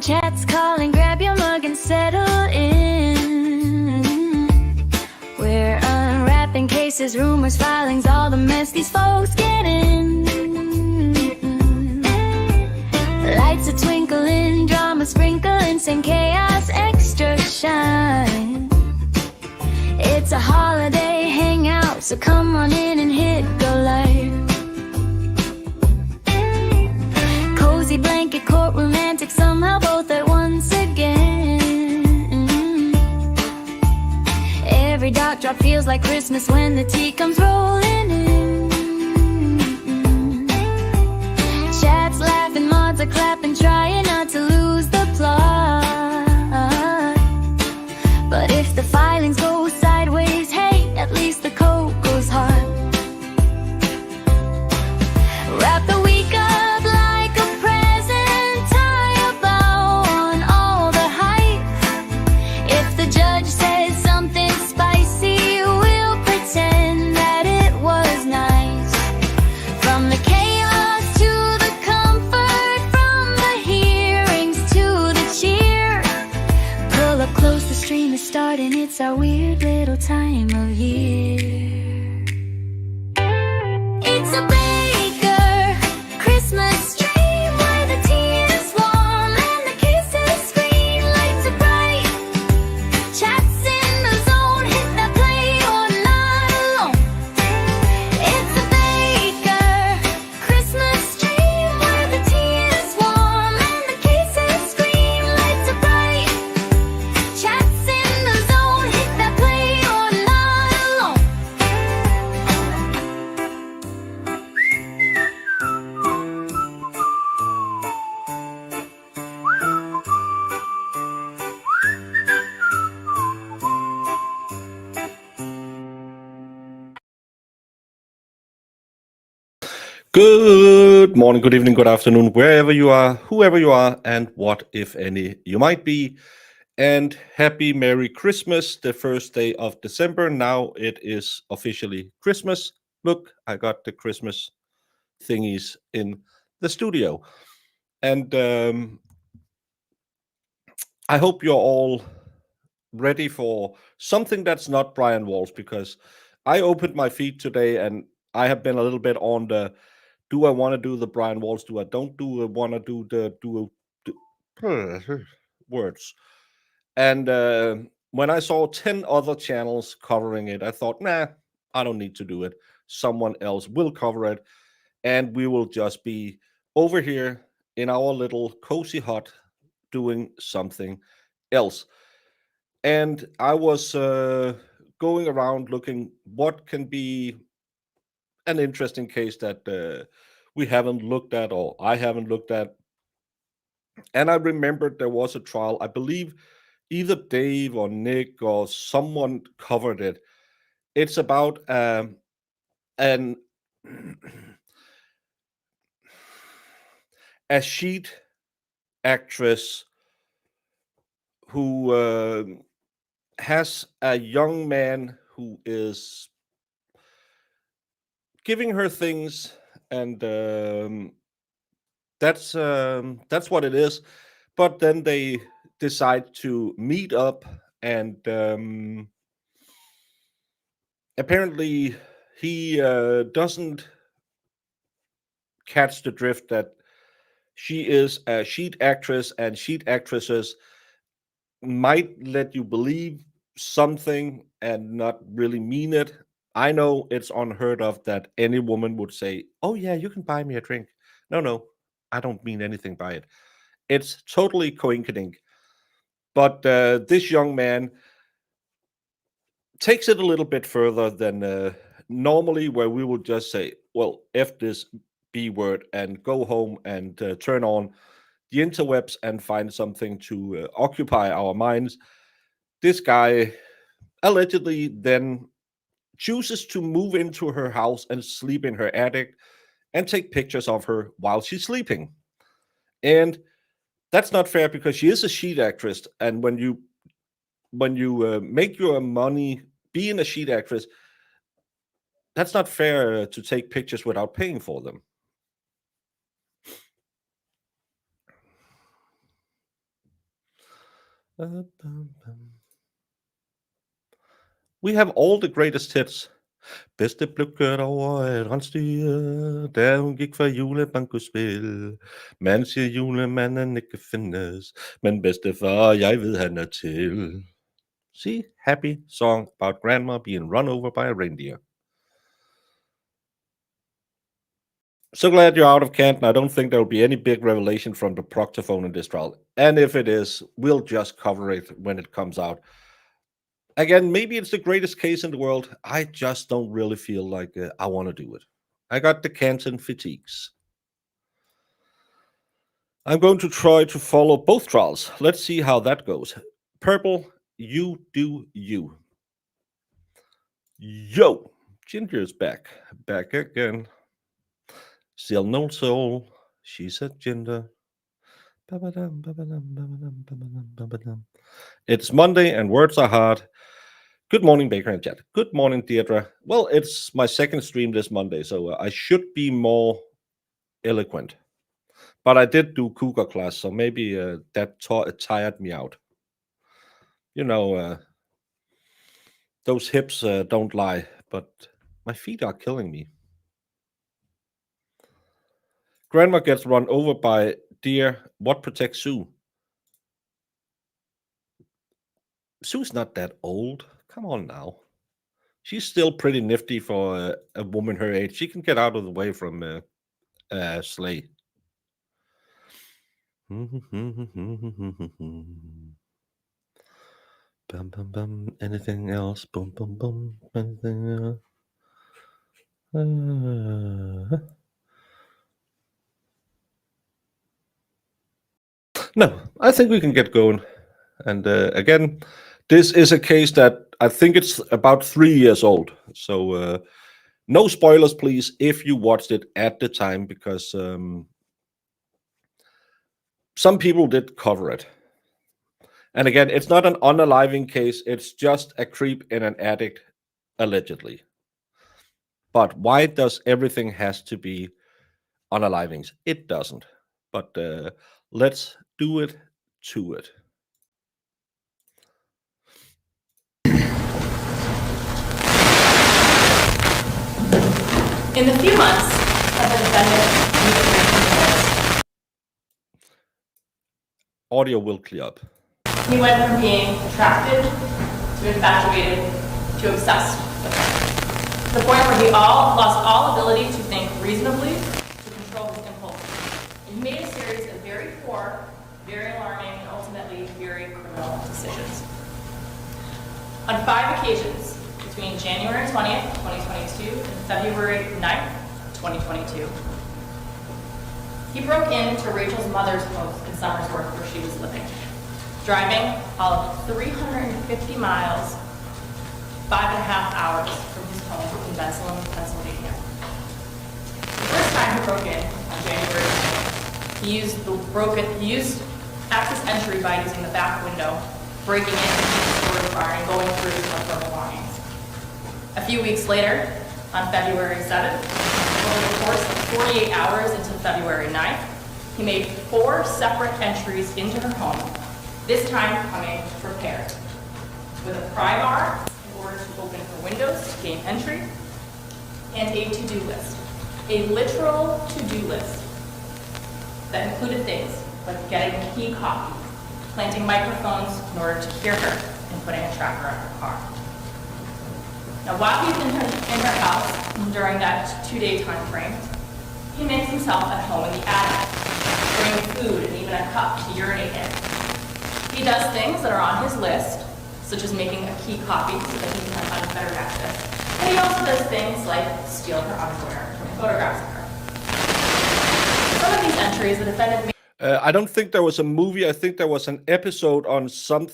Chat's calling, grab your mug and settle in. We're unwrapping cases, rumors, filings, all the mess these folks get in. Lights are twinkling, drama sprinkling, same chaos, extra shine. It's a holiday hangout, so come on in and hit go live. Cozy blanket, court romantic, somehow both at once again. Every dot drop feels like Christmas when the tea comes rolling in. Chat's laughing, mods are clapping, trying not to lose the plot. But if the filings go sideways, hey, at least the coat goes hot. Wrap the week up like a present, tie a bow on all the hype. If the judge says something spicy, we'll pretend that it was nice. From the chaos to the comfort, from the hearings to the cheer. Pull up close, the stream is starting, it's our weird little time of year. It's a baker Christmas stream where the tea is warm and the kisses screen, lights are bright. Chat's in the zone, hit that play or not alone. It's a baker Christmas stream where the tea is warm and the kisses screen, lights are bright. Chat's in the zone, hit that play or not alone. Good morning, good evening, good afternoon, wherever you are, whoever you are, and what, if any, you might be. And happy Merry Christmas, the first day of December. Now it is officially Christmas. Look, I got the Christmas thingies in the studio. And I hope you're all ready for something that's not Brian Walsh, because I opened my feed today and I have been a little bit on the do I want to do the Brian Walsh? Do I don't do I want to do the words? And when I saw 10 other channels covering it, I thought, nah, I don't need to do it. Someone else will cover it, and we will just be over here in our little cozy hut doing something else. And I was going around looking what can be an interesting case that we haven't looked at, or I haven't looked at. And I remembered there was a trial, I believe either Dave or Nick or someone covered it. It's about an a sheet actress who has a young man who is giving her things, and that's what it is. But then they decide to meet up, and apparently he doesn't catch the drift that she is a sheet actress, and sheet actresses might let you believe something and not really mean it. I know it's unheard of that any woman would say, "Oh yeah, you can buy me a drink." No, I don't mean anything by it. It's totally coinciding. But this young man takes it a little bit further than normally, where we would just say, well, F this B word and go home and turn on the interwebs and find something to occupy our minds. This guy allegedly then chooses to move into her house and sleep in her attic and take pictures of her while she's sleeping. And that's not fair, because she is a sheet actress, and when you make your money being a sheet actress, that's not fair to take pictures without paying for them. We have all the greatest hits. Bedste blev kørt over et rensdyr, da hun gik fra julebankospil. Man siger, julemanden ikke findes, men bedstefar, jeg ved, han er til. See, happy song about grandma being run over by a reindeer. So glad you're out of Canton. I don't think there will be any big revelation from the proctophone in this trial. And if it is, we'll just cover it when it comes out. Again, maybe it's the greatest case in the world. I just don't really feel like I want to do it. I got the Canton fatigues. I'm going to try to follow both trials. Let's see how that goes. Purple, you do you. Yo, Ginger's back. Back again. Still no soul. She said Ginger. It's Monday and words are hard. Good morning, Baker and Chat. Good morning, Deirdre. Well, it's my second stream this Monday, so I should be more eloquent. But I did do cougar class, so maybe that tired me out. You know, those hips don't lie, but my feet are killing me. Grandma gets run over by deer. What protects Sue? Sue's not that old. Come on now. She's still pretty nifty for a woman her age. She can get out of the way from Slay. Bum bum bum. Anything else? Boom bum bum. Anything else? No, I think we can get going. And again, this is a case that I think it's about 3 years old. So no spoilers, please, if you watched it at the time, because some people did cover it. And again, it's not an unaliving case. It's just a creep in an attic, allegedly. But why does everything has to be unalivings? It doesn't. But let's do it to it. In the few months that the defendant Audio will clear up. he went from being attracted to infatuated to obsessed with her. To the point where he lost all ability to think reasonably, to control his impulses. And he made a series of very poor, very alarming, and ultimately very criminal decisions. On 5 occasions, between January 20th, 2022 and February 9th, 2022, he broke into Rachel's mother's home in Somersworth where she was living, driving all of 350 miles, 5.5 hours from his home in Bensalem, Pennsylvania. The first time he broke in on January 9th, he used access entry by using the back window, breaking into the storage barn and going through his personal belongings. A few weeks later, on February 7th, over the course of 48 hours until February 9th, he made 4 separate entries into her home, this time coming prepared, with a pry bar in order to open her windows to gain entry, and a to-do list, a literal to-do list that included things like getting a key copy, planting microphones in order to hear her, and putting a tracker on her car. Now, while he's in her house during that 2-day time frame, he makes himself at home in the attic, bringing food and even a cup to urinate in. He does things that are on his list, such as making a key copy so that he can have unfettered access. And he also does things like steal her underwear and photographs of her. Some of these entries, the defendant made. I don't think there was a movie. I think there was an episode on some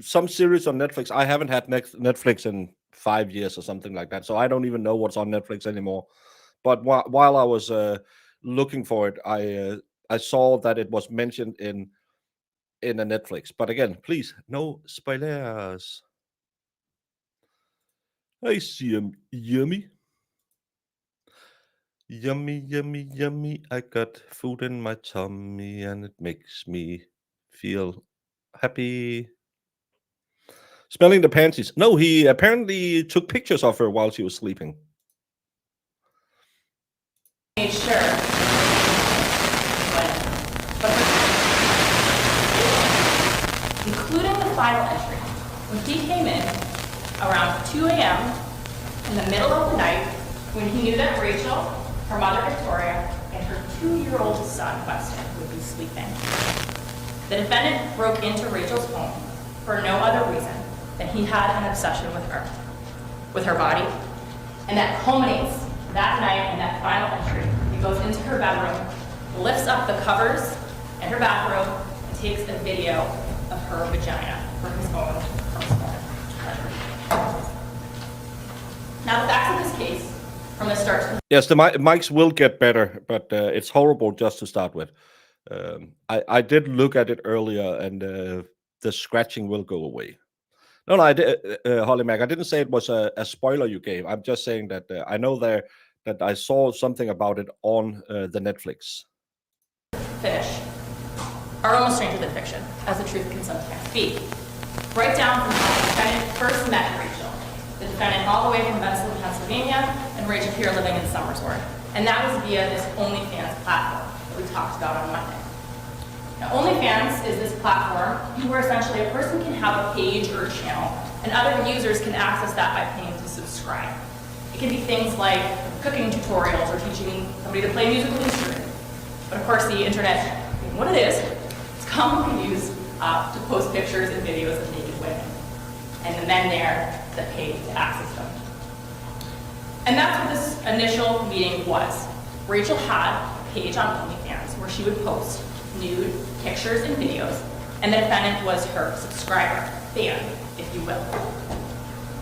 series on Netflix. I haven't had Netflix in 5 years or something like that, so I don't even know what's on Netflix anymore. But while I was looking for it, I saw that it was mentioned in a Netflix. But again, please, no spoilers. I see him. Yummy. Yummy, yummy, yummy. I got food in my tummy and it makes me feel Happy smelling the panties. No, he apparently took pictures of her while she was sleeping. Made sure. But including the final entry, when he came in around 2 a.m. in the middle of the night, when he knew that Rachel, her mother Victoria, and her 2-year-old son Weston would be sleeping. The defendant broke into Rachel's home for no other reason than he had an obsession with her body, and that culminates that night in that final entry. He goes into her bedroom, lifts up the covers and her bathrobe, and takes a video of her vagina for his own personal pleasure. Now, the facts of this case, from the start to the Yes, the mics will get better, but it's horrible just to start with. I did look at it earlier, and the scratching will go away. No, I did, Holly Mac. I didn't say it was a spoiler you gave. I'm just saying that I know that I saw something about it on the Netflix. finish are almost stranger than fiction, as the truth can sometimes be. Right down from how the defendant first met Rachel. The defendant all the way from Benson, Pennsylvania, and Rachel here living in Somersworth. And that was via this OnlyFans platform that we talked about on Monday. Now, OnlyFans is this platform where essentially a person can have a page or a channel, and other users can access that by paying to subscribe. It can be things like cooking tutorials or teaching somebody to play a musical instrument. But of course, the internet, being what it is, it's commonly used to post pictures and videos of naked women, and the men there that pay to access them. And that's what this initial meeting was. Rachel had a page on OnlyFans where she would post nude pictures and videos, and the defendant was her subscriber, fan, if you will.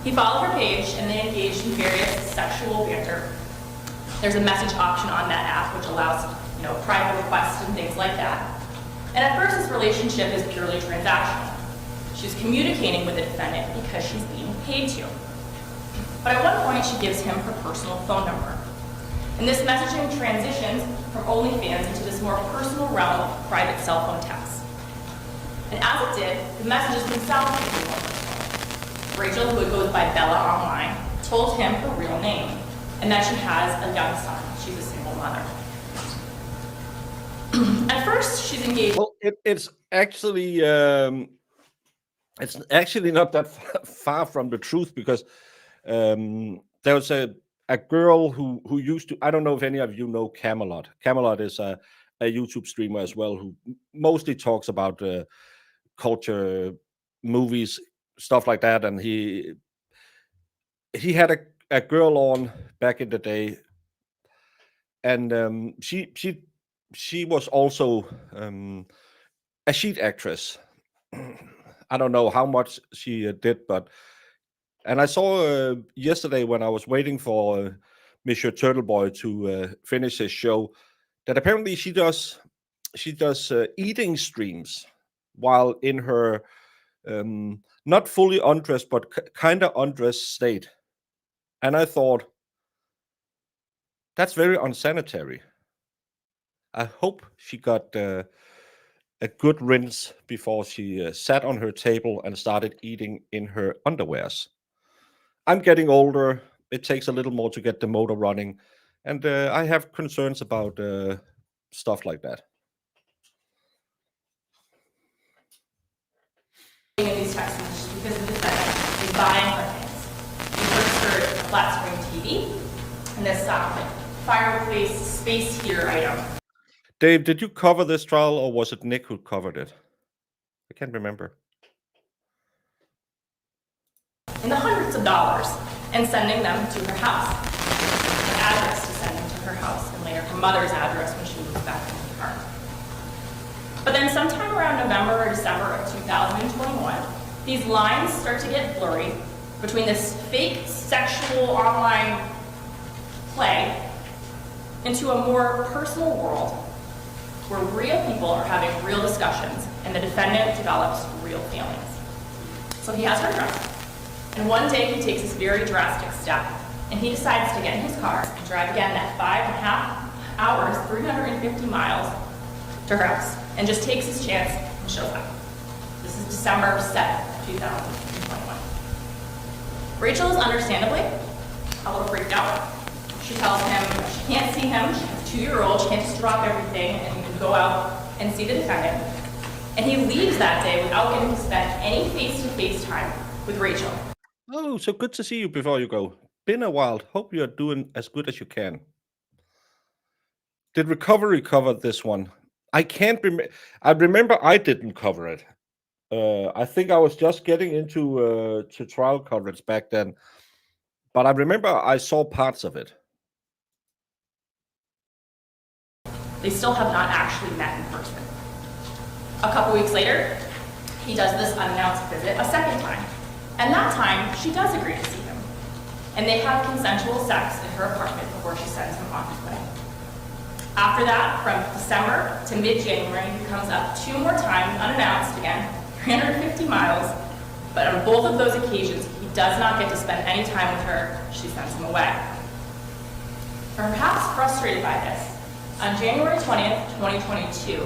He followed her page, and they engaged in various sexual banter. There's a message option on that app which allows, private requests and things like that. And at first, this relationship is purely transactional. She's communicating with the defendant because she's being paid to. But at one point, she gives him her personal phone number. And this messaging transitions from OnlyFans into this more personal realm of private cell phone texts. And as it did, the messages themselves became more personal. Rachel, who goes by Bella online, told him her real name and that she has a young son. She's a single mother. At first, she's engaged. Well, it's actually not that far from the truth, because there was a girl who used to, I don't know if any of you know Camelot. Camelot is a YouTube streamer as well, who mostly talks about culture, movies, stuff like that. And he had a girl on back in the day, and she was also a sheet actress. I don't know how much she did, and I saw yesterday when I was waiting for Monsieur Turtleboy to finish his show, that apparently she does eating streams while in her not fully undressed but kind of undressed state. And I thought, that's very unsanitary. I hope she got a good rinse before she sat on her table and started eating in her underwears. I'm getting older. It takes a little more to get the motor running, and I have concerns about stuff like that. In these text messages because the defendant is buying her things. We first heard a flat screen TV and this fireplace space heater item. Dave, did you cover this trial, or was it Nick who covered it? I can't remember. In the hundreds of dollars, and sending them to her house. An address to send them to her house, and later her mother's address when she moved back to New York. But then sometime around November or December of 2021, these lines start to get blurry between this fake sexual online play into a more personal world where real people are having real discussions and the defendant develops real feelings. So he has her address. And one day he takes this very drastic step and he decides to get in his car and drive again that 5.5 hours, 350 miles to her house, and just takes his chance and shows up. This is December 7th, 2021. Rachel is understandably a little freaked out. She tells him she can't see him, she's a 2-year-old, she can't just drop everything and go out and see the defendant. And he leaves that day without getting to spend any face-to-face time with Rachel. Oh, so good to see you before you go. Been a while. Hope you're doing as good as you can. Did Recovery cover this one? I can't remember. I remember I didn't cover it. I think I was just getting into to trial coverage back then. But I remember I saw parts of it. They still have not actually met in person. A couple weeks later, he does this unannounced visit a second time. And that time, she does agree to see him. And they have consensual sex in her apartment before she sends him on his way. After that, from December to mid-January, he comes up 2 more times, unannounced again, 350 miles. But on both of those occasions, he does not get to spend any time with her. She sends him away. Perhaps frustrated by this, on January 20th, 2022,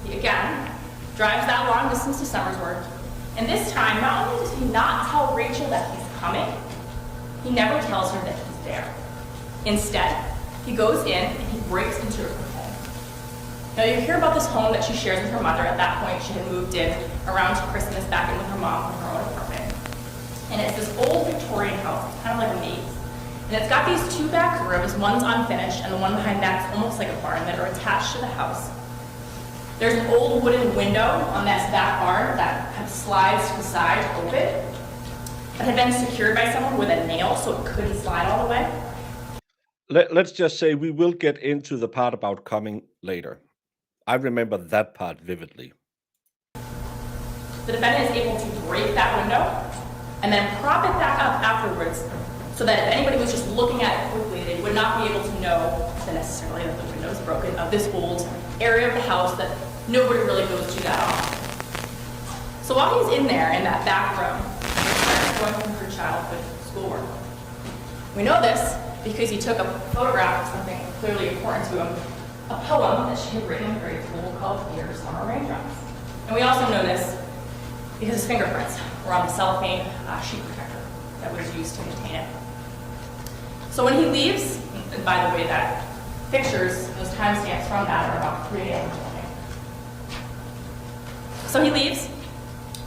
he again drives that long distance to Somersworth. And this time, not only does he not tell Rachel that he's coming, he never tells her that he's there. Instead, he goes in and he breaks into her home. Now you hear about this home that she shares with her mother. At that point, she had moved in around Christmas back in with her mom in her own apartment. And it's this old Victorian house, it's kind of like a maze. And it's got these 2 back rooms, one's unfinished and the one behind that's almost like a barn, that are attached to the house. There's an old wooden window on that back barn that kind of slides to the side to open. That had been secured by someone with a nail so it couldn't slide all the way. Let's just say we will get into the part about coming later. I remember that part vividly. The defendant is able to break that window and then prop it back up afterwards so that if anybody was just looking at it quickly, they would not be able to know necessarily that the window is broken of this old area of the house that nobody really goes to that often. So while he's in there in that back room, he's going through her childhood schoolwork. We know this because he took a photograph of something clearly important to him, a poem that she had written in grade school called Dear Summer Raindrops. And we also know this because his fingerprints were on the cellophane sheet protector that was used to contain it. So when he leaves, and by the way, that pictures, those timestamps from that are about 3 a.m. in the morning. So he leaves.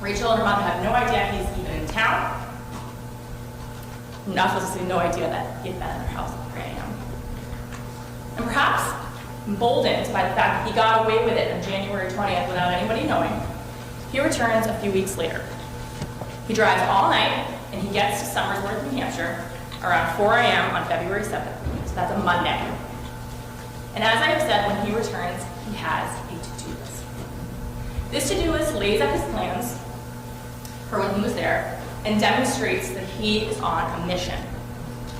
Rachel and her mother have no idea he's even in town. Not supposed to say no idea that he had been in their house at 3 a.m. And perhaps emboldened by the fact that he got away with it on January 20th without anybody knowing, he returns a few weeks later. He drives all night and he gets to Somersworth, New Hampshire around 4 a.m. on February 7th. So that's a Monday. And as I have said, when he returns, he has a to-do list. This to-do list lays out his plans for when he was there and demonstrates that he is on a mission.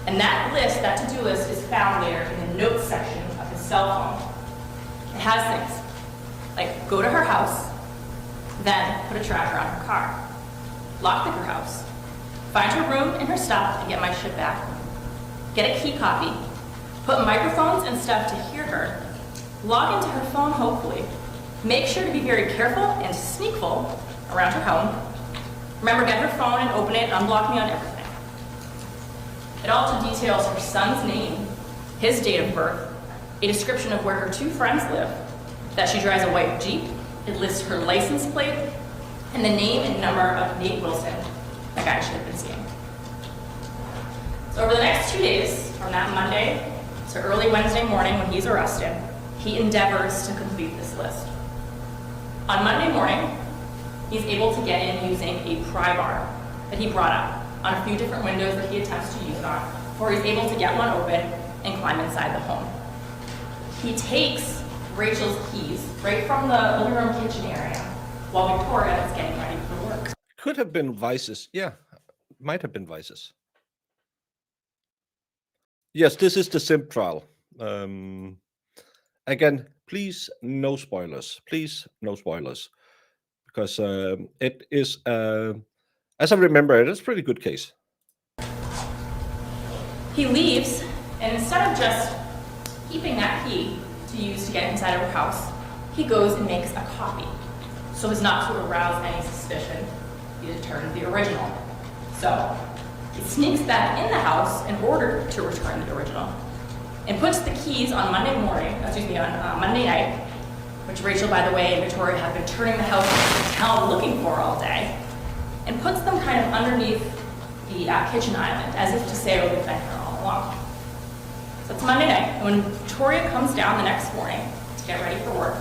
And that list, that to-do list, is found there in the notes section of his cell phone. It has things like go to her house, then put a tracker on her car, lockpick her house, find her room and her stuff and get my shit back, get a key copy, put microphones and stuff to hear her, log into her phone hopefully, make sure to be very careful and sneakful around her home. Remember, get her phone and open it, unblock me on everything. It also details her son's name, his date of birth, a description of where her 2 friends live, that she drives a white Jeep. It lists her license plate and the name and number of Nate Wilson, the guy she had been seeing. So over the next 2 days, from that Monday to early Wednesday morning when he's arrested, he endeavors to complete this list. On Monday morning, he's able to get in using a pry bar that he brought up on a few different windows that he attempts to use it on, before he's able to get one open and climb inside the home. He takes Rachel's keys right from the living room kitchen area while Victoria is getting ready for work. Could have been vices. Yeah, might have been vices. Yes, this is the simp trial. Again, please no spoilers. Please no spoilers. Because it is, as I remember, it is a pretty good case. He leaves, and instead of just keeping that key to use to get inside of her house, he goes and makes a copy. so as not to arouse any suspicion, he returned the original. So he sneaks back in the house in order to return the original, and puts the keys on Monday night, which Rachel, by the way, and Victoria have been turning the house into town looking for all day, and puts them kind of underneath the kitchen island, as if to say, oh, we've been here all along. So it's Monday night, and when Victoria comes down the next morning to get ready for work,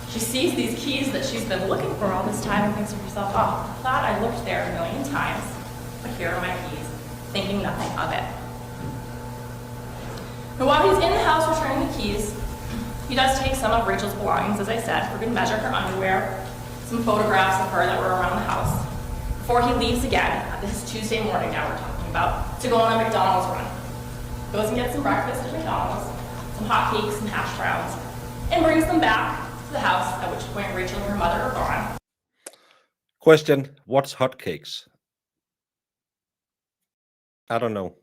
she sees these keys that she's been looking for all this time and thinks to herself, oh, I thought I looked there a million times, but here are my keys, thinking nothing of it. And while he's in the house returning the keys, he does take some of Rachel's belongings, as I said, for good measure, her underwear, some photographs of her that were around the house, before he leaves again. This is Tuesday morning now we're talking about, to go on a McDonald's run. Goes and gets some breakfast at McDonald's, some hot cakes and hash browns, and brings them back to the house, at which point Rachel and her mother are gone. Question, what's hotcakes? I don't know.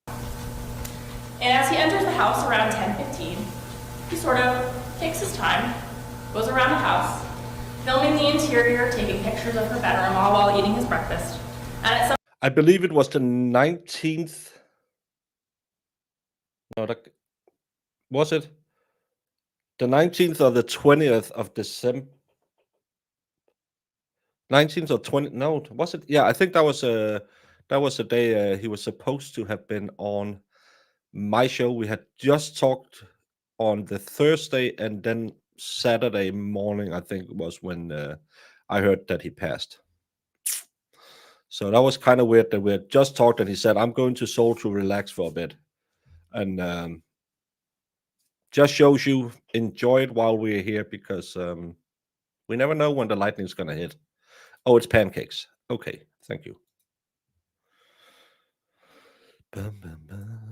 And as he enters the house around 10:15, he sort of takes his time, goes around the house, filming the interior, taking pictures of her bedroom all while eating his breakfast. And at some I believe it was the 19th. No, was it the 19th or the 20th of December? 19th or 20th? No, was it? Yeah, I think that was the day he was supposed to have been on my show. We had just talked on the Thursday, and then Saturday morning, I think it was when I heard that he passed. So that was kind of weird that we had just talked and he said, I'm going to Seoul to relax for a bit. And just shows you, enjoy it while we're here, because we never know when the lightning's going to hit. Oh, it's pancakes. Okay, thank you. At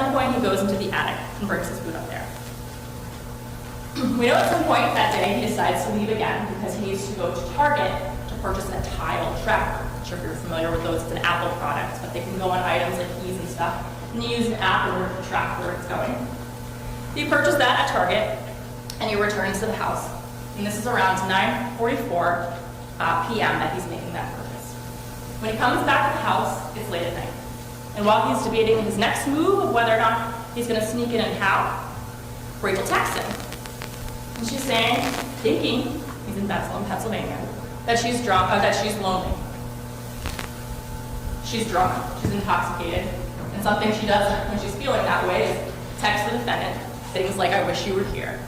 some point, he goes into the attic and brings his food up there. We know at some point that day he decides to leave again because he needs to go to Target to purchase a tile tracker. I'm sure if you're familiar with those, it's an Apple product, but they can go on items like keys and stuff, and you use an app in order to track where it's going. He purchased that at Target, and he returns to the house. And this is around 9:44 p.m. that he's making that purchase. When he comes back to the house, it's late at night. And while he's debating his next move of whether or not he's going to sneak in and how, Rachel texts him. And she's saying, thinking, he's in Bethlehem, Pennsylvania, that she's drunk, that she's lonely. She's drunk, she's intoxicated, and something she does when she's feeling that way is text the defendant things like, I wish you were here.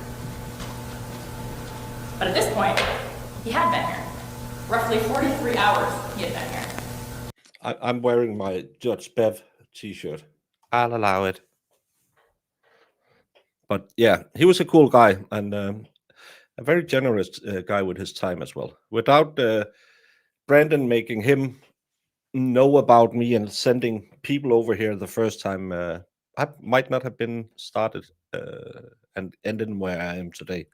But at this point, he had been here. Roughly 43 hours he had been here. I'm wearing my Judge Bev t-shirt. I'll allow it. But yeah, he was a cool guy, and a very generous guy with his time as well. Without Brandon making him know about me and sending people over here the first time, I might not have been started and ended where I am today.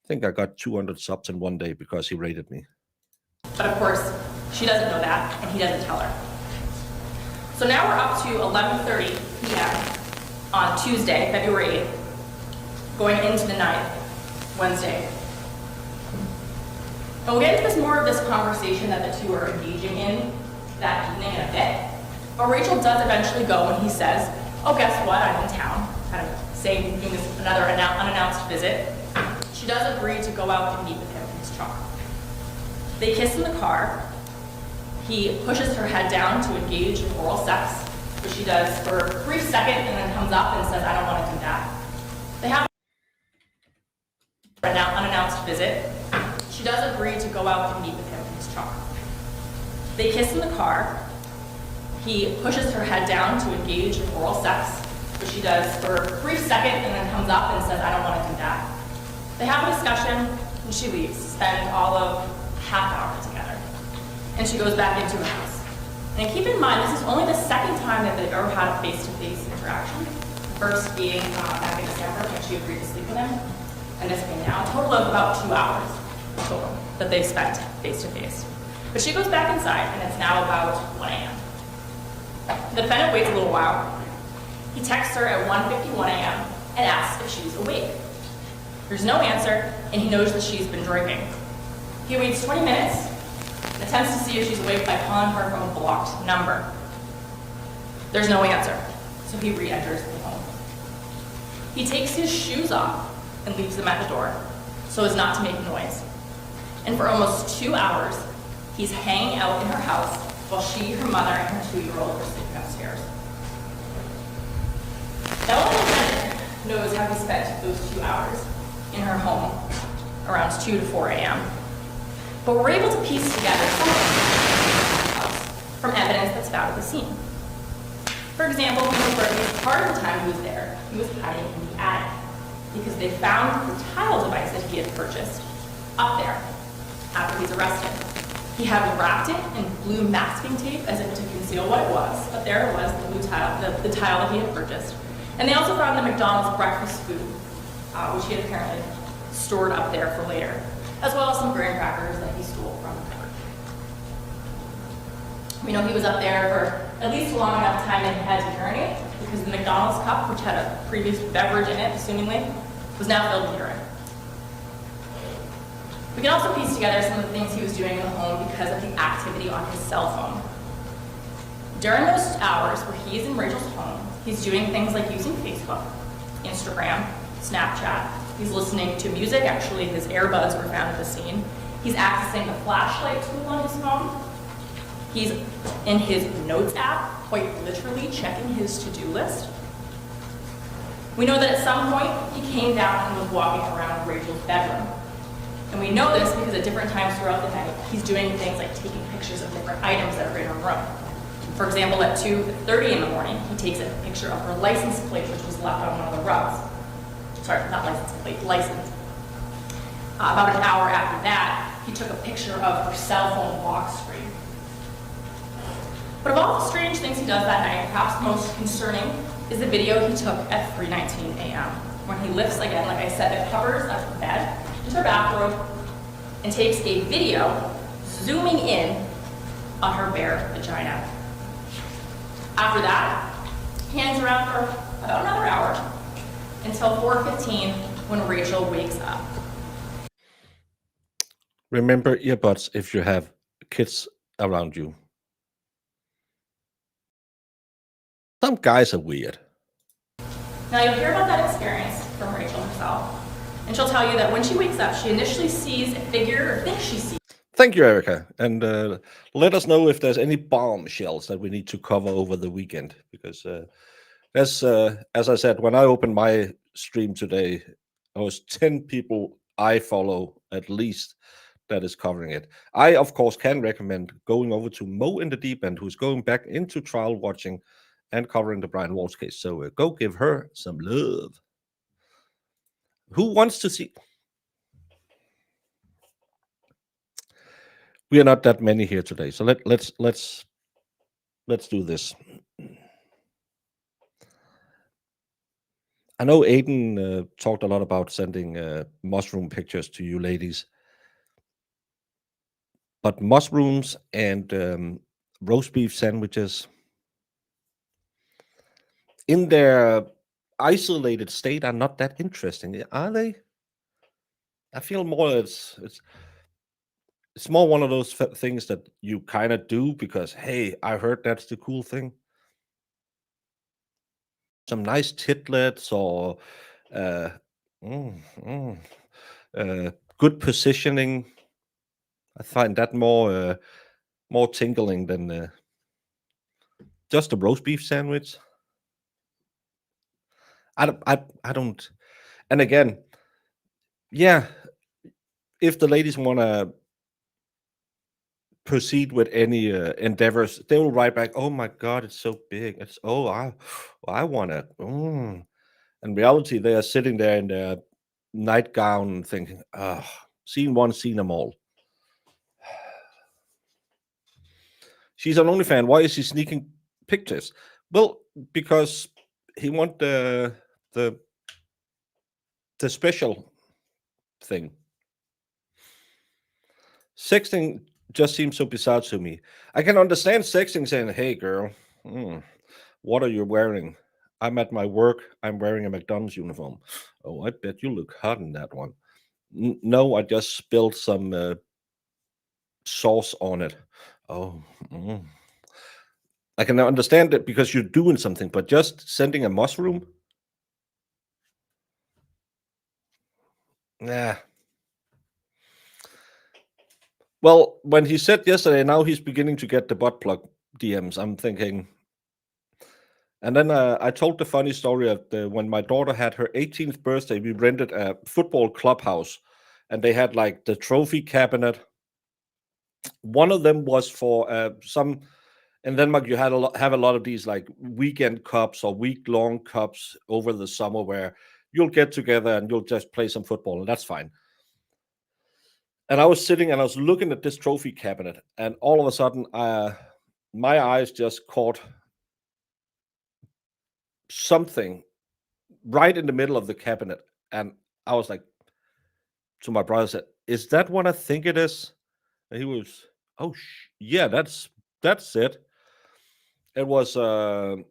I think I got 200 subs in one day because he rated me. But of course, she doesn't know that, and he doesn't tell her. So now we're up to 11:30 p.m. on Tuesday, February 8th, going into the 9th, Wednesday. And we'll get into more of this conversation that the two are engaging in that evening in a bit. But Rachel does eventually go when he says, oh, guess what, I'm in town, kind of saying, doing this another unannounced visit. She does agree to go out and meet with him in his truck. They kiss in the car. He pushes her head down to engage in oral sex, which she does for a brief second and then comes up and says, I don't want to do that. They have an unannounced visit. She does agree to go out and meet with him in his truck. They kiss in the car. He pushes her head down to engage in oral sex, which she does for a brief second and then comes up and says, I don't want to do that. They have a discussion and she leaves, spend all of half hour together. And she goes back into her house. And keep in mind, this is only the second time that they've ever had a face-to-face interaction. The first being back in December when she agreed to sleep with him. And this being now a total of about 2 hours total that they've spent face-to-face. But she goes back inside and it's now about 1 a.m. The defendant waits a little while. He texts her at 1:51 a.m. and asks if she's awake. There's no answer, and he knows that she's been drinking. He waits 20 minutes and attempts to see if she's awake by calling her from a blocked number. There's no answer, so he re-enters the home. He takes his shoes off and leaves them at the door so as not to make noise. And for almost 2 hours, he's hanging out in her house while she, her mother, and her 2-year-old are sleeping upstairs. Now, only the defendant knows how he spent those 2 hours in her home around 2 to 4 a.m. But we're able to piece together something from evidence that's found at the scene. For example, for at least part of the time he was there, he was hiding in the attic because they found the tile device that he had purchased up there after he's arrested. He had wrapped it in blue masking tape as if to conceal what it was, but there it was, the blue tile, the tile that he had purchased. And they also found the McDonald's breakfast food, which he had apparently stored up there for later, as well as some graham crackers that he stole from the cupboard. We know he was up there for at least long enough time that he had to urinate, because the McDonald's cup, which had a previous beverage in it, assumingly, was now filled with urine. We can also piece together some of the things he was doing in the home because of the activity on his cell phone. During those hours where he's in Rachel's home, he's doing things like using Facebook, Instagram, Snapchat. He's listening to music. Actually, his earbuds were found at the scene. He's accessing the flashlight tool on his phone. He's in his notes app, quite literally checking his to-do list. We know that at some point, he came down and was walking around Rachel's bedroom. And we know this because at different times throughout the night, he's doing things like taking pictures of different items that are in her room. For example, at 2:30 in the morning, he takes a picture of her license plate, which was left on one of the rugs. Sorry, not license plate, license. About an hour after that, he took a picture of her cell phone lock screen. But of all the strange things he does that night, perhaps most concerning is the video he took at 3:19 a.m. when he lifts, again, like I said, the covers of her bed into her bathrobe and takes a video zooming in on her bare vagina. After that, he hangs around for about another hour until 4:15 when Rachel wakes up. Remember earbuds if you have kids around you. Some guys are weird. Now you'll hear about that experience from Rachel herself, and she'll tell you that when she wakes up, she initially sees a figure, or thinks she sees. Thank you, Erica. And let us know if there's any bombshells that we need to cover over the weekend. Because as I said, when I opened my stream today, there was 10 people I follow at least that is covering it. I, of course, can recommend going over to Mo in the Deep End, who's going back into trial watching and covering the Brian Walsh case. So go give her some love. Who wants to see? We are not that many here today, so let's do this. I know Aiden talked a lot about sending mushroom pictures to you ladies, but mushrooms and roast beef sandwiches in their isolated state are not that interesting, are they? I feel more it's more one of those things that you kind of do because, hey, I heard that's the cool thing. Some nice titlets or good positioning. I find that more tingling than just a roast beef sandwich. I don't. And again, yeah, if the ladies want to proceed with any endeavors, they will write back, "Oh my God, it's so big. It's I want it." In reality, they are sitting there in their nightgown, thinking, "Seen one, seen them all." She's an OnlyFan. Why is she sneaking pictures? Well, because he want the special thing. Sexting just seems so bizarre to me. I can understand sexting saying, "Hey, girl, what are you wearing? I'm at my work. I'm wearing a McDonald's uniform. Oh, I bet you look hot in that one." No, I just spilled some sauce on it. Oh, I can understand it because you're doing something, but just sending a mushroom? Nah. Well, when he said yesterday, now he's beginning to get the butt plug DMs. I'm thinking. And then I told the funny story of when my daughter had her 18th birthday, we rented a football clubhouse, and they had like the trophy cabinet. One of them was for some. In Denmark, you have a lot of these like weekend cups or week-long cups over the summer where you'll get together and you'll just play some football, and that's fine. And I was sitting and I was looking at this trophy cabinet, and all of a sudden, my eyes just caught something right in the middle of the cabinet, and I was like, to my brother, said, "Is that what I think it is?" And he was, "Oh, yeah, that's it." It was a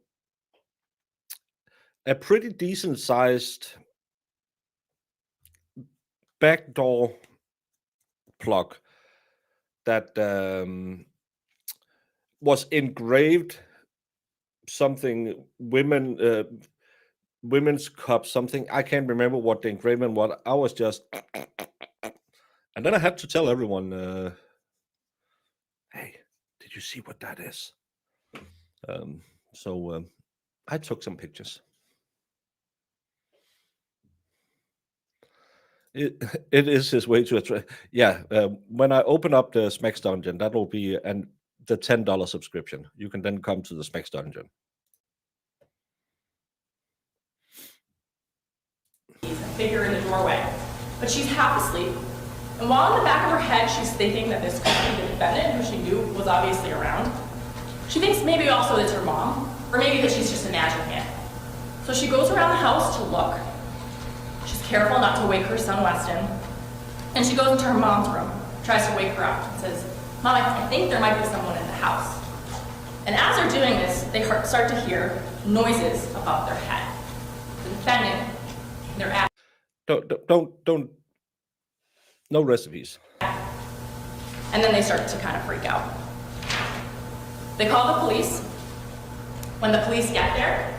pretty decent sized backdoor plug that was engraved something women's cup, something I can't remember what the engraving was. I was just, and then I had to tell everyone, "Hey, did you see what that is?" So I took some pictures. It is his way to attract. Yeah, when I open up the Smacks Dungeon, that will be the $10 subscription. You can then come to the Smacks Dungeon. Figure in the doorway, but she's half asleep. And while in the back of her head she's thinking that this could be the defendant, who she knew was obviously around, she thinks maybe also it's her mom, or maybe that she's just imagining it. So she goes around the house to look. She's careful not to wake her son Weston, and she goes into her mom's room, tries to wake her up, and says, "Mom, I think there might be someone in the house." And as they're doing this, they start to hear noises above their head. The defendant, they're at. Don't. No recipes. And then they start to kind of freak out. They call the police. When the police get there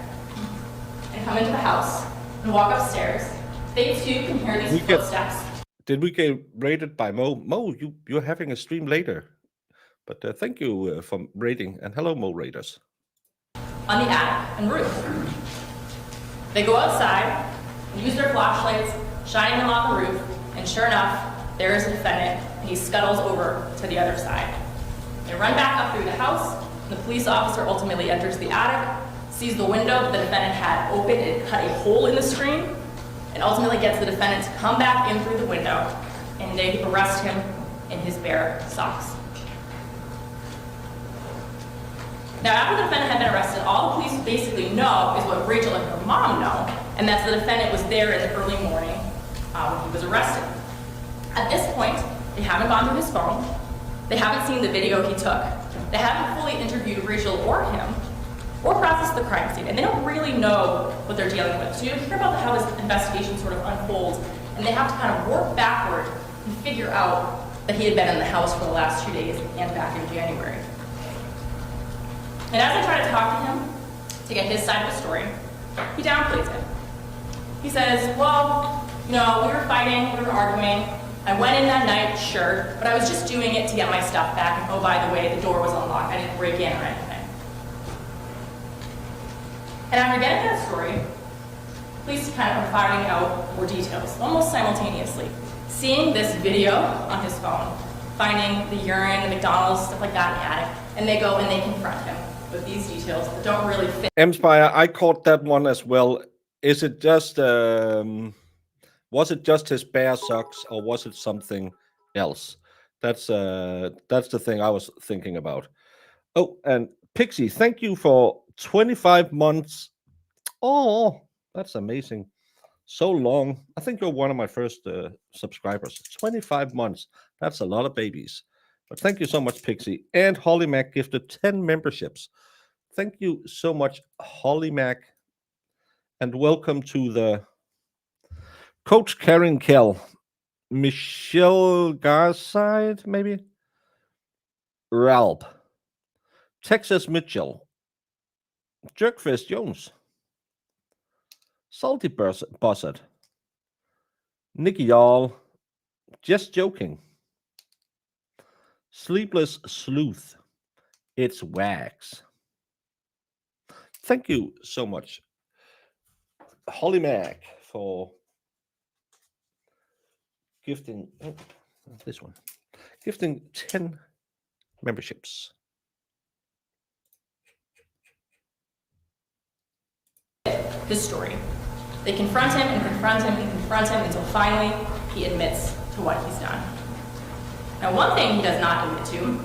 and come into the house and walk upstairs, they too can hear these footsteps. Did we get rated by Mo? Mo, you're having a stream later. But thank you for rating, and hello, Mo Raiders. On the attic and roof. They go outside and use their flashlights, shining them on the roof, and sure enough, there is the defendant, and he scuttles over to the other side. They run back up through the house, and the police officer ultimately enters the attic, sees the window the defendant had opened and cut a hole in the screen, and ultimately gets the defendant to come back in through the window, and they arrest him in his bare socks. Now, after the defendant had been arrested, all the police basically know is what Rachel and her mom know, and that's the defendant was there in the early morning when he was arrested. At this point, they haven't gone through his phone, they haven't seen the video he took, they haven't fully interviewed Rachel or him, or processed the crime scene, and they don't really know what they're dealing with. So you hear about how this investigation sort of unfolds, and they have to kind of work backward and figure out that he had been in the house for the last 2 days and back in January. And as I try to talk to him to get his side of the story, he downplays it. He says, "Well, you know, we were fighting, we were arguing. I went in that night, sure, but I was just doing it to get my stuff back, and oh, by the way, the door was unlocked. I didn't break in or anything." And after getting that story, police kind of are finding out more details, almost simultaneously. Seeing this video on his phone, finding the urine, the McDonald's, stuff like that in the attic, and they go and they confront him with these details that don't really fit. Empire, I caught that one as well. Is it just was it just his bare socks, or was it something else? That's the thing I was thinking about. Oh, and Pixie, thank you for 25 months. Oh, that's amazing. So long. I think you're one of my first subscribers. 25 months. That's a lot of babies. But thank you so much, Pixie. And Holly Mac gifted 10 memberships. Thank you so much, Holly Mac. And welcome to the Coach Karen Kell. Michelle Garside, maybe? Ralph, Texas Mitchell, Jerkfist Jones, Salty Buzzard, Nicky Y'all, Just Joking, Sleepless Sleuth, It's Wax. Thank you so much, Holly Mac, for gifting this one, gifting 10 memberships. His story. They confront him and confront him and confront him until finally he admits to what he's done. Now, one thing he does not admit to,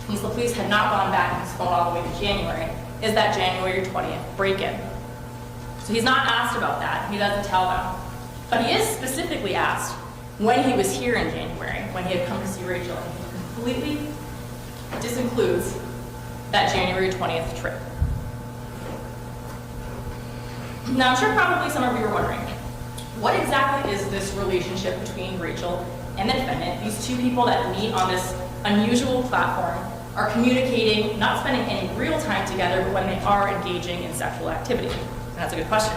since the police had not gone back in his phone all the way to January, is that January 20th break-in. So he's not asked about that. He doesn't tell them. But he is specifically asked when he was here in January, when he had come to see Rachel, and he completely disincludes that January 20th trip. Now, I'm sure probably some of you are wondering, what exactly is this relationship between Rachel and the defendant? These two people that meet on this unusual platform are communicating, not spending any real time together, but when they are engaging in sexual activity. And that's a good question.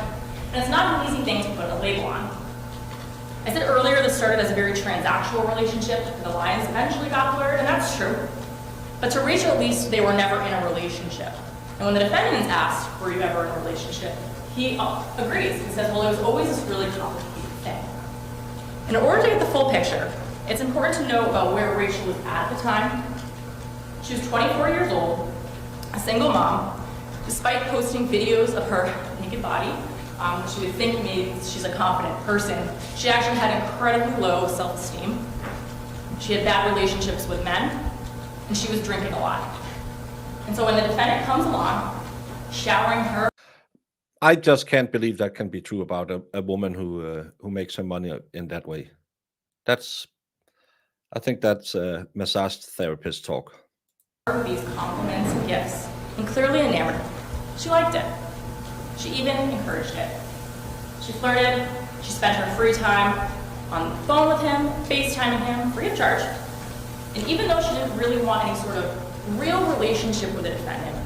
And it's not an easy thing to put a label on. I said earlier this started as a very transactional relationship, and the lines eventually got blurred, and that's true. But to Rachel, at least, they were never in a relationship. And when the defendant is asked, were you ever in a relationship, he agrees. He says, well, it was always this really complicated thing. In order to get the full picture, it's important to know about where Rachel was at the time. She was 24 years old, a single mom. Despite posting videos of her naked body, which you would think maybe she's a confident person, she actually had incredibly low self-esteem. She had bad relationships with men, and she was drinking a lot. And so when the defendant comes along, showering her. I just can't believe that can be true about a woman who makes her money in that way. I think that's massage therapist talk. These compliments and gifts, and clearly enamored. She liked it. She even encouraged it. She flirted. She spent her free time on the phone with him, FaceTiming him, free of charge. And even though she didn't really want any sort of real relationship with the defendant,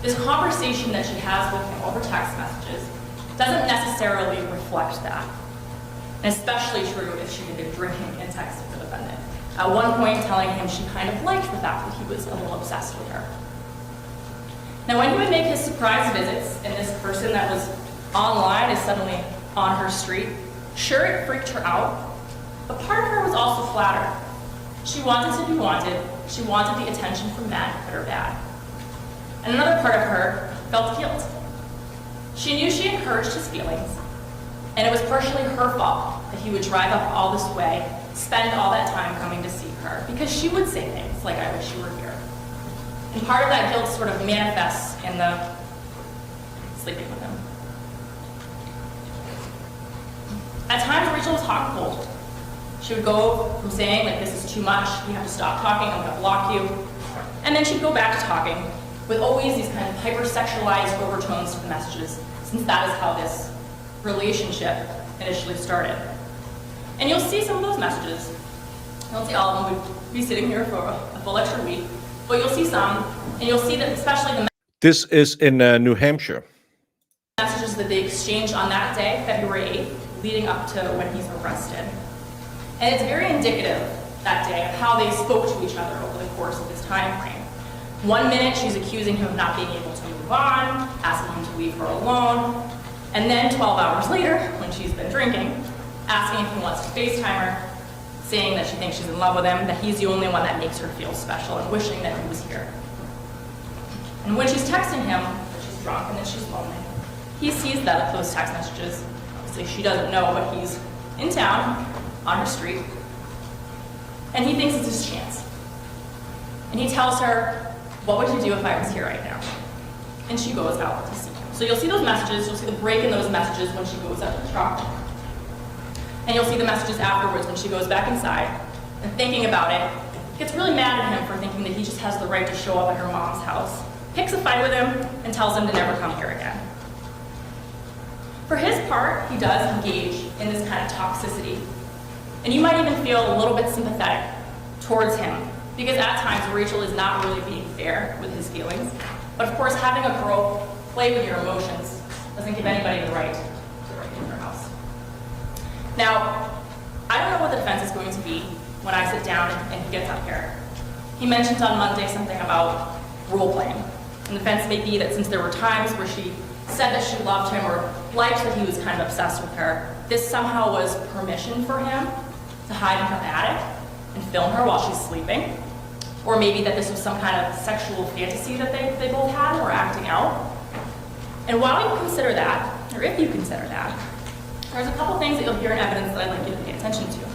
this conversation that she has with him over text messages doesn't necessarily reflect that. And especially true if she had been drinking and texting the defendant. At one point telling him she kind of liked the fact that he was a little obsessed with her. Now when he would make his surprise visits and this person that was online is suddenly on her street, sure, it freaked her out, but part of her was also flattered. She wanted to be wanted. She wanted the attention from men, good or bad. And another part of her felt guilt. She knew she encouraged his feelings, and it was partially her fault that he would drive up all this way, spend all that time coming to see her, because she would say things like, I wish you were here. And part of that guilt sort of manifests in the sleeping with him. At times, Rachel was hot and cold. She would go from saying, like, this is too much, you have to stop talking, I'm gonna block you. And then she'd go back to talking with always these kind of hyper-sexualized overtones to the messages, since that is how this relationship initially started. And you'll see some of those messages. You won't see all of them. We'd be sitting here for a full extra week, but you'll see some, and you'll see that especially the This is in New Hampshire. messages that they exchanged on that day, February 8th, leading up to when he's arrested. And it's very indicative that day of how they spoke to each other over the course of this time frame. 1 minute, she's accusing him of not being able to move on, asking him to leave her alone. And then 12 hours later, when she's been drinking, asking if he wants to FaceTime her, saying that she thinks she's in love with him, that he's the only one that makes her feel special, and wishing that he was here. And when she's texting him, that she's drunk and that she's lonely, he sees that those text messages. Obviously, she doesn't know, but he's in town, on her street, and he thinks it's his chance. And he tells her, what would you do if I was here right now? And she goes out to see him. So you'll see those messages, you'll see the break in those messages when she goes out to the truck. And you'll see the messages afterwards when she goes back inside and thinking about it, gets really mad at him for thinking that he just has the right to show up at her mom's house, picks a fight with him, and tells him to never come here again. For his part, he does engage in this kind of toxicity. And you might even feel a little bit sympathetic towards him because at times Rachel is not really being fair with his feelings. But of course, having a girl play with your emotions doesn't give anybody the right to break into their house. Now, I don't know what the defense is going to be when I sit down and he gets up here. He mentioned on Monday something about role playing. And the defense may be that since there were times where she said that she loved him or liked that he was kind of obsessed with her, this somehow was permission for him to hide in her attic and film her while she's sleeping. Or maybe that this was some kind of sexual fantasy that they both had and were acting out. And while you consider that, or if you consider that, there's a couple things that you'll hear in evidence that I'd like you to pay attention to.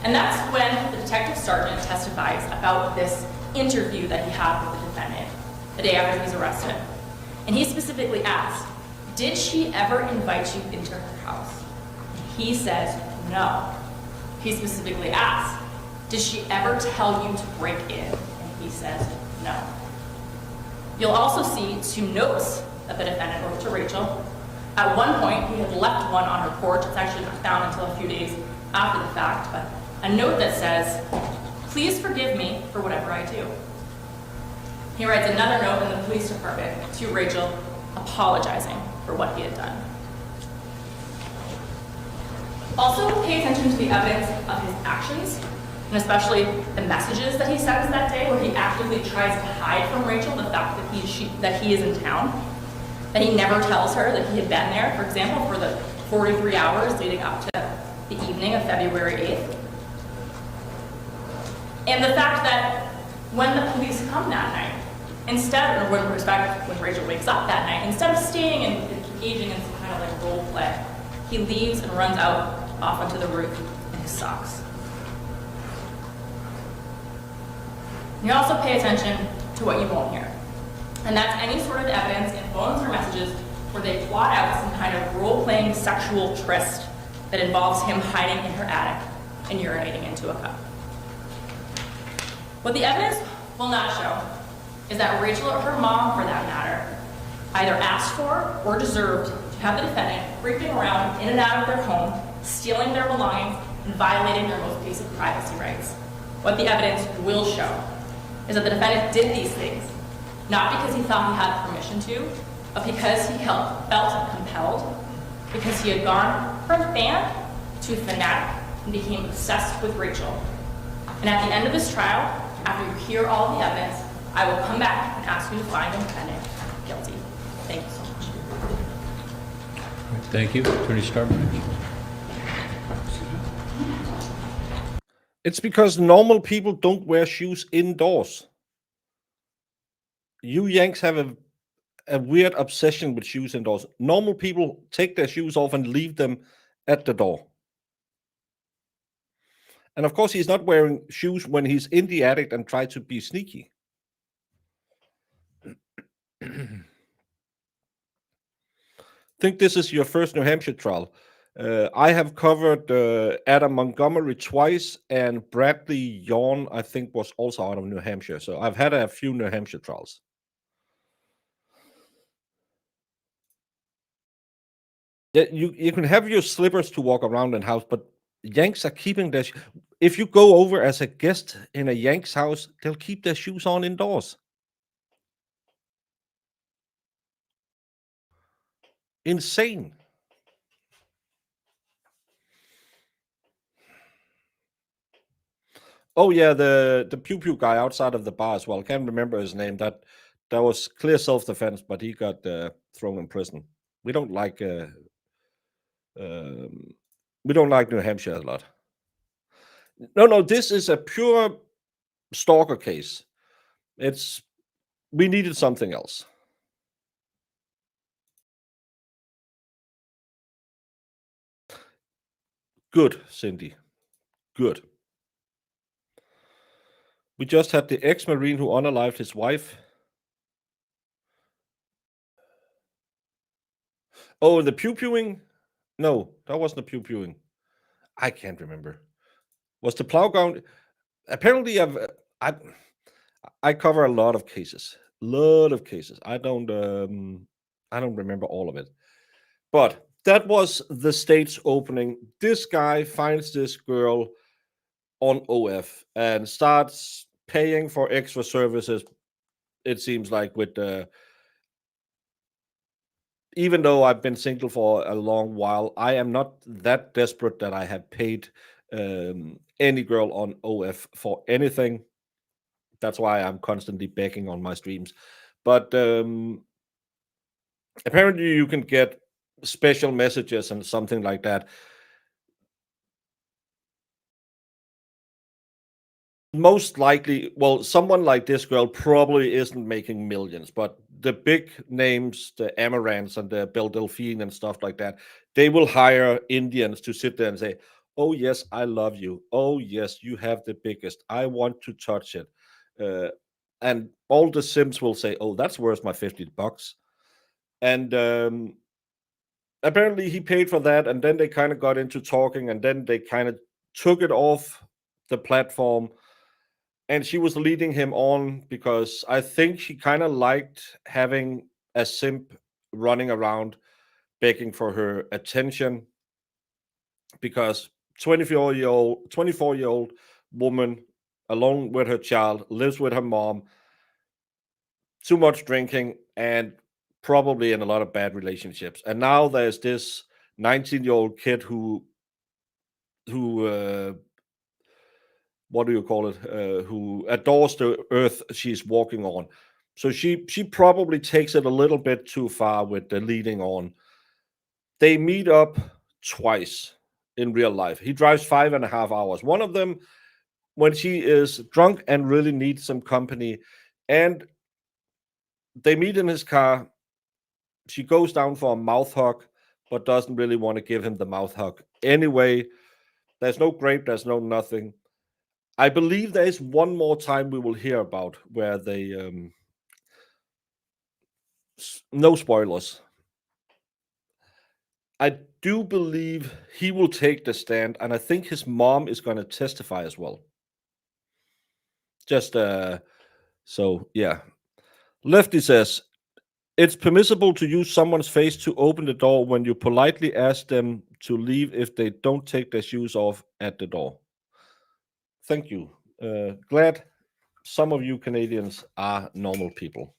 And that's when the detective sergeant testifies about this interview that he had with the defendant the day after he's arrested. And he specifically asks, did she ever invite you into her house? He says no. He specifically asks, did she ever tell you to break in? And he says no. You'll also see 2 notes that the defendant wrote to Rachel. At one point, he had left one on her porch. It's actually not found until a few days after the fact, but a note that says, please forgive me for whatever I do. He writes another note in the police department to Rachel, apologizing for what he had done. Also, pay attention to the evidence of his actions, and especially the messages that he sends that day, where he actively tries to hide from Rachel the fact that he is in town, that he never tells her that he had been there, for example, for the 43 hours leading up to the evening of February 8th. And the fact that when the police come that night, instead, or when Rachel wakes up that night, instead of staying and engaging in some kind of like role play, he leaves and runs out off onto the roof in his socks. You also pay attention to what you won't hear. And that's any sort of evidence in phones or messages where they plot out some kind of role-playing sexual tryst that involves him hiding in her attic and urinating into a cup. What the evidence will not show is that Rachel, or her mom for that matter, either asked for or deserved to have the defendant creeping around in and out of their home, stealing their belongings, and violating their most basic privacy rights. What the evidence will show is that the defendant did these things, not because he thought he had permission to, but because he felt compelled, because he had gone from fan to fanatic and became obsessed with Rachel. And at the end of this trial, after you hear all the evidence, I will come back and ask you to find the defendant guilty. Thank you so much. Thank you. Attorney Starbridge. It's because normal people don't wear shoes indoors. You Yanks have a weird obsession with shoes indoors. Normal people take their shoes off and leave them at the door. And of course, he's not wearing shoes when he's in the attic and try to be sneaky. Think this is your first New Hampshire trial. I have covered Adam Montgomery twice, and Bradley Yawn, I think, was also out of New Hampshire. So I've had a few New Hampshire trials. Yeah, you can have your slippers to walk around in house, but Yanks are keeping their. If you go over as a guest in a Yanks house, they'll keep their shoes on indoors. Insane. Oh yeah, the pew pew guy outside of the bar as well. I can't remember his name. That was clear self-defense, but he got thrown in prison. We don't like New Hampshire a lot. No, this is a pure stalker case. We needed something else. Good, Cindy. Good. We just had the ex-Marine who unalived his wife. Oh, the pew-pewing? No, that wasn't the pew-pewing. I can't remember. Was the plow ground? Apparently, I cover a lot of cases. I don't remember all of it. But that was the state's opening. This guy finds this girl on OF and starts paying for extra services. It seems like with even though I've been single for a long while, I am not that desperate that I have paid any girl on OF for anything. That's why I'm constantly begging on my streams. But apparently, you can get special messages and something like that. Most likely, well, someone like this girl probably isn't making millions, but the big names, the Amarants and the Belle Delphine and stuff like that, they will hire Indians to sit there and say, "Oh yes, I love you. Oh yes, you have the biggest. I want to touch it." Uh, and all the Sims will say, "Oh, that's worth my $50." And apparently, he paid for that, and then they kind of got into talking, and then they kind of took it off the platform, and she was leading him on because I think she kind of liked having a simp running around begging for her attention because 24-year-old woman alone with her child lives with her mom, too much drinking and probably in a lot of bad relationships. And now there's this 19-year-old kid who what do you call it, who adores the earth she's walking on. So she probably takes it a little bit too far with the leading on. They meet up twice in real life. He drives 5.5 hours. One of them when she is drunk and really needs some company, and they meet in his car. She goes down for a mouth hug, but doesn't really want to give him the mouth hug. Anyway, there's no grape, there's no nothing. I believe there is one more time we will hear about where they no spoilers. I do believe he will take the stand, and I think his mom is going to testify as well. Just so yeah. Lefty says it's permissible to use someone's face to open the door when you politely ask them to leave if they don't take their shoes off at the door. Thank you. Glad some of you Canadians are normal people.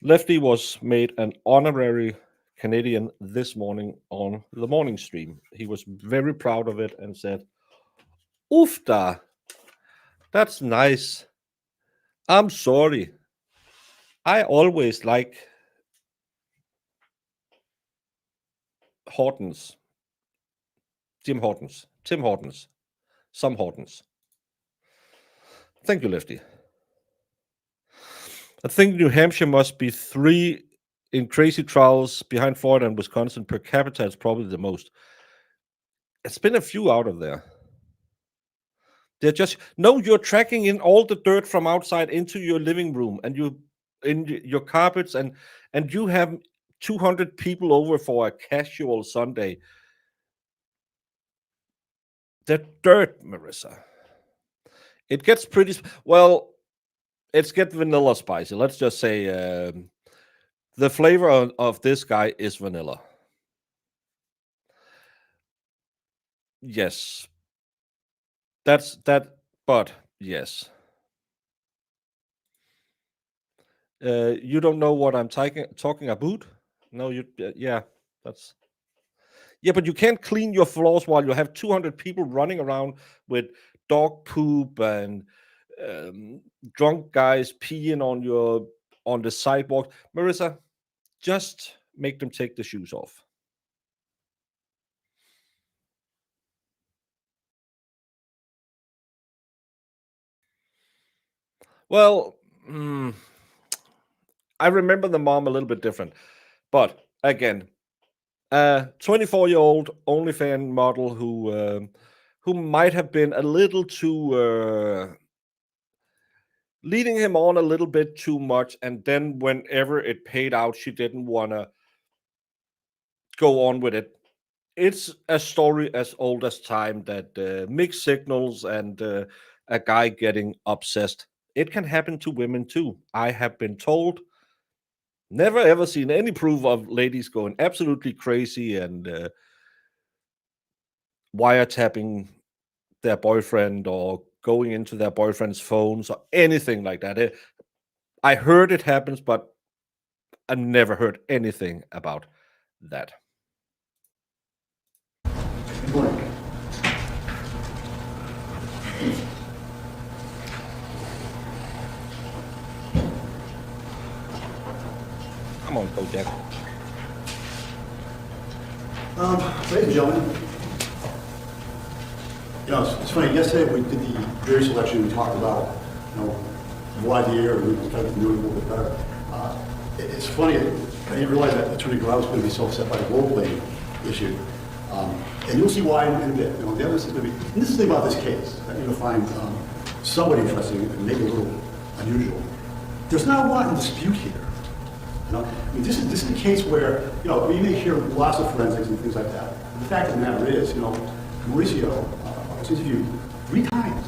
Lefty was made an honorary Canadian this morning on the morning stream. He was very proud of it and said, "Oofda, that's nice. I'm sorry. I always like Hortons, Tim Hortons, some Hortons." Thank you, Lefty. I think New Hampshire must be 3 in crazy trials behind Florida and Wisconsin per capita. It's probably the most. It's been a few out of there. They're just no. You're tracking in all the dirt from outside into your living room, and you in your carpets, and you have 200 people over for a casual Sunday. The dirt, Marissa. It gets pretty well. It's get vanilla spicy. Let's just say the flavor of this guy is vanilla. Yes, that's that. But yes, you don't know what I'm talking about. No, you. Yeah, that's. Yeah, but you can't clean your floors while you have 200 people running around with dog poop and drunk guys peeing on the sidewalk. Marissa, just make them take the shoes off. Well, I remember the mom a little bit different, but again, 24-year-old OnlyFans model who might have been a little too leading him on a little bit too much, and then whenever it paid out, she didn't want to go on with it. It's a story as old as time that mixed signals and a guy getting obsessed. It can happen to women too. I have been told. Never ever seen any proof of ladies going absolutely crazy and wiretapping their boyfriend or going into their boyfriend's phones or anything like that. I heard it happens, but I never heard anything about that. Good morning. Come on, Bojack. Ladies and gentlemen, it's funny. Yesterday we did the jury selection. We talked about, voir dire, and we tried to do it a little bit better. It's funny. I didn't realize that Attorney Grau was going to be so upset by the role-playing issue. And you'll see why in a bit. The evidence is going to be. And this is the thing about this case. That you're going to find somewhat interesting and maybe a little unusual. There's not a lot in dispute here. This is a case where, we may hear lots of forensics and things like that. But the fact of the matter is, Mauricio was interviewed 3 times.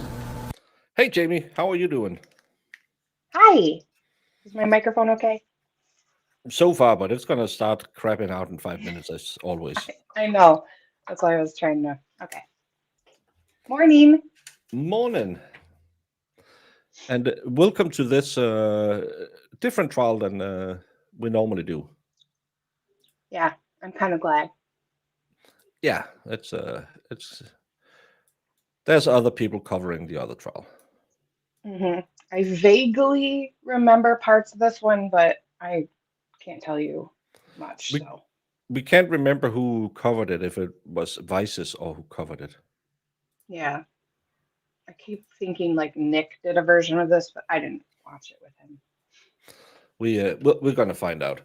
Hey, Jamie, how are you doing? Hi. Is my microphone okay? So far, but it's going to start crapping out in 5 minutes, as always. I know. That's why I was trying to. Okay. Morning. Morning. And welcome to this different trial than we normally do. Yeah, I'm kind of glad. Yeah, it's there's other people covering the other trial. I vaguely remember parts of this one, but I can't tell you much. We can't remember who covered it, if it was Vices or who covered it. Yeah. I keep thinking like Nick did a version of this, but I didn't watch it with him. We're going to find out.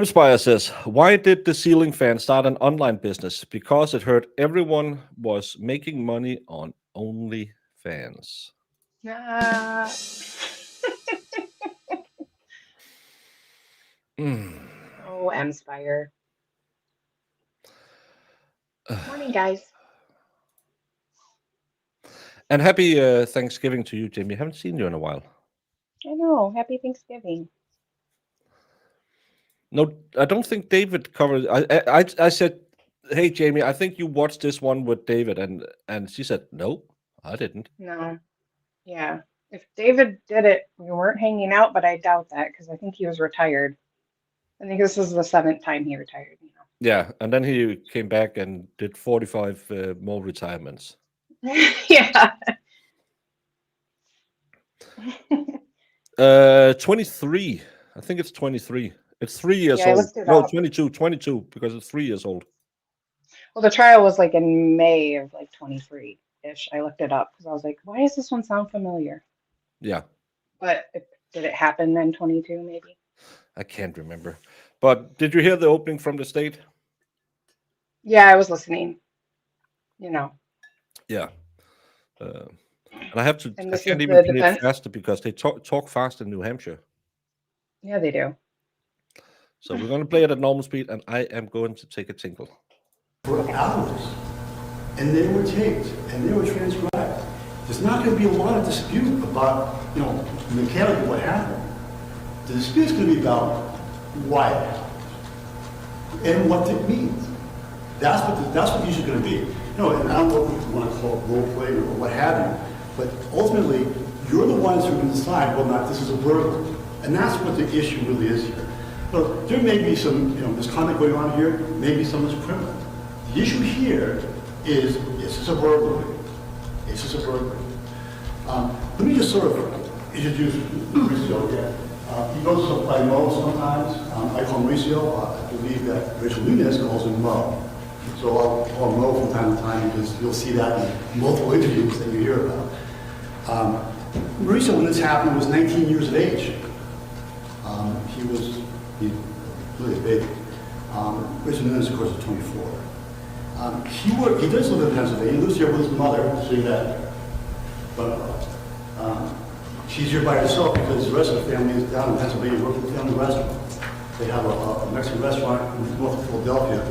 Spire says, why did the ceiling fan start an online business? Because it heard everyone was making money on OnlyFans. Oh, Spire. Morning, guys. And happy Thanksgiving to you, Jamie. Haven't seen you in a while. I know. Happy Thanksgiving. No, I don't think David covered. I said, hey, Jamie, I think you watched this one with David. And she said, no, I didn't. No. Yeah. If David did it, we weren't hanging out, but I doubt that because I think he was retired. I think this was the 7th time he retired. Yeah, and then he came back and did 45 more retirements. Yeah. 23. I think it's 23. It's 3 years Yeah, I old. looked it No, up. 22, because it's 3 years old. Well, the trial was like in May of like 23-ish. I looked it up because I was like, why does this one sound familiar? Yeah. But did it happen then 22 maybe? I can't remember. But did you hear the opening from the state? Yeah, I was listening. Yeah. And I have to. And I this can't is even the play it defense? faster because they talk fast in New Hampshire. Yeah, they do. So we're going to play it at normal speed, and I am going to take a tinkle. For hours. And they were taped, and they were transcribed. There's not going to be a lot of dispute about, mechanically what happened. The dispute is going to be about why it happened and what it means. That's what the issue is going to be. And I don't know if you want to call it role play or what have you, but ultimately, you're the ones who can decide whether or not this is a burglary. And that's what the issue really is here. There may be some, misconduct going on here, maybe some is criminal. The issue here is this a burglary? Is this a burglary? Let me just sort of introduce Mauricio again. He goes by Mo sometimes. I call him Mauricio. I believe that Rachel Nunez calls him Mo. So I'll call him Mo from time to time because you'll see that in multiple interviews that you hear about. Mauricio, when this happened, was 19 years of age. He really a baby. Rachel Nunez, of course, is 24. He does live in Pennsylvania. He lives here with his mother, so that. But she's here by herself because the rest of the family is down in Pennsylvania working at the family restaurant. They have a Mexican restaurant in north of Philadelphia,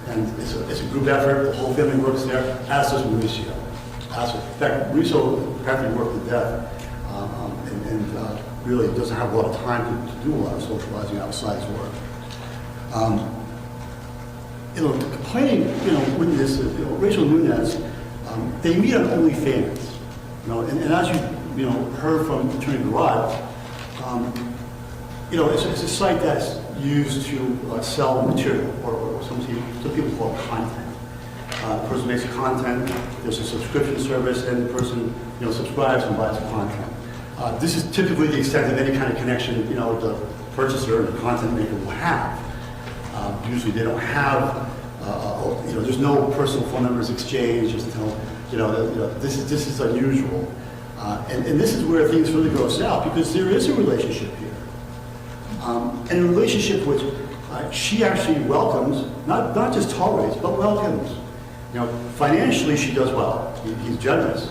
and it's a group effort. The whole family works there, as does Mauricio. In fact, Mauricio practically worked to death, and really doesn't have a lot of time to do a lot of socializing outside his work. The complaining, witness, Rachel Nunez, They meet on OnlyFans, and as you heard from Attorney Garage, it's a site that's used to sell material, or some people call it content. The person makes content, there's a subscription service, and the person subscribes and buys the content. This is typically the extent of any kind of connection the purchaser and the content maker will have. Usually they don't have, there's no personal phone numbers exchanged. This is unusual, and this is where things really go south, because there is a relationship here, and a relationship which she actually welcomes, not just tolerates, but welcomes. Financially she does well. He's generous,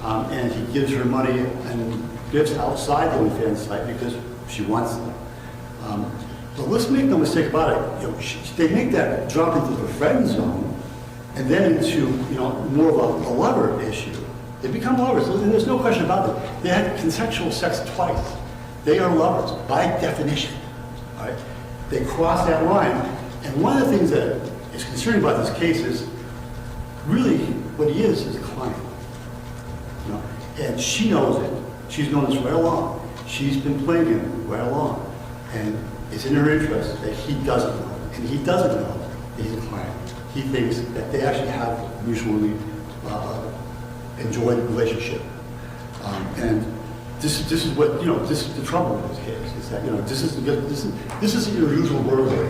and he gives her money and gifts outside the OnlyFans site because she wants them. But let's make no mistake about it. They make that drop into the friend zone, and then into more of a lover issue. They become lovers, and there's no question about it. They had consensual sex twice. They are lovers by definition. All right? They cross that line, and one of the things that is concerning about this case is really what he is a client. And she knows it. She's known this right along. She's been playing him right along, and it's in her interest that he doesn't know, and he doesn't know that he's a client. He thinks that they actually have a mutually enjoyed relationship, and this is what this is the trouble with this case. Is that this isn't your usual burglary,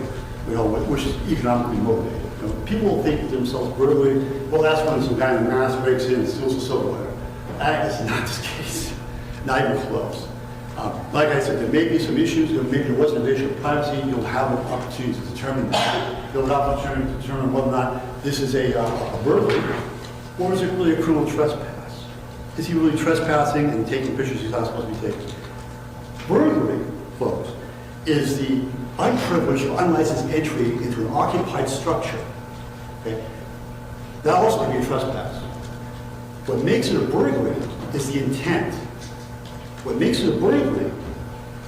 which is economically motivated. People think to themselves, burglary, well, that's when some guy in the mask breaks in and steals a silverware. That is not this case, not even close. Like I said, there may be some issues, maybe there was an invasion of privacy. You'll have an opportunity to determine that. You'll have an opportunity to determine whether or not this is a burglary, or is it really a criminal trespass? Is he really trespassing and taking pictures he's not supposed to be taking? Burglary, folks, is the unprivileged or unlicensed entry into an occupied structure. Okay? That also can be a trespass. What makes it a burglary is the intent. What makes it a burglary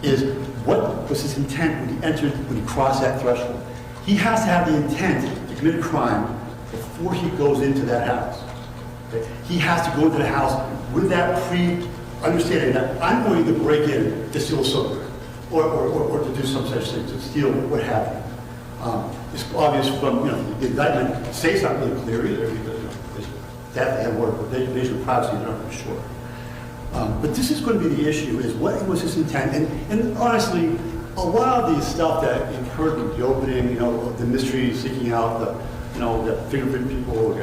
is what was his intent when he crossed that threshold. He has to have the intent to commit a crime before he goes into that house. Okay? He has to go into the house with that understanding that I'm going to break in to steal silver, or to do some such thing, to steal what have you. It's obvious from the indictment. Say it's not really clear either, because that had more of a invasion of privacy. I'm not really sure. But this is going to be the issue: is what was his intent? And honestly, a lot of the stuff that you've heard in the opening, the mystery seeking out the fingerprint people,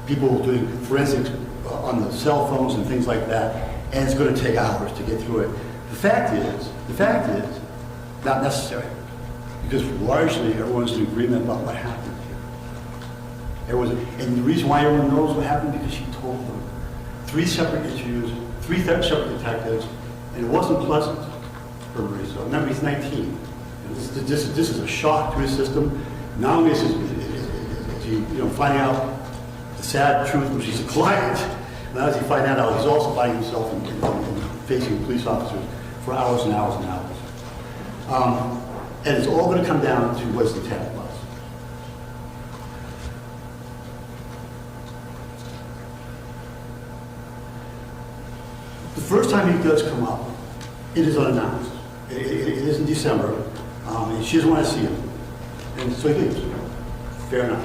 people doing forensics on the cell phones and things like that, and it's going to take hours to get through it. The fact is, not necessary, because largely everyone's in agreement about what happened here. And the reason why everyone knows what happened, because she told them. 3 separate interviews, 3 separate detectives, and it wasn't pleasant for Mauricio. Remember, he's 19. This is a shock to his system. Not only is he finding out the sad truth, which he's a client, now as he finds out, he's also finding himself in facing police officers for hours and hours and hours. And it's all going to come down to what's the intent was. The first time he does come up, it is unannounced. It is in December, and she doesn't want to see him. And so he leaves. Fair enough.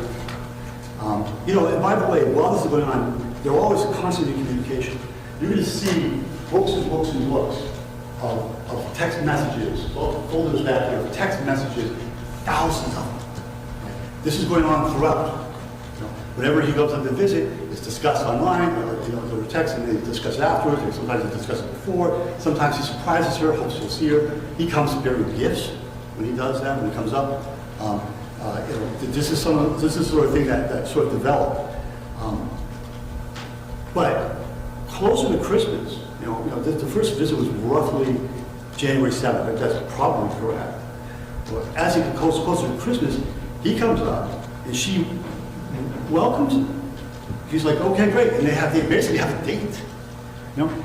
And by the way, while this is going on, they're always constantly in communication. You're going to see books and books and books of text messages, folders back here, of text messages, thousands of them. This is going on throughout. Whenever he goes on the visit, it's discussed online, or they're text and they discuss it afterwards, or sometimes they discuss it before. Sometimes he surprises her, hopes she'll see her. He comes bearing gifts when he does that, when he comes up. This is the sort of thing that sort of developed. But closer to Christmas, the first visit was roughly January 7th. That's probably correct. But as he gets closer to Christmas, he comes up and she welcomes him. He's like, okay, great. And they basically have a date.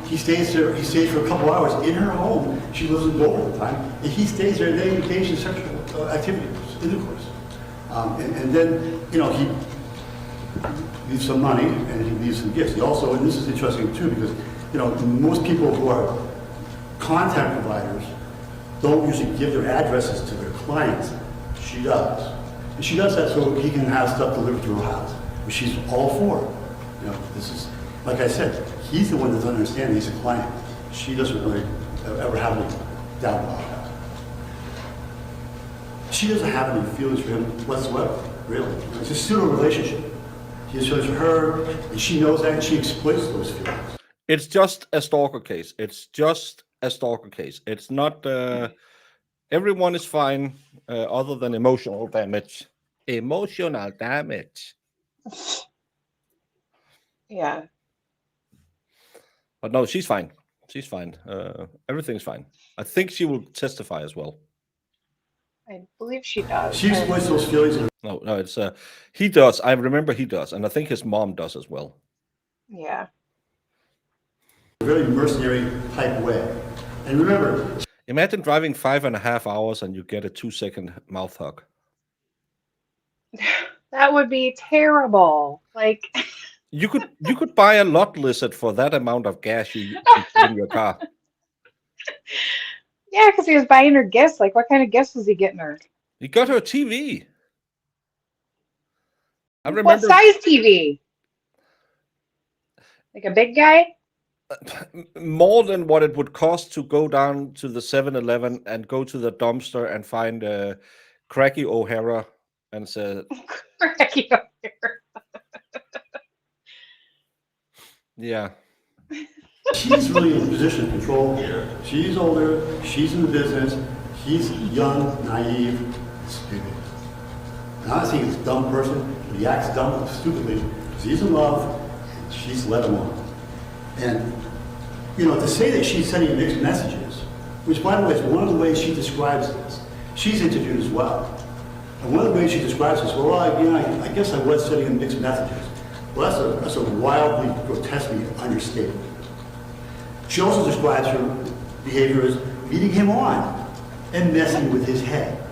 He stays there. He stays for a couple hours in her home. She lives in Dover at the time, and he stays there. And they engage in sexual activities, intercourse. And then, leaves some money and he leaves some gifts. He also, and this is interesting too, because, you know, most people who are content providers don't usually give their addresses to their clients. She does. And she does that so he can have stuff delivered to her house, which she's all for. You know, this is, like I said, he's the one that doesn't understand he's a client. She doesn't really ever have any doubt about that. She doesn't have any feelings for him whatsoever, really. It's a pseudo relationship. He has feelings for her, and she knows that, and she exploits those feelings. It's just a stalker case. It's just a stalker case. It's not. Everyone is fine, other than emotional damage. Emotional damage. Yeah. But no, she's fine. She's fine. Everything's fine. I think she will testify as well. I believe she does. She exploits those feelings. No, it's he does. I remember he does, and I think his mom does as well. Yeah. A very mercenary type way. And remember, Imagine driving 5.5 hours and you get a 2-second mouth hug. That would be terrible. Like, You could buy a lot lizard for that amount of gas you put in your car. yeah, because he was buying her gifts. Like, what kind of gifts was he getting her? He got her a TV. I What remember size TV? Like a big guy? more than what it would cost to go down to the 7-Eleven and go to the dumpster and find Cracky O'Hara and say, yeah. she's really in a position of control here. She's older, she's in the business, he's young, naive, stupid. And I'm not saying he's a dumb person, but he acts dumb stupidly because he's in love and she's let him on. And, you know, to say that she's sending mixed messages, which, by the way, is one of the ways she describes this. She's interviewed as well. And one of the ways she describes this, well, I guess I was sending him mixed messages. Well, that's a wildly, grotesquely understatement. She also describes her behavior as leading him on and messing with his head.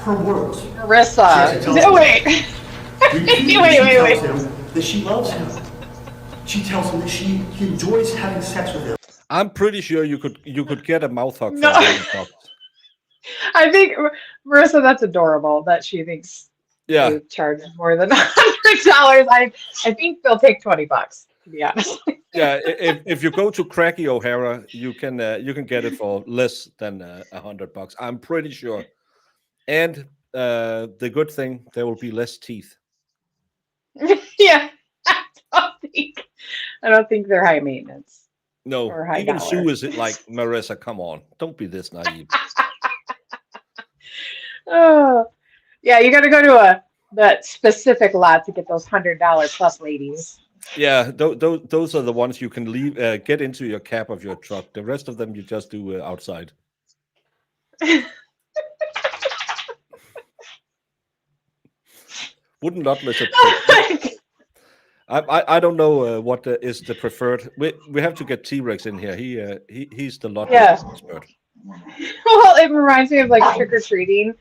Her words. Marissa. No, wait. Wait. Tells him that she loves him. She tells him that she enjoys having sex with him. I'm pretty sure you could get a mouth hug. No. For I think, Marissa, that's adorable that she thinks yeah. they charge more than $100. I think they'll take $20, to be honest. Yeah, if you go to Cracky O'Hara, you can get it for less than $100. I'm pretty sure. And the good thing, there will be less teeth. Yeah, I don't think they're high maintenance. No, Or high even dollar. Sue is like, Marissa, come on, don't be this naive. Oh, yeah, you got to go to that specific lot to get those $100 plus ladies. Yeah, those are the ones you can leave, get into your cab of your truck. The rest of them you just do outside. Wouldn't not listen. I don't know what is the preferred. We have to get T-Rex in here. He's the lot expert. Well, it reminds me of like trick or treating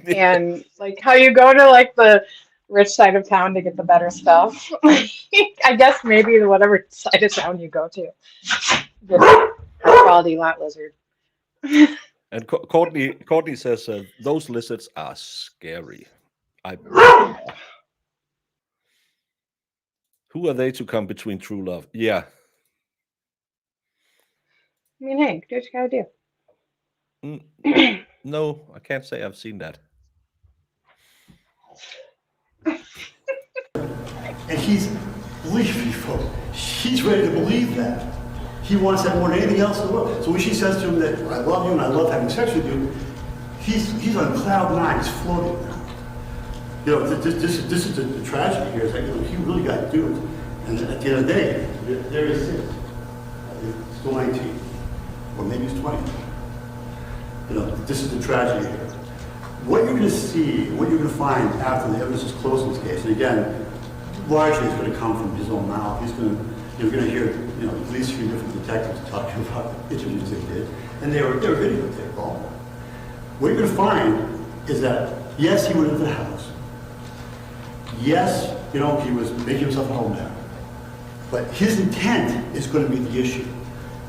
and like how you go to like the rich side of town to get the better stuff. I guess maybe whatever side of town you go to, get a quality lot lizard. And Courtney says those lizards are scary. Who are they to come between true love? Yeah. I mean, hey, do what you gotta do. No, I can't say I've seen that. And believe me, folks, he's ready to believe that. He wants that more than anything else in the world. So when she says to him that I love you and I love having sex with you, he's on cloud nine. He's floating now. You know, this is the tragedy here. Is that, you know, he really got to do it. And at the end of the day, there he sits. He's still 19, or maybe he's 20. You know, this is the tragedy here. What you're going to see, what you're going to find after the evidence is closed in this case, and again, largely it's going to come from his own mouth. You're going to hear, you know, at least 3 different detectives talking about interviews they did, and they were videotaped all. What you're going to find is that yes, he went into the house. Yes, you know, he was making himself at home there. But his intent is going to be the issue.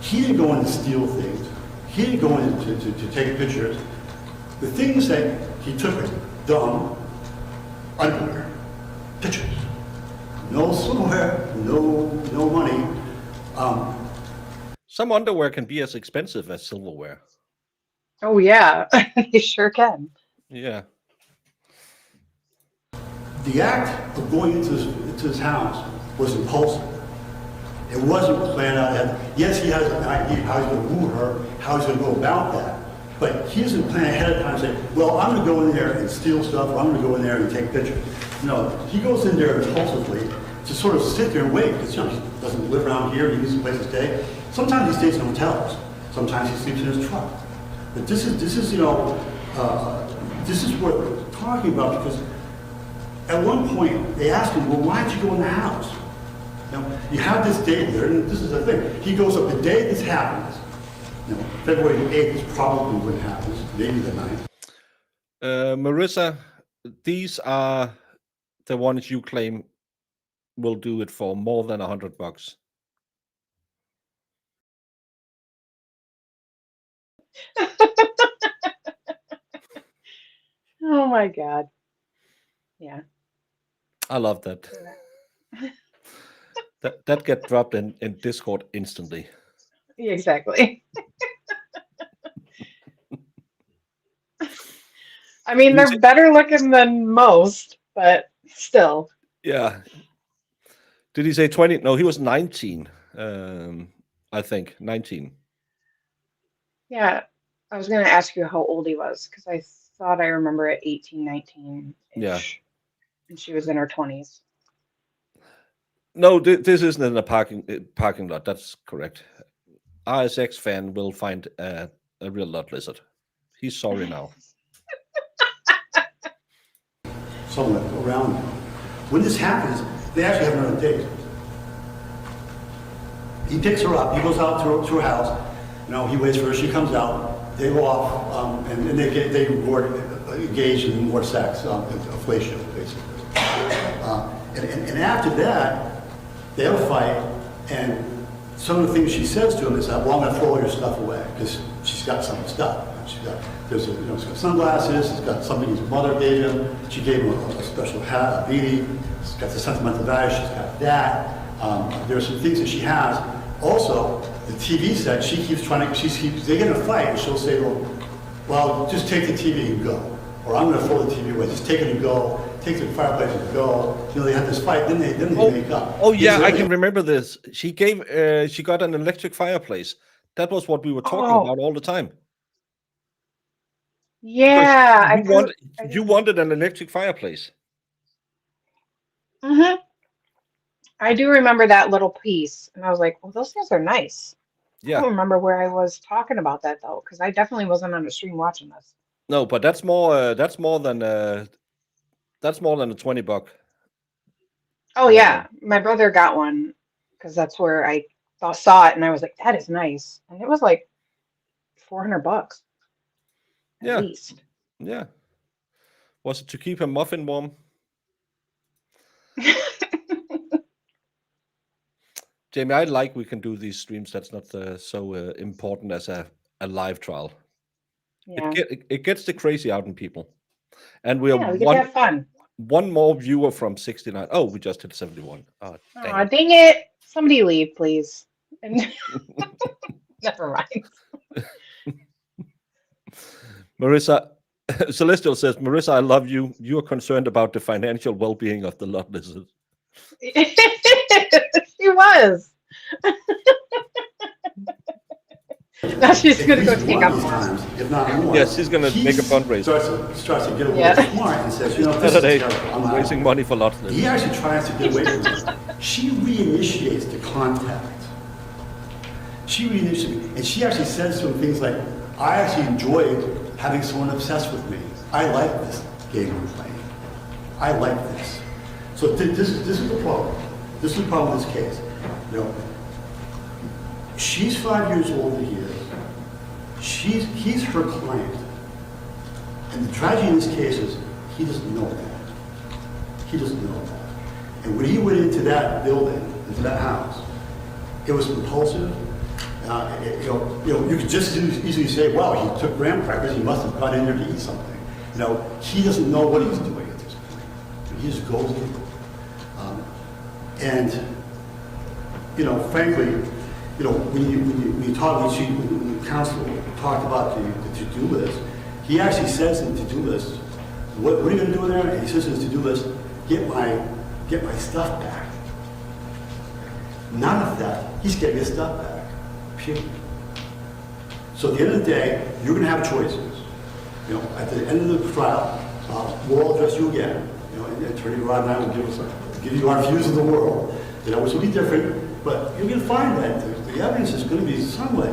He didn't go in to steal things. He didn't go in to take pictures. The things that he took are dumb underwear, pictures. No silverware, no money. Some underwear can be as expensive as silverware. Oh yeah, you sure can. Yeah. The act of going into his house was impulsive. It wasn't planned out. Yes, he has an idea how he's going to woo her, how he's going to go about that. But he doesn't plan ahead of time and say, well, I'm going to go in there and steal stuff, or I'm going to go in there and take pictures. No, he goes in there impulsively to sort of sit there and wait, because, you know, he doesn't live around here, he needs a place to stay. Sometimes he stays in hotels. Sometimes he sleeps in his truck. But this is you know, this is what we're talking about, because at one point they asked him, well, why'd you go in the house? You know, you have this date there, and this is the thing. He goes up the day this happens. You know, February 8th is probably when it happens, maybe the 9th. Marissa, these are the ones you claim will do it for more than $100. Oh my God. Yeah. I love that. that get dropped in Discord instantly. Exactly. I mean, they're better looking than most, but still. Yeah. Did he say 20? No, he was 19. I think 19. Yeah. I was going to ask you how old he was, because I thought I remember at 18, 19. Yeah. And she was in her 20s. No, this isn't in a parking lot. That's correct. RSX fan will find a real lot lizard. He's sorry now. Someone around him. When this happens, they actually have another date. He picks her up. He goes out to her house. You know, he waits for her. She comes out. They go off, and they engage in more sex, fellatio, basically. And after that, they have a fight. And some of the things she says to him is, "Well, I'm going to throw all your stuff away," because she's got some stuff. She's got she's got sunglasses. She's got something his mother gave him. She gave him a special hat, a beanie. She's got the sentimental value. She's got that. There are some things that she has. Also, the TV set, she keeps trying to, they get in a fight, and she'll say, well, just take the TV and go. Or I'm going to throw the TV away. Just take it and go. Take the fireplace and go. You know, they have this fight, then they make up. Oh, yeah, I can remember this. She got an electric fireplace. That was what we were talking about all the time. Yeah. You wanted an electric fireplace. Mm-hmm. I do remember that little piece, and I was like, well, those things are nice. Yeah. I don't remember where I was talking about that, though, because I definitely wasn't on the stream watching this. No, but that's more than a $20. Oh, yeah. My brother got one, because that's where I saw it, and I was like, that is nice. And it was like $400 at least. Yeah. Was it to keep a muffin warm? Jamie, I like we can do these streams. That's not so important as a live trial. Yeah. It gets the crazy out in people. And we we get to have fun. One more viewer from 69. Oh, we just hit 71. Oh, dang it. Somebody leave, please. And never mind. Marissa, Celestial says, Marissa, I love you. You are concerned about the financial well-being of the lot lizard. She was. Now she's going to go take up more. If not more. Yes, she's going to make a fundraiser. Starts to get a little smart and says, you know, this Saturday, is terrible. I'm raising money for lot lizard. He actually tries to get away from her. She reinitiates the contact. She reinitiates, and she actually says to him things like, I actually enjoyed having someone obsessed with me. I like this game we're playing. I like this. So this is the problem. This is the problem with this case. You know, she's 5 years older than he is. He's her client. And the tragedy in this case is he doesn't know that. He doesn't know that. And when he went into that building, into that house, it was impulsive. You could just easily say, well, he took graham crackers, he must have gone in there to eat something. He doesn't know what he's doing at this point. He just goes in. Frankly, when you talk, when the council talked about the to-do list, he actually says in the to-do list, what are you going to do in there? And he says in his to-do list, get my stuff back. None of that. He's getting his stuff back. Period. So at the end of the day, you're going to have choices. At the end of the trial, we'll all address you again. And Attorney Rod and I will give you our views of the world. Which will be different, but you're going to find that the evidence is going to be somewhat,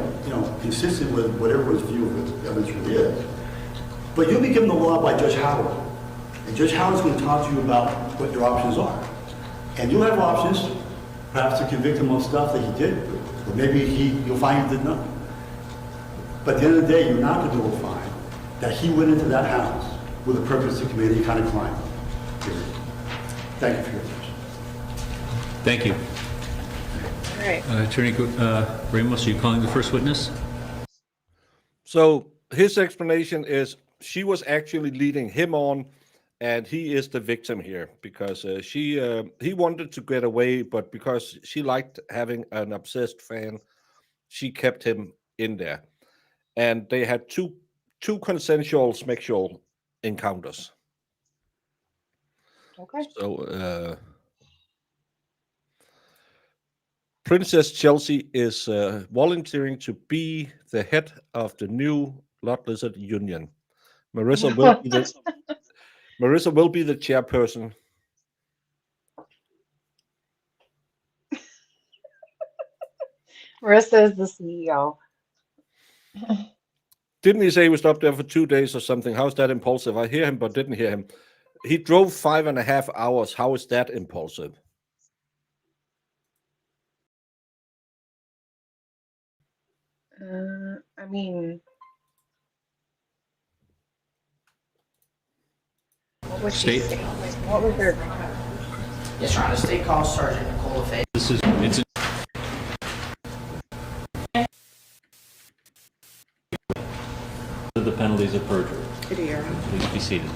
consistent with whatever his view of the evidence really is. But you'll be given the law by Judge Howard. And Judge Howard's going to talk to you about what your options are. And you'll have options, perhaps to convict him of stuff that he did, or maybe you'll find he did nothing. But at the end of the day, you're not going to find that he went into that house with a purpose to commit any kind of crime. Period. Thank you for your attention. Thank you. All right. Attorney Ramos, are you calling the first witness? So his explanation is she was actually leading him on, and he is the victim here because he wanted to get away, but because she liked having an obsessed fan, she kept him in there, and they had two consensual sexual encounters. Okay. So Princess Chelsea is volunteering to be the head of the new Lot Lizard Union. Marissa will be the chairperson. Marissa is the CEO. Didn't he say he was up there for 2 days or something? How's that impulsive? I hear him, but didn't hear him. He drove 5.5 hours. How is that impulsive? I mean, what was she State. saying? What was her? Yes, Your Honor. State Call Sergeant Nicole Fay. It's the penalties of perjury. Please be seated.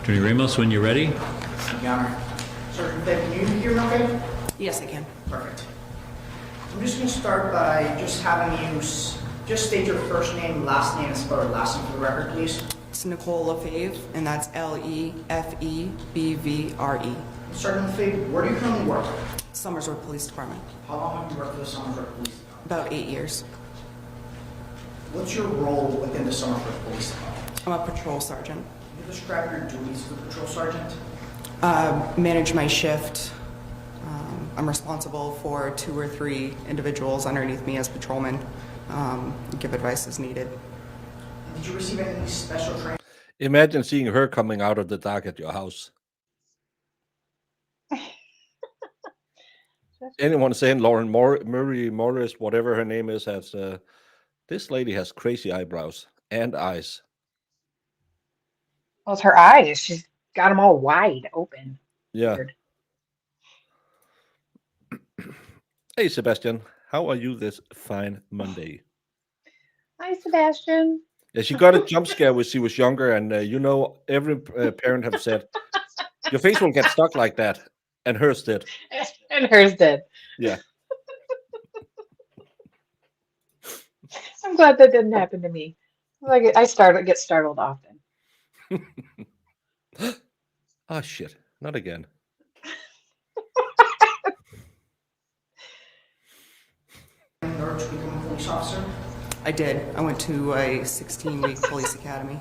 Attorney Ramos, when you're ready. Your Honor. Sergeant Fay, can you hear me okay? Yes, I can. Perfect. I'm just going to start by just having you just state your first name, last name, and spell your last name for the record, please. It's Nicole Lefebvre, and that's Lefebvre. Sergeant Fay, where do you currently work? Somersworth Police Department. How long have you worked for the Somersworth Police Department? About 8 years. What's your role within the Somersworth Police Department? I'm a patrol sergeant. Can you describe your duties as a patrol sergeant? Manage my shift. I'm responsible for 2 or 3 individuals underneath me as patrolmen. Give advice as needed. And did you receive any special training? Imagine seeing her coming out of the dark at your house. Anyone saying Lauren Murray Morris, whatever her name is, has this lady has crazy eyebrows and eyes. Well, it's her eyes. She's got them all wide open. Yeah. Weird. Hey, Sebastian, how are you this fine Monday? Hi, Sebastian. Yeah, she got a jump scare when she was younger, and every parent have said, your face will get stuck like that, and hers did. And hers did. Yeah. I'm glad that didn't happen to me. Like get startled often. Oh, shit. Not again. In order to become a police officer? I did. I went to a 16-week police academy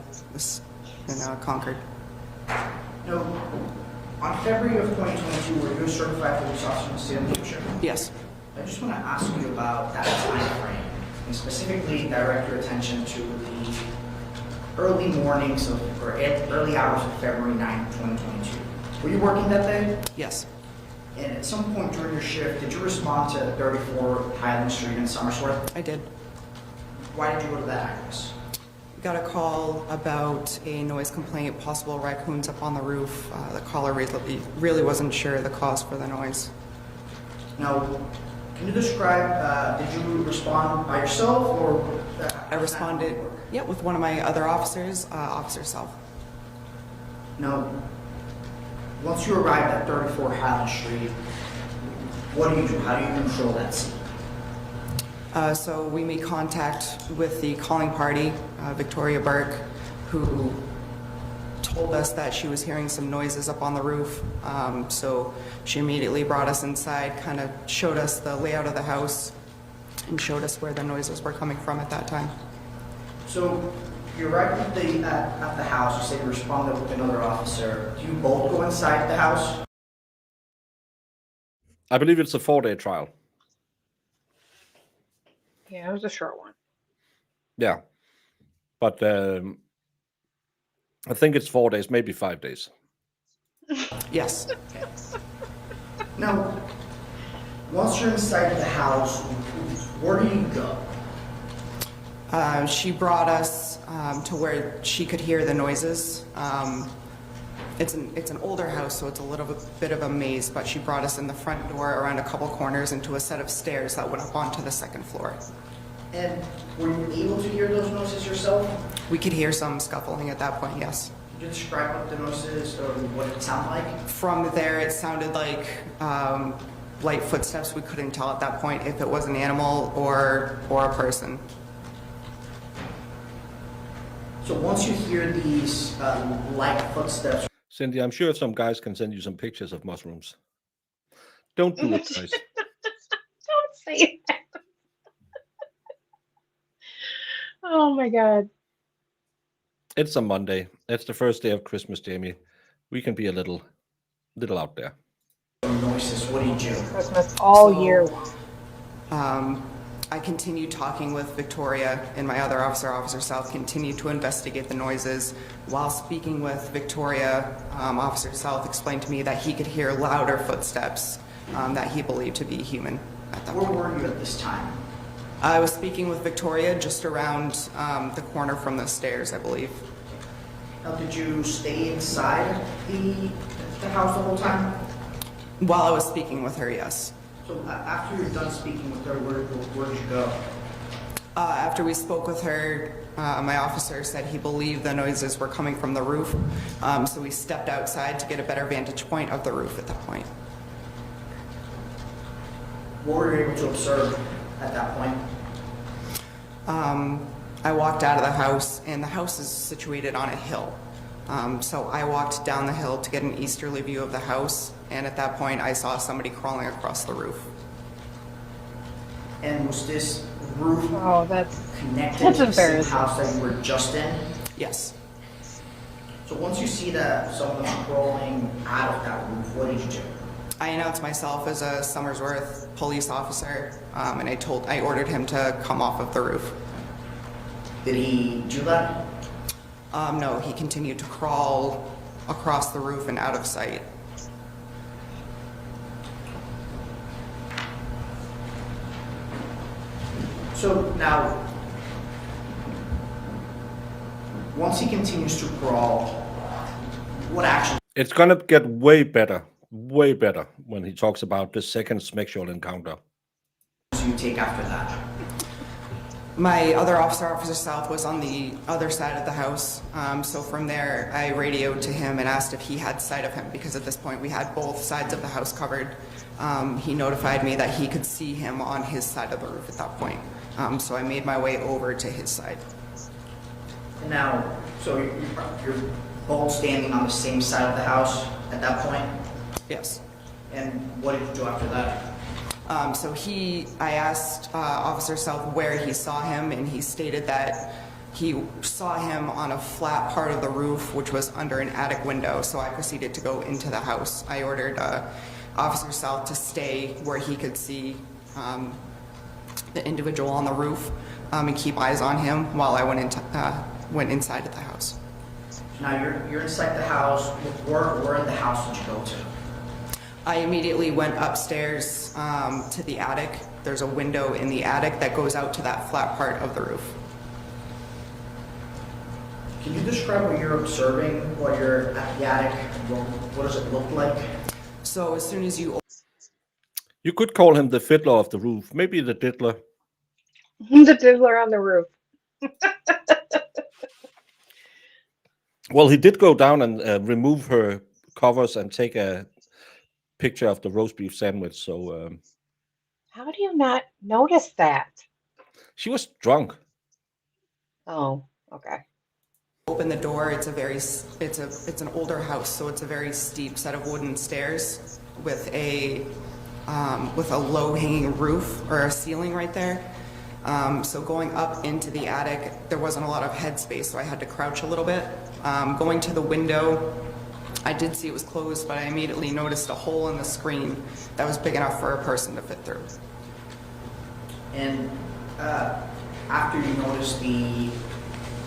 in Concord. No. On February of 2022, were you a certified police officer in the state of New Hampshire? Yes. I just want to ask you about that time frame, and specifically direct your attention to the early mornings or early hours of February 9th, 2022. Were you working that day? Yes. And at some point during your shift, did you respond to 34 Highland Street in Somersworth? I did. Why did you go to that address? Got a call about a noise complaint, possible raccoons up on the roof. The caller really wasn't sure the cause for the noise. Now, can you describe, did you respond by yourself or? I responded, yeah, with one of my other officers, Officer Self. Now, once you arrived at 34 Highland Street, what do you do? How do you control that scene? So we made contact with the calling party, Victoria Burke, who told us that she was hearing some noises up on the roof. So she immediately brought us inside, kind of showed us the layout of the house, and showed us where the noises were coming from at that time. So you arrived at the house, you said you responded with another officer. Do you both go inside the house? I believe it's a 4-day trial. Yeah, it was a short one. Yeah. But I think it's 4 days, maybe 5 days. Yes. Now, once you're inside the house, where do you go? She brought us to where she could hear the noises. It's an older house, so it's a little bit of a maze, but she brought us in the front door around a couple corners into a set of stairs that went up onto the second floor. And were you able to hear those noises yourself? We could hear some scuffling at that point, yes. Could you describe what the noises or what it sounded like? From there, it sounded like light footsteps. We couldn't tell at that point if it was an animal or a person. So once you hear these light footsteps, Cindy, I'm sure some guys can send you some pictures of mushrooms. Don't do it, guys. Don't say that. Oh my God. It's a Monday. It's the first day of Christmas, Jamie. We can be a little out there. Noises. What do you do? Christmas all year long. I continued talking with Victoria, and my other officer, Officer South, continued to investigate the noises. While speaking with Victoria, Officer South explained to me that he could hear louder footsteps that he believed to be human at that point. Where were you at this time? I was speaking with Victoria just around the corner from the stairs, I believe. Now, did you stay inside the house the whole time? While I was speaking with her, yes. So after you're done speaking with her, where did you go? After we spoke with her, my officer said he believed the noises were coming from the roof, so we stepped outside to get a better vantage point of the roof at that point. What were you able to observe at that point? I walked out of the house, and the house is situated on a hill. So I walked down the hill to get an easterly view of the house, and at that point I saw somebody crawling across the roof. And was this roof connected that's to the same embarrassing. house that you were just in? Yes. So once you see that someone crawling out of that roof, what did you do? I announced myself as a Somersworth police officer, and I ordered him to come off of the roof. Did he do that? No, he continued to crawl across the roof and out of sight. So now, once he continues to crawl, what action It's gonna get way better when he talks about the second sexual encounter. do you take after that? My other officer, Officer South, was on the other side of the house. So from there, I radioed to him and asked if he had sight of him, because at this point we had both sides of the house covered. He notified me that he could see him on his side of the roof at that point. So I made my way over to his side. And now, so you're both standing on the same side of the house at that point? Yes. And what did you do after that? I asked Officer South where he saw him, and he stated that he saw him on a flat part of the roof, which was under an attic window, so I proceeded to go into the house. I ordered Officer South to stay where he could see the individual on the roof and keep eyes on him while I went inside of the house. So now you're inside the house. Where in the house did you go to? I immediately went upstairs to the attic. There's a window in the attic that goes out to that flat part of the roof. Can you describe what you're observing while you're at the attic? What does it look like? So as soon as you You could call him the fiddler of the roof, maybe the diddler. The diddler on the roof. Well, he did go down and remove her covers and take a picture of the roast beef sandwich. So How do you not notice that? she was drunk. Oh, okay. open the door, it's an older house, so it's a very steep set of wooden stairs with a low hanging roof or a ceiling right there. So going up into the attic, there wasn't a lot of headspace, so I had to crouch a little bit. Going to the window, I did see it was closed, but I immediately noticed a hole in the screen that was big enough for a person to fit through. And after you noticed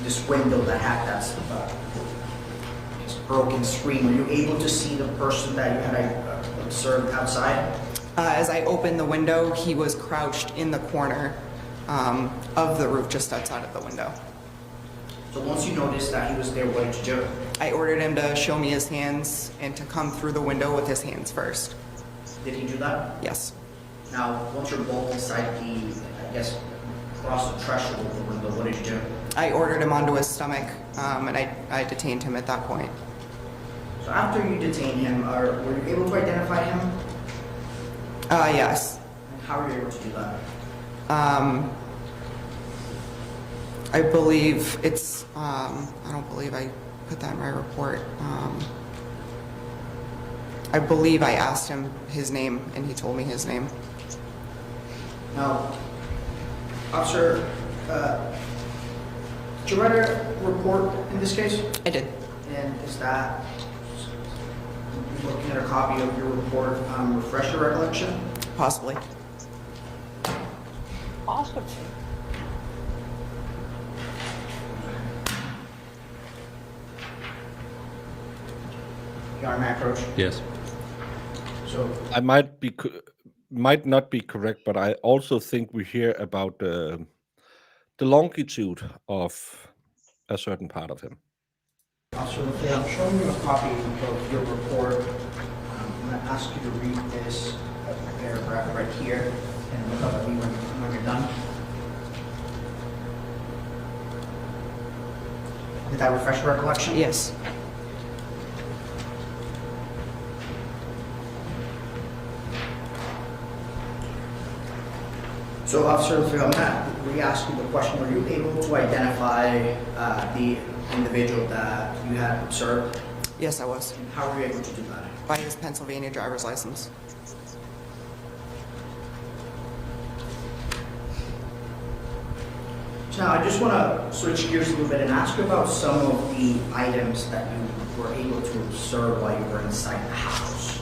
this window that had this broken screen, were you able to see the person that you had observed outside? As I opened the window, he was crouched in the corner of the roof just outside of the window. So once you noticed that he was there, what did you do? I ordered him to show me his hands and to come through the window with his hands first. Did he do that? Yes. Now, once you're both inside across the threshold of the window, what did you do? I ordered him onto his stomach, and I detained him at that point. So after you detained him, were you able to identify him? Yes. And how were you able to do that? I believe it's, I don't believe I put that in my report. I believe I asked him his name, and he told me his name. Now, officer, did you write a report in this case? I did. And is that, looking at a copy of your report, refresh your recollection? Possibly. Awesome. You are my approach. Yes. So, I might not be correct, but I also think we hear about the longitude of a certain part of him. Officer LaFay, I'm showing you a copy of your report. I'm going to ask you to read this paragraph right here and look up at me when you're done. Did that refresh your recollection? Yes. So, Officer LaFay, I'm going to re-ask you the question. Were you able to identify the individual that you had observed? Yes, I was. And how were you able to do that? By his Pennsylvania driver's license. So now I just want to switch gears a little bit and ask you about some of the items that you were able to observe while you were inside the house.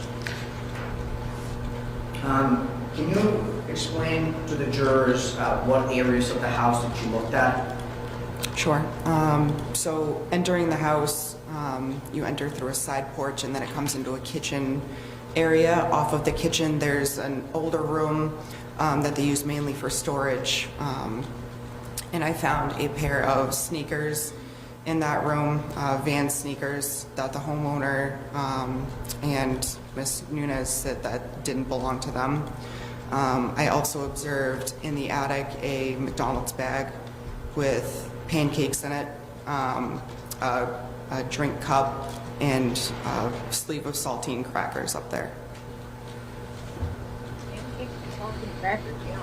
Can you explain to the jurors what areas of the house that you looked at? Sure. So entering the house, you enter through a side porch and then it comes into a kitchen area. Off of the kitchen, there's an older room that they use mainly for storage. And I found a pair of sneakers in that room, Vans sneakers that the homeowner and Ms. Nunez said that didn't belong to them. I also observed in the attic a McDonald's bag with pancakes in it, a drink cup, and a sleeve of saltine crackers up there. Pancakes and salted crackers, yeah.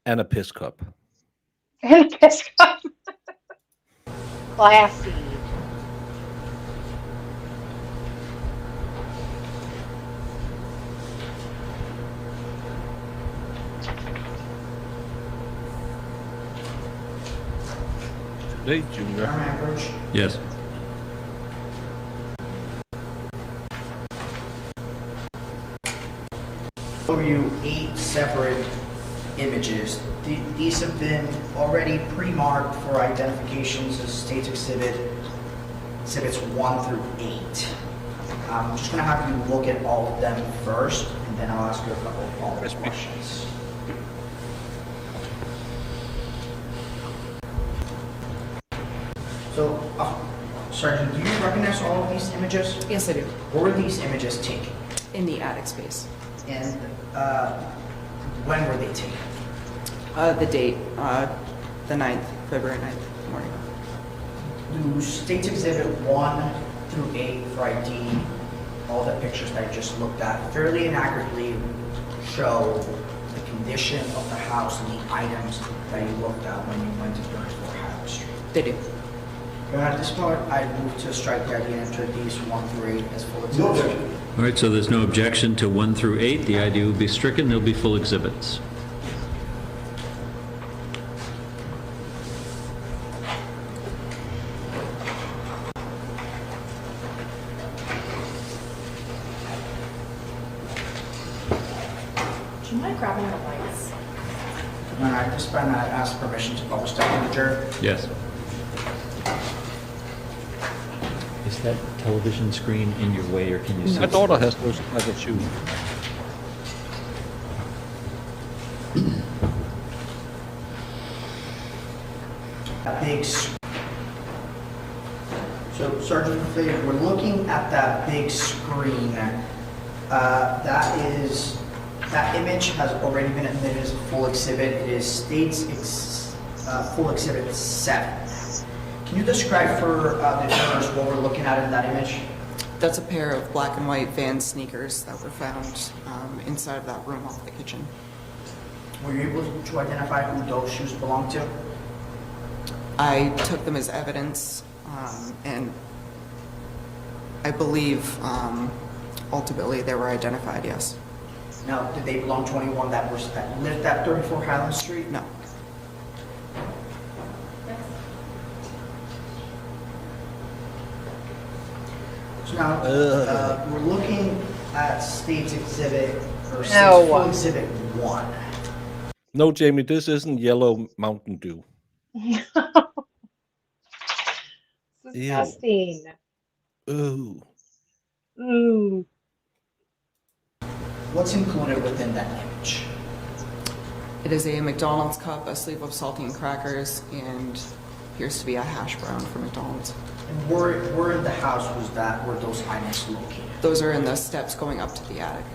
And a piss cup. And a piss cup. Classy. Today, Junior. Am I approach? Yes. Show you 8 separate images. These have been already pre-marked for identifications as State's Exhibits 1 through 8. I'm just going to have you look at all of them first, and then I'll ask you a couple of follow-up questions. So, Sergeant, do you recognize all of these images? Yes, I do. Where were these images taken? In the attic space. And when were they taken? The date, the 9th, February 9th morning. Do States Exhibit 1 through 8 for ID, all the pictures that I just looked at, fairly and accurately show the condition of the house and the items that you looked at when you went to 34 Highland Street? They do. And at this point, I move to strike the ID and enter these 1 through 8 as full No exhibits. objection. All right, so there's no objection to 1 through 8. The ID will be stricken. They'll be full exhibits. Do you mind grabbing the lights? And at this point, I ask permission to publish that in the Journal. Yes. Is that television screen in your way, or can you see? My daughter has those type of shoes. That big. So Sergeant Fay, we're looking at that big screen. That image has already been admitted as a full exhibit. It is full exhibit 7. Can you describe for the viewers what we're looking at in that image? That's a pair of black and white Vans sneakers that were found inside of that room off the kitchen. Were you able to identify who those shoes belong to? I took them as evidence, and I believe ultimately they were identified, yes. Now, did they belong to anyone that lived at 34 Highland Street? No. So now, we're looking at State's Exhibit, or State's No. Full Exhibit 1. No, Jamie, this isn't yellow Mountain Dew. Disgusting. Ooh. Ooh. What's included within that image? It is a McDonald's cup, a sleeve of saltine crackers, and appears to be a hash brown from McDonald's. And where in the house were those items located? Those are in the steps going up to the attic.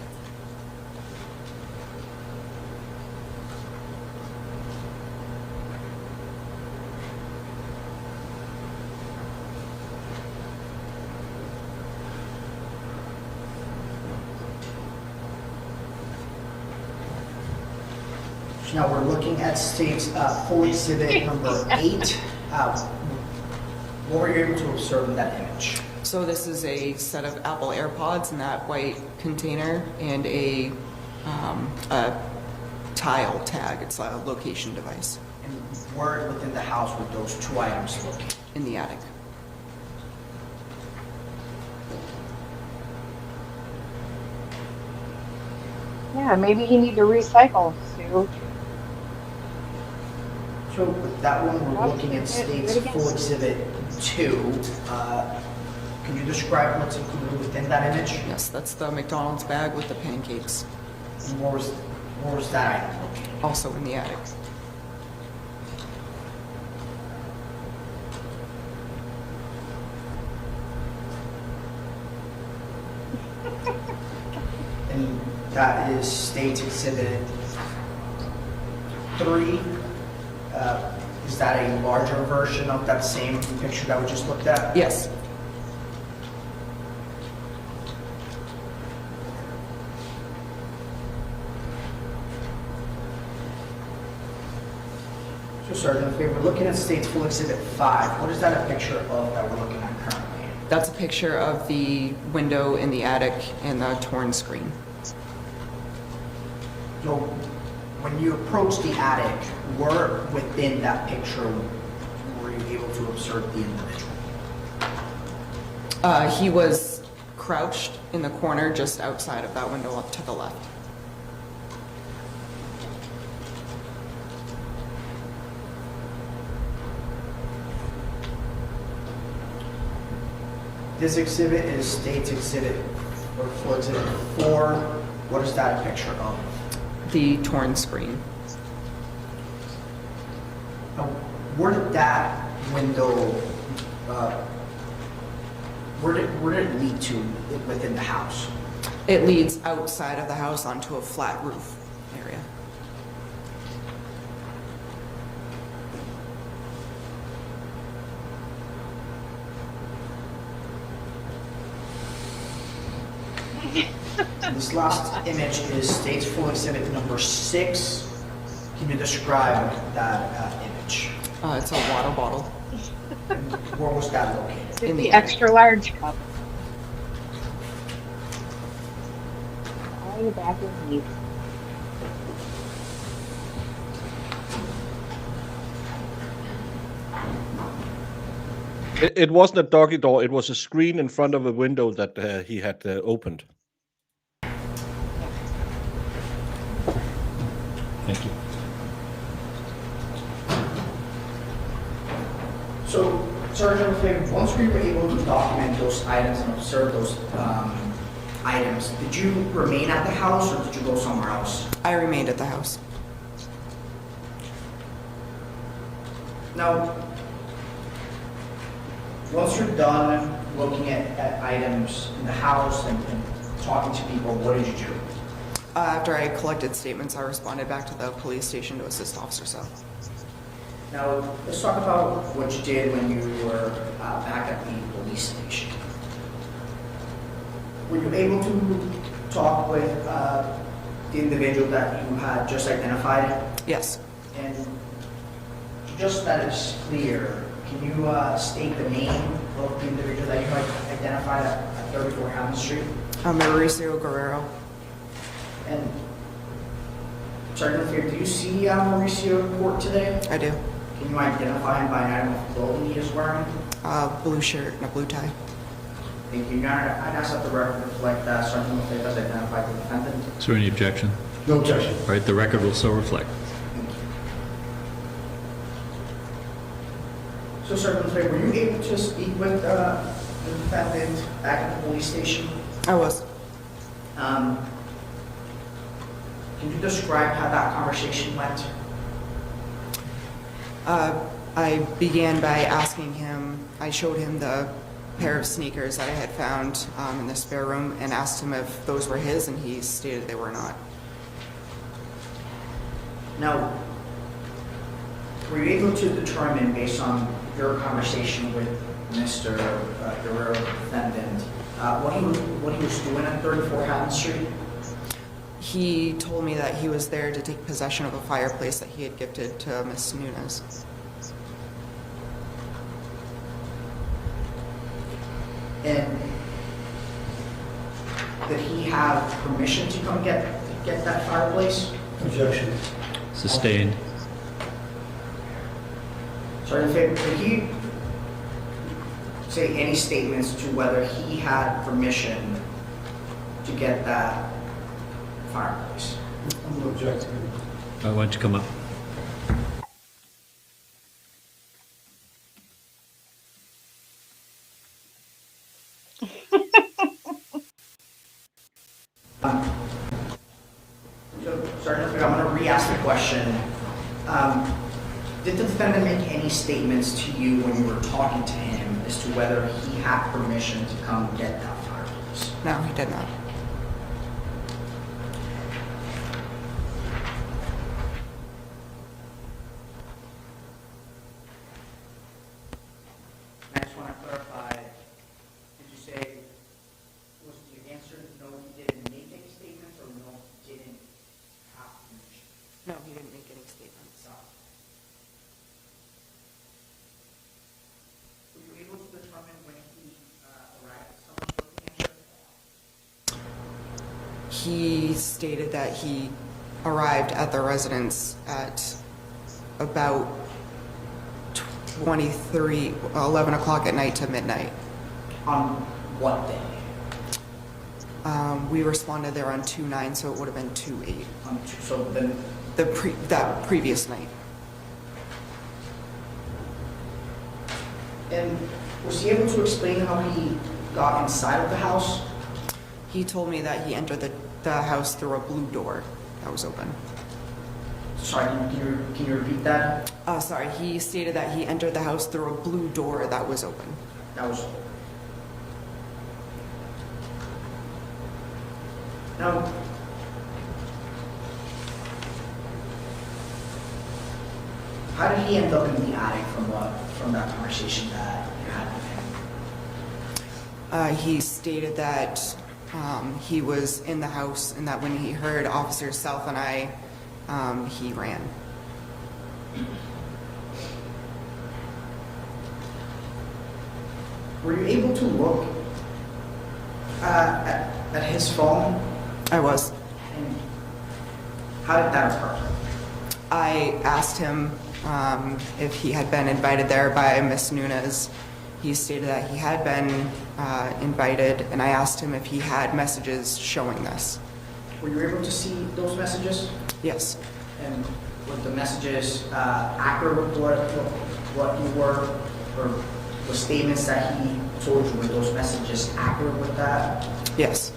So now we're looking at State's Full Exhibit number 8. What were you able to observe in that image? So this is a set of Apple AirPods in that white container and a tile tag. It's a location device And where within the house were those 2 items located? in the attic. Yeah, maybe you need to recycle, Sue. So with that one, we're looking at State's Full Exhibit 2. Can you describe what's included within that image? Yes, that's the McDonald's bag with the pancakes, And where was that item located? also in the attic. And that is State's Exhibit 3. Is that a larger version of that same picture that we just looked at? Yes. So, Sergeant, if we're looking at State's Full Exhibit 5, what is that a picture of that we're looking at currently? That's a picture of the window in the attic and the torn screen. So, when you approach the attic, where within that picture were you able to observe the individual? He was crouched in the corner just outside of that window up to the left. This exhibit is State's Exhibit, or Full Exhibit 4. What is that a picture of? The torn screen. Now, where did that window Where did it lead to within the house? It leads outside of the house onto a flat roof area. This last image is State's Full Exhibit number 6. Can you describe that image? It's a water bottle. Where was that located? In The the extra large cup. All the back of me. It wasn't a doggy door. It was a screen in front of a window that he had opened. Thank you. So, Sergeant Flynn, once we were able to document those items and observe those items, did you remain at the house or did you go somewhere else? I remained at the house. Now, once you're done looking at items in the house and talking to people, what did you do? After I collected statements, I responded back to the police station to assist Officer South. Now, let's talk about what you did when you were back at the police station. Were you able to talk with the individual that you had just identified? Yes. And just that it's clear, can you state the name of the individual that you had identified at 34 Hammond Street? Mauricio Guerrero. And Sergeant Fear, do you see Mauricio in court today? I do. Can you identify him by an item of clothing he is wearing? Blue shirt and a blue tie. Thank you, Your Honor. I'd ask that the record reflect that Sergeant Fear does identify the defendant. Is there any objection? No objection. All right, the record will so reflect. Thank you. So, Sergeant Fear, were you able to speak with the defendant back at the police station? I was. Can you describe how that conversation went? I began by asking him, I showed him the pair of sneakers that I had found in the spare room and asked him if those were his, and he stated they were not. Now, were you able to determine, based on your conversation with Mr. Guerrero, the defendant, what he was doing at 34 Hammond Street? He told me that he was there to take possession of a fireplace that he had gifted to Miss Nunes. And did he have permission to come get that fireplace? Objection. Sustained. Sergeant Faber, did he say any statements to whether he had permission to get that fireplace? I'm objecting. Why don't you come up? So, Sergeant Faber, I'm going to re-ask the question. Did the defendant make any statements to you when you were talking to him as to whether he had permission to come get that fireplace? No, he did not. I just want to clarify, did you say, was your answer no, he didn't make any statements, or no, he didn't have permission? No, he didn't make any statements. Were you able to determine when he arrived at someone's working answer? He stated that he arrived at the residence at about 11 o'clock at night to midnight. On what day? We responded there on 2/9, so it would have been 2/8. So then, That previous night. and was he able to explain how he got inside of the house? He told me that he entered the house through a blue door that was open. Sorry, can you repeat that? Sorry, he stated that he entered the house through a blue door that was open. That was. Now, how did he end up in the attic from that conversation that you had with him? He stated that he was in the house and that when he heard Officer Self and I, he ran. Were you able to look at his phone? I was. And how did that occur? I asked him if he had been invited there by Miss Nunez. He stated that he had been invited, and I asked him if he had messages showing this. Were you able to see those messages? Yes. And were the messages accurate with what you were, or the statements that he told you, were those messages accurate with that? Yes.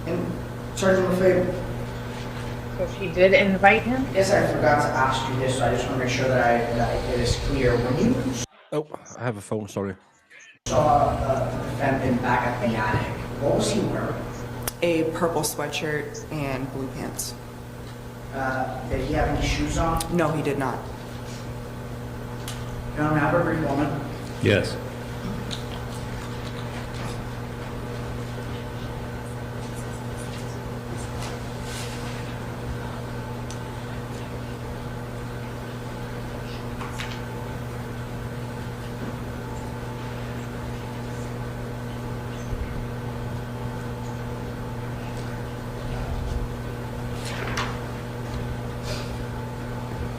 And Sergeant Lefebvre, So she did invite him? yes, I forgot to ask you this, so I just want to make sure that it is clear. When you Oh, I have a phone, sorry. saw the defendant back at the attic, what was he wearing? A purple sweatshirt and blue pants. Did he have any shoes on? No, he did not. Can I have a brief moment? Yes.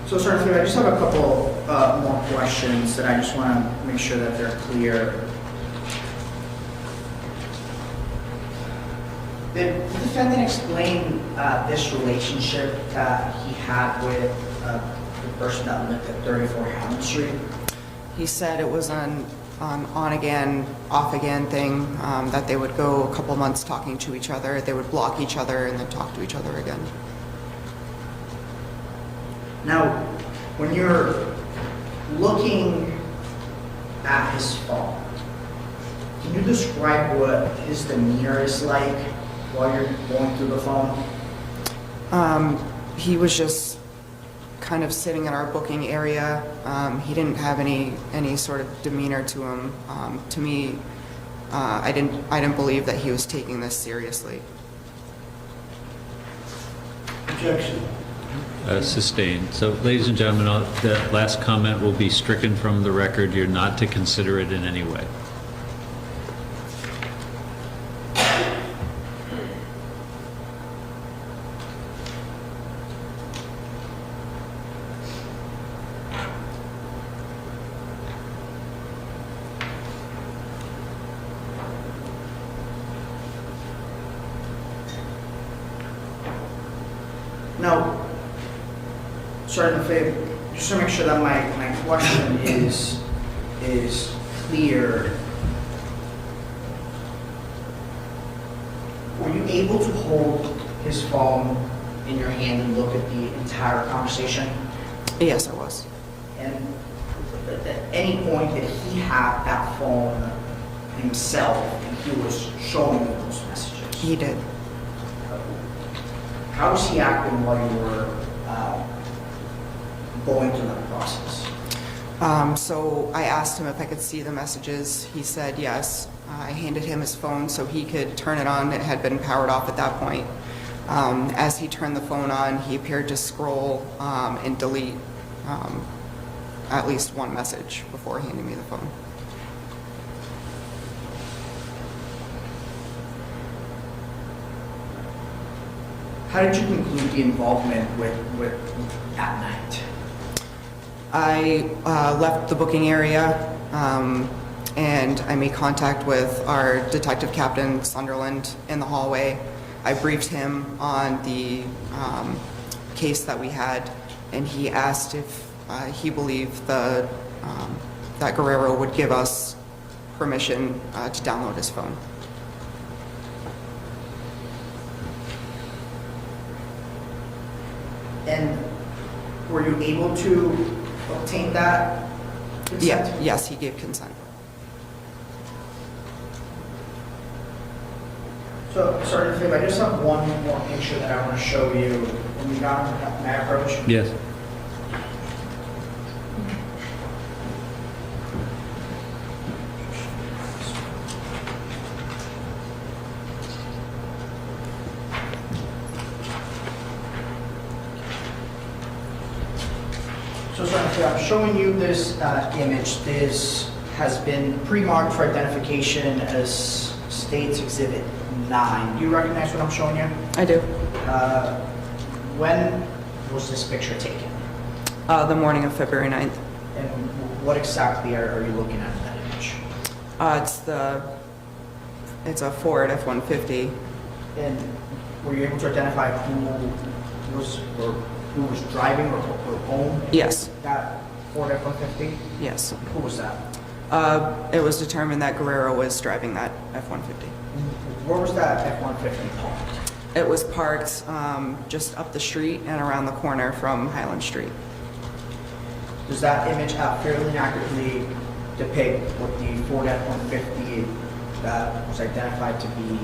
So, Sergeant Lefebvre, I just have a couple more questions that I just want to make sure that they're clear. Did the defendant explain this relationship that he had with the person that lived at 34 Hammond Street? He said it was an on again, off again thing, that they would go a couple months talking to each other, they would block each other and then talk to each other again. Now, when you're looking at his phone, can you describe what his demeanor is like while you're going through the phone? He was just kind of sitting in our booking area. He didn't have any sort of demeanor to him. To me, I didn't believe that he was taking this seriously. Objection. Sustained. So, ladies and gentlemen, the last comment will be stricken from the record. You're not to consider it in any way. Now, Sergeant Lefebvre, just to make sure that my question is clear, were you able to hold his phone in your hand and look at the entire conversation? Yes, I was. And at any point did he have that phone himself and he was showing you those messages? He did. How was he acting while you were going through that process? So I asked him if I could see the messages. He said yes. I handed him his phone so he could turn it on. It had been powered off at that point. As he turned the phone on, he appeared to scroll and delete at least one message before handing me the phone. How did you conclude the involvement with that night? I left the booking area and I made contact with our Detective Captain Sunderland in the hallway. I briefed him on the case that we had, and he asked if he believed that Guerrero would give us permission to download his phone. And were you able to obtain that consent? Yes, he gave consent. So, sorry, if I just have one more picture that I want to show you. When we got my approach. Yes. So sorry, I'm showing you this image. This has been pre-marked for identification as State's Exhibit 9. Do you recognize what I'm showing you? I do. When was this picture taken? The morning of February 9th. And what exactly are you looking at in that image? It's a Ford F-150. And were you able to identify who was driving or owned Yes, that Ford F-150? yes. Who was that? It was determined that Guerrero was driving that F-150. Where was that F-150 parked? It was parked just up the street and around the corner from Highland Street. Does that image fairly accurately depict what the Ford F-150 that was identified to be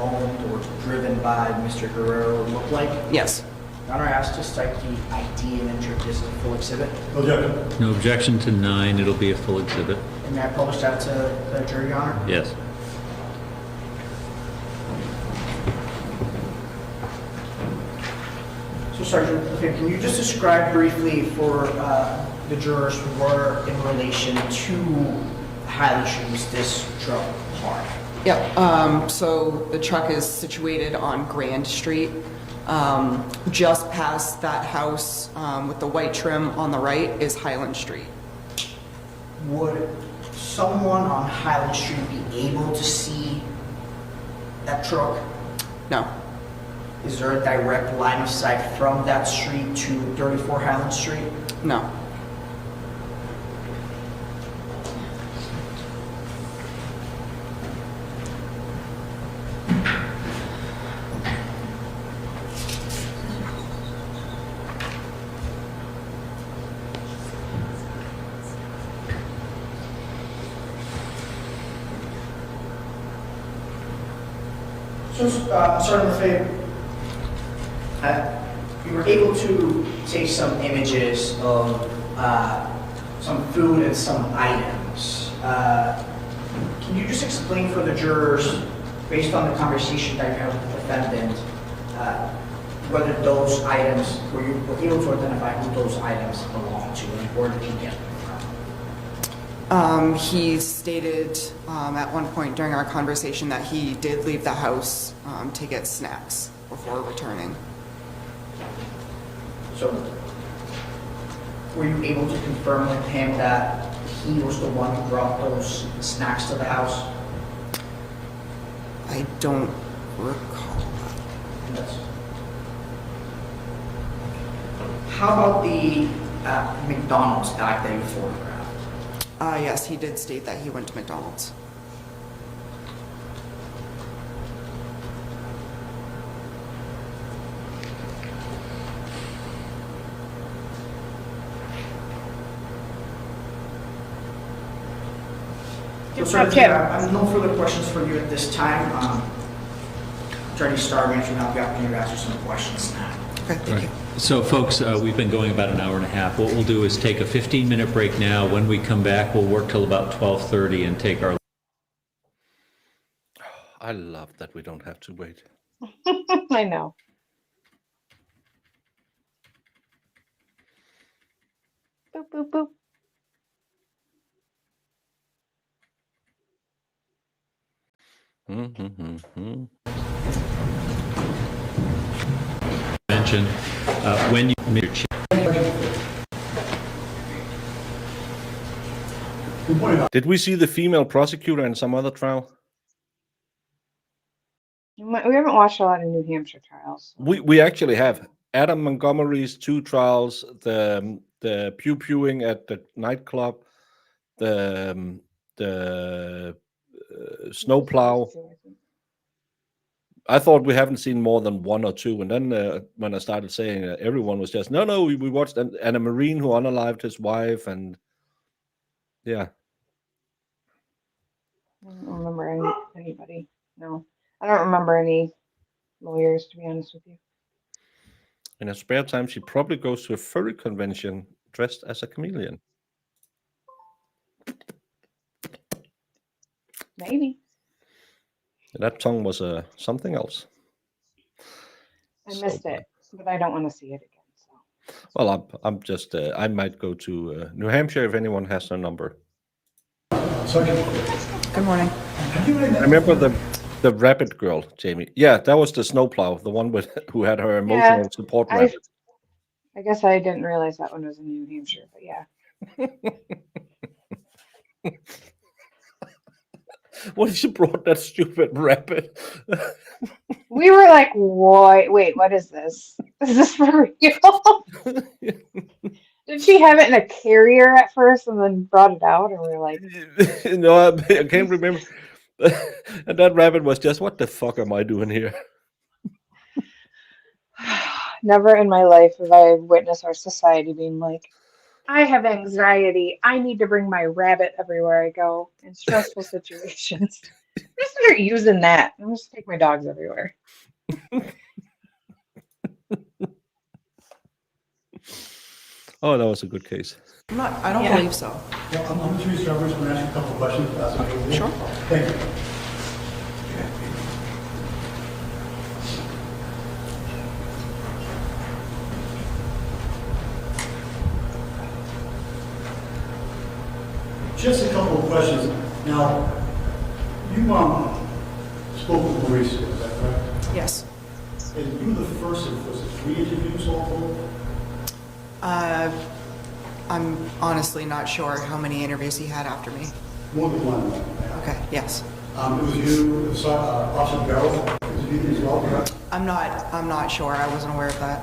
owned or driven by Mr. Guerrero looked like? Yes. Your Honor, I asked to cite the ID and enter this as a full exhibit. No objection. No objection to 9. It'll be a full exhibit. And may I publish that to the jury, Your Honor? Yes. So, Sergeant, okay, can you just describe briefly for the jurors where in relation to Highland Street was this truck parked? Yep, so the truck is situated on Grand Street, just past that house with the white trim on the right is Highland Street. Would someone on Highland Street be able to see that truck? No, Is there a direct line of sight from that street to 34 Highland Street? no. So, Sergeant Lefebvre, you were able to take some images of some food and some items. Can you just explain for the jurors, based on the conversation that you had with the defendant, whether those items, were you able to identify who those items belong to and where did you get them from? He stated at one point during our conversation that he did leave the house to get snacks before returning. So, were you able to confirm with him that he was the one who brought those snacks to the house? I don't recall that. Yes. How about the McDonald's bag that you photographed? Yes, he did state that he went to McDonald's. Sir, Okay. I have no further questions for you at this time. Attorney Starman should have the opportunity to answer some questions now. Okay, thank you. So folks, we've been going about an hour and a half. What we'll do is take a 15-minute break now. When we come back, we'll work till about 12:30 and take our... I love that we don't have to wait. I know. Boop, boop, boop. Mm-hmm. mention, when you make your change. Good point out. Did we see the female prosecutor in some other trial? We haven't watched a lot of New Hampshire trials. We actually have. Adam Montgomery's 2 trials, the pew-pewing at the nightclub, the snowplow. I thought we haven't seen more than one or two, and then when I started saying everyone was just no, we watched and a Marine who unalived his wife, and yeah, I don't remember anybody. No, I don't remember any lawyers, to be honest with you. in her spare time she probably goes to a furry convention dressed as a chameleon. Maybe. That tongue was something else. I missed it, but I don't want to see it again. So. Well, I'm just I might go to New Hampshire if anyone has her number. Sergeant, Good morning. have you read that? Remember the rabbit girl, Jamie? Yeah, that was the snowplow, the one with who had her emotional support rabbit. I guess I didn't realize that one was in New Hampshire, but yeah. What if you brought that stupid rabbit? We were like, wait, what is this? Is this for real? Did she have it in a carrier at first and then brought it out? And we were like, No, I can't remember. And that rabbit was just, what the fuck am I doing here? never in my life have I witnessed our society being like, I have anxiety. I need to bring my rabbit everywhere I go in stressful situations. Just start using that. I'm just take my dogs everywhere. Oh, that was a good case. I don't Yeah. believe so. Yeah, I'm Mr. Roberts, I'm going to ask you a couple of questions. if that's okay with you. Sure. Thank you. Just a couple of questions. Now, you spoke with Maurice, is that correct? Yes. And you were the first of, was it 3 interviews all told? I'm honestly not sure how many interviews he had after me. More than one. Okay, yes. It was you, Officer Barrow, interviewed as well, correct? I'm not sure. I wasn't aware of that.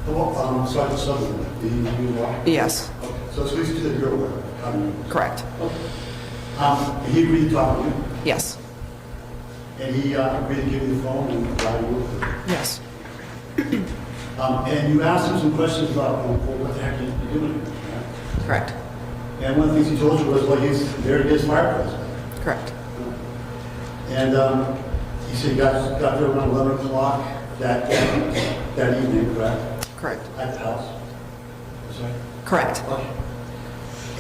Sergeant Sutherland, did he interview as well? Yes, Okay, so it's at least 2 that you're aware of. correct. Okay. He agreed to talk to you, Yes, and he agreed to give you the phone and provide you with it. yes, And you asked him some questions about, well, what the heck you're doing here, right? correct, And one of the things he told you was, well, he's there to get his fireplace. correct. And he said he got there around 11 o'clock that evening, correct? Correct. At the house. Sorry? Correct. Okay.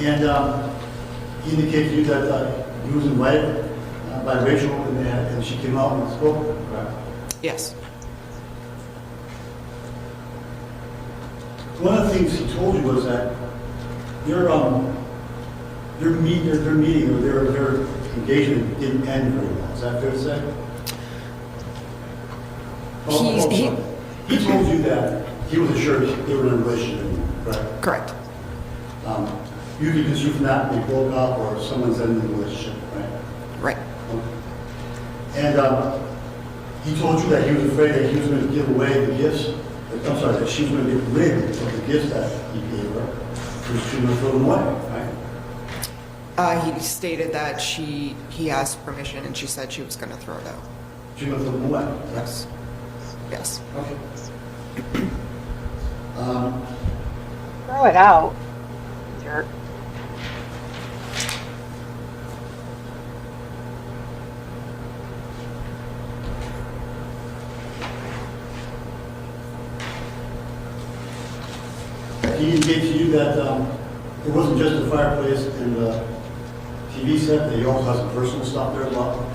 And he indicated to you that he was invited by Rachel, and she came out and spoke, correct? Yes, One of the things he told you was that their meeting or their engagement didn't end very well. Is that fair to say? He- He told you that he was assured they were in a relationship, correct? correct. You could construe from that they broke up or someone's ending the relationship, right? Right. And he told you that he was afraid that he was going to give away the gifts. I'm sorry, that she was going to get rid of the gifts that he gave her. She was going to throw them away, right? He stated that he asked permission and she said she was going to throw it out. She was going to throw them away. right? Yes. Yes. Okay. Throw it out. Jerk. He indicated to you that it wasn't just the fireplace and the TV set, that he also has some personal stuff there as well.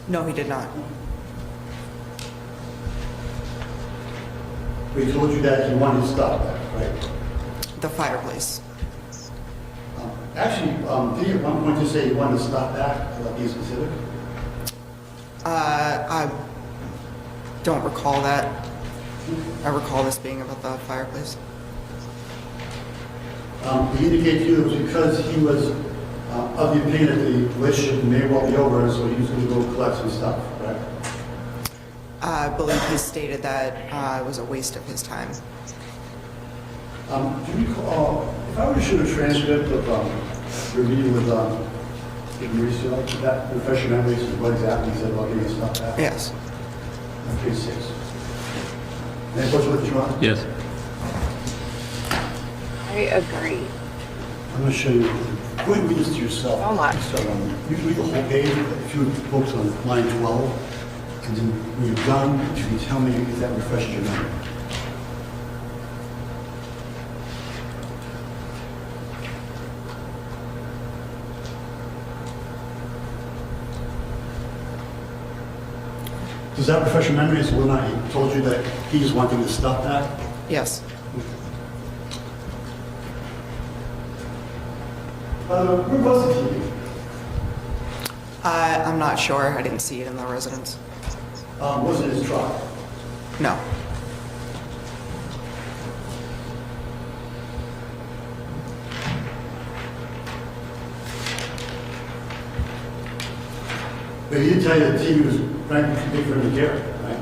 No, he did not. But he told you that he wanted to stop that, right? The fireplace. Actually, did he at one point just say he wanted to stop that, without being specific? I don't recall that. I recall this being about the fireplace. He indicated to you it was because he was of the opinion that the relationship may well be over, and so he was going to go collect some stuff, right? I believe he stated that it was a waste of his time. Do you recall, if I were to shoot a transcript of your meeting with Mauricio, could that refresh your memories of what exactly he said about getting his stuff back? Yes. Page 6. Any questions with Your Honor? Yes. I agree. I'm going to show you. Go ahead and read this to yourself. So much. So, you can read the whole page, if you would focus on line 12, and then when you're done, if you can tell me if that refreshes your memory. Does that refresh your memory as to whether or not he told you that he just wanted his stuff back? Yes. Where was the TV? I'm not sure. I didn't see it in the residence. Was it his truck? No. But he did tell you that the TV was frankly too big for him to carry, right?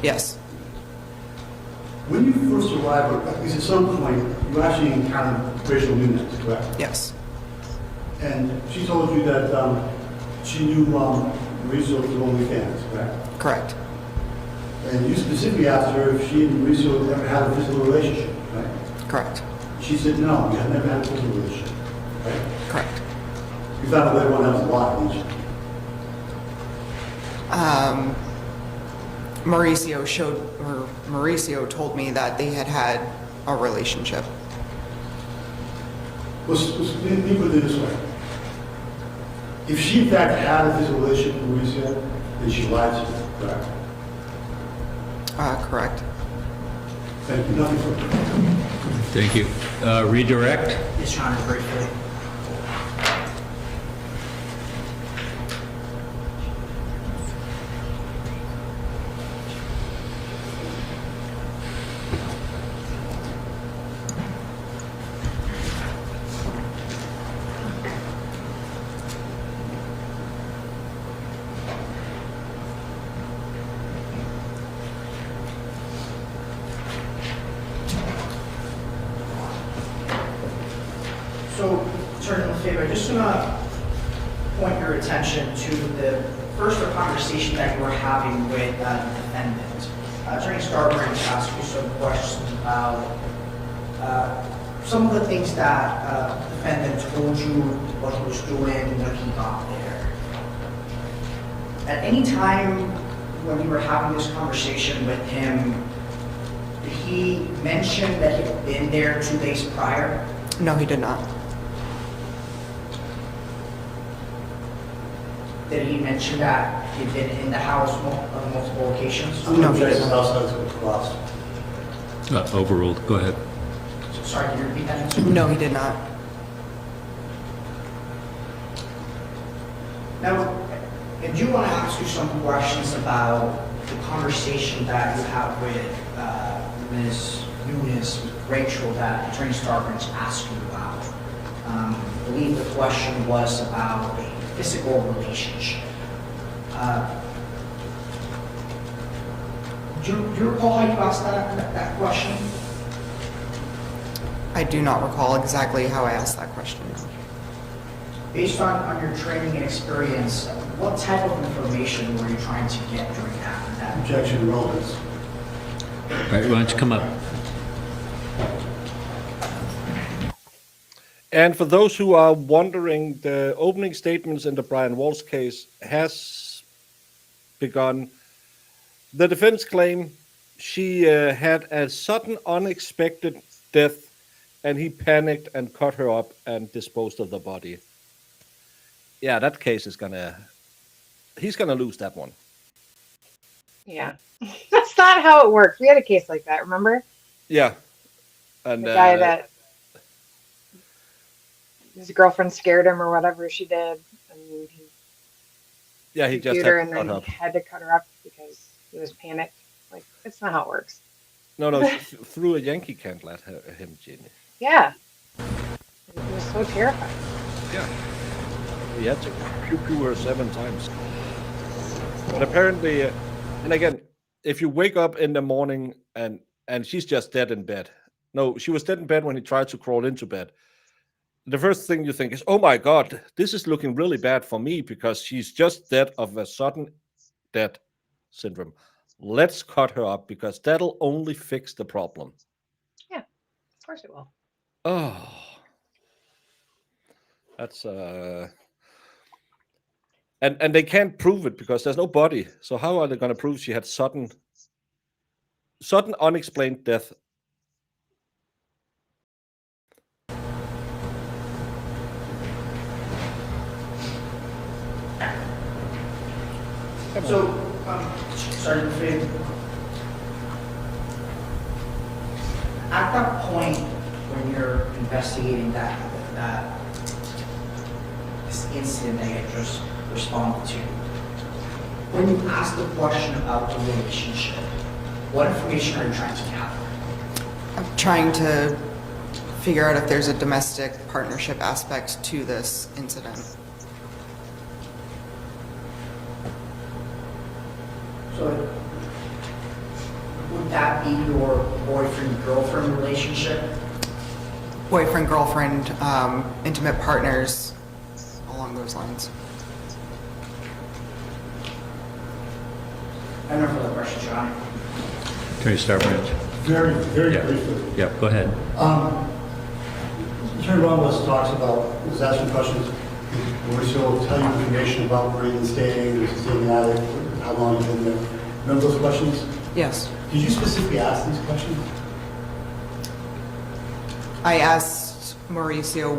Yes. When you first arrived, or at least at some point, you actually encountered Rachel Nunez, correct? Yes. And she told you that she knew Mauricio through OnlyFans, correct? Correct. And you specifically asked her if she and Mauricio ever had a physical relationship, right? Correct. She said no, you had never had a physical relationship, right? Correct. You found out later on that was a lie, didn't you? Mauricio told me that they had had a relationship. Let me put it this way. If she in fact had a physical relationship with Mauricio, then she lied to you, correct? Correct. Thank you. Nothing further. Thank you. Redirect? Yes, Your Honor, briefly. So, Attorney LaFave, I'm just going to point your attention to the first conversation that you were having with the defendant. Attorney Starbranch asked you some questions about some of the things that the defendant told you, what he was doing, when he got there. At any time when you were having this conversation with him, did he mention that he had been there 2 days prior? No, he did not. Did he mention that he'd been in the house on multiple occasions? I'm No, going he to check didn't. this house out to cross. Overruled. Go ahead. Sorry, can you repeat that answer? No, he did not. Now, I do want to ask you some questions about the conversation that you had with Ms. Nunes, with Rachel, that Attorney Starbranch asked you about. I believe the question was about a physical relationship. Do you recall how you asked that question? I do not recall exactly how I asked that question. Based on your training and experience, what type of information were you trying to get during that? Objection and relevance. All right, why don't you come up? And for those who are wondering, the opening statements in the Brian Walsh case has begun. The defense claim she had a sudden, unexpected death, and he panicked and cut her up and disposed of the body. Yeah, that case is he's gonna lose that one. Yeah. That's not how it works. We had a case like that, remember? Yeah. And The guy that his girlfriend scared him or whatever she did. And he just computer had and to cut then up. he had to cut her up because he was panicked. Like, it's not how it works. No, she threw a Yankee candle at him, Jenny. Yeah. And he was so terrified. Yeah. He had to pew her 7 times. But apparently, and again, if you wake up in the morning and she's just dead in bed. No, she was dead in bed when he tried to crawl into bed. The first thing you think is, oh my God, this is looking really bad for me because she's just dead of a sudden death syndrome. let's cut her up because that'll only fix the problem. Yeah, of course it will. Oh, that's and they can't prove it because there's no body. So how are they going to prove she had sudden unexplained death? So, Sergeant Fig, at that point when you're investigating this incident that you just responded to, when you ask the question about the relationship, what information are you trying to gather? I'm trying to figure out if there's a domestic partnership aspect to this incident. So would that be your boyfriend-girlfriend relationship? Boyfriend, girlfriend, intimate partners, along those lines. I have no further questions, Your Honor. Attorney Starbranch. Very, very Yeah. briefly. Yeah, go ahead. Attorney Ramos talks about, was asking questions, Mauricio tell you information about where he's staying, is he staying in the attic, how long he's been there. Remember those questions? Yes. Did you specifically ask these questions? I asked Mauricio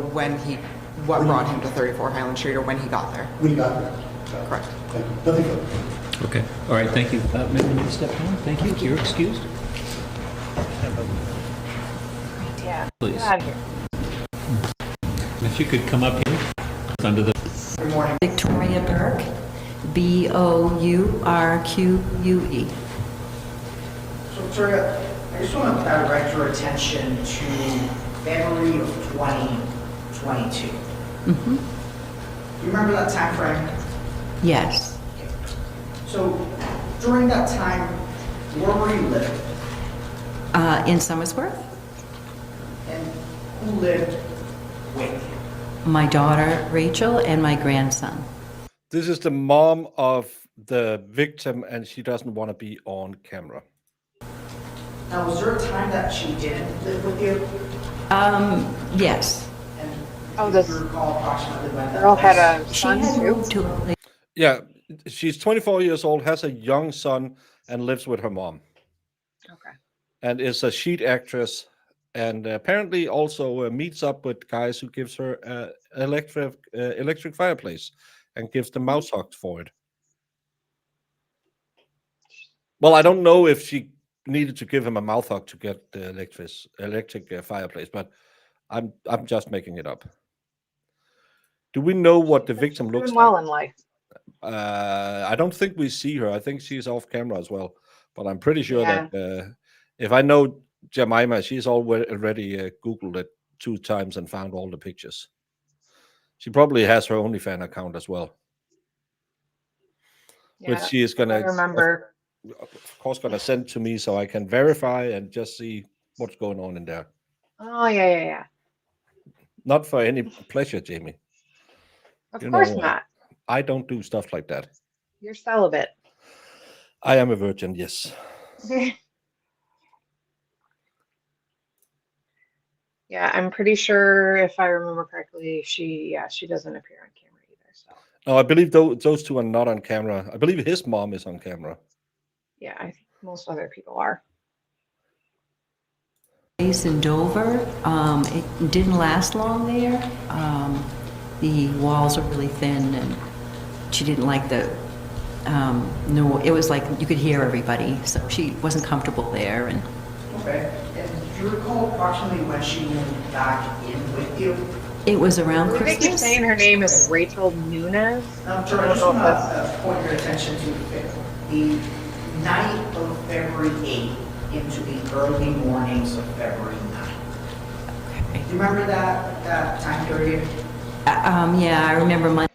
what brought him to 34 Highland Street or when he got there. When you got there? Correct. Thank you. Nothing further. Okay, all right, thank you. Maybe we need to step down. Thank you. You're excused. Yeah. Please. Get out of here. If you could come up here, it's under the, Good morning. Victoria Burke, Bourque. So Victoria, I just want to direct your attention to February of 2022. Mm-hmm. You remember that time frame? Yes. So during that time, where were you living? In Somersworth, And who lived with you? my daughter Rachel and my grandson. This is the mom of the victim, and she doesn't want to be on camera. Now, was there a time that she didn't live with you? Yes. And Oh, do this you recall approximately when that girl had was? a She son had too. moved to a place. Yeah, she's 24 years old, has a young son, and lives with her mom, Okay. and is a sheet actress, and apparently also meets up with guys who gives her electric fireplace and gives them mouse hooks for it. Well, I don't know if she needed to give him a mouth hug to get the electric fireplace, but I'm just making it up. Do we know what the victim She's looks doing like? well in life. I don't think we see her. I think she's off camera as well. But I'm pretty sure Yeah. that if I know Jemima, she's already Googled it 2 times and found all the pictures. She probably has her OnlyFans account as well, which Yeah. she is I gonna, remember. of course, gonna send to me so I can verify and just see what's going on in there. Oh yeah. Not for any pleasure, Jamie. Of You course know, not. I don't do stuff like that. You're celibate. I am a virgin, yes. Yeah, I'm pretty sure if I remember correctly, she doesn't appear on camera either. So No, I believe those two are not on camera. I believe his mom is on camera. yeah, I think most other people are. Place in Dover. It didn't last long there. The walls are really thin, and she didn't like the. No, it was like you could hear everybody, so she wasn't comfortable there. And Okay. And do you recall approximately when she moved back in with you? it was around I think they keep Christmas. saying her name is Rachel Nunez. Now, Victoria, I just want to point your attention to the night of February 8th into the early mornings of February 9th. Do you remember that time period? Yeah, I remember Monday.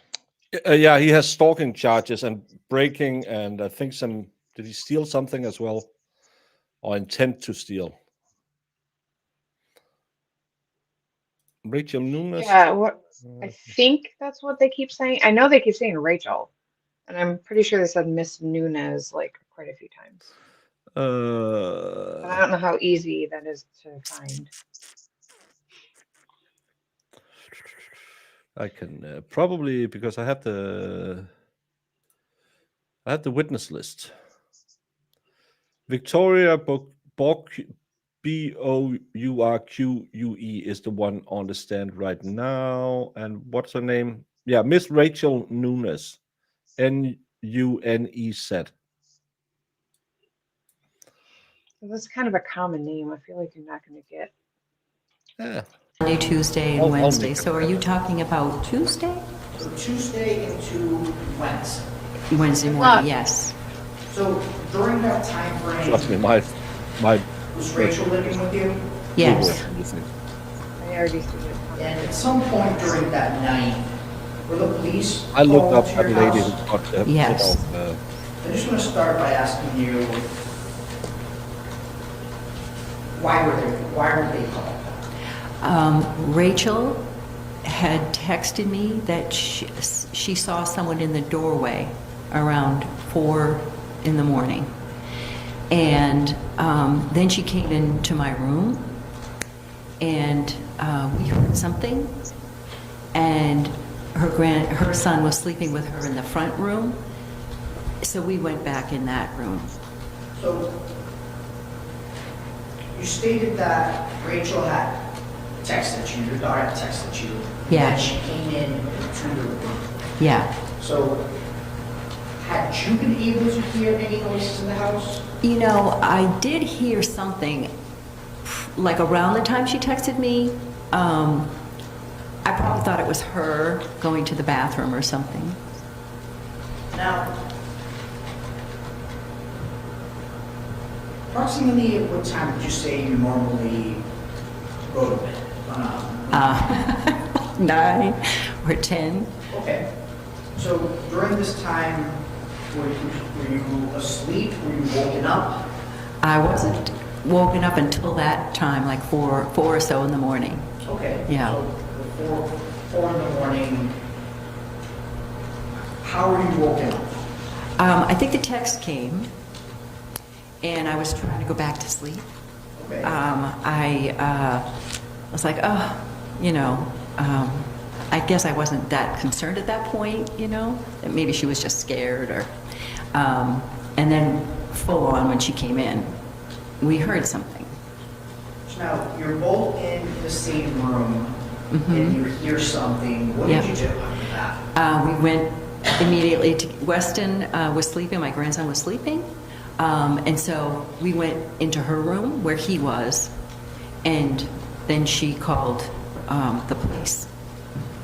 Yeah, he has stalking charges and breaking, and I think did he steal something as well? Or intent to steal? Rachel Nunes? Yeah, what I think that's what they keep saying. I know they keep saying Rachel. And I'm pretty sure they said Miss Nunez like quite a few times. But I don't know how easy that is to find. I can probably, because I have the witness list. Victoria Bourque, Bourque is the one on the stand right now. And what's her name? Yeah, Miss Rachel Nunes, Nunez. That's kind of a common name. I feel like you're not going to get. Yeah. Monday, Tuesday, and I'll Wednesday. make it So are you talking about Tuesday? So Tuesday into Wednesday. Wednesday morning, yes. So during that time frame, Trust me, my was Rachel living with you? Yes. I already see it. And at some point during that night, were the police I looked called up to that your lady house? who got Yes. I just want to start by asking you, why were they called? Rachel had texted me that she saw someone in the doorway around 4 in the morning. And then she came into my room and we heard something, and her son was sleeping with her in the front room. So we went back in that room. So you stated that Rachel had texted you, your daughter had texted you. Yeah. And she came in to your room. Yeah. So had you been able to hear any noises in the house? You know, I did hear something, like around the time she texted me. I probably thought it was her going to the bathroom or something. Now, approximately at what time would you say you normally go to bed? 9 or 10. Okay. So during this time, were you asleep? Were you woken up? I wasn't woken up until that time, like 4 or so in the morning. Okay. Yeah. So before 4 in the morning, how were you woken up? I think the text came, and I was trying to go back to sleep. Okay. I was like, oh, you know, I guess I wasn't that concerned at that point, you know, that maybe she was just scared or, and then full on when she came in, we heard something. So now, you're both in the same room, and you hear something. What did Yeah. you do after that? We went immediately to, Weston was sleeping, my grandson was sleeping, and so we went into her room where he was, and then she called the police.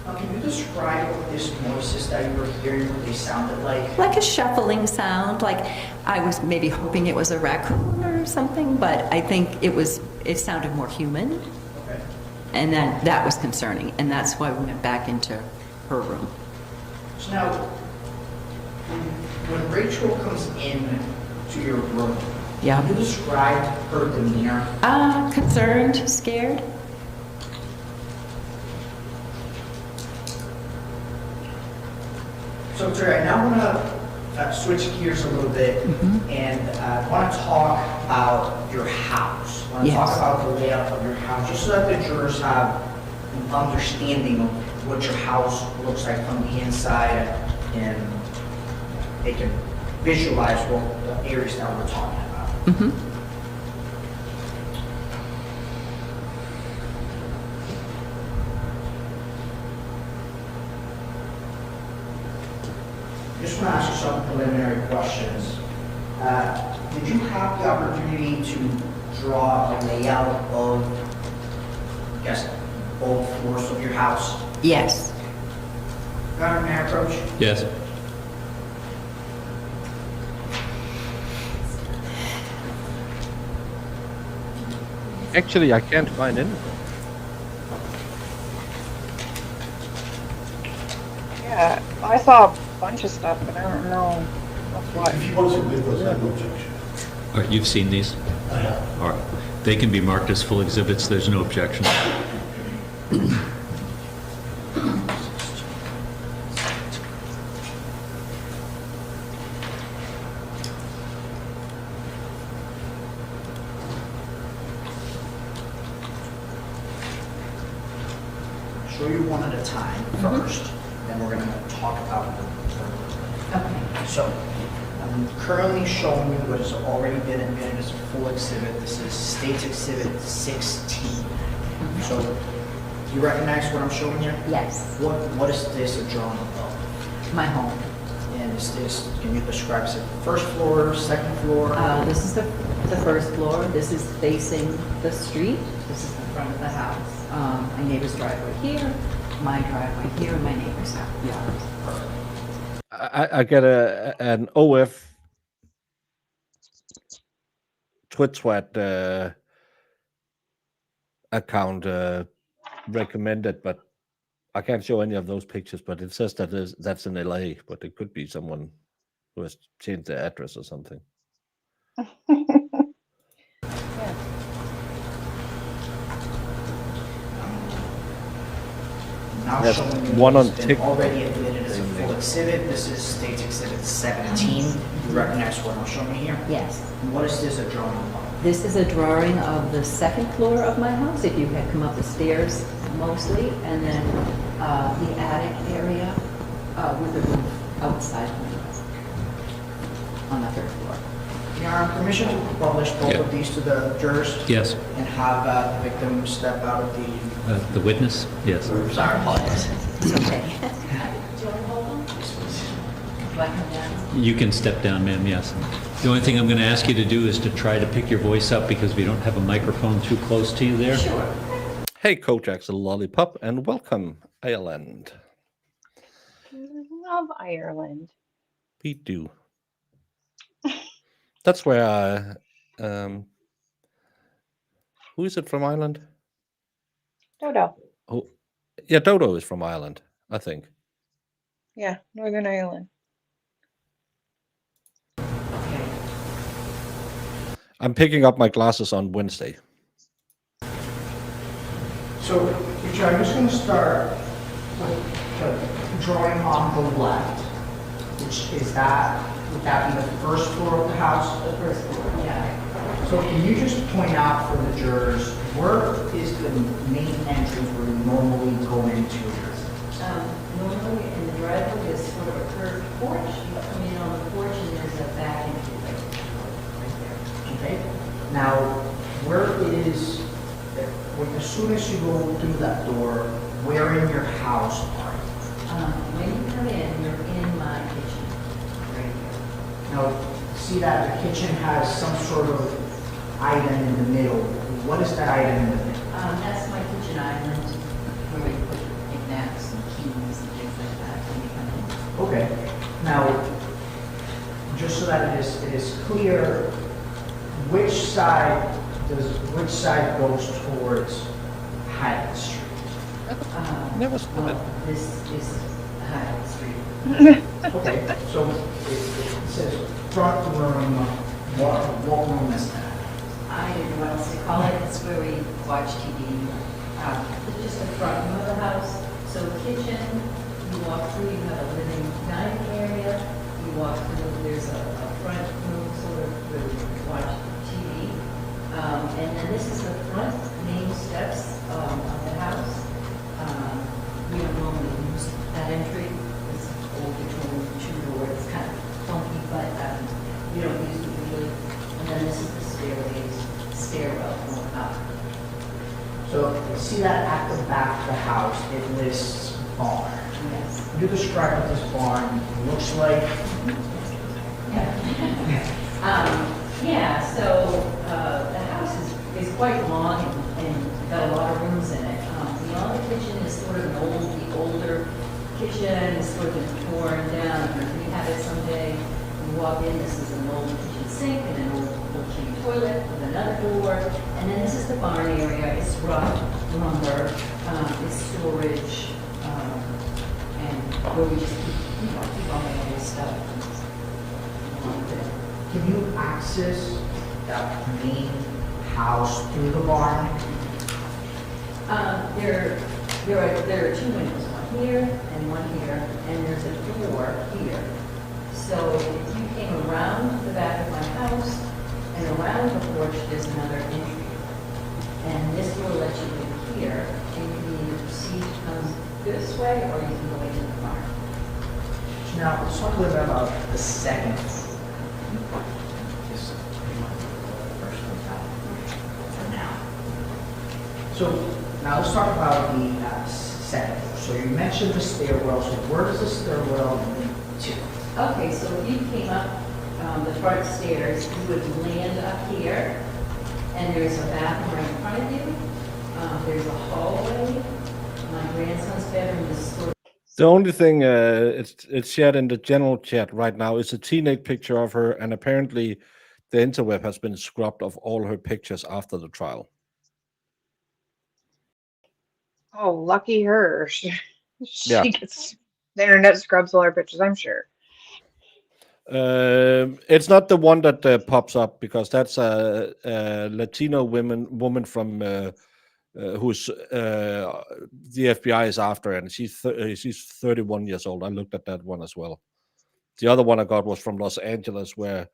Now, can you describe what these noises that you were hearing, what they sounded like? Like a shuffling sound, like I was maybe hoping it was a raccoon or something, but I think it sounded more human, Okay. and then that was concerning, and that's why we went back into her room. So now, when Rachel comes in to your room, Yeah. can you describe her demeanor? Concerned, scared. So, Terry, I now want to switch gears a little bit and want to talk about your house. I want to Yes. talk about the layout of your house, just so that the jurors have an understanding of what your house looks like from the inside, and they can visualize what the areas that we're talking about. Just want to ask you some preliminary questions. Did you have the opportunity to draw a layout of, I guess, both floors of your house? Yes. Your Honor, may I approach? Yes. Actually, I can't find anything. Yeah, I saw a bunch of stuff, but I don't know what. If you want to submit those, I have no objection. All right, you've seen these? I have. All right. They can be marked as full exhibits. There's no objection. show you one at a time first, then we're gonna talk about the Okay. So, I'm currently showing you what has already been admitted as a full exhibit. This is State's Exhibit 16. So, do you recognize what I'm showing here? Yes, What is this a drawing of? my home. And is this, can you describe it? First floor, second floor? This is the first floor. This is facing the street. This is the front of the house. My neighbor's driveway here, my driveway here, and my neighbor's house. Yeah. I get an OF TwitSwat account recommended, but I can't show any of those pictures. But it says that that's in LA, but it could be someone who has changed their address or something. Now Yes, showing you one what's on been Tik- already admitted as a full exhibit. This is State's Exhibit 17. You recognize what I'm showing here? Yes. And what is this a drawing of? This is a drawing of the second floor of my house, if you had come up the stairs mostly, and then the attic area with the roof outside of my house on the third floor. Your Honor, permission to publish both of these to the jurors Yes. and have the victim step out of the... The witness? Yes. Sorry, apologize. It's okay. Do you want to hold them? Do I come down? You can step down, ma'am, yes. The only thing I'm going to ask you to do is to try to pick your voice up because we don't have a microphone too close to you there. Sure. Hey, Kojak's a lollipop, and welcome, Ireland. Love Ireland. We do. That's where who is it from Ireland? Dodo. Oh, yeah, Dodo is from Ireland, I think. Yeah, Northern Ireland. Okay. I'm picking up my glasses on Wednesday. So, Richard, I'm just going to start with the drawing on the left, which is that, would that be the first floor of the house? The first floor, yeah. So can you just point out for the jurors, where is the main entrance where you normally go into? Normally in the driveway is sort of a curved porch. You come in on the porch and there's a back entry right there. Okay? Now, where is, as soon as you go through that door, where in your house are you? When you come in, you're in my kitchen, right here. Now, see that the kitchen has some sort of item in the middle. What is that item in the middle? That's my kitchen island, where we put knickknacks and keys and things like that when you come in. Okay. Now, just so that it is clear, which side goes towards Highland Street? Never split it. Well, this is Highland Street. Okay, so it says front room, what room is that? I don't know what else to call it. It's where we watch TV. It's just the front room of the house. So kitchen, you walk through, you have a living dining area. You walk through, there's a front room sort of where we watch TV. And then this is the front main steps of the house. We don't normally use that entry. It's old between two doors. It's kind of funky, but we don't use it usually. And then this is the stairwell going up. So see that at the back of the house, it lists barn. Yes. You describe what this barn looks like. Yeah, so the house is quite long and got a lot of rooms in it. Beyond the kitchen is sort of the older kitchen is sort of been torn down. We have it someday. You walk in, this is an old kitchen sink and an old kitchen toilet with another door. And then this is the barn area. It's rough lumber, it's storage, and where we just keep all my old stuff. Can you access that main house through the barn? There are two windows, one here and one here, and there's a door here. So if you came around the back of my house and around the porch, there's another entry. And this door lets you in here, and you can either proceed to come Now, let's talk a little bit about the second. For now. So now let's talk about the second. So you mentioned the stairwell. So where does the stairwell lead to? Okay, so if you came up the front stairs, you would land up here, and there's a bathroom right in front of you. There's a hallway. My grandson's bedroom is sort of. The only thing it's shared in the general chat right now is a teenage picture of her, and apparently the interweb has been scrubbed of all her pictures after the trial. Oh, lucky her. She Yeah. gets the internet scrubs all her pictures, I'm sure. It's not the one that pops up, because that's a Latino woman from who's the FBI is after, and she's 31 years old. I looked at that one as well. The other one I got was from Los Angeles, where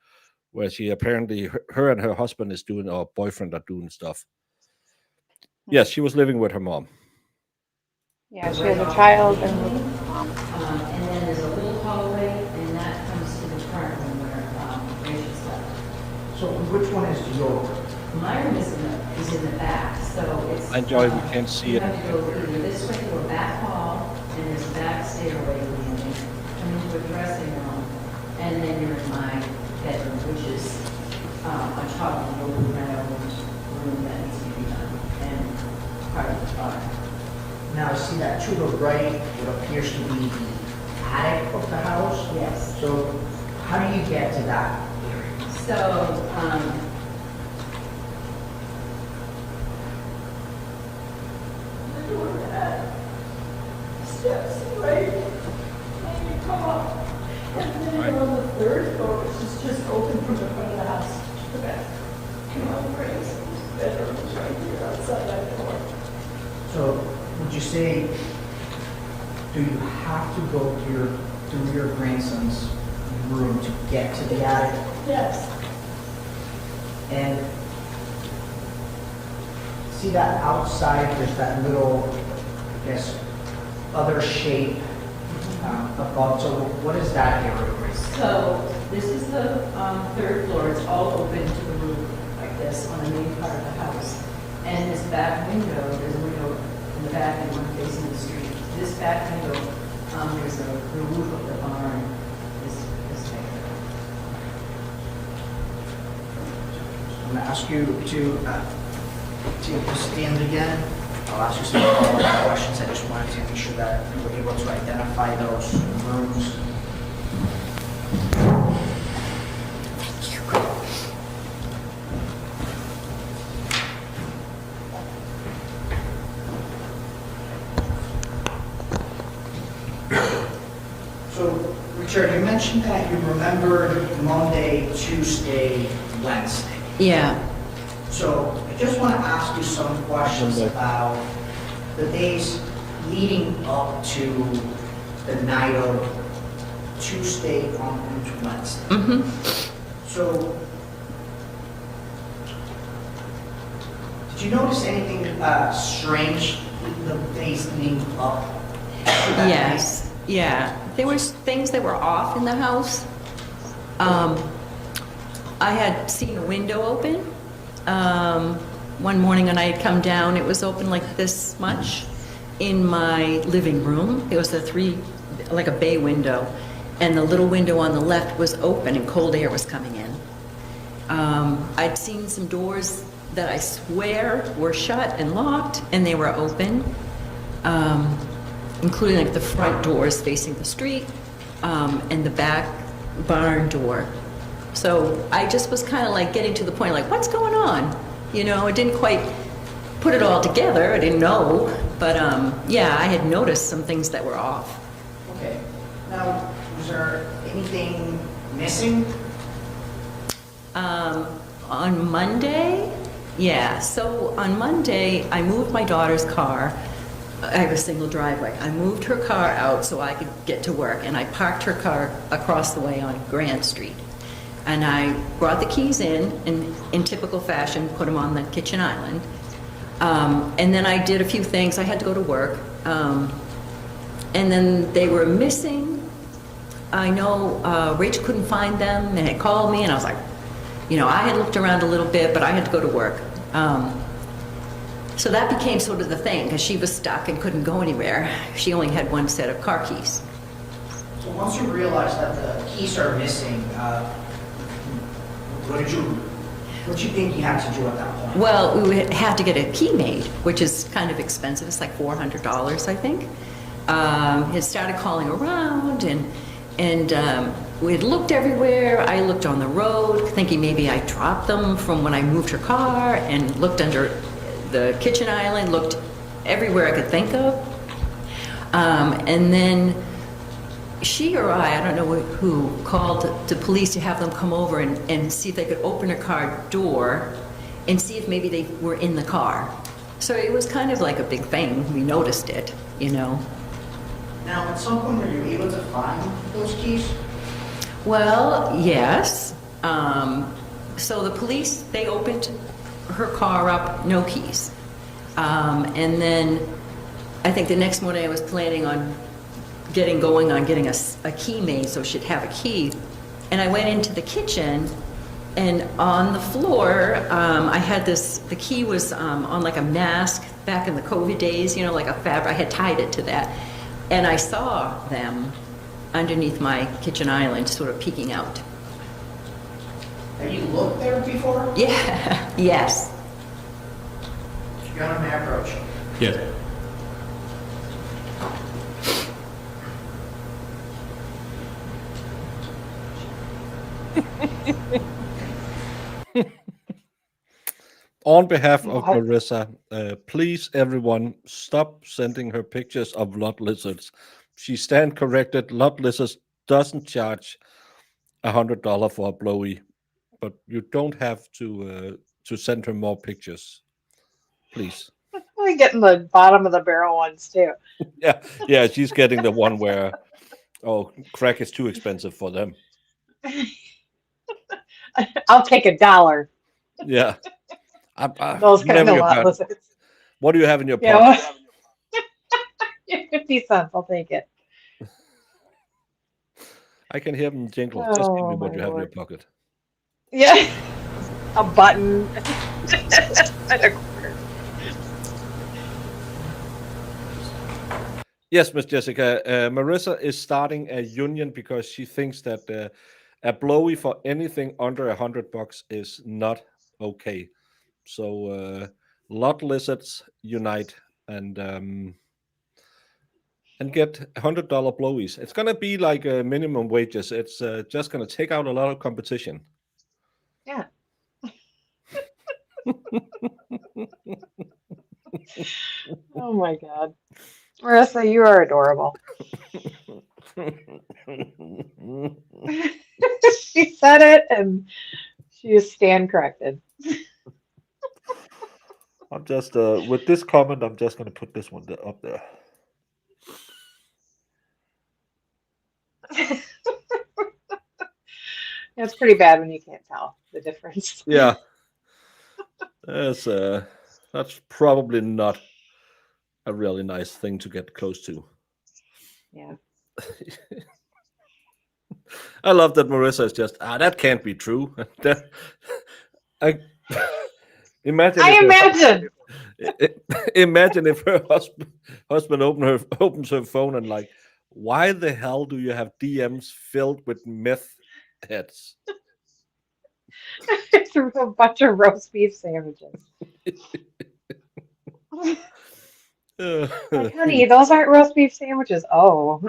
she apparently her and her husband is doing, or boyfriend are doing stuff. Yes, she was living with her mom. Yeah, she has a child and And then there's a little hallway, and that comes to the front room where Rachel slept. So which one is your? My room is in the back, so it's. Enjoy, we can't see you it. have to go either this way to a back hall, and there's a back stairway landing, come into a dressing room, and then you're in my bedroom, which is on top of the old room that needs to be done, and part of the bar. Now, see that to the right, what appears to be the attic of the house? Yes. So how do you get to that area? So, the door had steps, right? And you come up, and then you're on the third floor, which is just open from the front of the house to the back. You know, Grace's bedroom is right here outside that door. So would you say, do you have to go through your grandson's room to get to the attic? Yes. And see that outside, there's that little, I guess, other shape above. So what is that area, Grace? So this is the third floor. It's all open to the roof like this on the main part of the house. And this back window, there's a window in the back and one facing the street. This back window, there's the roof of the barn is there. I'm going to ask you to stand again. I'll ask you some follow-up questions. I just wanted to make sure that you were able to identify those rooms. So, Richard, you mentioned that you remembered Monday, Tuesday, Wednesday. Yeah. So I just want to ask you some questions about the days leading up to the night of Tuesday on into Wednesday. Mm-hmm. So did you notice anything strange the days leading up to that Yes. Yeah. There was things that were off in the house. I had seen a window open. One morning when I had come down, it was open like this much in my living room. It was like a bay window, and the little window on the left was open and cold air was coming in. I'd seen some doors that I swear were shut and locked, and they were open, including like the front doors facing the street, and the back barn door. So I just was kind of like getting to the point, like, what's going on? You know, I didn't quite put it all together. I didn't know. But yeah, I had noticed some things that were off. Okay. Now, was there anything missing? On Monday? Yeah. So on Monday, I moved my daughter's car. I have a single driveway. I moved her car out so I could get to work, and I parked her car across the way on Grand Street. And I brought the keys in typical fashion, put them on the kitchen island. And then I did a few things. I had to go to work. And then they were missing I know Rach couldn't find them and had called me, and I was like, I had looked around a little bit, but I had to go to work. So that became sort of the thing, because she was stuck and couldn't go anywhere. She only had one set of car keys. So once you realized that the keys are missing, what did you think you had to do at that point? Well, we had to get a key made, which is kind of expensive. It's like $400, I think. Had started calling around, and we had looked everywhere. I looked on the road, thinking maybe I dropped them from when I moved her car, and looked under the kitchen island, looked everywhere I could think of. And then she or I don't know who, called the police to have them come over and see if they could open her car door and see if maybe they were in the car. So it was kind of like a big thing. We noticed it, Now, at some point, were you able to find those keys? Well, yes. So the police, they opened her car up, no keys. And then I think the next morning I was planning on getting a key made so she'd have a key. And I went into the kitchen, and on the floor, I had the key was on like a mask back in the COVID days, like a fabric. I had tied it to that. And I saw them underneath my kitchen island, sort of peeking out. Have you looked there before? Yeah, yes. You got on my approach. Yeah. On behalf of Marissa, please, everyone, stop sending her pictures of lot lizards. She stand corrected. Lot lizards doesn't charge $100 for a blowy, but you don't have to send her more pictures, please. I'm getting the bottom of the barrel ones too. Yeah, she's getting the one where crack is too expensive for them. I'll take $1. Yeah. Those kind of lot lizards. What do you have in your pocket? Yeah, 50 cents. I'll take it. I can hear them jingle. Just give me what you have in your pocket. Yeah. A button. And a quarter. Yes, Miss Jessica. Marissa is starting a union because she thinks that a blowy for anything under $100 is not okay. So lot lizards unite and get $100 blowies. It's gonna be like minimum wages. It's just gonna take out a lot of competition. Yeah. Oh my God. Marissa, you are adorable. She said it and she is stand corrected. I'm just with this comment, I'm just gonna put this one up there. It's pretty bad when you can't tell the difference. Yeah. That's probably not a really nice thing to get close to. Yeah. I love that Marissa is just, that can't be true. Imagine if her husband opens her phone and like, why the hell do you have DMs filled with meth heads? It's a bunch of roast beef sandwiches. Like, honey, those aren't roast beef sandwiches. Oh.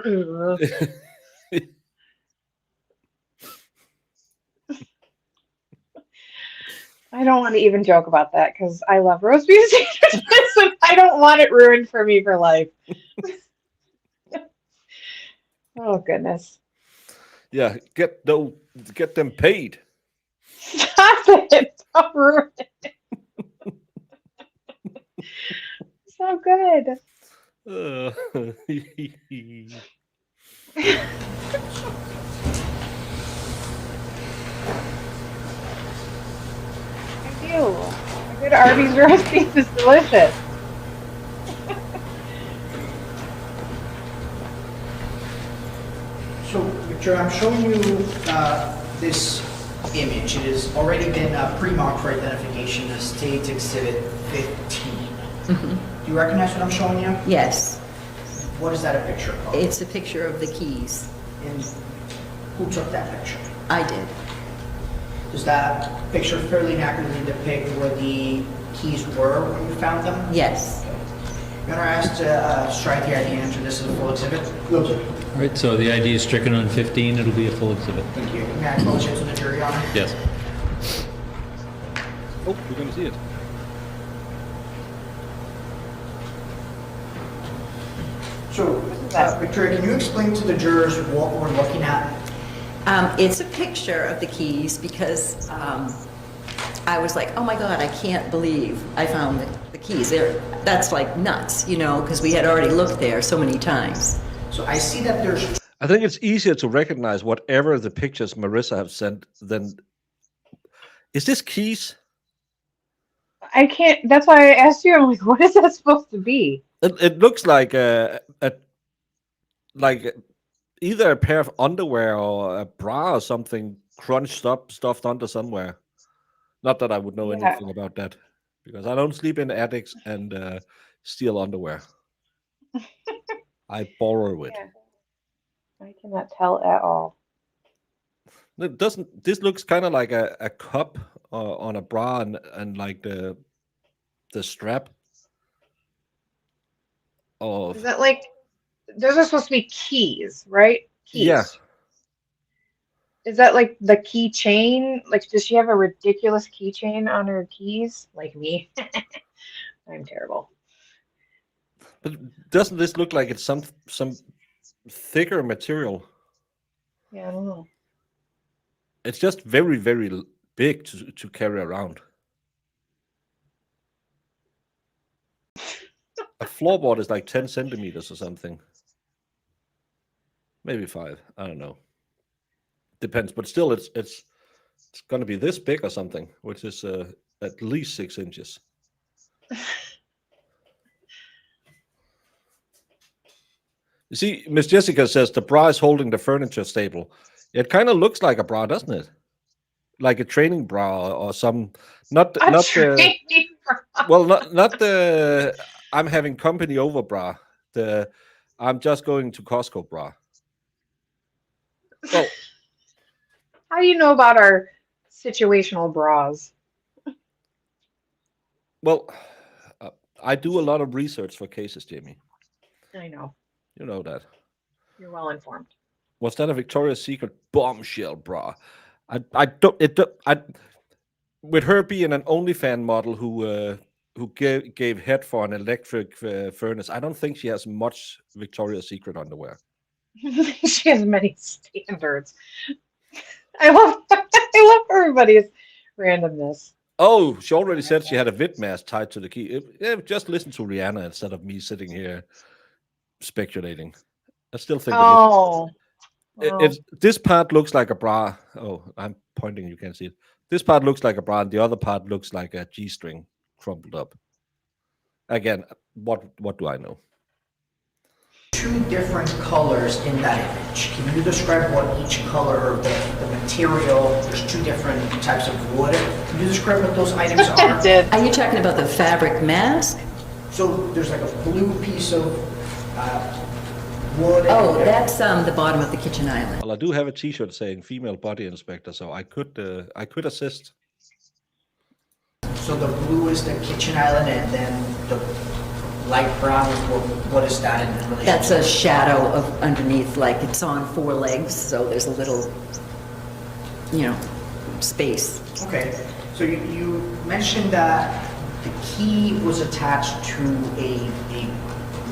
I don't want to even joke about that because I love roast beef sandwiches and I don't want it ruined for me for life. Oh goodness. Yeah, get them paid. Stop it. Don't ruin it. So good. I do. A good Arby's roast beef is delicious. So, Victor, I'm showing you this image. It has already been pre-marked for identification as State Exhibit 15. Mhm. Do you recognize what I'm showing you? Yes, What is that a picture of? it's a picture of the keys. And who took that picture? I did. Does that picture fairly accurately depict where the keys were when you found them? Yes. Your Honor, I asked to strike the ID and enter this as a full exhibit. No, sir. All right, so the ID is stricken on 15, it'll be a full exhibit. Thank you. May I acknowledge it to the jury, Your Honor? Yes. Oh, we're gonna see it. So, Victoria, can you explain to the jurors what we're looking at? It's a picture of the keys because I was like, oh my God, I can't believe I found the keys. That's like nuts, you know, because we had already looked there so many times. So I see that there's I think it's easier to recognize whatever the pictures Marissa have sent than. Is this keys? I can't. That's why I asked you. I'm like, what is that supposed to be? It looks like like either a pair of underwear or a bra or something crunched up, stuffed under somewhere. Not that I would know Yeah. anything about that, because I don't sleep in attics and steal underwear. I borrow it. Yeah. I cannot tell at all. It doesn't. This looks kind of like a cup on a bra and like the strap. Of Is that like those are supposed to be keys, right? Keys. yeah. Is that like the keychain? Like, does she have a ridiculous keychain on her keys? Like me? I'm terrible. But doesn't this look like it's some thicker material? Yeah, I don't know. It's just very, very big to carry around. A floorboard is like 10 centimeters or something. Maybe 5. I don't know. Depends, but still, it's going to be this big or something, which is at least 6 inches. You see, Miss Jessica says the bra is holding the furniture stable. It kind of looks like a bra, doesn't it? Like a training bra or some, not A the training bra. well, not the I'm having company over bra. The I'm just going to Costco bra. Well, How do you know about our situational bras? well, I do a lot of research for cases, Jamie. I know. You know that. You're well informed. Was that a Victoria's Secret bombshell bra? I don't. With her being an OnlyFans model who gave head for an electric furnace, I don't think she has much Victoria's Secret underwear. She has many standards. I love everybody's randomness. Oh, she already said she had a vid mask tied to the key. Just listen to Rihanna instead of me sitting here speculating. I still think this part looks like a bra. Oh, I'm pointing, you can't see it. This part looks like a bra, and the other part looks like a G-string crumpled up. Again, what do I know? 2 different colors in that image. Can you describe what each color, the material, there's 2 different types of wood. Can you describe what those items are? Are you talking about the fabric mask? So there's like a blue piece of wood. Oh, that's the bottom of the kitchen island. Well, I do have a T-shirt saying "female body inspector," so I could assist. So the blue is the kitchen island, and then the light brown is what is that in relation? That's a shadow of underneath, like it's on 4 legs, so there's a little, space. Okay, so you mentioned that the key was attached to a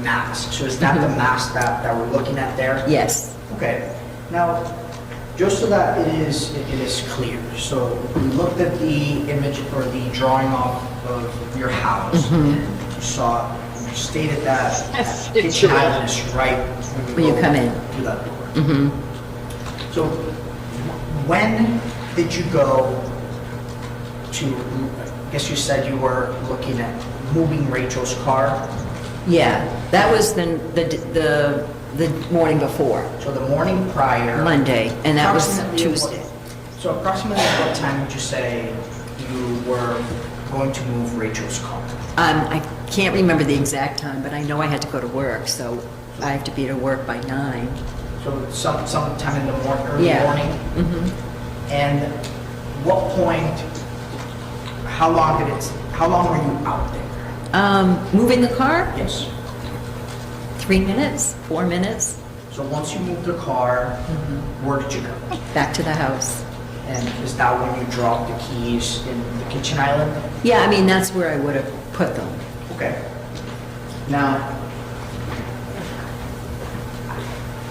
mask. So is that the mask that we're looking at there? Yes. Okay. Now, just so that it is clear, so we looked at the image or the drawing of your house, and you stated that kitchen island is right When you come in. through that door. So, when did you go to? I guess you said you were looking at moving Rachel's car. Yeah, that was the the morning before, So the morning prior. Monday, and that was Approximately what- Tuesday. So approximately at what time would you say you were going to move Rachel's car? I can't remember the exact time, but I know I had to go to work, so I have to be to work by 9. So sometime in the early Yeah. morning? And what point, how long were you out there? Moving the car, Yes. 3 minutes, 4 minutes, So once you moved the car, where did you go? back to the house. And is that when you dropped the keys in the kitchen island? Yeah, I mean, that's where I would have put them. Okay. Now,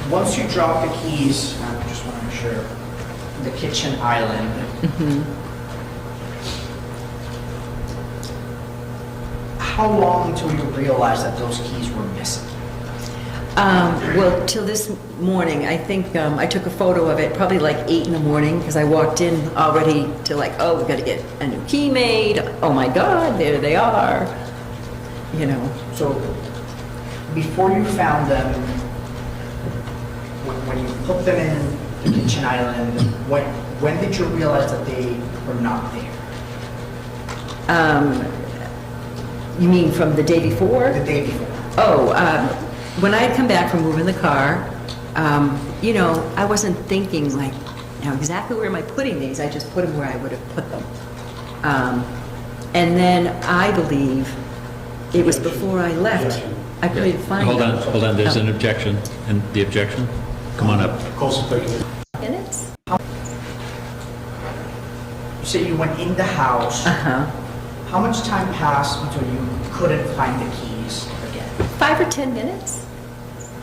once you drop the keys, I just want to make sure, the kitchen island. How long until you realized that those keys were missing? Well, till this morning, I think I took a photo of it probably like 8 in the morning because I walked in already to like, oh, we got to get a new key made. Oh my God, there they are. You know. So, before you found them, when you put them in the kitchen island, when did you realize that they were not there? You mean from the day before? The day before? Oh, when I had come back from moving the car, you know, I wasn't thinking like, now exactly where am I putting these? I just put them where I would have put them. And then I believe it was before I left. I couldn't find them. Hold on, there's an objection. And the objection? Come on up. Minutes? You say you went in the house. Uh-huh. How much time passed until you couldn't find the keys again? 5 or 10 minutes?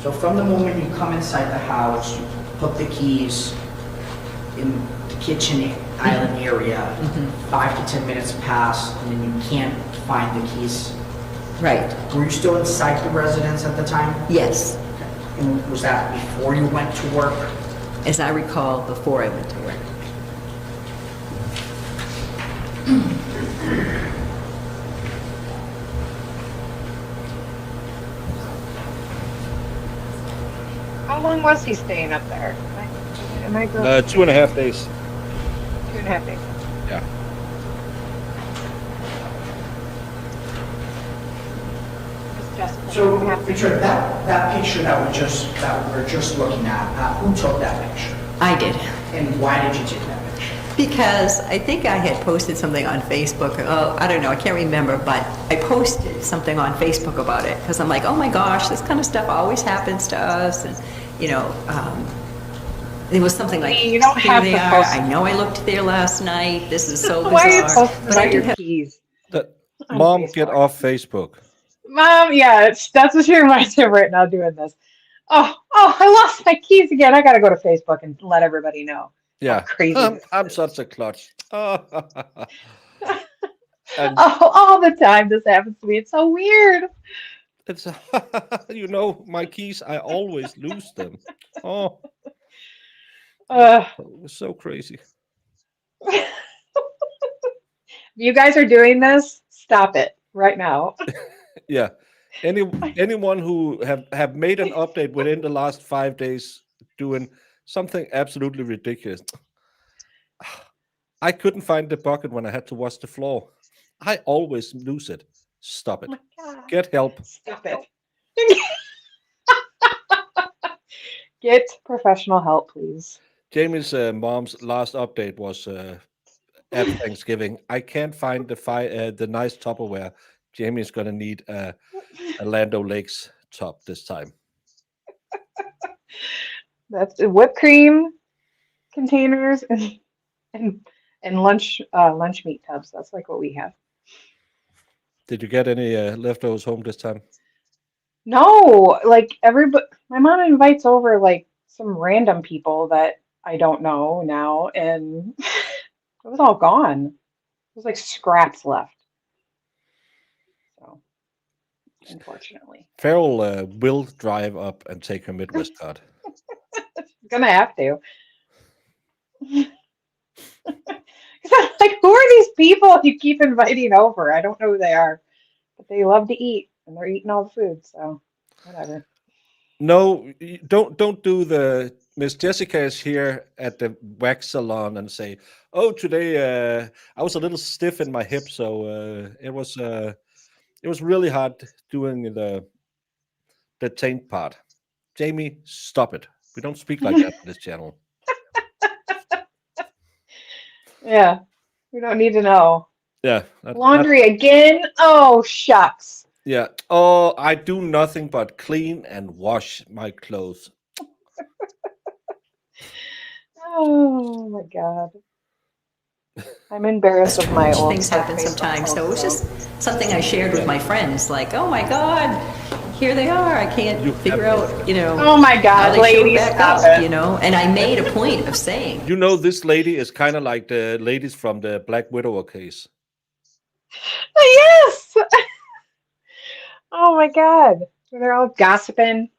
So from the moment you come inside the house, you put the keys in the kitchen island area, 5 to 10 minutes pass, and then you can't find the keys. Right. Were you still inside the residence at the time? Yes. And was that before you went to work? As I recall, before I went to work. How long was he staying up there? Am I going 2.5 days. 2.5 days? Yeah. Just Jessica. So, 2.5 days. Richard, that picture that we're just looking at, who took that picture? I did. And why did you take that picture? Because I think I had posted something on Facebook. Oh, I don't know, I can't remember, but I posted something on Facebook about it because I'm like, oh my gosh, this kind of stuff always happens to us, and you know, it was something like, You don't here have they to are. post- I know I looked there last night. This is so bizarre. Why are you posting But I about do your have. keys? On Mom, Facebook. get off Facebook. Mom, yeah, that's what she reminds me of right now doing this. Oh, I lost my keys again. I gotta go to Facebook and let everybody know. Yeah. crazy this I'm is. such a klutz. And Oh, all the time this happens to me. It's so weird. it's, you know, my keys, I always lose them. Oh, Uh, it was so crazy. you guys are doing this, stop it right now. Yeah. Anyone who have made an update within the last 5 days doing something absolutely ridiculous. I couldn't find the bucket when I had to wash the floor. I always lose it. Stop it. Oh my God. Get help. Stop it. Get professional help, please. Jamie's mom's last update was at Thanksgiving. I can't find the nice Tupperware. Jamie's gonna need a Lando Lakes top this time. That's whipped cream containers and lunch meat tubs. That's like what we have. Did you get any leftovers home this time? No, like everybody, my mom invites over like some random people that I don't know now, and it was all gone. It was like scraps left. So, unfortunately, Farrell will drive up and take her Midwest card. gonna have to. 'Cause I'm like, who are these people you keep inviting over? I don't know who they are, but they love to eat, and they're eating all the food, so whatever. No, don't do the Miss Jessica is here at the wax salon and say, "Oh, today I was a little stiff in my hip, so it was really hard doing the taint part." Jamie, stop it. We don't speak like that on this channel. Yeah, we don't need to know. Yeah, Laundry again? Oh, shucks. yeah. Oh, I do nothing but clean and wash my clothes. Oh my God. I'm embarrassed of my old Things happen Facebook sometimes, so it was posts, just something I shared with my friends, like, oh my God, here they are. I can't You figure have out, you know. Oh my how God, they showed ladies, back stop up, it. you know, and I made a point of saying, You know, this lady is kind of like the ladies from the Black Widow case. Yes. Oh my God. They're all gossiping.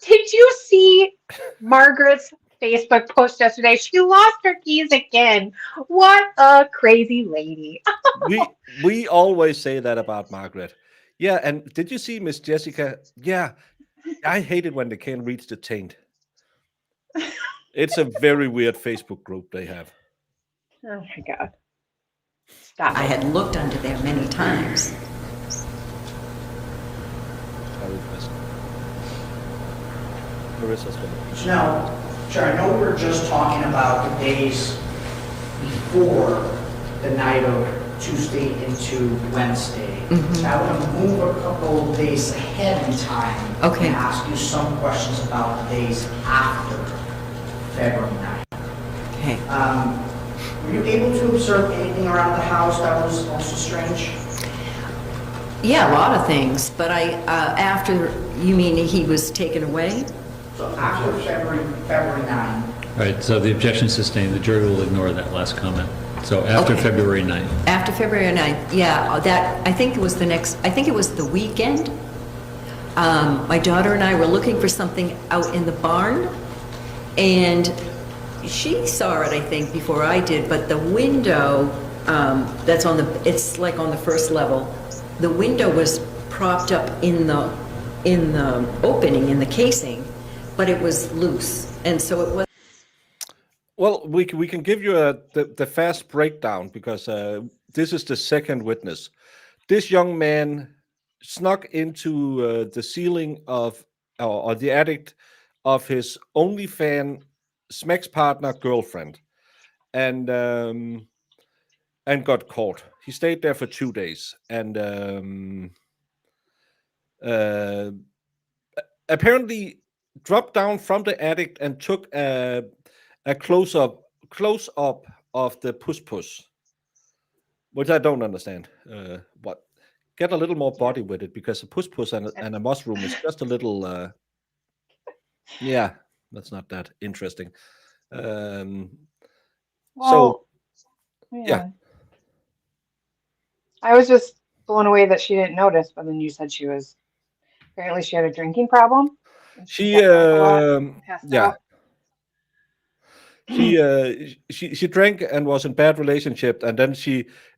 Did you see Margaret's Facebook post yesterday? She lost her keys again. What a crazy lady. We always say that about Margaret. Yeah, and did you see Miss Jessica? Yeah, I hate it when they can't reach the taint. It's a very weird Facebook group they have. Oh my God. Stop I it. had looked under there many times. Marissa's gonna. So now, sure, I know we were just talking about the days before the night of Tuesday into Wednesday. I want to move a couple of days ahead in time Okay. and ask you some questions about the days after February 9th. Okay. Were you able to observe anything around the house that was also strange? Yeah, a lot of things, but after, you mean he was taken away? So after February 9th, All right, so the objection sustained. The jury will ignore that last comment. So after Okay. February 9th. After February 9th, yeah, I think it was the weekend. My daughter and I were looking for something out in the barn, and she saw it, I think, before I did, but the window, it's like on the first level, the window was propped up in the opening, in the casing, but it was loose, and so it was. Well, we can give you the fast breakdown because this is the second witness. This young man snuck into the ceiling of or the attic of his OnlyFans Smex partner girlfriend, and got caught. He stayed there for 2 days, and apparently dropped down from the attic and took a close up of the puss, which I don't understand. What get a little more body with it because a puss and a mushroom is just a little. Yeah, that's not that interesting. So Well, yeah, yeah. I was just blown away that she didn't notice, but then you said apparently she had a drinking problem. And she she got drunk a lot, passed yeah. out. She drank and was in bad relationship, and then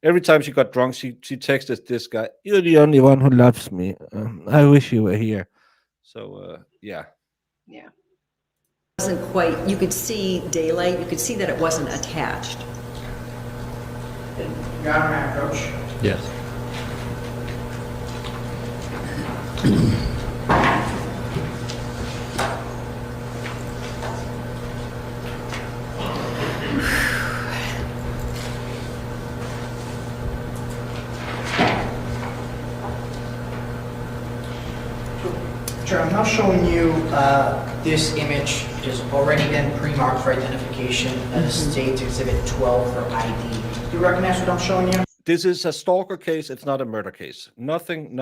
every time she got drunk, she texted this guy, "You're the only one who loves me. I wish you were here." So yeah, Yeah. Wasn't quite, you could see daylight, you could see that it wasn't attached. Your Honor, may I approach? Yes. Sure, I'm now showing you this image, which has already been pre-marked for identification as State Exhibit 12 for ID. Do you recognize what I'm showing you? this is a stalker case. It's not a murder case. Nothing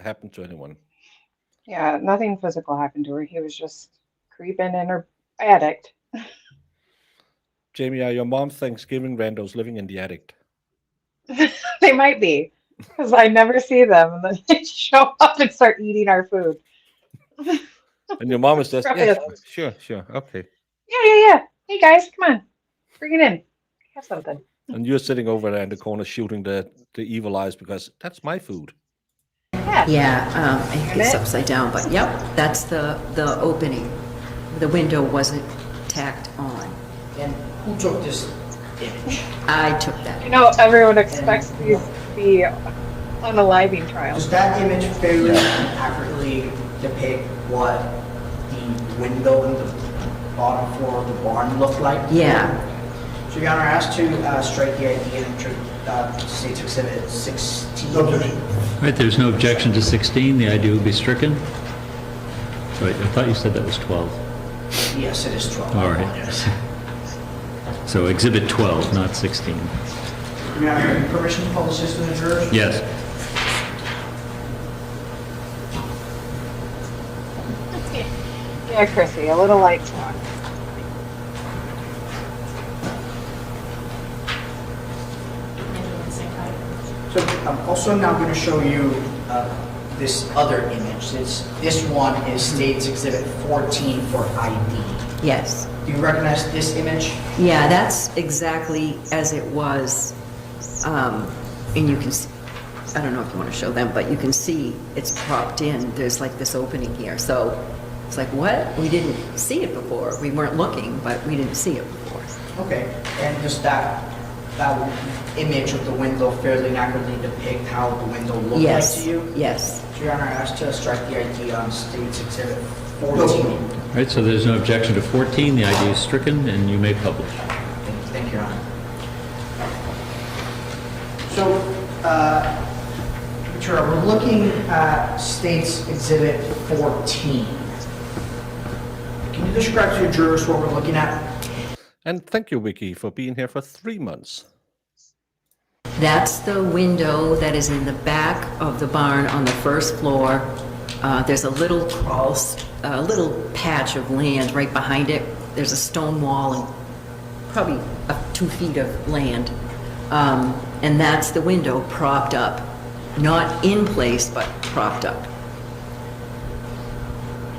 happened to anyone. Yeah, nothing physical happened to her. He was just creeping in her attic. Jamie, are your mom's Thanksgiving randos living in the attic? They might be, because I never see them, and then they show up and start eating our food. And your mom is just Probably yeah, a- sure, okay. Yeah. Hey guys, come on, bring it in. Have something. And you're sitting over there in the corner shooting the evil eyes because that's my food. Yeah. Yeah, I think it's upside down, but yep, that's the opening. The window wasn't tacked on. And who took this image? I took that. You know, everyone expects these to be unaliving trials. Does that image fairly accurately depict what the window in the bottom floor of the barn looked like? Yeah. So Your Honor, asked to strike the ID and State's Exhibit 16. No objection. All right, there's no objection to 16, the ID will be stricken. Wait, I thought you said that was 12. Yes, it is 12. All right. Yes. So Exhibit 12, not 16. Your Honor, permission to call the system to jurors? Yes. Yeah, Chrissy, a little light talk. So I'm also now going to show you this other image. This one is State's Exhibit 14 for ID. Yes. Do you recognize this image? Yeah, that's exactly as it was. And you can, I don't know if you want to show them, but you can see it's propped in. There's like this opening here. So it's like, what? We didn't see it before. We weren't looking, but we didn't see it before. Okay. And does that image of the window fairly accurately depict how the window looked like Yes. to you? Yes. So Your Honor, I asked to strike the ID on State's Exhibit 14. All right, so there's no objection to 14, the ID is stricken, and you may publish. Thank you, Your Honor. So, Ventura, we're looking at State's Exhibit 14. Can you describe to your jurors what we're looking at? And thank you, Vicky, for being here for 3 months. That's the window that is in the back of the barn on the first floor. There's a little a little patch of land right behind it. There's a stone wall and probably 2 feet of land. And that's the window propped up. Not in place, but propped up.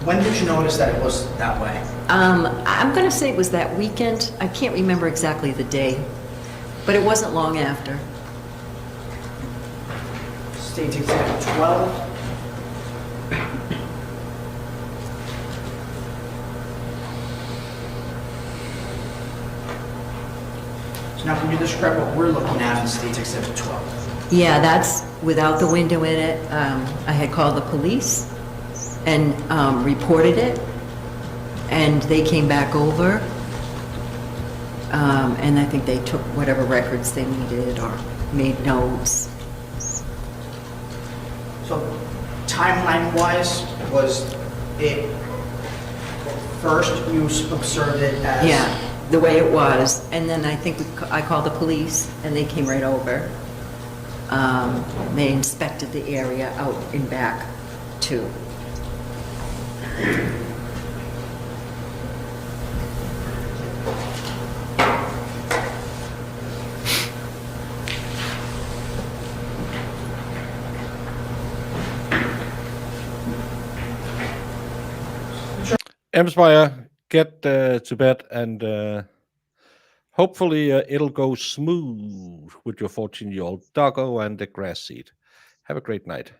When did you notice that it was that way? I'm going to say it was that weekend. I can't remember exactly the day, but it wasn't long after. State's Exhibit 12. So now can you describe what we're looking at in State's Exhibit 12? Yeah, that's without the window in it. I had called the police and reported it, and they came back over, and I think they took whatever records they needed or made notes. So timeline-wise, was it first you observed it as... Yeah, the way it was, and then I think I called the police, and they came right over. They inspected the area out and back, too. Empire, get to bed, and hopefully it'll go smooth with your 14-year-old doggo and the grass seed. Have a great night.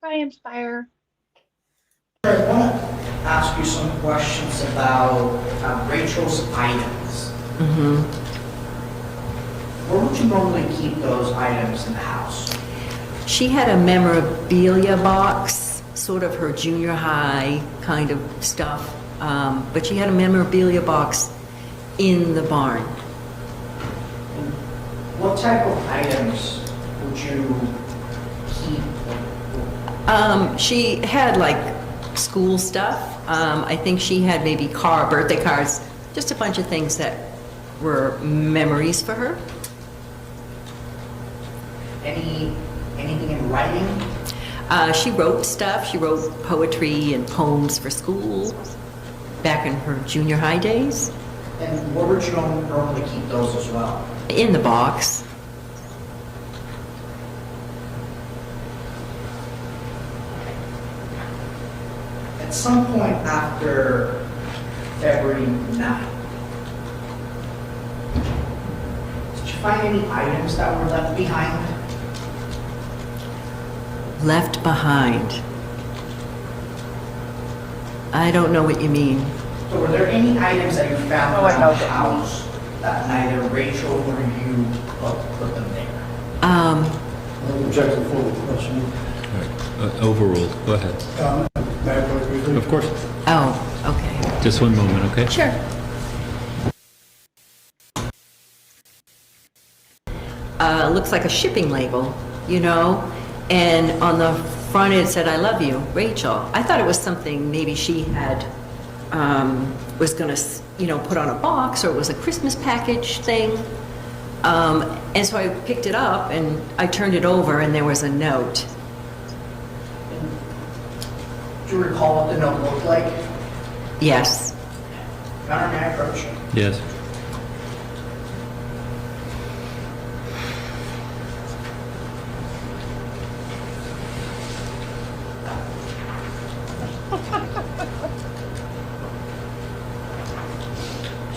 Bye, Inspire. I want to ask you some questions about Rachel's items. Where would you normally keep those items in the house? She had a memorabilia box, sort of her junior high kind of stuff, but she had a memorabilia box in the barn. What type of items would you keep? She had like school stuff. I think she had maybe birthday cards, just a bunch of things that were memories for her. Anything in writing? She wrote stuff. She wrote poetry and poems for school back in her junior high days. And where would you normally keep those as well? In the box. At some point after February 9th, did you find any items that were left behind? Left behind. I don't know what you mean. So were there any items that you found Oh, I around know the that. house that neither Rachel or you put them there? I object to the formal question. Overruled, go ahead. May I go briefly? Of course. Oh, okay. Just one moment, okay? Sure. Looks like a shipping label, you know? And on the front it said, "I love you, Rachel." I thought it was something maybe she had, was gonna, put on a box, or it was a Christmas package thing. And so I picked it up and I turned it over and there was a note. Do you recall what the note looked like? Yes. Your Honor, may I approach? Yes.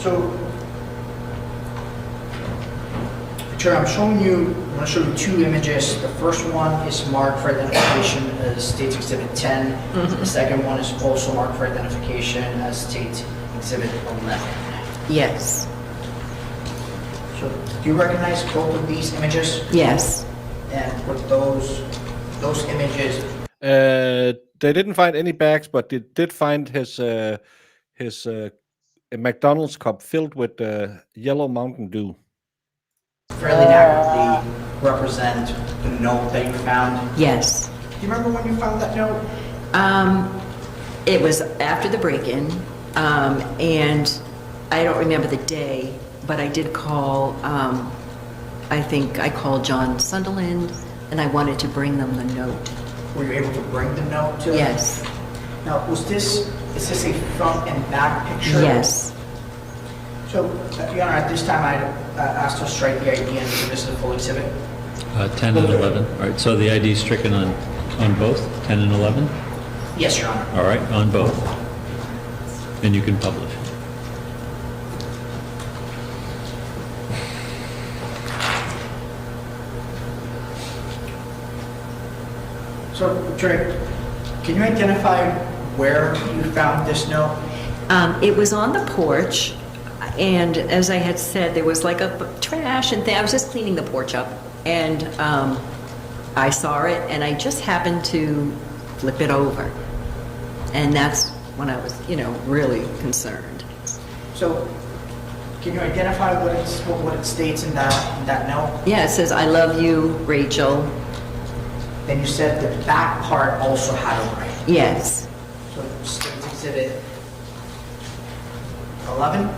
So, Chair, I'm going to show you two images. The first one is marked for identification as State Exhibit 10. The second one is also marked for identification as State Exhibit 11. Yes. So, do you recognize both of these images? Yes. And with those images, They didn't find any bags, but they did find his McDonald's cup filled with yellow Mountain Dew. fairly accurately represent the note that you found. Yes. Do you remember when you found that note? It was after the break-in, and I don't remember the day, but I did call, I think I called John Sunderland, and I wanted to bring them the note. Were you able to bring the note to them? Yes. Now, is this a front and back picture? Yes. So, Your Honor, at this time, I'd ask to strike the ID and give this a full exhibit. 10 and 11. All right, so the ID is stricken on both, 10 and 11? Yes, Your Honor. All right, on both. And you can publish. So, Trey, can you identify where you found this note? It was on the porch, and as I had said, there was like a trash and thing. I was just cleaning the porch up, and I saw it, and I just happened to flip it over. And that's when I was, really concerned. So, can you identify what it states in that note? Yeah, it says, "I love you, Rachel." Then you said the back part also had a writing. Yes. So, State Exhibit 11?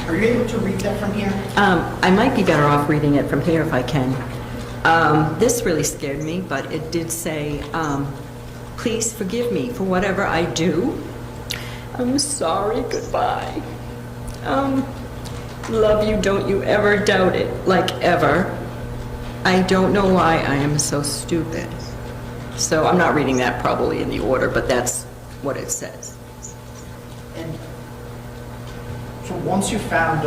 Are you able to read that from here? I might be better off reading it from here if I can. This really scared me, but it did say, "Please forgive me for whatever I do. I'm sorry, goodbye. Love you, don't you ever doubt it, like ever. I don't know why I am so stupid." So I'm not reading that probably in the order, but that's what it says. And so once you found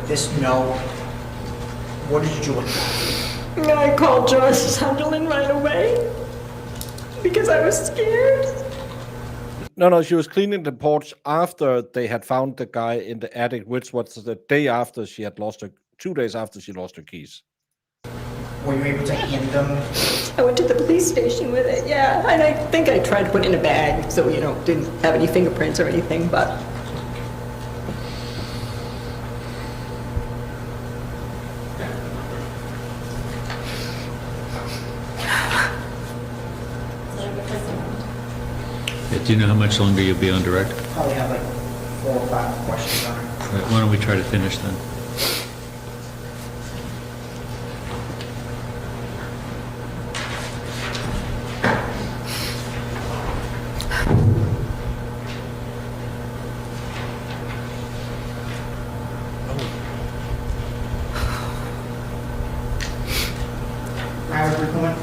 this note, what did you do with it? I called John Sunderland right away because I was scared. No, she was cleaning the porch after they had found the guy in the attic, which was the day after she had lost her, 2 days after she lost her keys. Were you able to hand them? I went to the police station with it, yeah. And I think I tried to put it in a bag so, didn't have any fingerprints or anything, but. Do you know how much longer you'll be on direct? Probably have like 4 or 5 questions on it. All right, why don't we try to finish then? May I have a brief moment?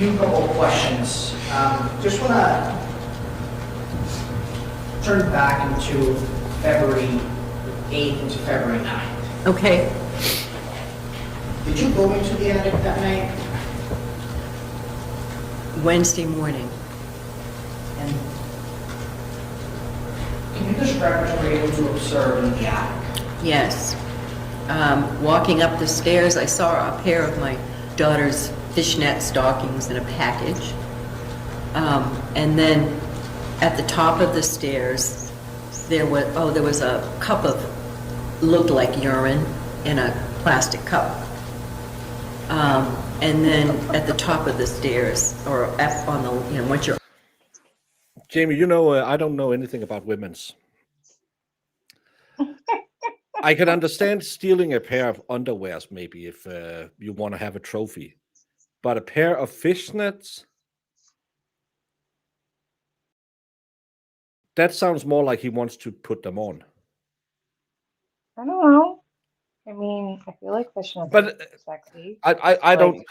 few couple of questions. Just want to turn back into February 8th into February 9th. Okay. Did you go into the attic that night? Wednesday morning. And can you describe what you were able to observe in the attic? Yes. Walking up the stairs, I saw a pair of my daughter's fishnet stockings in a package. And then at the top of the stairs, there was a cup of, looked like urine in a plastic cup. And then at the top of the stairs, or up on the, once you're... Jamie, I don't know anything about women's. I can understand stealing a pair of underwears, maybe, if you want to have a trophy. But a pair of fishnets? That sounds more like he wants to put them on. I don't know. I mean, I feel like fishnets But are sexy. I don't.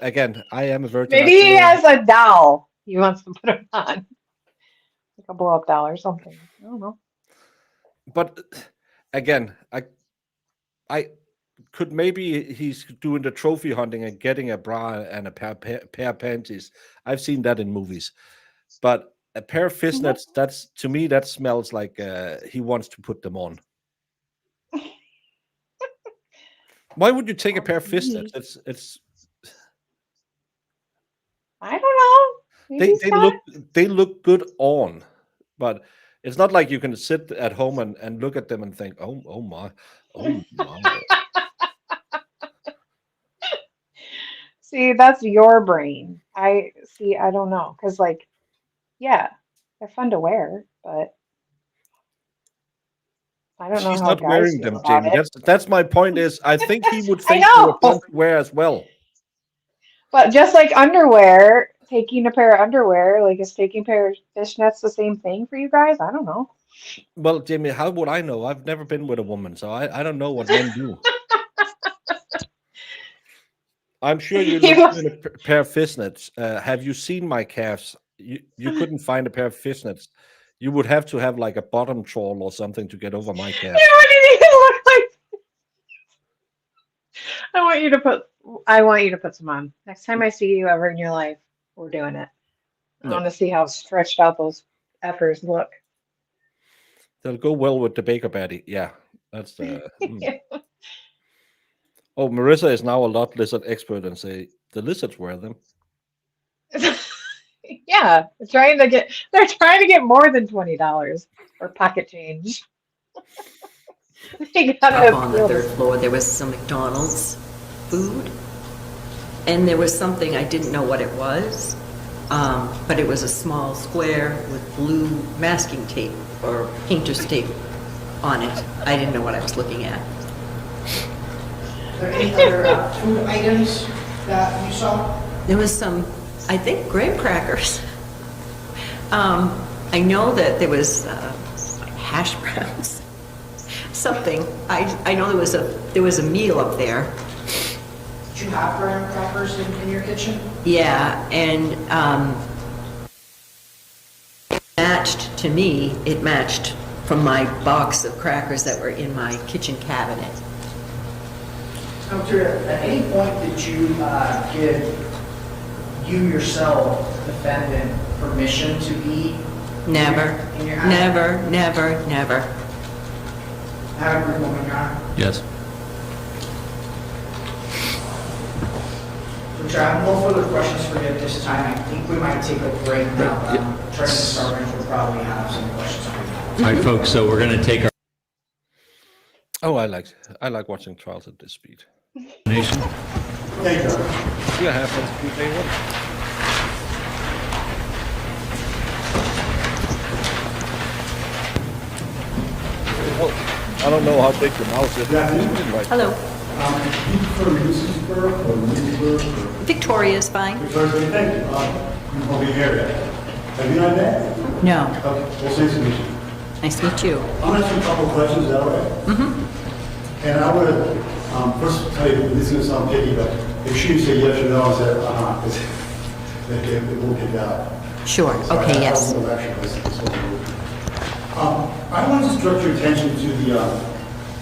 Again, I am a virgin. Maybe he has a doll he wants to put it on. Like a blow up doll or something. I don't know. But again, I could, maybe he's doing the trophy hunting and getting a bra and a pair of panties. I've seen that in movies. But a pair of fishnets, that's, to me, that smells like he wants to put them on. Why would you take a pair of fishnets? It's I don't know. Maybe they look good on, but it's not like you can sit at home and look at them and think, oh my. See, that's your brain. I don't know. Because, like, yeah, they're fun to wear, but I don't know She's how not guys wearing feel them, about Jamie. it. That's my point. Is I think he would I think they were know. fun to wear as well. But just like underwear, taking a pair of underwear, like is taking a pair of fishnets the same thing for you guys? I don't know. Well, Jamie, how would I know? I've never been with a woman, so I don't know what men do. I'm sure you He look was- at a pair of fishnets. Have you seen my calves? You couldn't find a pair of fishnets. You would have to have like a bottom trawl or something to get over my calves. What did he look like? I want you to put some on. Next time I see you ever in your life, we're doing it. I No. want to see how stretched out those effers look. They'll go well with the Baker Patty. Yeah, that's the. Oh, Marissa is now a lot lizard expert and say the lizards wear them. Yeah, they're trying to get more than $20 for pocket change. They gotta Up on the appeal third to- floor, there was some McDonald's food, and there was something, I didn't know what it was, but it was a small square with blue masking tape or painter's tape on it. I didn't know what I was looking at. Are there any other food items that you saw? There was some, I think, graham crackers. I know that there was hash browns, something. I know there was a meal up there. Did you have graham crackers in your kitchen? Yeah, and to me, it matched from my box of crackers that were in my kitchen cabinet. I'm curious, at any point did you give you yourself, defendant, permission to be Never, in your house? never. I have a brief moment, Your Honor. Yes. Which I have no further questions for you at this time. I think we might take a break now. Attorney Sargent will probably have some questions for you. All right, folks, so we're going to take our Oh, I like watching trials at this speed. nation. Thank you. Yeah, have fun. Speed day one. Oh, I don't know how big your mouth is. Yeah. Right. Hello, You prefer Mrs. or Mrs. Burke or? Victoria's fine. Victoria, thank you. You won't be here yet. Have you not met? No, Okay, well, nice to meet you. nice to meet you. I'm gonna ask you a couple of questions, is that all right? Mm-hmm. And I would first tell you, this is gonna sound picky, but if she say yes or no, I said, it won't get out. Sure, Sorry, okay, I yes. don't know actually this whole group. I want to direct your attention to the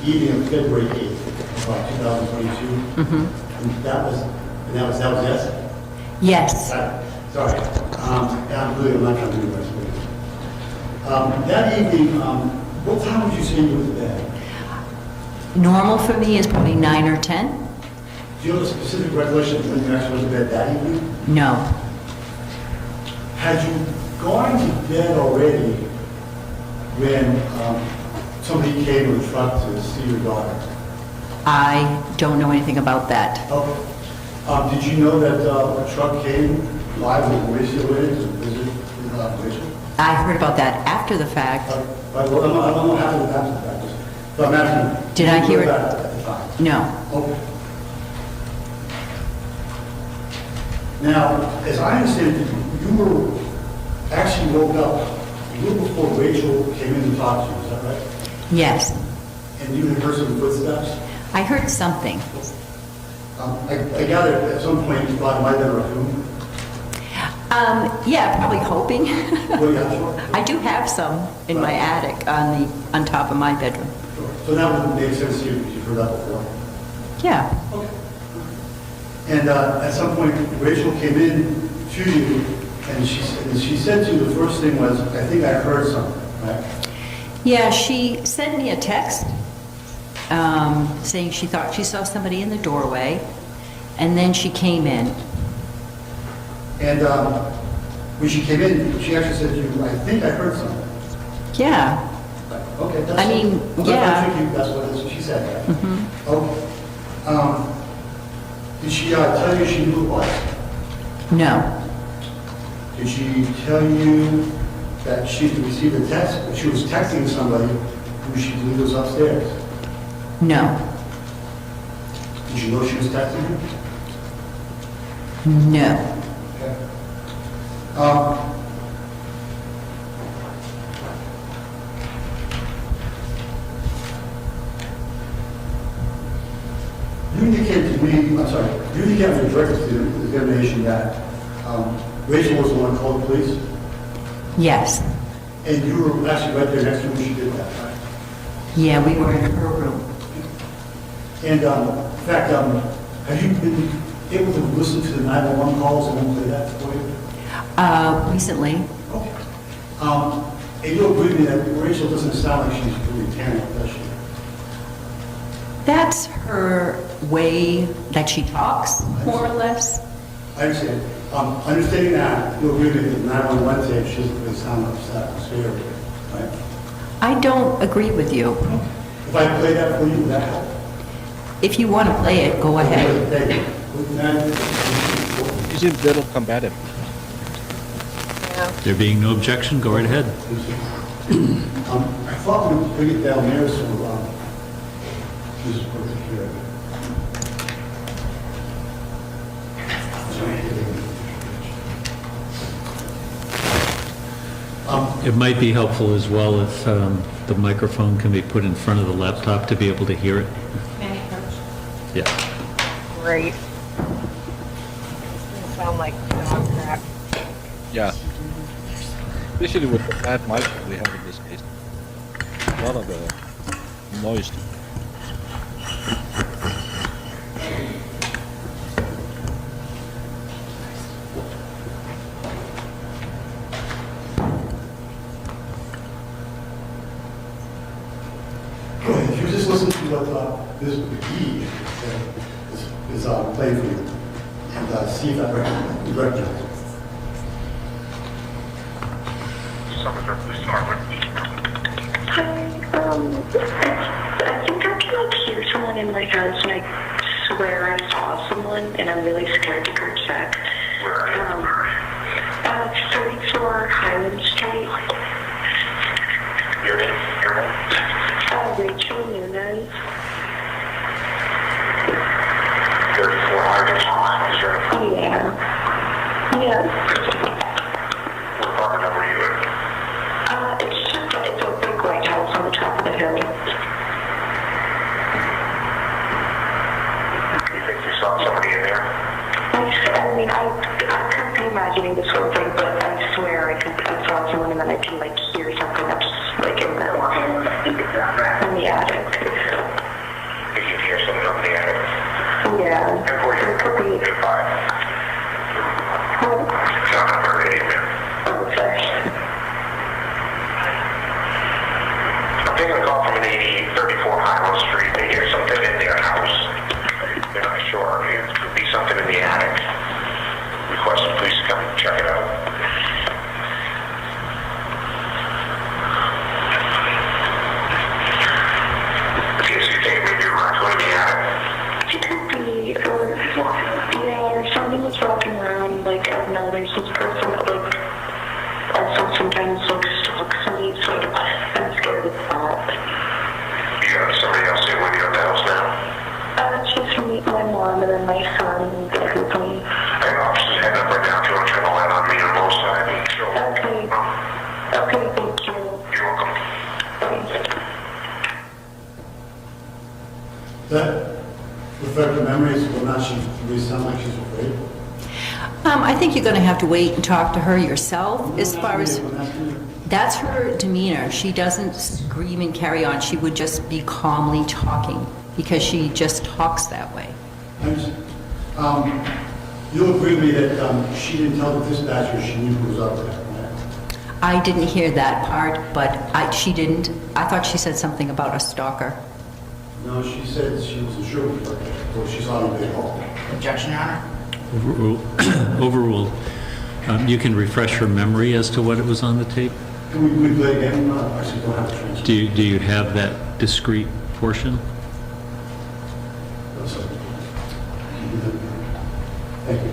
evening of February 8th, 2022. And that was yes? Yes. Sorry. I'm really not trying to do this. That evening, what time would you say you were to bed? Normal for me is probably 9 or 10? Do you have a specific recollection of when you actually went to bed that evening? No. Had you gone to bed already when somebody came with a truck to see your daughter? I don't know anything about that. Okay. Did you know that a truck came live with Rachel in it to visit Rachel? I heard about that after the fact. I don't know how to answer that. But I'm asking. Did I hear it? That at the time? No. Okay. Now, as I understand it, you were actually woke up a little before Rachel came in to talk to you, is that right? Yes. And you had heard some footsteps? I heard something. I gather at some point you thought it might have been a raccoon? Yeah, probably hoping. Well, yeah, sure. I do have some in my attic on top of my bedroom. Sure. So that would make sense to you because you've heard that before? Yeah. Okay. And at some point, Rachel came in to you, and she said to you, the first thing was, I think I heard something, right? Yeah, she sent me a text saying she thought she saw somebody in the doorway, and then she came in. And when she came in, she actually said to you, I think I heard something. Yeah. Okay. That's I mean, well, yeah. That's what she said. Right? Mm-hmm. Okay. Did she tell you she knew it was? No. Did she tell you that she received a text? She was texting somebody who she believed was upstairs. No. Did you know she was texting you? No. Okay. You indicated to me, you indicated in your direct examination that Rachel was the one who called the police, Yes. and you were actually right there next to her when she did that, right? Yeah, we were in her room. And in fact, have you been able to listen to the 911 calls and then play that for you? Recently. Okay. And you agree with me that Rachel doesn't sound like she's really tearing up, does she? That's her way that she talks, more or less. I understand. Understanding that, you agree with me that the 911 tape, she doesn't really sound upset or scared, right? I don't agree with you. If I play that for you, would that help? If you want to play it, go ahead. Thank you. He's a little combative. There being no objection, go right ahead. I thought we'd bring it down there so this is perfect here. It might be helpful as well if the microphone can be put in front of the laptop to be able to hear it. Any approach? Yeah. Great. Doesn't sound like dog crap. Yeah. Especially with the bad mic we have in this case. A lot of noise. If you just listen to what this key is playing for you and see if that recognize it. I think I can like hear someone in my house, and I swear I saw someone, and I'm really scared to go check. 34 Highland Street. Your name? Rachel Nunez. 34 Highland Street. Yeah. Yeah. What apartment number are you in? It's a big white house on the top of the hill. You think you saw somebody in there? I can like hear something that's like in the attic. If you hear something up in the attic. Yeah. And for you, It could be. you're fine. It's not a very man. Okay. I'm taking a call from an 8034 Highland Street. They hear something in their house. They're not sure. It could be something in the attic. Request the police to come check it out. Okay, so you think maybe a raccoon in the attic? It could be, or somebody was walking around, like, I've known there's this person that, like, also sometimes, like, stalks me, so I'm scared of that. You got somebody else in with you at the house now? It's just me, my mom, and then my son, and everybody. I have officers heading up right now. If you want to turn the light on me on both sides. Okay. Okay, thank you. You're welcome. That reflect the memories, will not she really sound like she's afraid? I think you're going to have to wait and talk to her yourself as far as... That's her demeanor. She doesn't scream and carry on. She would just be calmly talking because she just talks that way. You'll agree with me that she didn't tell the dispatcher she knew who was up there, right? I didn't hear that part, but she didn't. I thought she said something about a stalker. No, she said she wasn't sure what was up there, or she saw you at all. Objection, Your Honor? Overruled. You can refresh her memory as to what it was on the tape? Can we play again? No, I actually don't have a transcript. Do you have that discrete portion? That's okay. Thank you.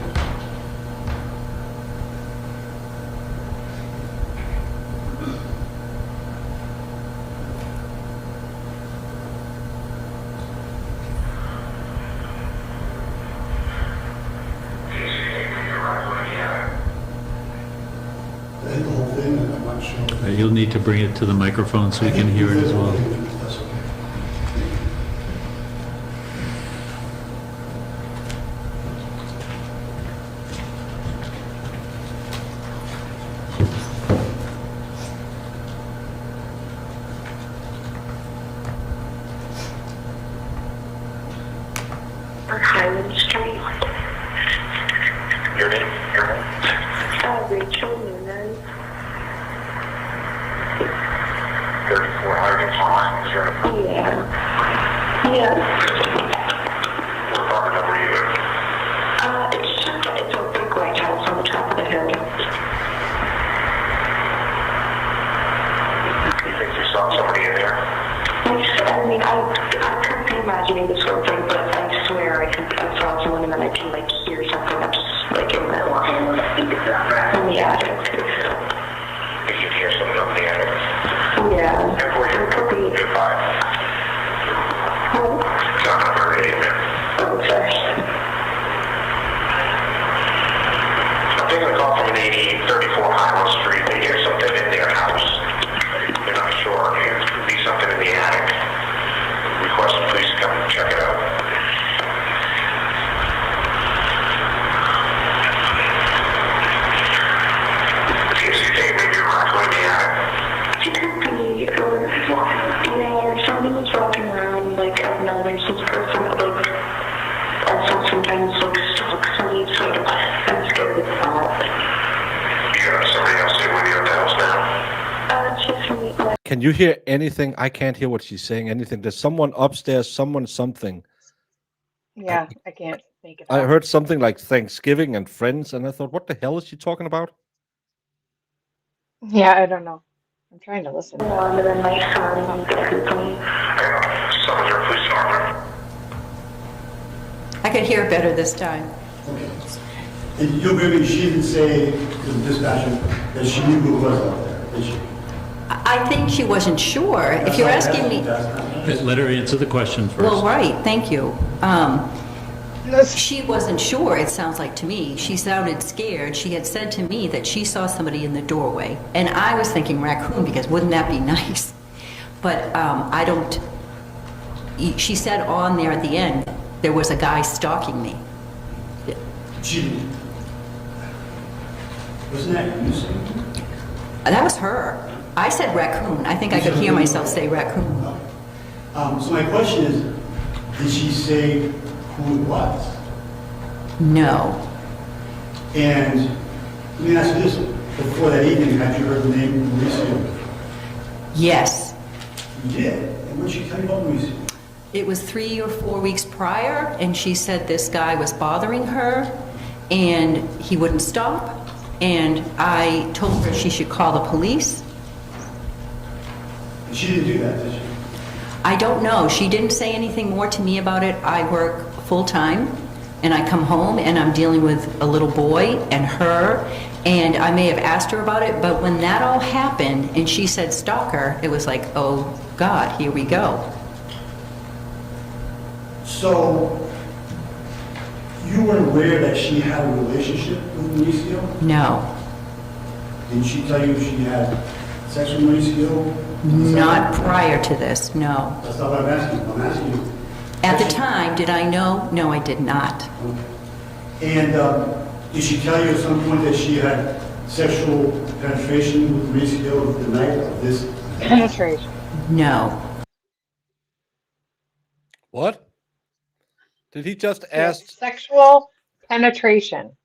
I hit the whole thing, and I'm not sure. You'll need to bring it to the microphone so we can hear it as well. That's okay. Highland Street. Your name? Rachel Noonan. 34 Highland Street. Is there a Yeah. Yeah. what apartment number are you in? It's a big white house on the top of the hill. You think you saw somebody in there? I mean, I could be imagining this sort of thing, but I swear I saw someone and then I can, like, hear something that's, like, in the attic. If you hear something up in the attic. Yeah. And for you, It could be. you're fine. It's not a very man. Okay. I'm taking a call from an 8034 Highland Street. They hear something in their house. They're not sure. It could be something in the attic. Request the police to come check it out. Okay, so you think maybe a raccoon in the attic? It could be, or somebody was walking around, like, I've known there's this person that, like, also sometimes, like, stalks me, so I'm scared of that. You got somebody else in with you at the house now? It's just me, like, Can you hear anything? I can't hear what she's saying. Anything? There's someone upstairs, someone something. Yeah, I can't make it I out. heard something like Thanksgiving and friends, and I thought, what the hell is she talking about? Yeah, I don't know. I'm trying to listen. and then my son and everybody. Hang on. Someone's your police department. I could hear better this time. Okay. And you agree with me, she didn't say to the dispatcher that she knew who was up there, did she? I think she wasn't sure. If you're asking me... Let her answer the question first. Well, right, thank you. She wasn't sure, it sounds like to me. She sounded scared. She had said to me that she saw somebody in the doorway. And I was thinking raccoon, because wouldn't that be nice? But I don't... She said on there at the end, there was a guy stalking me. She didn't. Wasn't that you saying? That was her. I said raccoon. I think I could hear myself say raccoon. So my question is, did she say who it was? No. And let me ask you this, before that evening, had you heard the name Mauricio? Yes. You did? And what did she tell you about Mauricio? It was 3 or 4 weeks prior, and she said this guy was bothering her, and he wouldn't stop. And I told her she should call the police. And she didn't do that, did she? I don't know. She didn't say anything more to me about it. I work full-time, and I come home, and I'm dealing with a little boy and her, and I may have asked her about it, but when that all happened, and she said stalker, it was like, oh, God, here we go. So, you were aware that she had a relationship with Mauricio? No. Did she tell you she had sex with Mauricio? Not prior to this, no. That's not what I'm asking you. I'm asking you. At the time, did I know? No, I did not. And did she tell you at some point that she had sexual penetration with Mauricio the night of this? Penetration. No. What? Did he just Yes, ask sexual penetration.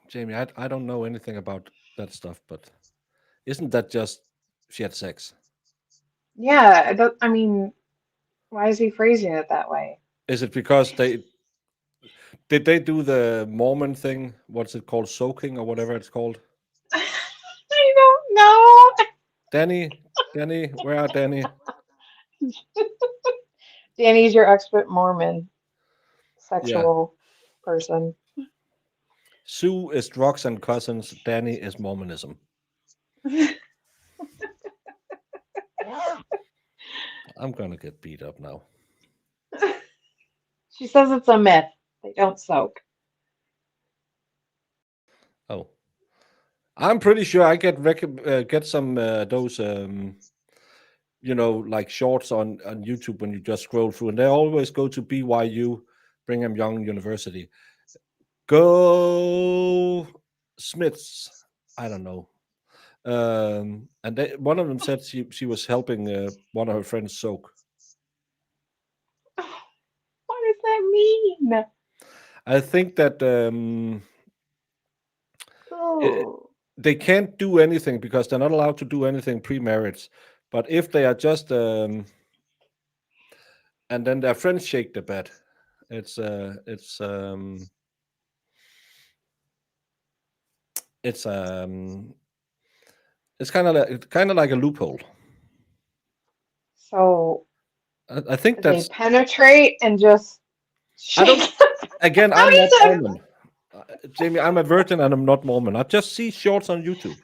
Jamie? I don't know anything about that stuff, but isn't that just she had sex? Yeah, I mean, why is he phrasing it that way? Is it because did they do the Mormon thing? What's it called, soaking or whatever it's called? I don't know. Danny, where are Danny? Danny's your expert Mormon sexual person. Sue is drugs and cousins. Danny is Mormonism. I'm gonna get beat up now. She says it's a myth. They don't soak. Oh, I'm pretty sure I get some those like shorts on YouTube when you just scroll through, and they always go to BYU, Brigham Young University. Go Smiths. I don't know. And one of them said she was helping one of her friends soak. What does that mean? I think that Oh. they can't do anything because they're not allowed to do anything pre-marriage. But if they are just and then their friends shake the bed, it's kind of like a loophole. So I think they that's penetrate and just I don't. shake. Again, How I'm do you not say- Mormon. Jamie, I'm a virgin and I'm not Mormon. I just see shorts on YouTube.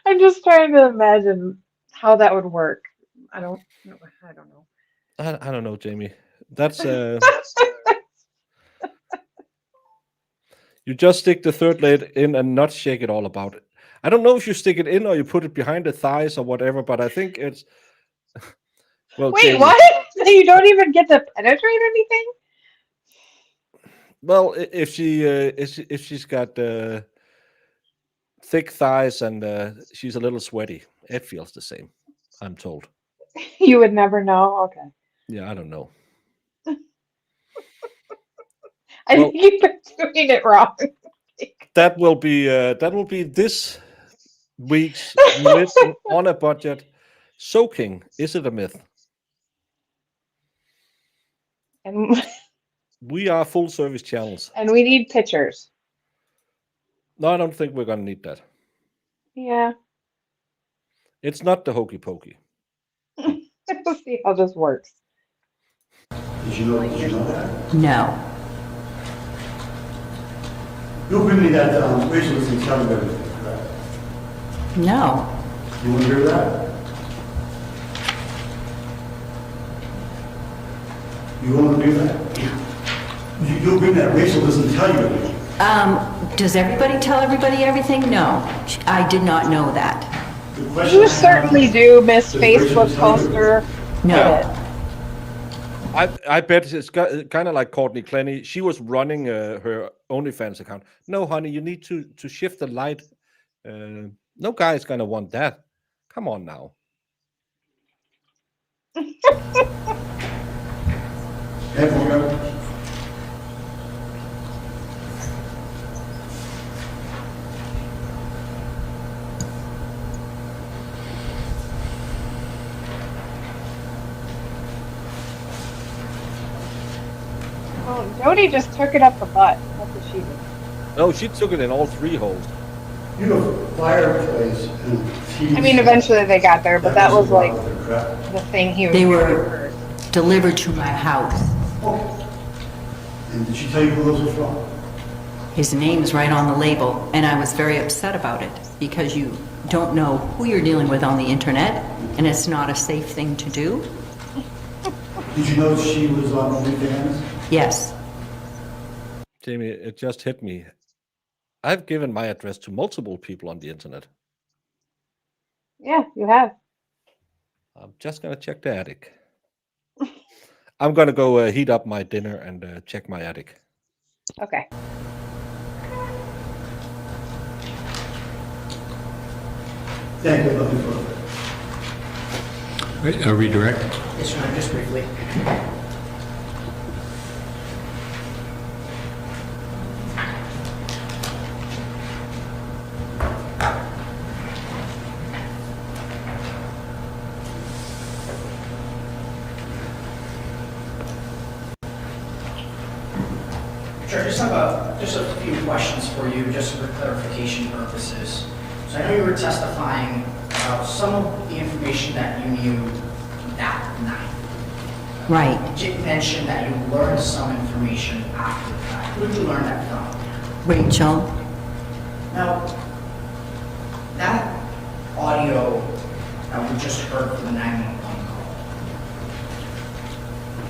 I'm just trying to imagine how that would work. I don't know. I don't know, Jamie. That's you just stick the third leg in and not shake it all about it. I don't know if you stick it in or you put it behind the thighs or whatever, but I think it's well. Wait, Jamie, what? You don't even get to penetrate anything? Well, if she's got thick thighs and she's a little sweaty, it feels the same. I'm told. You would never know. Okay. Yeah, I don't know. I Well- think you've been doing it wrong. That will be this week's Living on a Budget. Soaking, is it a myth? And We are full service channels. and we need pictures. No, I don't think we're gonna need that. Yeah. It's not the hokey pokey. We'll see how this works. Did you know that? No. You'll bring me that Rachel was in telling everything, correct? No. You want to hear that? You want to do that? You'll bring that. Rachel doesn't tell you everything. Does everybody tell everybody everything? No. I did not know that. The question I You have- certainly do, Miss Does Rachel Facebook tell you? poster. No. I bet it's kind of like Courtney Clenny. She was running her OnlyFans account. No, honey, you need to shift the light. No guy's gonna want that. Come on now. Oh, Jody just took it up the butt. What did she do? No, she took it in all 3 holes. You have a fireplace and a TV. I mean, eventually they got there, but that was like Correct. the thing he was They doing were first. delivered to my house. Oh. And did she tell you who those were from? His name's right on the label, and I was very upset about it because you don't know who you're dealing with on the internet, and it's not a safe thing to do. Did you know she was on OnlyFans? Yes. Jamie, it just hit me. I've given my address to multiple people on the internet. Yeah, you have. I'm just gonna check the attic. I'm gonna go heat up my dinner and check my attic. Okay. Thank you, looking for Right, Are we direct? Yes, Your Honor, just briefly. Sure, I just a few questions for you, just for clarification purposes. So I know you were testifying about some of the information that you knew that night. Right. You did mention that you learned some information after the fact. Who did you learn that from? Rachel. Now, that audio that we just heard from the 911 call,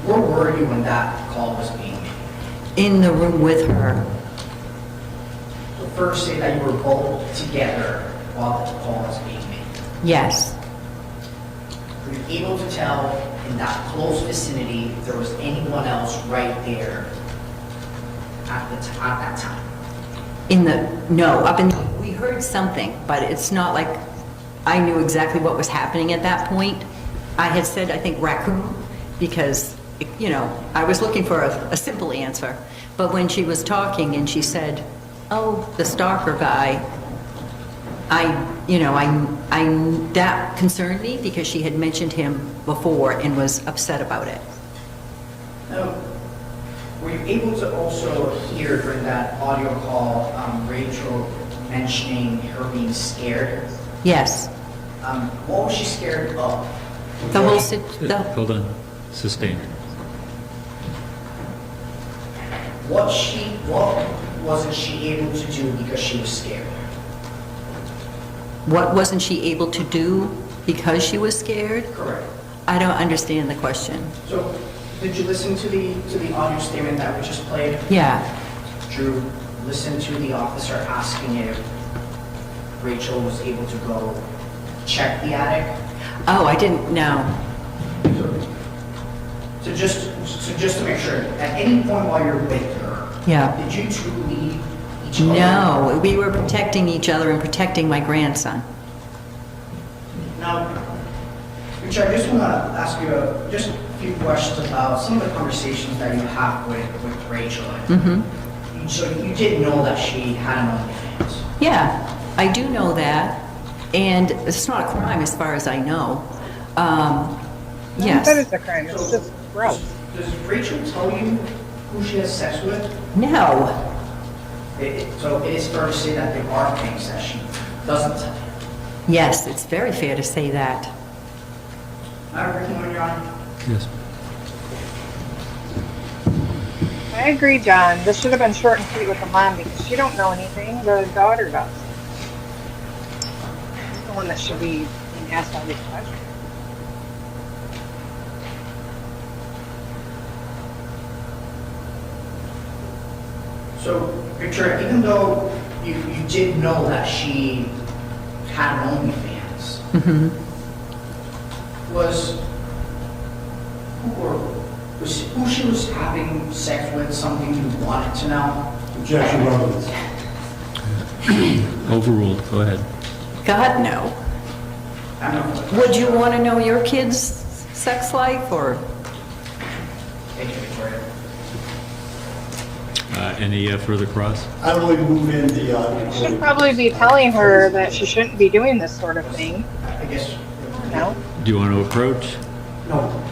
where were you when that call was being made? In the room with her. So first say that you were both together while the call was being made. Yes. Were you able to tell in that close vicinity if there was anyone else right there at that time? We heard something, but it's not like I knew exactly what was happening at that point. I had said, I think, raccoon, because, I was looking for a simple answer. But when she was talking and she said, oh, the Stalker guy, that concerned me because she had mentioned him before and was upset about it. Now, were you able to also hear during that audio call Rachel mentioning her being scared? Yes. What was she scared of? Hold on. Sustained. What wasn't she able to do because she was scared? What wasn't she able to do because she was scared? Correct. I don't understand the question. So, did you listen to the audio statement that we just played? Yeah. Did you listen to the officer asking if Rachel was able to go check the attic? Oh, I didn't know. So just to make sure, at any point while you're with her, Yeah. did you two leave each other? No, we were protecting each other and protecting my grandson. Now, Richard, I just want to ask you just a few questions about some of the conversations that you have with Rachel. Mm-hmm. So you did know that she had an OnlyFans? Yeah, I do know that, and it's not a crime as far as I know. Yes. That is a crime. It's just gross. Does Rachel tell you who she has sex with? No. So it is fair to say that there are things that she doesn't tell you. Yes, it's very fair to say that. I agree with Your Honor. Yes. I agree, John. This should have been short and sweet with the mom because she don't know anything. The daughter does. She's the one that should be being asked all these questions. So, Victoria, even though you did know that she had an OnlyFans, Mm-hmm. was Was who she was having sex with something you wanted to know? Objection, relevance. Overruled, go ahead. God, no. I don't know. Would you want to know your kid's sex life, or? Thank you, Victoria. Any further cross? I would like to move in the, You should probably be telling her that she shouldn't be doing this sort of thing. I guess, No? Do you want to approach? no.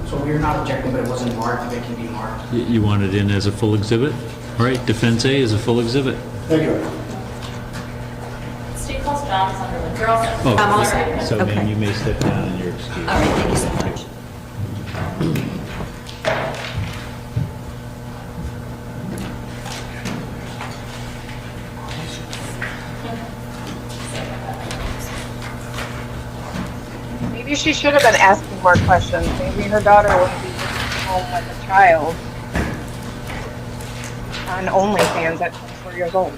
So we're not objecting, but it wasn't marked, if it can be marked. You want it in as a full exhibit? All right, defense A is a full exhibit. thank you. State calls John Sunderland. You're all set. Oh, I'm all Sorry. set. So Okay. ma'am, you may step down and you're excused. All right, thank you so much. Maybe she should have been asking more questions. Maybe her daughter wouldn't be home like a child on OnlyFans at 24 years old.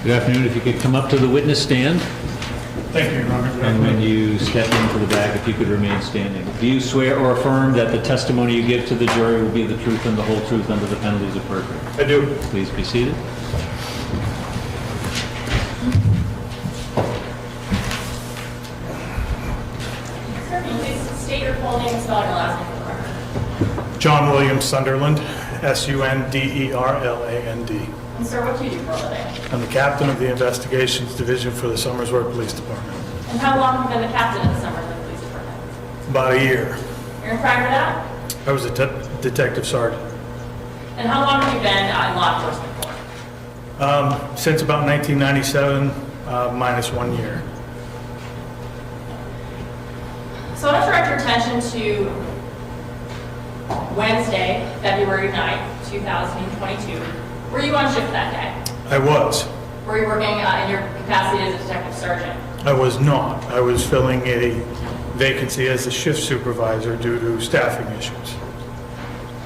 Good afternoon, if you could come up to the witness stand, Thank you, Your Honor. and when you step into the back, if you could remain standing. Do you swear or affirm that the testimony you give to the jury will be the truth and the whole truth under the penalties of perjury? I do. Please be seated. Sir, can you please state your full name and spell your last name for the record? John William Sunderland, Sunderland. And sir, what do you do for a living? I'm the captain of the Investigations Division for the Somersworth Police Department. And how long have you been the captain of the Somersworth Police Department? About a year. You're in prior to that? I was a detective sergeant. And how long have you been in law enforcement for? Since about 1997, minus 1 year. So I want to direct your attention to Wednesday, February 9th, 2022. Were you on shift that day? I was. Were you working in your capacity as a detective sergeant? I was not. I was filling a vacancy as a shift supervisor due to staffing issues.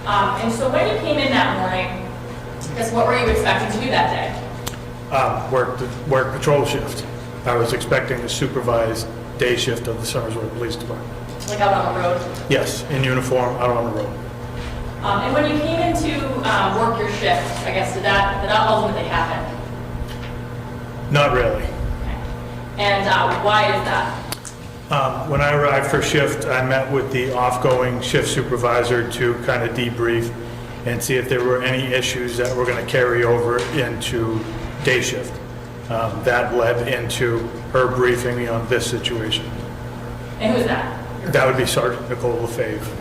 And so when you came in that morning, guess what were you expecting to do that day? Work patrol shift. I was expecting to supervise day shift of the Somersworth Police Department. Like out on the road? Yes, in uniform, out on the road. And when you came in to work your shift, I guess, did that ultimately happen? Not really. Okay. And why is that? When I arrived for shift, I met with the off-going shift supervisor to kind of debrief and see if there were any issues that were going to carry over into day shift. That led into her briefing me on this situation. And who's that? That would be Sergeant Nicole Lefebvre.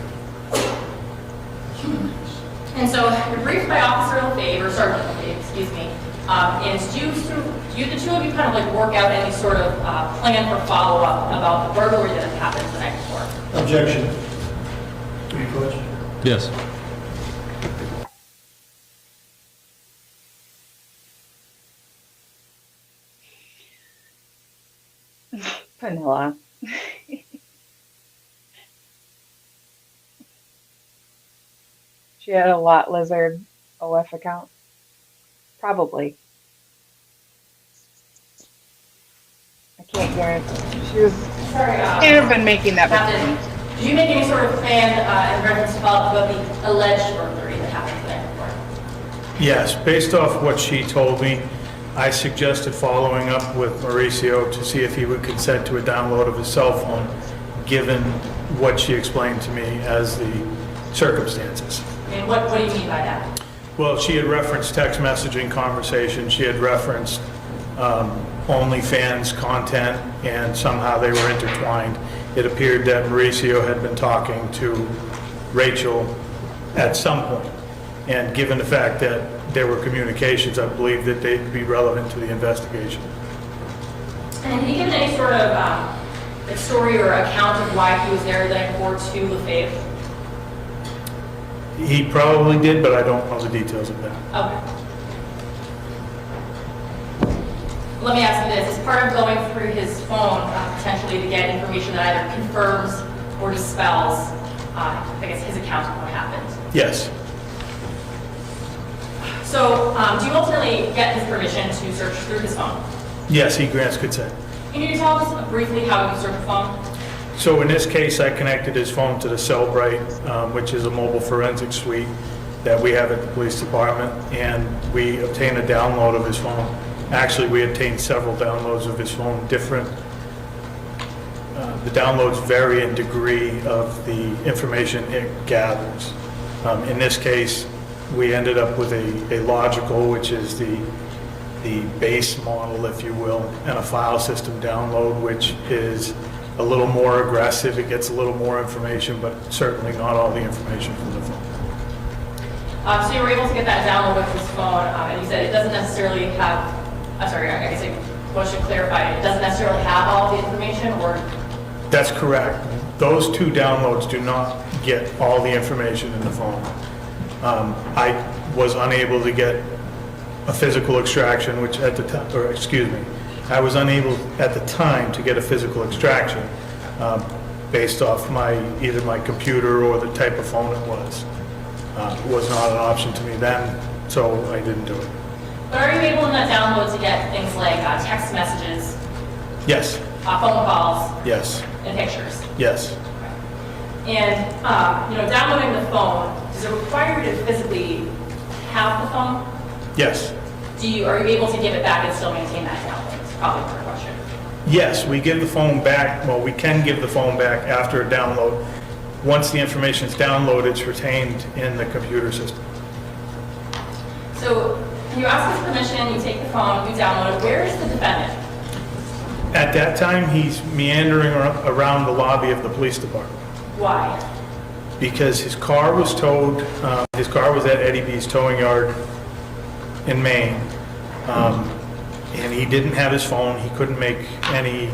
And so you're briefed by Officer Lefebvre, or Sergeant Lefebvre, excuse me. And do the two of you kind of like work out any sort of plan for follow-up about the burglary that had happened the night before? Objection. Any question? Yes. Vanilla. She had a lot lizard OF account. Probably. I can't guarantee. She was Sorry, can't have been making that Captain, mistake. did you make any sort of plan in reference to follow up about the alleged burglary that happened the night before? Yes, based off what she told me, I suggested following up with Mauricio to see if he would consent to a download of his cell phone, given what she explained to me as the circumstances. And what do you mean by that? Well, she had referenced text messaging conversation, she had referenced OnlyFans content, and somehow they were intertwined. It appeared that Mauricio had been talking to Rachel at some point, and given the fact that there were communications, I believe that they'd be relevant to the investigation. And did he give any sort of story or account of why he was there the night before to Lefebvre? He probably did, but I don't know the details of that. Okay. Let me ask you this, as part of going through his phone potentially to get information that either confirms or dispels, I guess, his account of what happened. Yes. So, do you ultimately get his permission to search through his phone? Yes, he grants consent. Can you tell us briefly how you search the phone? So in this case, I connected his phone to the Cellbrite, which is a mobile forensic suite that we have at the police department, and we obtained a download of his phone. Actually, we obtained several downloads of his phone, different. The downloads vary in degree of the information it gathers. In this case, we ended up with a logical, which is the base model, if you will, and a file system download, which is a little more aggressive. It gets a little more information, but certainly not all the information from the phone. So you were able to get that download with his phone, and you said it doesn't necessarily have, I'm sorry, I guess I should clarify, it doesn't necessarily have all the information, or? That's correct. Those two downloads do not get all the information in the phone. I was unable to get a physical extraction, which at the time, or excuse me, I was unable at the time to get a physical extraction based off either my computer or the type of phone it was. It was not an option to me then, so I didn't do it. But are you able in that download to get things like text messages, Yes, phone calls, yes, and pictures? yes. And, downloading the phone, does it require you to physically have the phone? Yes. Are you able to give it back and still maintain that download? It's probably a better question. Yes, we give the phone back, well, we can give the phone back after a download. Once the information is downloaded, it's retained in the computer system. So you ask his permission, you take the phone, you download it. Where is the defendant? At that time, he's meandering around the lobby of the police department Why? because his car was towed, his car was at Eddie B's towing yard in Maine, and he didn't have his phone. He couldn't make any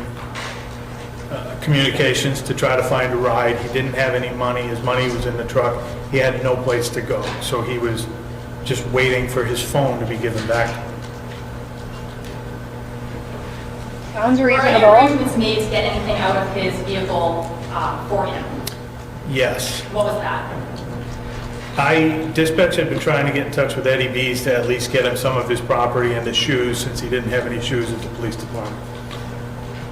communications to try to find a ride. He didn't have any money. His money was in the truck. He had no place to go, so he was just waiting for his phone to be given back to him. Sounds Were any reasonable. arrangements made to get anything out of his vehicle for him? Yes. What was that? Dispatch had been trying to get in touch with Eddie B's to at least get him some of his property and the shoes, since he didn't have any shoes at the police department.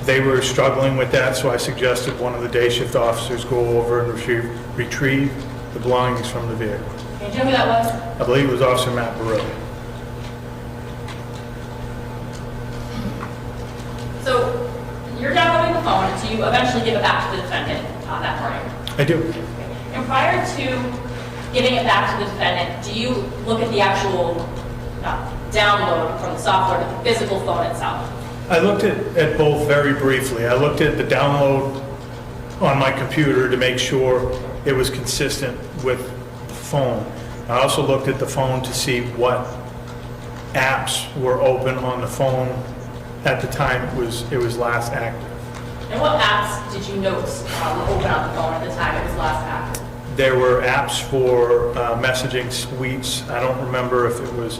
They were struggling with that, so I suggested one of the day shift officers go over and retrieve the belongings from the vehicle. Can you tell me who that was? I believe it was Officer Matt Barilli. So you're downloading the phone, so you eventually give it back to the defendant that morning. I do. And prior to giving it back to the defendant, do you look at the actual download from the software to the physical phone itself? I looked at both very briefly. I looked at the download on my computer to make sure it was consistent with the phone. I also looked at the phone to see what apps were open on the phone at the time it was last active. And what apps did you note were open on the phone at the time it was last active? There were apps for messaging suites. I don't remember if it was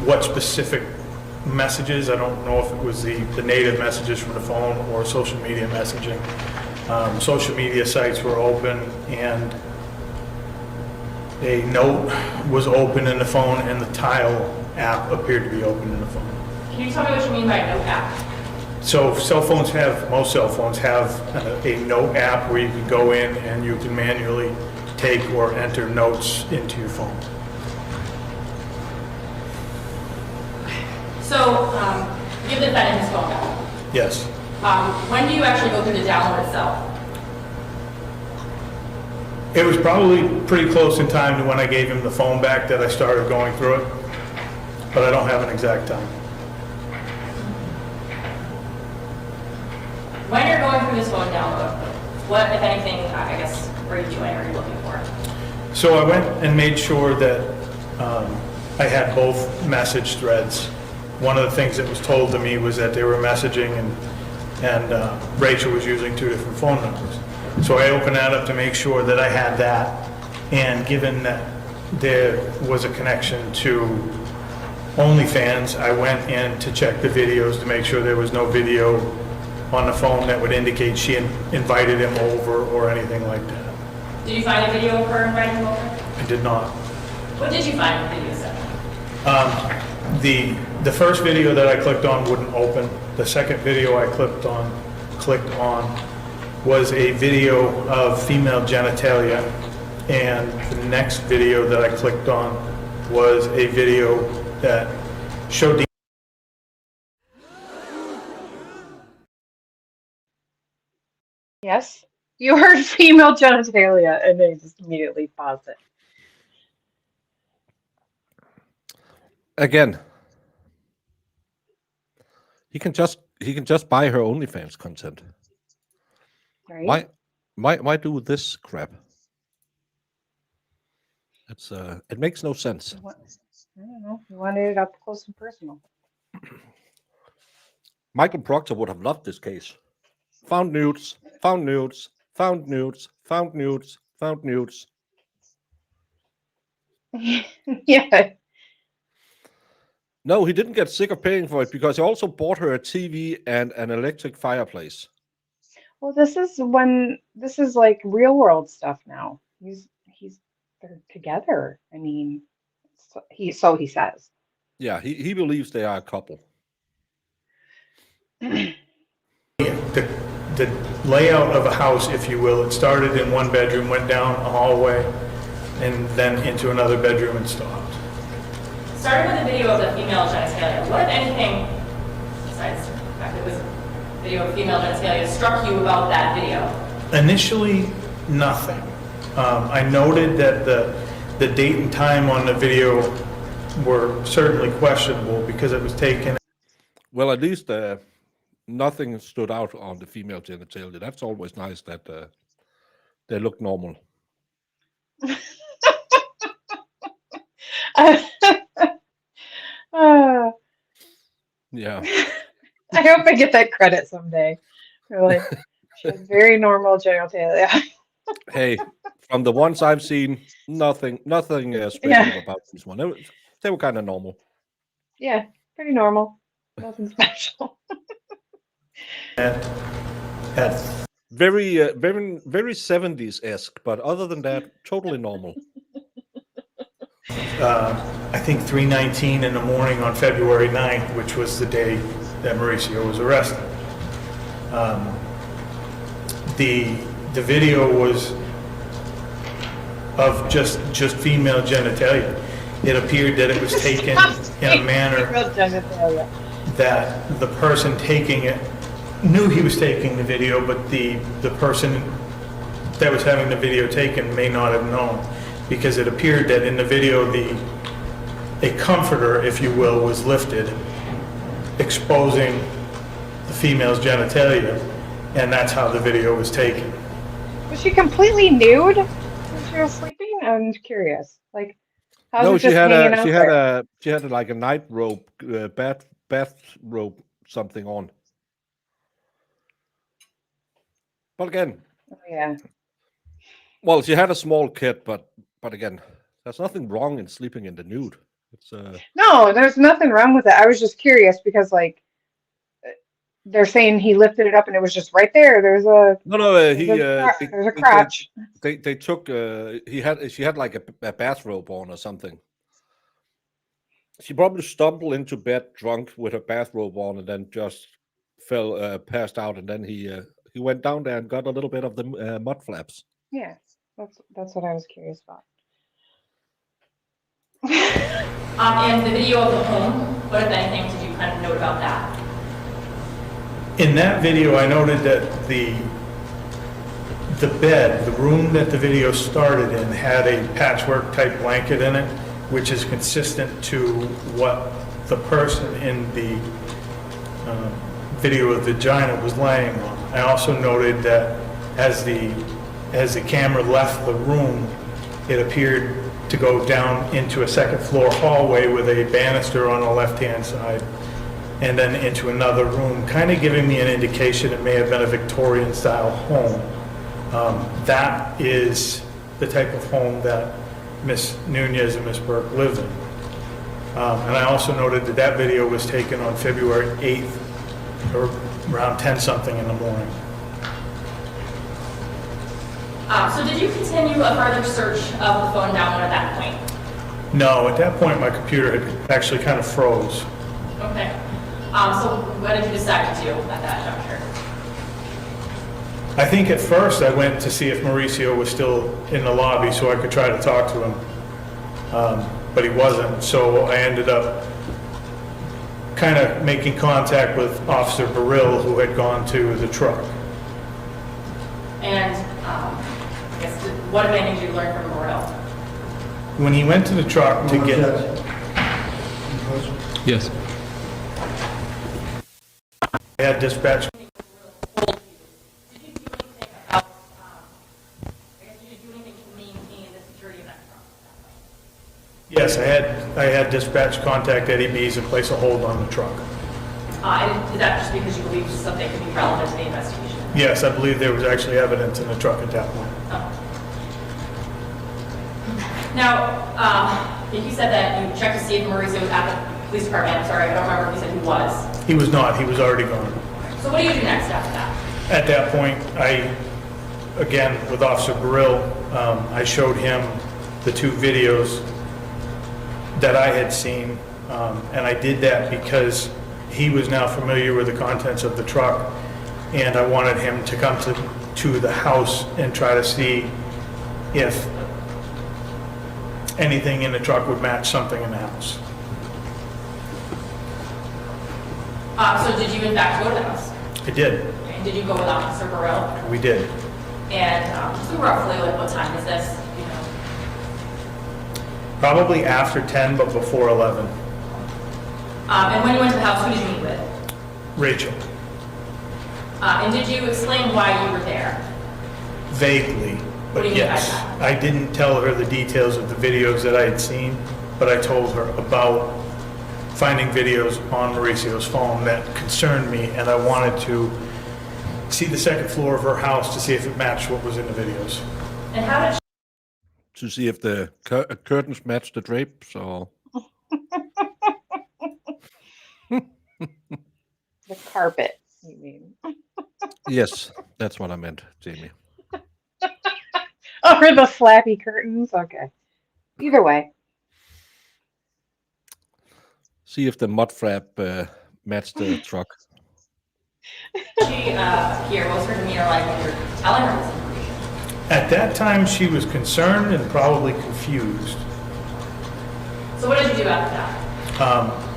what specific messages. I don't know if it was the native messages from the phone or social media messaging. Social media sites were open, and a note was open in the phone, and the Tile app appeared to be open in the phone. Can you tell me what you mean by a note app? So most cell phones have a note app where you can go in and you can manually take or enter notes into your phone. So you give the defendant his phone back. Yes. When do you actually go through the download itself? It was probably pretty close in time to when I gave him the phone back that I started going through it, but I don't have an exact time. When you're going through this phone download, what, if anything, I guess, are you doing or are you looking for? So I went and made sure that I had both message threads. One of the things that was told to me was that they were messaging and Rachel was using two different phone numbers. So I opened that up to make sure that I had that, and given that there was a connection to OnlyFans, I went in to check the videos to make sure there was no video on the phone that would indicate she invited him over or anything like that. Did you find a video of her inviting him over? I did not. What did you find in the video set? The first video that I clicked on wouldn't open. The second video I clicked on was a video of female genitalia, and the next video that I clicked on was a video that showed the Yes? You heard female genitalia and they just immediately paused it. Again, he can just buy her OnlyFans content. Right? Why do this crap? It's it makes no sense. I don't know. You wanted it up close and personal. Michael Proctor would have loved this case. Found nudes, found nudes, found nudes, found nudes, found nudes. Yeah. No, he didn't get sick of paying for it because he also bought her a TV and an electric fireplace. Well, this is like real world stuff now. They're together. I mean, so he says. Yeah, he believes they are a couple. the layout of a house, if you will. It started in one bedroom, went down a hallway, and then into another bedroom and stopped. Starting with a video of the female genitalia, what, if anything, besides the fact that it was a video of female genitalia, struck you about that video? Initially, nothing. I noted that the date and time on the video were certainly questionable because it was taken. Well, at least nothing stood out on the female genitalia. That's always nice that they look normal. Yeah. I hope I get that credit someday. Really, she has very normal genitalia. Hey, from the ones I've seen, nothing special about this one. They were kind of normal. Yeah, pretty normal. Nothing special. Very 70s-esque, but other than that, totally normal. I think 3:19 in the morning on February 9th, which was the day that Mauricio was arrested. The video was of just female genitalia. It appeared that it was taken in a manner that the person taking it knew he was taking the video, but the person that was having the video taken may not have known, because it appeared that in the video a comforter, if you will, was lifted, exposing the female's genitalia, and that's how the video was taken. Was she completely nude when she was sleeping? I'm curious. Like, how's No, it she just had hanging out there? like a night robe, bath robe, something on. But again, Oh, yeah. well, she had a small kid, but again, there's nothing wrong in sleeping in the nude. It's No, there's nothing wrong with it. I was just curious because, like, they're saying he lifted it up and it was just right there. There's a there's a crotch. They took she had like a bathrobe on or something. She probably stumbled into bed drunk with her bathrobe on and then just passed out, and then he went down there and got a little bit of the mud flaps. Yeah, that's what I was curious about. And the video of the home, what, if anything, did you kind of note about that? In that video, I noted that the bed, the room that the video started in, had a patchwork type blanket in it, which is consistent to what the person in the video of the vagina was laying on. I also noted that as the camera left the room, it appeared to go down into a second floor hallway with a banister on the left-hand side, and then into another room, kind of giving me an indication it may have been a Victorian-style home. That is the type of home that Miss Nunez and Miss Burke lived in. And I also noted that video was taken on February 8th, or around 10-something in the morning. So did you continue a further search of the phone download at that point? No, at that point, my computer had actually kind of froze. Okay. So what did you decide to do at that juncture? I think at first I went to see if Mauricio was still in the lobby so I could try to talk to him. But he wasn't, so I ended up kind of making contact with Officer Burrill, who had gone to the truck. And I guess what, if anything, did you learn from Morel? When he went to the truck to get... Yes. I had dispatch. Did you do anything about, I guess, did you do anything to maintain the security of that truck? Yes, I had dispatch contact Eddie B's and place a hold on the truck. And did that just because you believed something could be relevant to the investigation? Yes, I believe there was actually evidence in the truck at that point. Oh. Now, you said that you checked to see if Mauricio was at the police department. I'm sorry, I don't remember if you said he was. He was not, he was already gone. So what do you do next after that? At that point, again, with Officer Burrill, I showed him the 2 videos that I had seen, and I did that because he was now familiar with the contents of the truck, and I wanted him to come to the house and try to see if anything in the truck would match something in the house. So did you in fact go to the house? I did. And did you go with Officer Burrell? We did. And so roughly, like, what time is this? You know? Probably after 10, but before 11. And when you went to the house, who did you meet with? Rachel. And did you explain why you were there? Vaguely, What but do you mean by yes. that? I didn't tell her the details of the videos that I had seen, but I told her about finding videos on Mauricio's phone that concerned me, and I wanted to see the second floor of her house to see if it matched what was in the videos. And how did To see if the curtains match the drapes, or The carpet, you mean? yes, that's what I meant, Jamie. Or the flappy curtains? Okay. Either way. See if the mud flap matched the truck. she appear? What was her demeanor like when you were telling her this information? At that time, she was concerned and probably confused. So what did you do after that?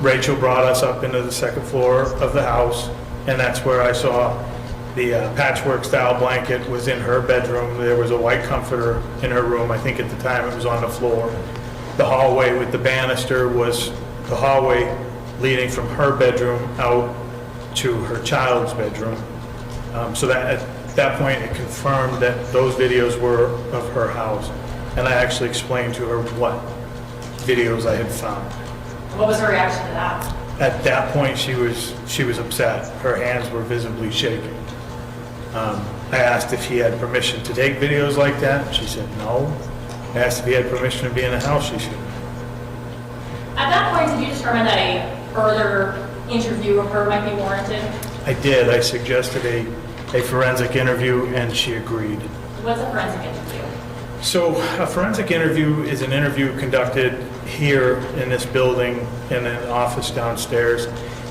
Rachel brought us up into the second floor of the house, and that's where I saw the patchwork style blanket was in her bedroom. There was a white comforter in her room. I think at the time it was on the floor. The hallway with the banister was the hallway leading from her bedroom out to her child's bedroom. So that at that point it confirmed that those videos were of her house. And I actually explained to her what videos I had found. What was her reaction to that? At that point, she was upset. Her hands were visibly shaking. I asked if he had permission to take videos like that. She said no. I asked if he had permission to be in the house. She said no. At that point, did you determine that a further interview of her might be warranted? I did. I suggested a forensic interview, and she agreed. What's a forensic interview? So a forensic interview is an interview conducted here in this building in an office downstairs.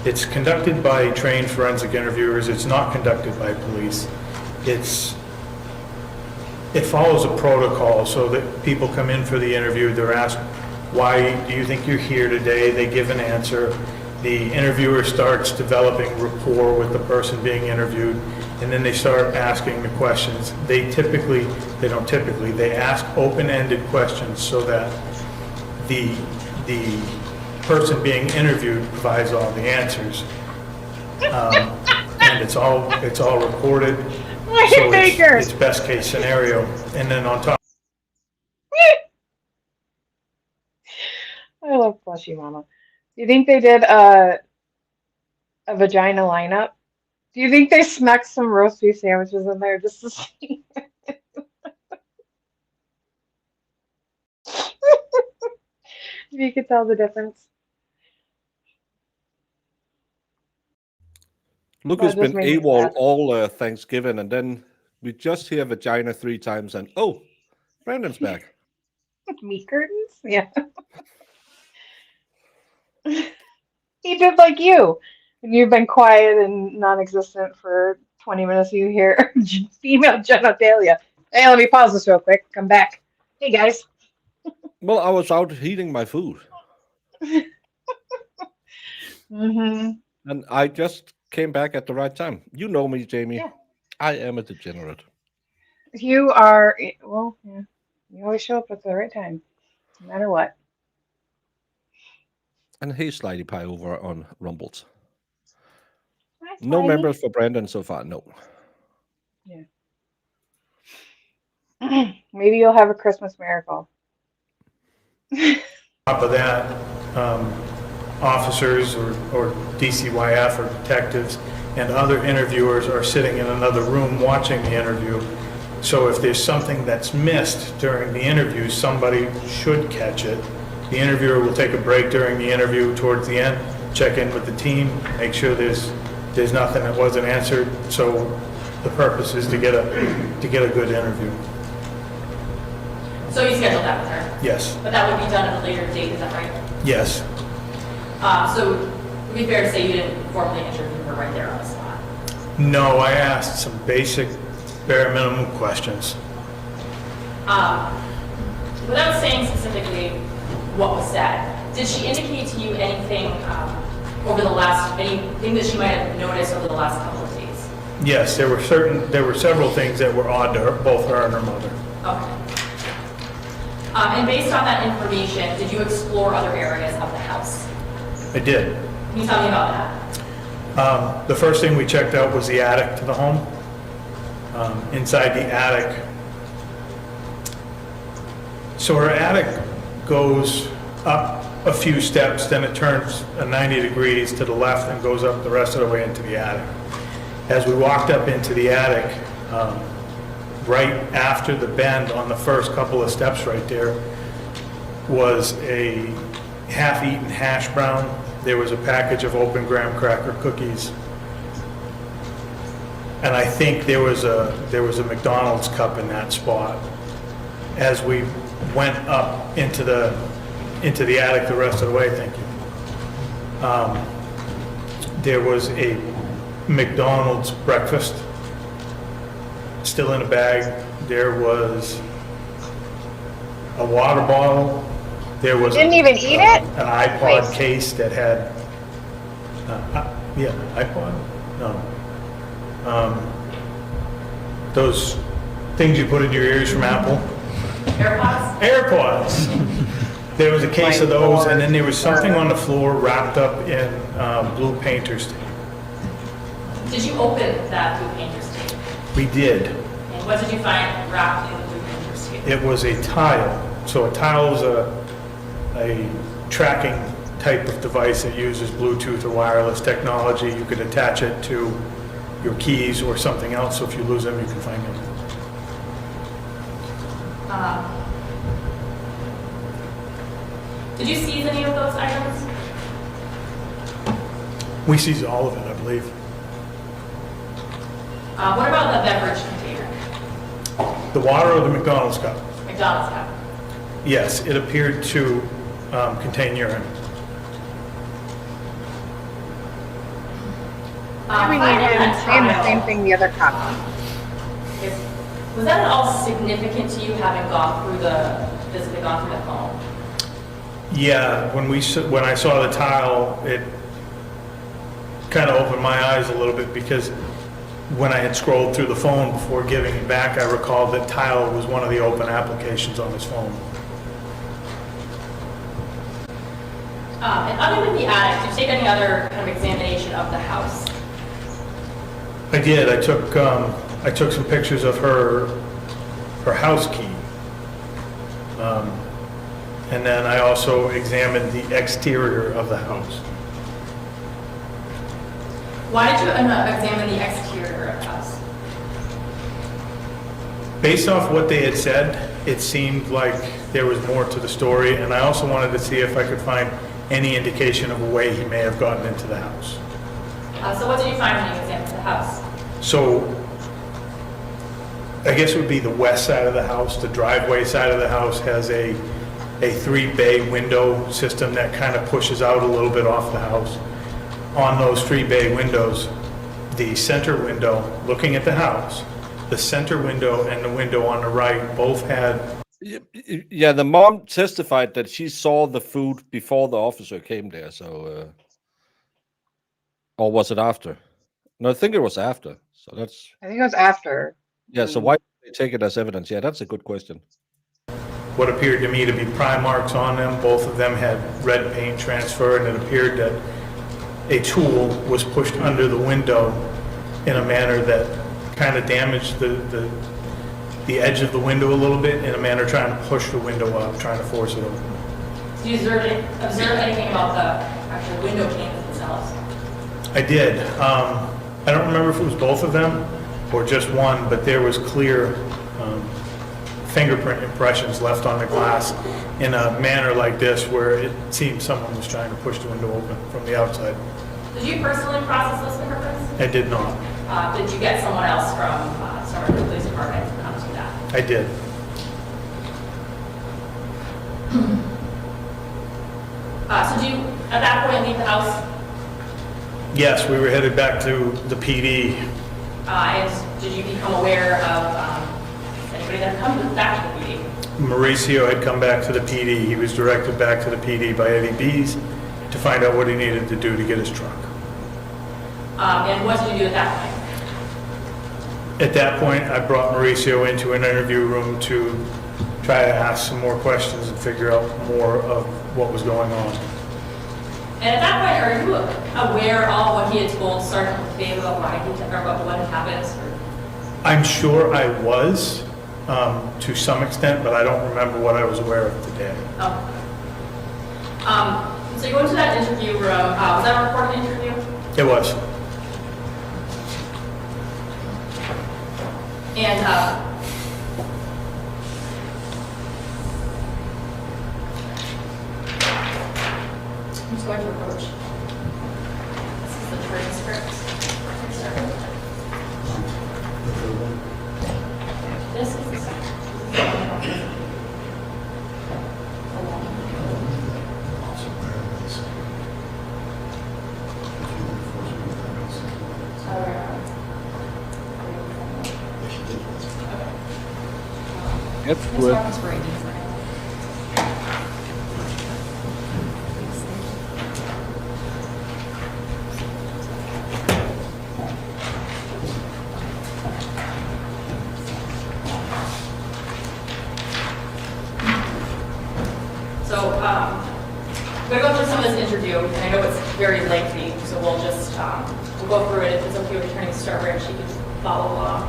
It's conducted by trained forensic interviewers. It's not conducted by police. It follows a protocol so that people come in for the interview. They're asked, why do you think you're here today? They give an answer. The interviewer starts developing rapport with the person being interviewed, and then they start asking the questions. They ask open-ended questions so that the person being interviewed provides all the answers. And it's all recorded. So it's best case scenario. And then on top. I love Plushy Mama. Do you think they did a vagina lineup? Do you think they snuck some roast beef sandwiches in there just to see? If you could tell the difference. Luke That has just been made me AWOL sad. all Thanksgiving, and then we just hear vagina 3 times, and oh, Brandon's back. Meat curtains? Yeah. He did like you. And you've been quiet and non-existent for 20 minutes. You hear female genitalia. Hey, let me pause this real quick. Come back. Hey, guys. Well, I was out heating my food, Mm-hmm. and I just came back at the right time. You know me, Jamie. Yeah. I am a degenerate. You are, well, yeah. You always show up at the right time, no matter what. And hey, Slidey Pie over on Rumbles. Hi, No Slidey. members for Brandon so far, no. Yeah. Maybe you'll have a Christmas miracle. top of that, officers or DCYF or detectives and other interviewers are sitting in another room watching the interview. So if there's something that's missed during the interview, somebody should catch it. The interviewer will take a break during the interview towards the end, check in with the team, make sure there's nothing that wasn't answered. So the purpose is to get a good interview. So you scheduled that with her? Yes. But that would be done at a later date, is that right? Yes. So it would be fair to say you didn't formally interview her right there on the spot? No, I asked some basic, bare minimum questions. Without saying specifically what was said, did she indicate to you anything anything that she might have noticed over the last couple of days? Yes, there were several things that were odd to her, both her and her mother. Okay. And based on that information, did you explore other areas of the house? I did. Can you tell me about that? The first thing we checked out was the attic to the home. Inside the attic, so her attic goes up a few steps, then it turns 90 degrees to the left and goes up the rest of the way into the attic. As we walked up into the attic, right after the bend on the first couple of steps right there was a half-eaten hash brown. There was a package of open graham cracker cookies. And I think there was a McDonald's cup in that spot. As we went up into the attic the rest of the way, thank you. There was a McDonald's breakfast still in a bag. There was a water bottle. There was Didn't even eat it? an iPod Waste. case that had iPod? No. Those things you put in your ears from Apple. AirPods? AirPods. There was a case of those, and then there was something on the floor wrapped up in blue painter's tape. Did you open that blue painter's tape? We did. And what did you find wrapped in the blue painter's tape? It was a tile. So a tile is a tracking type of device that uses Bluetooth or wireless technology. You could attach it to your keys or something else, so if you lose them, you can find them. Did you seize any of those items? We seized all of it, I believe. What about the beverage container? The water or the McDonald's cup? McDonald's cup? Yes, it appeared to contain urine. Jimmy and saying the same thing the other cop. Was that at all significant to you, having physically gone through the home? Yeah, when I saw the tile, it kind of opened my eyes a little bit, because when I had scrolled through the phone before giving it back, I recalled that tile was one of the open applications on his phone. And other than the attic, did you take any other kind of examination of the house? I did. I took some pictures of her house key. And then I also examined the exterior of the house. Why did you examine the exterior of the house? Based off what they had said, it seemed like there was more to the story, and I also wanted to see if I could find any indication of a way he may have gotten into the house. So what did you find when you examined the house? So I guess it would be the west side of the house. The driveway side of the house has a 3-bay window system that kind of pushes out a little bit off the house. On those 3-bay windows, the center window, looking at the house, the center window and the window on the right both had, Yeah, the mom testified that she saw the food before the officer came there. So, or was it after? No, I think it was after. So that's I think it was after. yeah. So why did they take it as evidence? Yeah, that's a good question. what appeared to me to be prime marks on them. Both of them had red paint transfer, and it appeared that a tool was pushed under the window in a manner that kind of damaged the edge of the window a little bit, in a manner trying to push the window up, trying to force it open. Did you observe anything about the actual window panes themselves? I did. I don't remember if it was both of them or just one, but there was clear fingerprint impressions left on the glass in a manner like this, where it seemed someone was trying to push the window open from the outside. Did you personally process those fingerprints? I did not. Did you get someone else from Somerville Police Department to come to that? I did. So did you, at that point, leave the house? Yes, we were headed back to the PD. And did you become aware of anybody that had come back to the PD? Mauricio had come back to the PD. He was directed back to the PD by Eddie Bees to find out what he needed to do to get his truck. And what did you do at that point? At that point, I brought Mauricio into an interview room to try to ask some more questions and figure out more of what was going on. And at that point, are you aware of what he had told Sergeant LaFave about why he or about what had happened? I'm sure I was, to some extent, but I don't remember what I was aware of today. Oh. So you go into that interview room. Was that a recorded interview? It was. And I'm just going to approach. This is the transcript. This is the second. That's This good. one was very different. So, I'm going to go through some of this interview, and I know it's very lengthy, so we'll just, we'll go through it. If it's okay with Attorney Starbridge, she can follow along.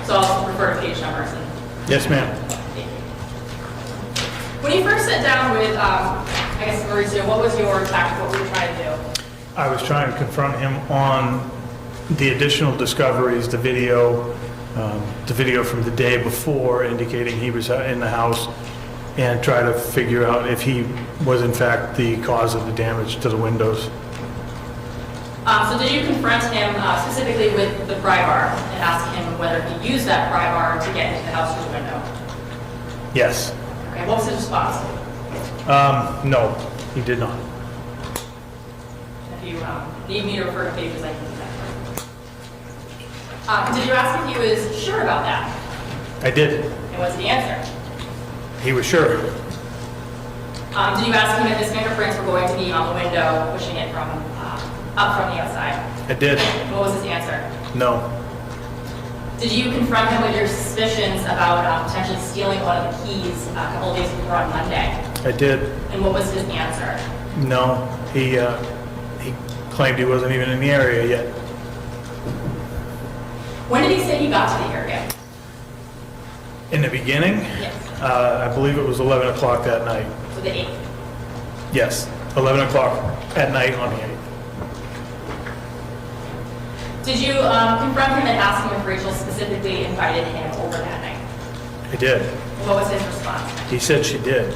So I'll refer to page numbers. And Yes, ma'am. when you first sat down with, I guess, Mauricio, what was your tactic? What were you trying to do? I was trying to confront him on the additional discoveries, the video from the day before indicating he was in the house, and try to figure out if he was in fact the cause of the damage to the windows. So did you confront him specifically with the pry bar and ask him whether he used that pry bar to get into the house through the window? Yes. Okay, what was his response? No, he did not. If you need me to refer to pages, I can do that. Did you ask if he was sure about that? I did. And what's the answer? He was sure. Did you ask him if his fingerprints were going to be on the window, pushing it from up from the outside? I did. And what was his answer? No. Did you confront him with your suspicions about potentially stealing one of the keys a couple of days before on Monday? I did. And what was his answer? No. He claimed he wasn't even in the area yet. When did he say he got to the area? In the beginning, Yes. I believe it was 11 o'clock that night. So the 8th. Yes, 11 o'clock at night on the 8th. Did you confront him and ask him if Rachel specifically invited him over that night? I did. And what was his response? He said she did.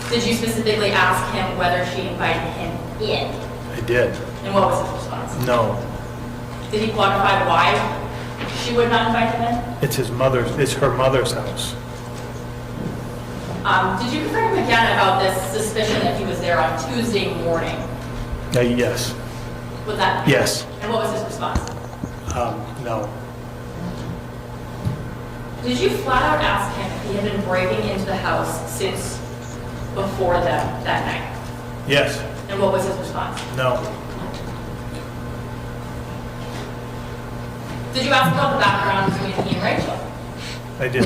Did you specifically ask him whether she invited him in? I did. And what was his response? No, Did he quantify why she would not invite him in? it's her mother's house. Did you confront him again about this suspicion that he was there on Tuesday morning? Yes, Was that? yes, And what was his response? no, Did you flat out ask him if he had been breaking into the house since before that night? yes, And what was his response? no, Did you ask about the background between he and Rachel? I did,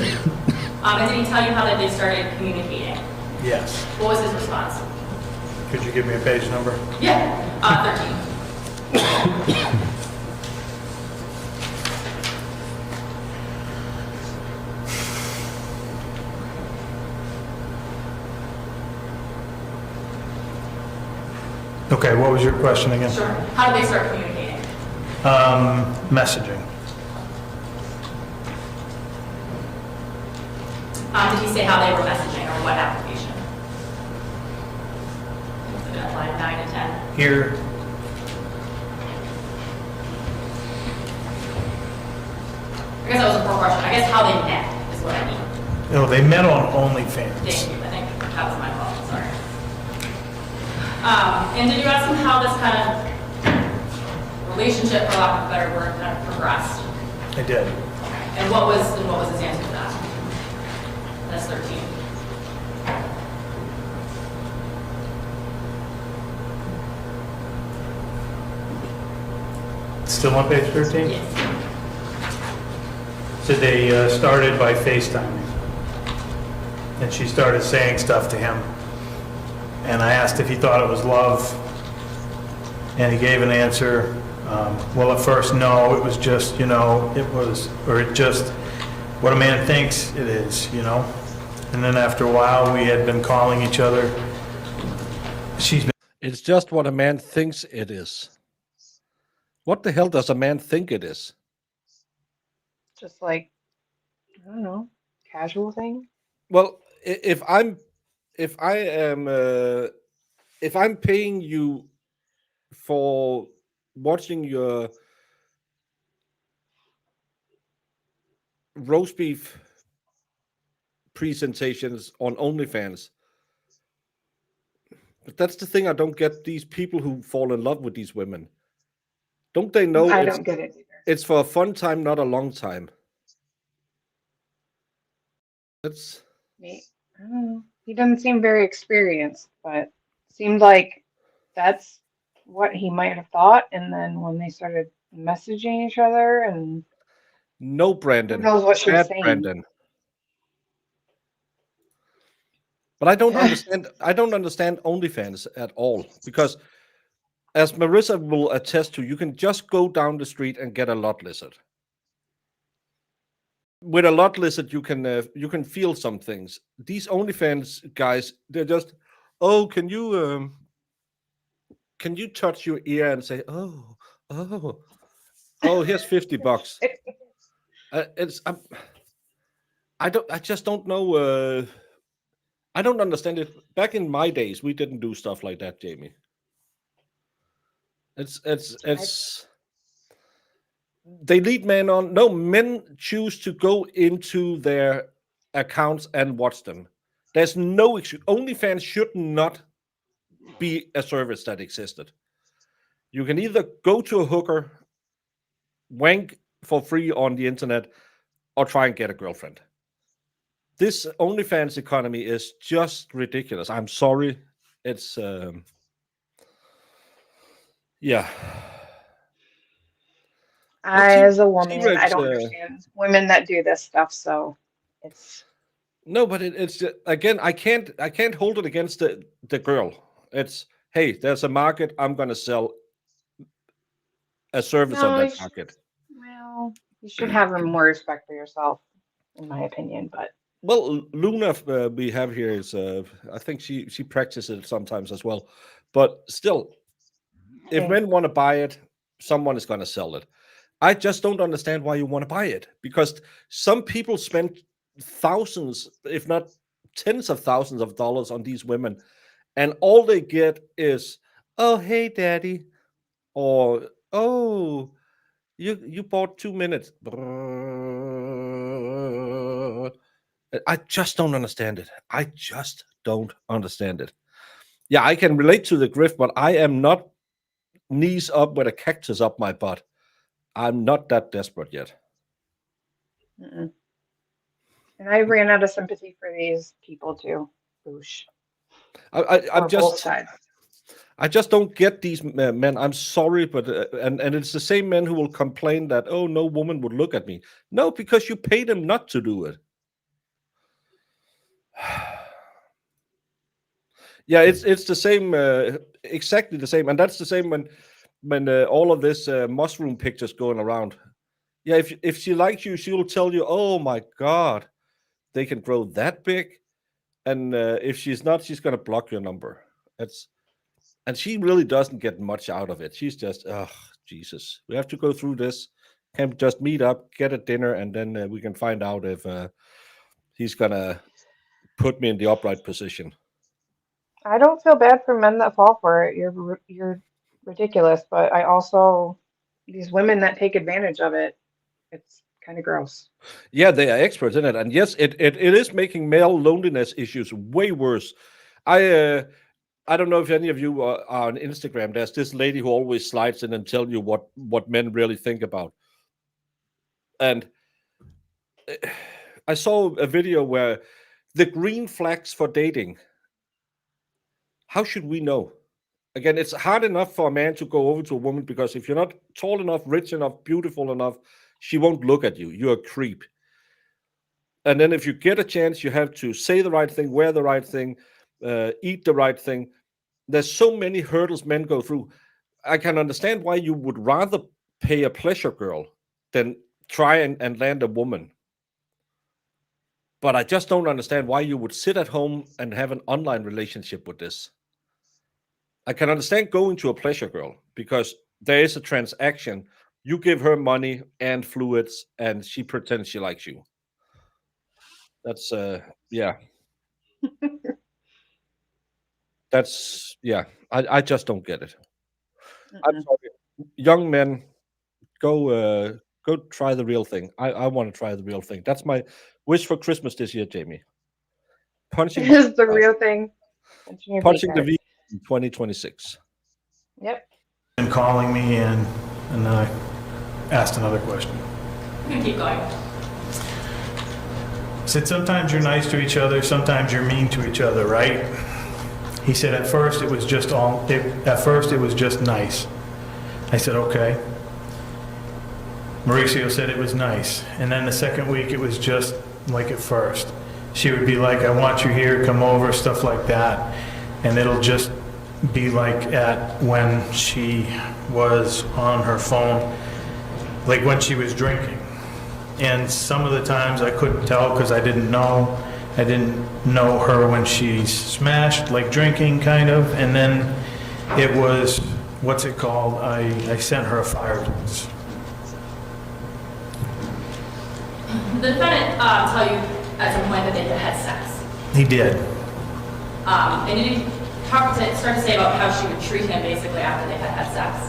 And did he tell you how that they started communicating? yes. What was his response? Could you give me a page number? Yeah, 13. Okay, what was your question again? Sure. How did they start communicating? Messaging. Did he say how they were messaging or what application? Was it line 9 to 10? Here, I guess that was a poor question. I guess how they met is what I mean. no, they met on OnlyFans. Thank you. I think that was my fault. Sorry. And did you ask him how this kind of relationship, for lack of a better word, kind of progressed? I did. And what was his answer to that? That's 13. Still on page 13? Yes. So they started by FaceTiming. And she started saying stuff to him. And I asked if he thought it was love. And he gave an answer. Well, at first, no, it was just, what a man thinks it is, And then after a while, we had been calling each other. It's just what a man thinks it is. What the hell does a man think it is? Just like, I don't know, casual thing. Well, if I'm paying you for watching your roast beef presentations on OnlyFans, but that's the thing I don't get. These people who fall in love with these women, don't they know I don't get it either. it's for a fun time, not a long time? That's I don't know. He doesn't seem very experienced, but seemed like that's what he might have thought. And then when they started messaging each other, and no, Brandon. who knows what she was Bad saying. Brandon. But I don't understand. I don't understand OnlyFans at all, because, as Marissa will attest to, you can just go down the street and get a lot lizard. With a lot lizard, you can feel some things. These OnlyFans guys, they're just, oh, can you touch your ear and say, oh, here's $50. I just don't know. I don't understand it. Back in my days, we didn't do stuff like that, Jamie. It's they lead men on. No, men choose to go into their accounts and watch them. There's no issue. OnlyFans should not be a service that existed. You can either go to a hooker, wank for free on the internet, or try and get a girlfriend. This OnlyFans economy is just ridiculous. I'm sorry. It's yeah. As a woman, T-Rex, I don't understand women that do this stuff. So it's no, but it's again, I can't hold it against the girl. It's, hey, there's a market. I'm gonna sell a service on that market. Well, you should have more respect for yourself, in my opinion. But well, Luna we have here is I think she practices it sometimes as well. But still, if men want to buy it, someone is gonna sell it. I just don't understand why you want to buy it, because some people spend thousands, if not tens of thousands of dollars on these women, and all they get is, "Oh, hey, daddy," or "Oh, you bought 2 minutes." I just don't understand it. I just don't understand it. Yeah, I can relate to the grift, but I am not knees up with a cactus up my butt. I'm not that desperate yet. Mm-mm. And I ran out of sympathy for these people too. Boosh. I'm On both just, sides. I just don't get these men. I'm sorry, but and it's the same men who will complain that, oh, no woman would look at me. No, because you pay them not to do it. Yeah, it's the same, exactly the same, and that's the same when all of this mushroom pictures going around. Yeah, if she likes you, she will tell you, "Oh my God, they can grow that big," and if she's not, she's gonna block your number. And she really doesn't get much out of it. She's just, oh Jesus, we have to go through this. Can we just meet up, get a dinner, and then we can find out if he's gonna put me in the upright position. I don't feel bad for men that fall for it. You're ridiculous, but I also these women that take advantage of it. It's kind of gross. Yeah, they are experts in it, and yes, it is making male loneliness issues way worse. I don't know if any of you are on Instagram. There's this lady who always slides in and tell you what men really think about. And I saw a video where the green flags for dating. How should we know? Again, it's hard enough for a man to go over to a woman because if you're not tall enough, rich enough, beautiful enough, she won't look at you. You're a creep. And then if you get a chance, you have to say the right thing, wear the right thing, eat the right thing. There's so many hurdles men go through. I can understand why you would rather pay a pleasure girl than try and land a woman. But I just don't understand why you would sit at home and have an online relationship with this. I can understand going to a pleasure girl because there is a transaction. You give her money and fluids, and she pretends she likes you. That's yeah. That's yeah. I just don't get it. I'm Mm-mm. sorry. Young men, go try the real thing. I want to try the real thing. That's my wish for Christmas this year, Jamie. Punching It is the real thing. Punching your punching the V V in 2026. Yep. And calling me and then I asked another question. You can keep going. Said sometimes you're nice to each other, sometimes you're mean to each other, right? He said at first it was just nice. I said okay. Mauricio said it was nice, and then the second week it was just like at first. She would be like, "I want you here, come over," stuff like that, and it'll just be like at when she was on her phone, like when she was drinking. And some of the times I couldn't tell because I didn't know her when she smashed, like drinking kind of, and then it was, what's it called? I sent her a fireplace. The defendant tell you at some point that they had sex. He did. And did he start to say about how she would treat him basically after they had sex?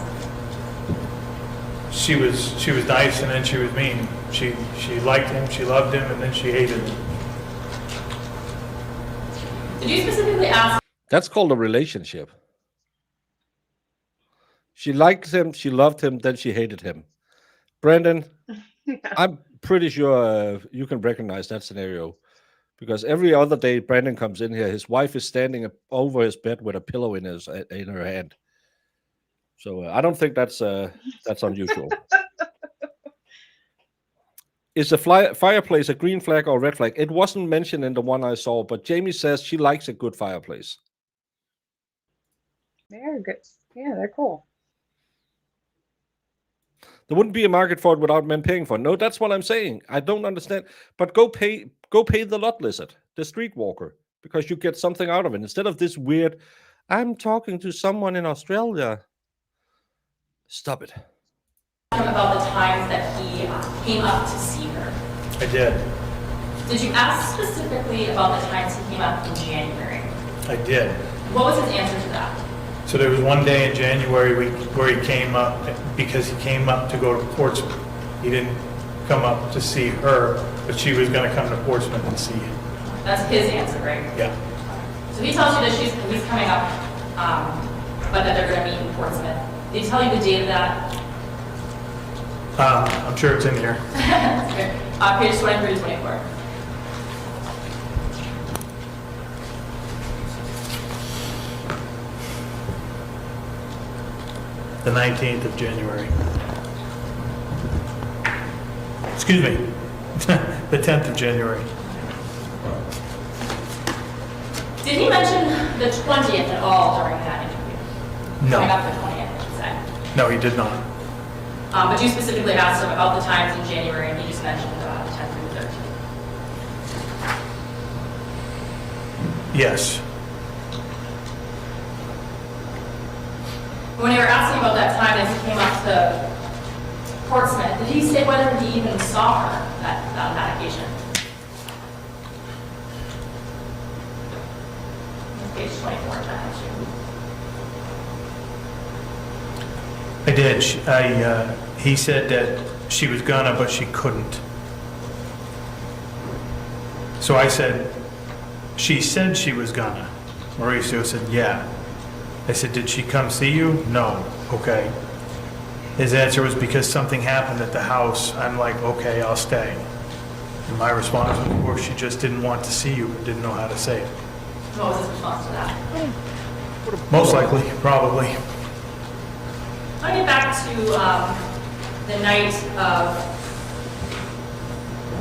She was nice and then she was mean. She liked him, she loved him, and then she hated him. Did you specifically ask? That's called a relationship. She liked him, she loved him, then she hated him. Brandon, I'm pretty sure you can recognize that scenario because every other day Brandon comes in here, his wife is standing over his bed with a pillow in her hand. So I don't think that's unusual. Is a fireplace a green flag or red flag? It wasn't mentioned in the one I saw, but Jamie says she likes a good fireplace. They're good. Yeah, they're cool. There wouldn't be a market for it without men paying for it. No, that's what I'm saying. I don't understand. But go pay the lot lizard, the streetwalker, because you get something out of it instead of this weird. I'm talking to someone in Australia. Stop it. About the times that he came up to see her. I did. Did you ask specifically about the times he came up in January? I did. What was his answer to that? So there was one day in January where he came up, because he came up to go to Portsmouth. He didn't come up to see her, but she was gonna come to Portsmouth and see him. That's his answer, right? Yeah. So he tells you that he's coming up, but that they're gonna meet in Portsmouth. Did he tell you the date of that? I'm sure it's in here. Page 23 to 24. The 19th of January. Excuse me, the 10th of January. Did he mention the 20th at all during that interview? No. Coming up the 20th, I should say. No, he did not. But you specifically asked him about the times in January, and he just mentioned the 10th through the 13th. Yes. When you were asking about that time as he came up to Portsmouth, did he say whether he even saw her on that occasion? Page 24, if that helps you. I did. He said that she was gonna, but she couldn't. So I said, she said she was gonna. Mauricio said, yeah. I said, did she come see you? No. Okay. His answer was because something happened at the house. I'm like, okay, I'll stay. And my response was, of course, she just didn't want to see you, but didn't know how to say it. What was his response to that? Most likely, probably. I'll get back to the night of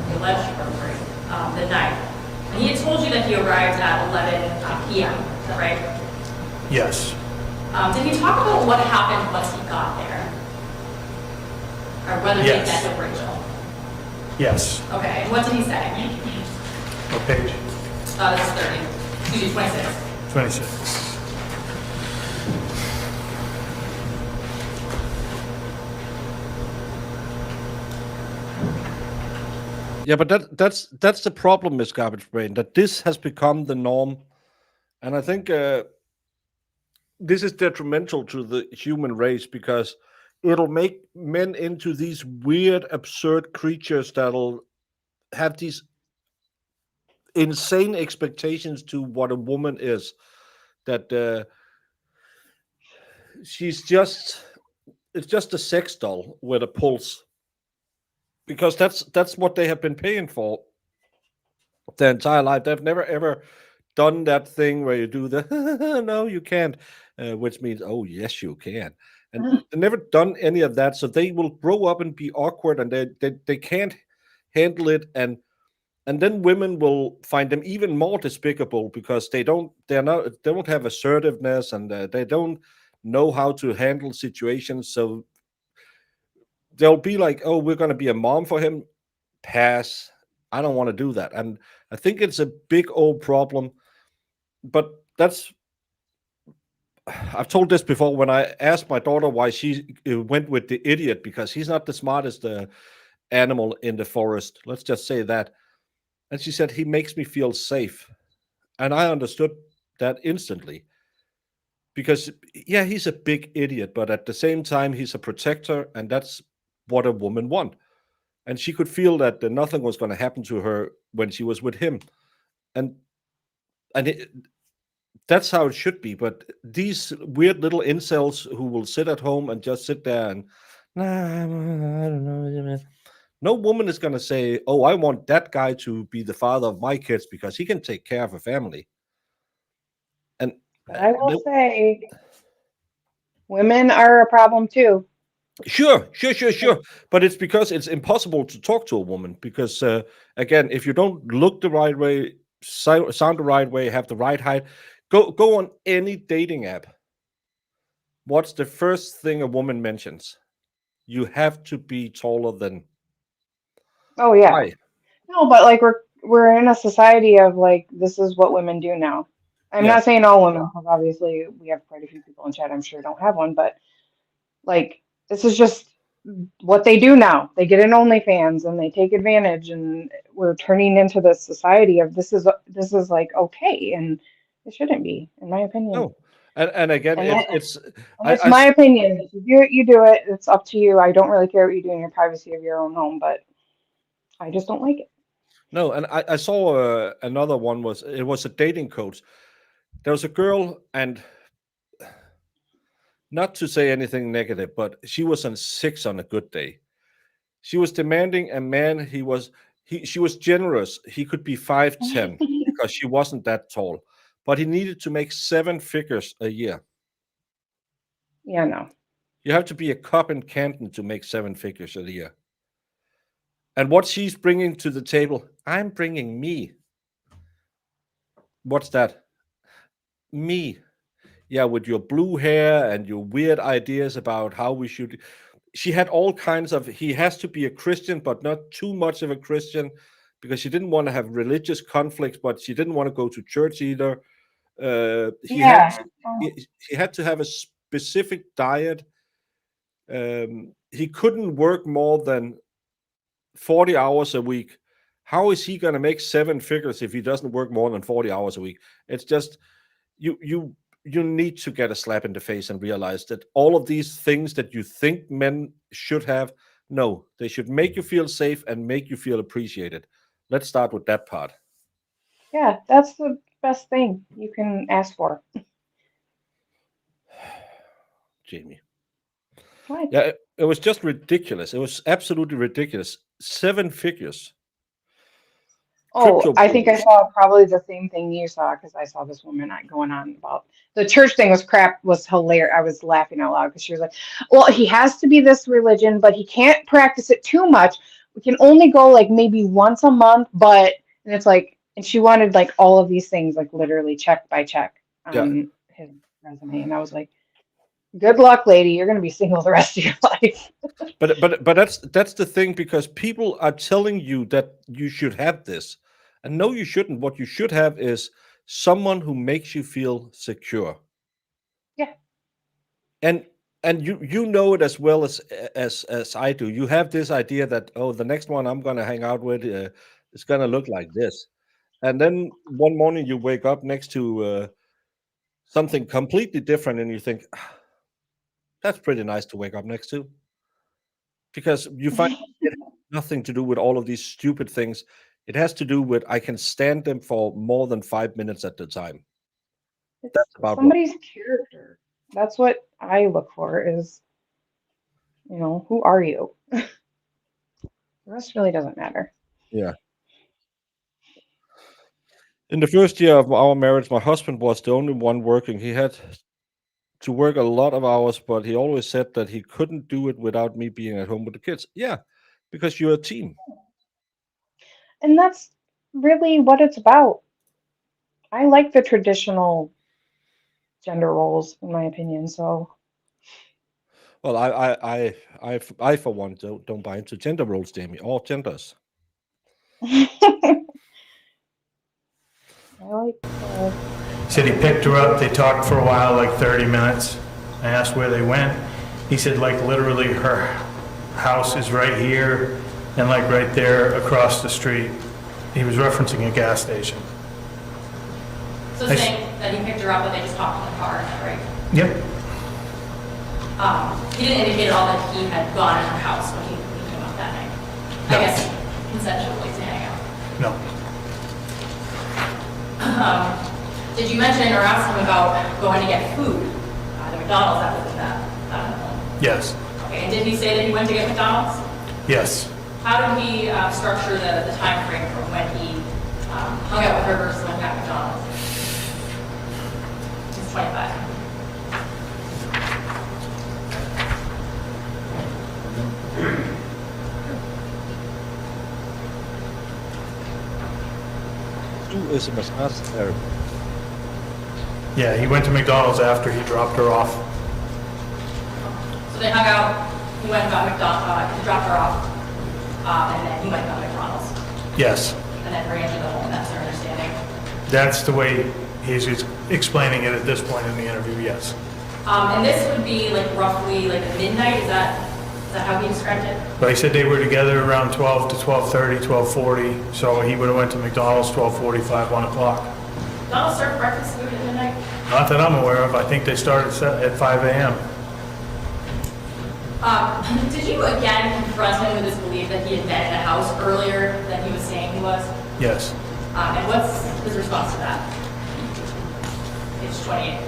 the alleged burglary, the night. And he had told you that he arrived at 11 p.m., is that right? Yes. Did he talk about what happened once he got there? Or whether he Yes. met with Rachel? Yes. Okay, and what did he say? What page? This is 30. Excuse me, 26. 26. Yeah, but that's the problem, Miss Garbage Brain, that this has become the norm, and I think this is detrimental to the human race because it'll make men into these weird, absurd creatures that'll have these insane expectations to what a woman is. That it's just a sex doll with a pulse. Because that's what they have been paying for their entire life. They've never ever done that thing where you do the no, you can't, which means oh yes, you can, and they've never done any of that. So they will grow up and be awkward, and they can't handle it, and then women will find them even more despicable because they don't have assertiveness, and they don't know how to handle situations. So they'll be like, oh, we're going to be a mom for him. Pass. I don't want to do that. And I think it's a big old problem. But I've told this before when I asked my daughter why she went with the idiot, because he's not the smartest animal in the forest. Let's just say that. And she said, he makes me feel safe. And I understood that instantly. Because, yeah, he's a big idiot, but at the same time, he's a protector, and that's what a woman wants. And she could feel that nothing was going to happen to her when she was with him. And that's how it should be. But these weird little incels who will sit at home and just sit there and, nah, I don't know. No woman is going to say, oh, I want that guy to be the father of my kids because he can take care of a family. And But I will say, women are a problem too. Sure. But it's because it's impossible to talk to a woman because, again, if you don't look the right way, sound the right way, have the right height, go on any dating app. What's the first thing a woman mentions? You have to be taller than. Oh yeah. Why? No, but like we're in a society of like this is what women do now. I'm Yes. not saying all women, because obviously we have quite a few people in chat I'm sure don't have one, but like this is just what they do now. They get an OnlyFans and they take advantage, and we're turning into this society of this is like okay, and it shouldn't be, in my opinion. No, and again, And it's it's my opinion. If you do it, you do it. It's up to you. I don't really care what you do in your privacy of your own home, but I just don't like it. no, and I saw another one was it was a dating coach. There was a girl, and not to say anything negative, but she was on 6 on a good day. She was demanding a man. She was generous. He could be 5'10" because she wasn't that tall, but he needed to make 7 figures a year. Yeah, no. You have to be a cop in Canton to make 7 figures a year. And what she's bringing to the table, I'm bringing me. What's that? Me. Yeah, with your blue hair and your weird ideas about how we should. She had all kinds of, he has to be a Christian, but not too much of a Christian, because she didn't want to have religious conflicts, but she didn't want to go to church either. He had to have a specific diet. He couldn't work more than 40 hours a week. How is he going to make 7 figures if he doesn't work more than 40 hours a week? It's just you need to get a slap in the face and realize that all of these things that you think men should have, no, they should make you feel safe and make you feel appreciated. Let's start with that part. Yeah, that's the best thing you can ask for. Jamie. What? Yeah, it was just ridiculous. It was absolutely ridiculous. 7 figures. Oh, I think I saw probably the same thing you saw, because I saw this woman going on about the church thing was crap, was hilarious. I was laughing out loud because she was like, well, he has to be this religion, but he can't practice it too much. We can only go like maybe once a month, and it's like, and she wanted like all of these things, like literally check by check on his resume. And I was like, good luck, lady. You're going to be single the rest of your life. But that's the thing, because people are telling you that you should have this. And no, you shouldn't. What you should have is someone who makes you feel secure. Yeah. And you know it as well as I do. You have this idea that, oh, the next one I'm going to hang out with is going to look like this. And then one morning you wake up next to something completely different, and you think, that's pretty nice to wake up next to. Because you find it has nothing to do with all of these stupid things. It has to do with I can stand them for more than 5 minutes at a time. That's about somebody's character. That's what I look for is, who are you? The rest really doesn't matter. Yeah. In the first year of our marriage, my husband was the only one working. He had to work a lot of hours, but he always said that he couldn't do it without me being at home with the kids. Yeah, because you're a team. And that's really what it's about. I like the traditional gender roles, in my opinion. So, well, I for one don't buy into gender roles, Jamie, or genders. I like. He said he picked her up. They talked for a while, like 30 minutes. I asked where they went. He said, like, literally her house is right here and, like, right there across the street. He was referencing a gas station. So saying that he picked her up, but they just hopped in the car, is that right? Yep. He didn't indicate at all that he had gone in her house when he came up that night. No. I guess consensually to hang out. No. Did you mention or ask him about going to get food? The McDonald's after that home? Yes. Okay, and did he say that he went to get McDonald's? Yes. How did he structure the time frame from when he hung out with her versus when he got McDonald's? He's 25. Du is a massage therapist. Yeah, he went to McDonald's after he dropped her off. So they hung out, he went and got McDonald's, he dropped her off, and then he went and got McDonald's. Yes. And then ran to the home, that's their understanding. That's the way he's explaining it at this point in the interview, yes. And this would be like roughly like midnight, is that Is that how he described it? But he said they were together around 12 to 12:30, 12:40, so he would have went to McDonald's 12:45, 1 o'clock. Donald served breakfast food at midnight? Not that I'm aware of. I think they started at 5 a.m. Did you again confront him with his belief that he had been in a house earlier than he was saying he was? Yes. And what's his response to that? Page 28.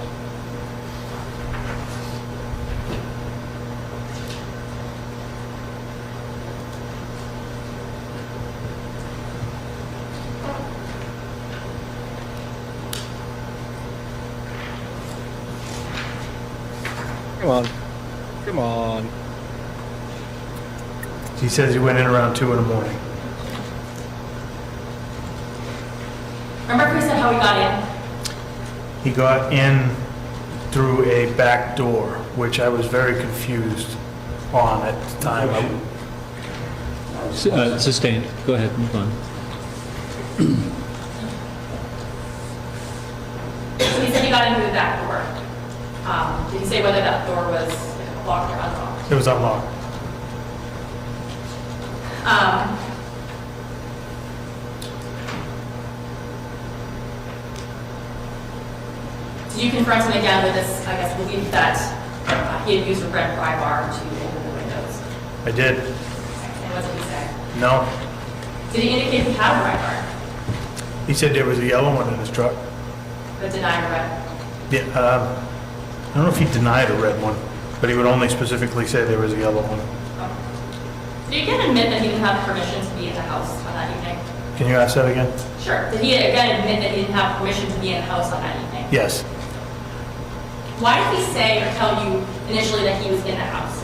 Come on. Come on. He says he went in around 2 in the morning. Remember Chris said how he got in? He got in through a back door, which I was very confused on at the time. Sustained. Go ahead, move on. So he said he got in through the back door. Did he say whether that door was locked or unlocked? It was unlocked. Did you confront him again with this, I guess, belief that he had used a red pry bar to open the windows? I did. And what did he say? No. Did he indicate he had a pry bar, He said there was a yellow one in his truck. but denied a red? Yeah, I don't know if he denied a red one, but he would only specifically say there was a yellow one. Did he again admit that he didn't have permission to be in the house on that evening? Can you ask that again? Sure. Did he again admit that he didn't have permission to be in the house on that evening? Yes. Why did he say or tell you initially that he was in the house?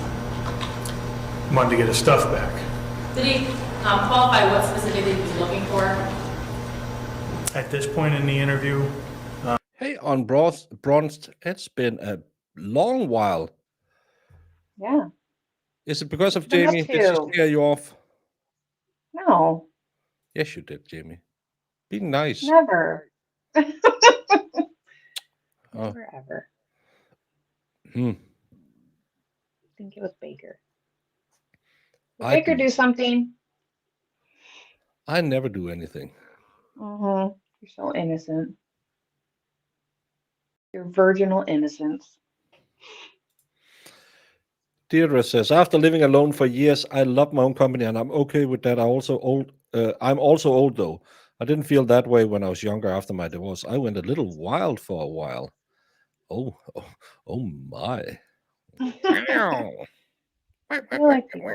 Wanted to get his stuff back. Did he qualify what specifically he was looking for? At this point in the interview, Hey, on Bronst, it's been a long while. Yeah. Is it because of Been up Jamie? Did she to- scare you off? No, Yes, you did, Jamie. Be nice. never. Oh. Never ever. Hmm. I think it was Baker. Did I Baker do- do something? I never do anything. Mm-hmm. You're so innocent. Your virginal innocence. Deirdre says, after living alone for years, I love my own company and I'm okay with that. I'm also old though. I didn't feel that way when I was younger after my divorce. I went a little wild for a while. Oh my. I feel like people,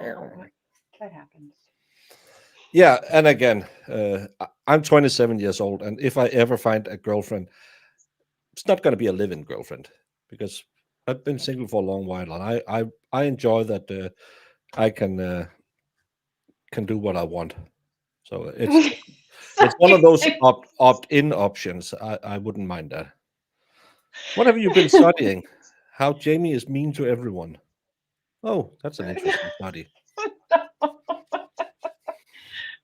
that happens. Yeah, and again, I'm 27 years old, and if I ever find a girlfriend, it's not going to be a live-in girlfriend because I've been single for a long while, and I enjoy that I can do what I want. So it's one of those opt-in options. I wouldn't mind that. What have you been studying? How Jamie is mean to everyone. Oh, that's an interesting study.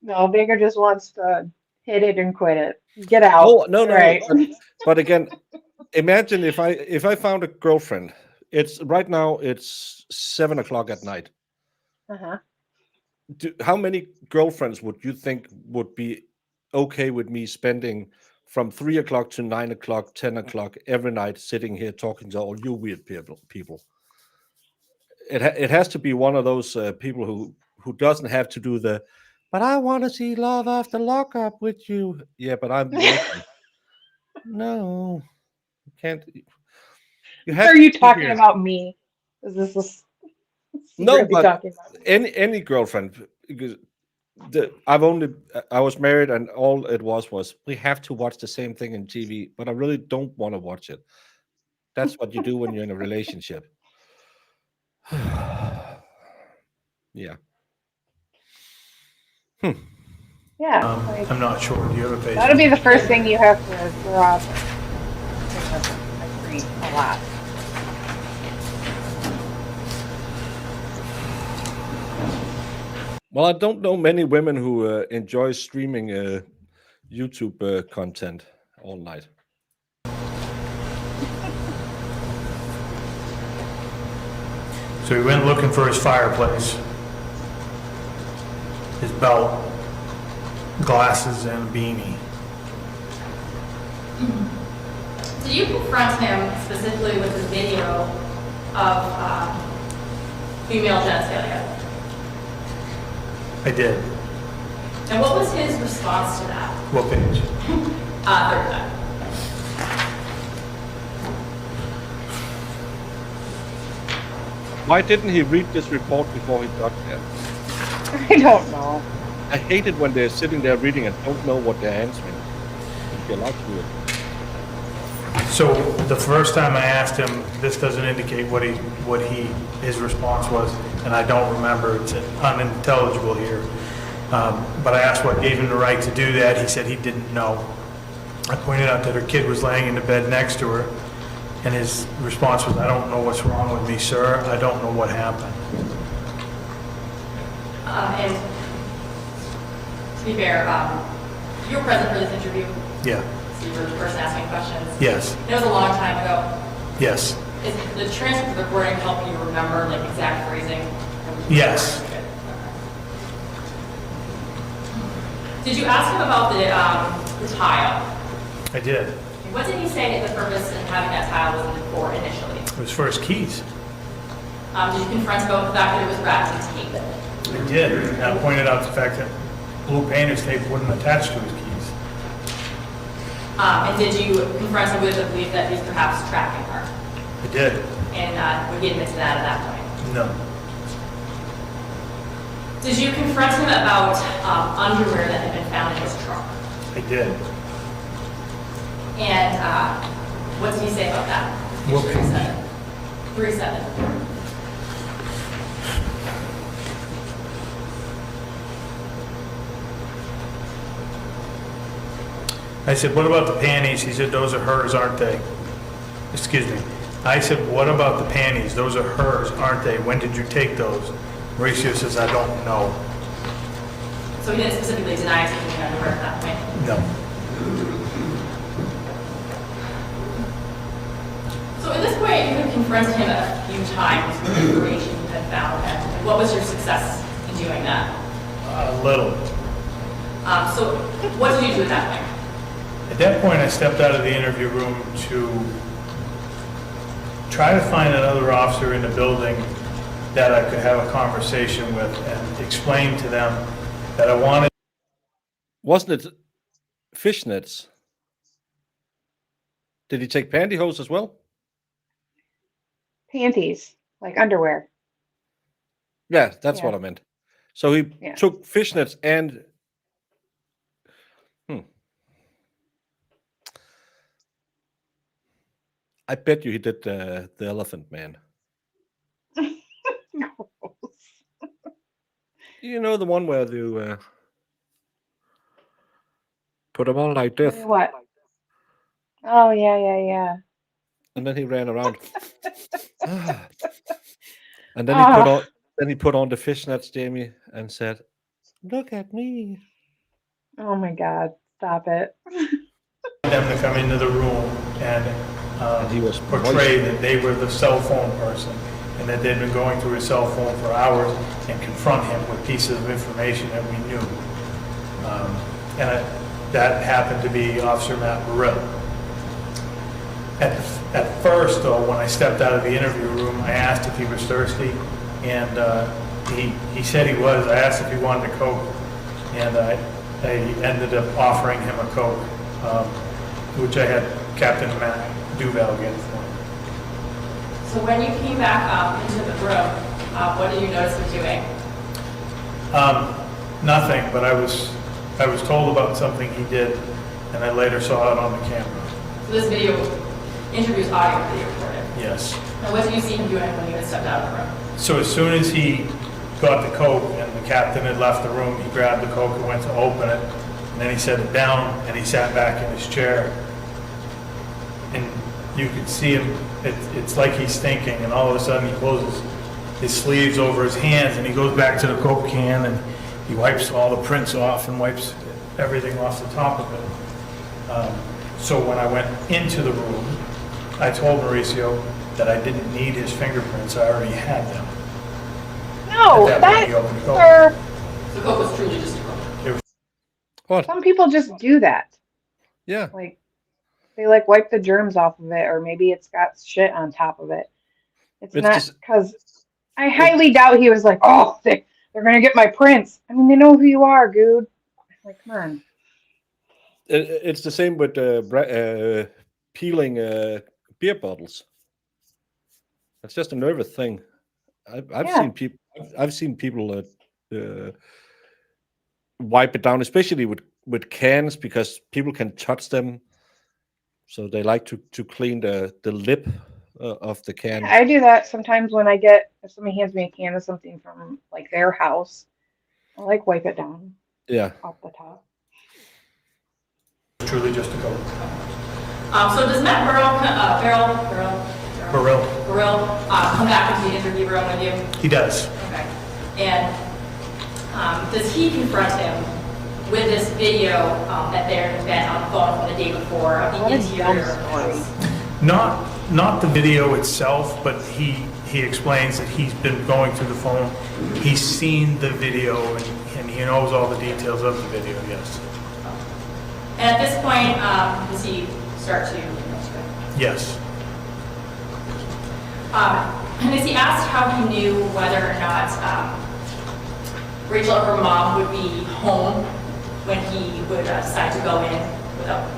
No, Baker just wants to hit it and quit it. Get out. Oh no, Right. but again, imagine if I found a girlfriend. It's right now. It's 7 o'clock at night. Uh-huh. How many girlfriends would you think would be okay with me spending from 3 o'clock to 9 o'clock, 10 o'clock every night, sitting here talking to all you weird people? It has to be one of those people who doesn't have to do the. But I want to see Love After Lockup with you. Yeah, but I'm working. No, you can't. You have Are to you be talking here. about me? Is this No, secretly but talking about me? any girlfriend. Because I was married, and all it was we have to watch the same thing in TV, but I really don't want to watch it. That's what you do when you're in a relationship. Yeah. Yeah. like, I'm not sure. Do you have a page? that'll be the first thing you have to drop. I agree a lot. Well, I don't know many women who enjoy streaming YouTube content all night. So So he went looking for his fireplace, his belt, glasses, and beanie. Did you confront him specifically with the video of female genitalia? I did. And what was his response to that? What page? Third time. Why didn't he read this report before he got there? I don't know. I hate it when they're sitting there reading and don't know what they're answering. You're allowed to do it. So the first time I asked him, this doesn't indicate his response was, and I don't remember, it's unintelligible here. But I asked what gave him the right to do that. He said he didn't know. I pointed out that her kid was laying in the bed next to her, and his response was, I don't know what's wrong with me, sir. I don't know what happened. And to be fair, you were present for this interview. Yeah. So you were the person asking questions. Yes. It was a long time ago. Yes. Is the transcript of the recording help you remember like exact phrasing? Yes. Okay. Did you ask him about the tile? I did. What did he say that the purpose in having that tile was for initially? It was for his keys. Did you confront about the fact that it was wrapped in tape? I did. And I pointed out the fact that blue painter's tape wouldn't attach to his keys. And did you confront him with the belief that he's perhaps tracking her? I did. And would he admit to that at that point? No. Did you confront him about underwear that had been found in his trunk? I did. And what did he say about that? What Page 37. 37. I said, what about the panties? He said, those are hers, aren't they? Excuse me. I said, what about the panties? Those are hers, aren't they? When did you take those? Mauricio says, I don't know. So he didn't specifically deny taking the underwear at that point? No. So at this point, you had confronted him a few times with the information you had found. And what was your success in doing that? A little. So what did you do at that point? At that point, I stepped out of the interview room to try to find another officer in the building that I could have a conversation with and explain to them that I wanted. Wasn't it fishnets? Did he take pantyhose as well? Panties, like underwear. Yeah, that's Yeah. what I meant. So he Yeah. took fishnets and I bet you he did the Elephant Man. You know the one where you put them on like this, What? Oh, yeah. and then he ran around. Ah. And then he put on the fishnets, Jamie, and said, "Look at me." Oh my God, stop it. Them to come into the room and he was portray that they were the cell phone person and that they'd been going through his cell phone for hours and confront him with pieces of information that we knew. That happened to be Officer Matt Burrell. At first, though, when I stepped out of the interview room, I asked if he was thirsty, and he said he was. I asked if he wanted a Coke, and I ended up offering him a Coke, which I had Captain Matt Duval get for him. So when you came back into the room, what did you notice him doing? Nothing, but I was told about something he did, and I later saw it on the camera. So this interview's audio that you recorded. Yes. And what did you see him doing when you had stepped out of the room? So as soon as he got the Coke and the captain had left the room, he grabbed the Coke and went to open it, and then he set it down and he sat back in his chair. And you could see him, it's like he's thinking, and all of a sudden he closes his sleeves over his hands and he goes back to the Coke can and he wipes all the prints off and wipes everything off the top of it. So when I went into the room, I told Mauricio that I didn't need his fingerprints, I already had them. No, At that that, point, he opened the coat. sir, The Coke was truly just a Coke. What? some people just do that. Yeah. Like, they like wipe the germs off of it, or maybe it's got shit on top of it. It's It's not just- because I highly doubt he was like, oh, they're gonna get my prints. I mean, they know who you are, dude. Like, come on. It's the same with peeling beer bottles. It's just a nervous thing. I've Yeah. seen people. I've seen people wipe it down, especially with cans, because people can touch them. So they like to clean the lip of the can. I do that sometimes when if somebody hands me a can of something from like their house. I like wipe it down Yeah. off the top. Truly just a Coke. So does Matt Burrell come back into the interview room with you? He does. Okay. And does he confront him with this video that there has been on the phone from the day before of the What a interior dumb of the story. house? Not the video itself, but he explains that he's been going through the phone. He's seen the video and he knows all the details of the video, yes. And at this point, does he start to Yes. and is he asked how he knew whether or not Rachel or her mom would be home when he would decide to go in without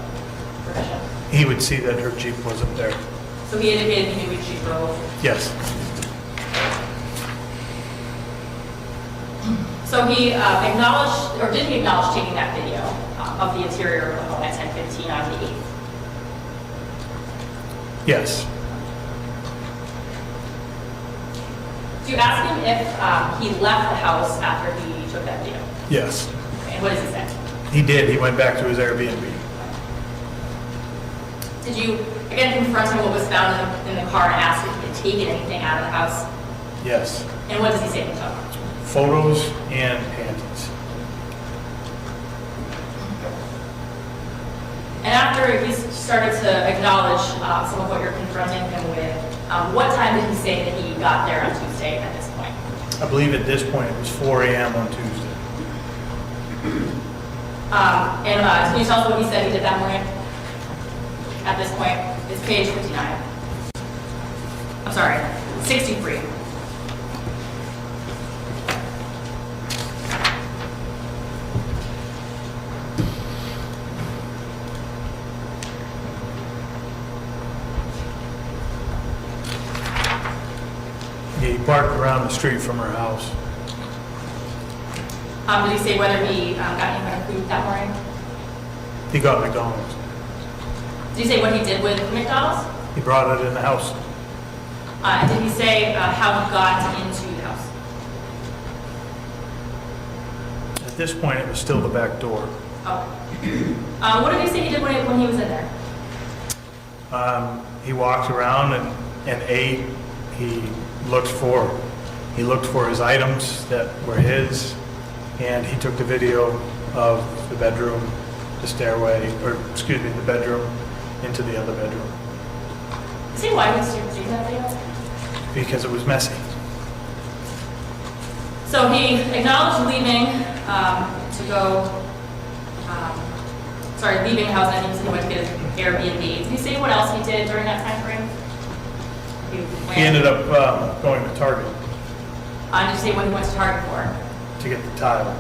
permission? He would see that her Jeep wasn't there. So he indicated he knew which she drove. Yes. So he acknowledged, or did he acknowledge taking that video of the interior of the home at 10:15 on the 8th? Yes. Do you ask him if he left the house after he took that video? Yes. And what does he say? He did. He went back to his Airbnb. Did you, again, confront him what was found in the car and ask if he had taken anything out of the house? Yes. And what does he say he took? Photos and panties. And after he started to acknowledge some of what you're confronting him with, what time did he say that he got there on Tuesday at this point? I believe at this point it was 4 a.m. on Tuesday. And can you tell us what he said he did that morning? At this point, it's page 59. I'm sorry, 63. Yeah, he parked around the street from her house. Did he say whether he got any kind of food that morning? He got McDonald's. Did he say what he did with McDonald's? He brought it in the house. Did he say how he got into the house? At this point, it was still the back door. Oh. What did he say he did when he was in there? He walked around and ate. He looked for his items that were his, and he took the video of the bedroom, the stairway, or excuse me, the bedroom into the other bedroom See why he was doing that video? because it was messy. So he acknowledged leaving leaving the house, and he went to get his Airbnb. Did he say what else he did during that time frame? He ended up going to Target Did you say what he went to Target for? to get the tile.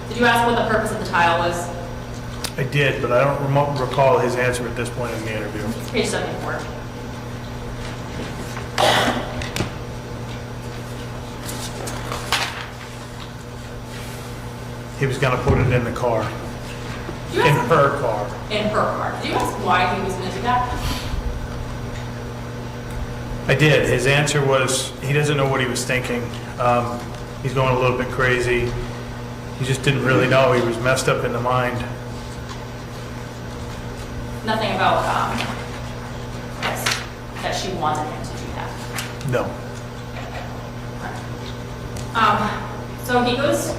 Did you ask what the purpose of the tile was? I did, but I don't recall his answer at this point in the interview. It's page 74. He was going to put it in the car, Did you in ask, her car. in her car. Did you ask why he was going to do that? I did. His answer was he doesn't know what he was thinking. He's going a little bit crazy. He just didn't really know. He was messed up in the mind. Nothing about that she wanted him to do that. No. So he goes to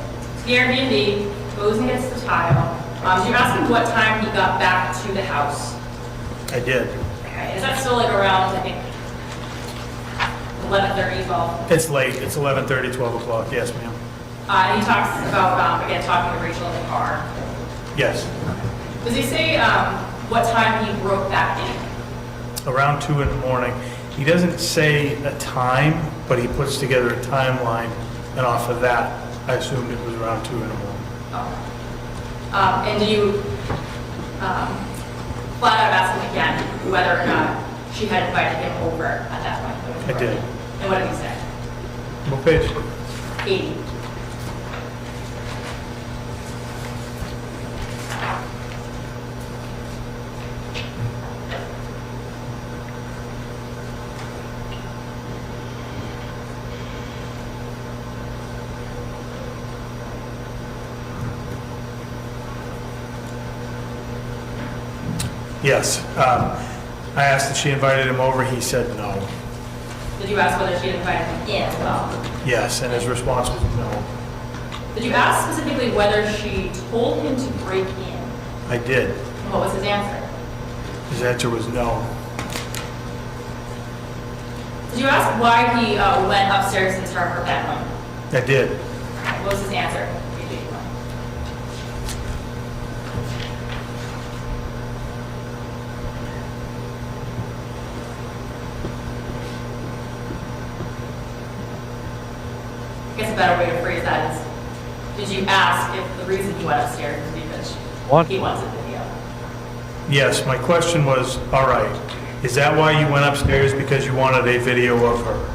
the Airbnb, goes and gets the tile. Did you ask him what time he got back to the house? I did. Okay, is that still like around, I think, 11:30, 12. It's late, it's 11:30, 12 o'clock, yes, ma'am. He talks about, again, talking to Rachel in the car. Yes, Does he say what time he broke back in? around 2 in the morning. He doesn't say a time, but he puts together a timeline, and off of that, I assumed it was around 2 in the morning. Oh. And do you flat out ask him again whether or not she had invited him over at that point? I did. And what did he say? What page? 80. Yes. I asked if she invited him over, he said no. Did you ask whether she had invited him in as well? Yes, and his response was no. Did you ask specifically whether she told him to break in? I did. And what was his answer? His answer was no. Did you ask why he went upstairs into her bedroom? I did. What was his answer? I guess a better way to phrase that is, did you ask if the reason he went upstairs is because he wants a video? Yes, my question was, all right, is that why you went upstairs, because you wanted a video of her?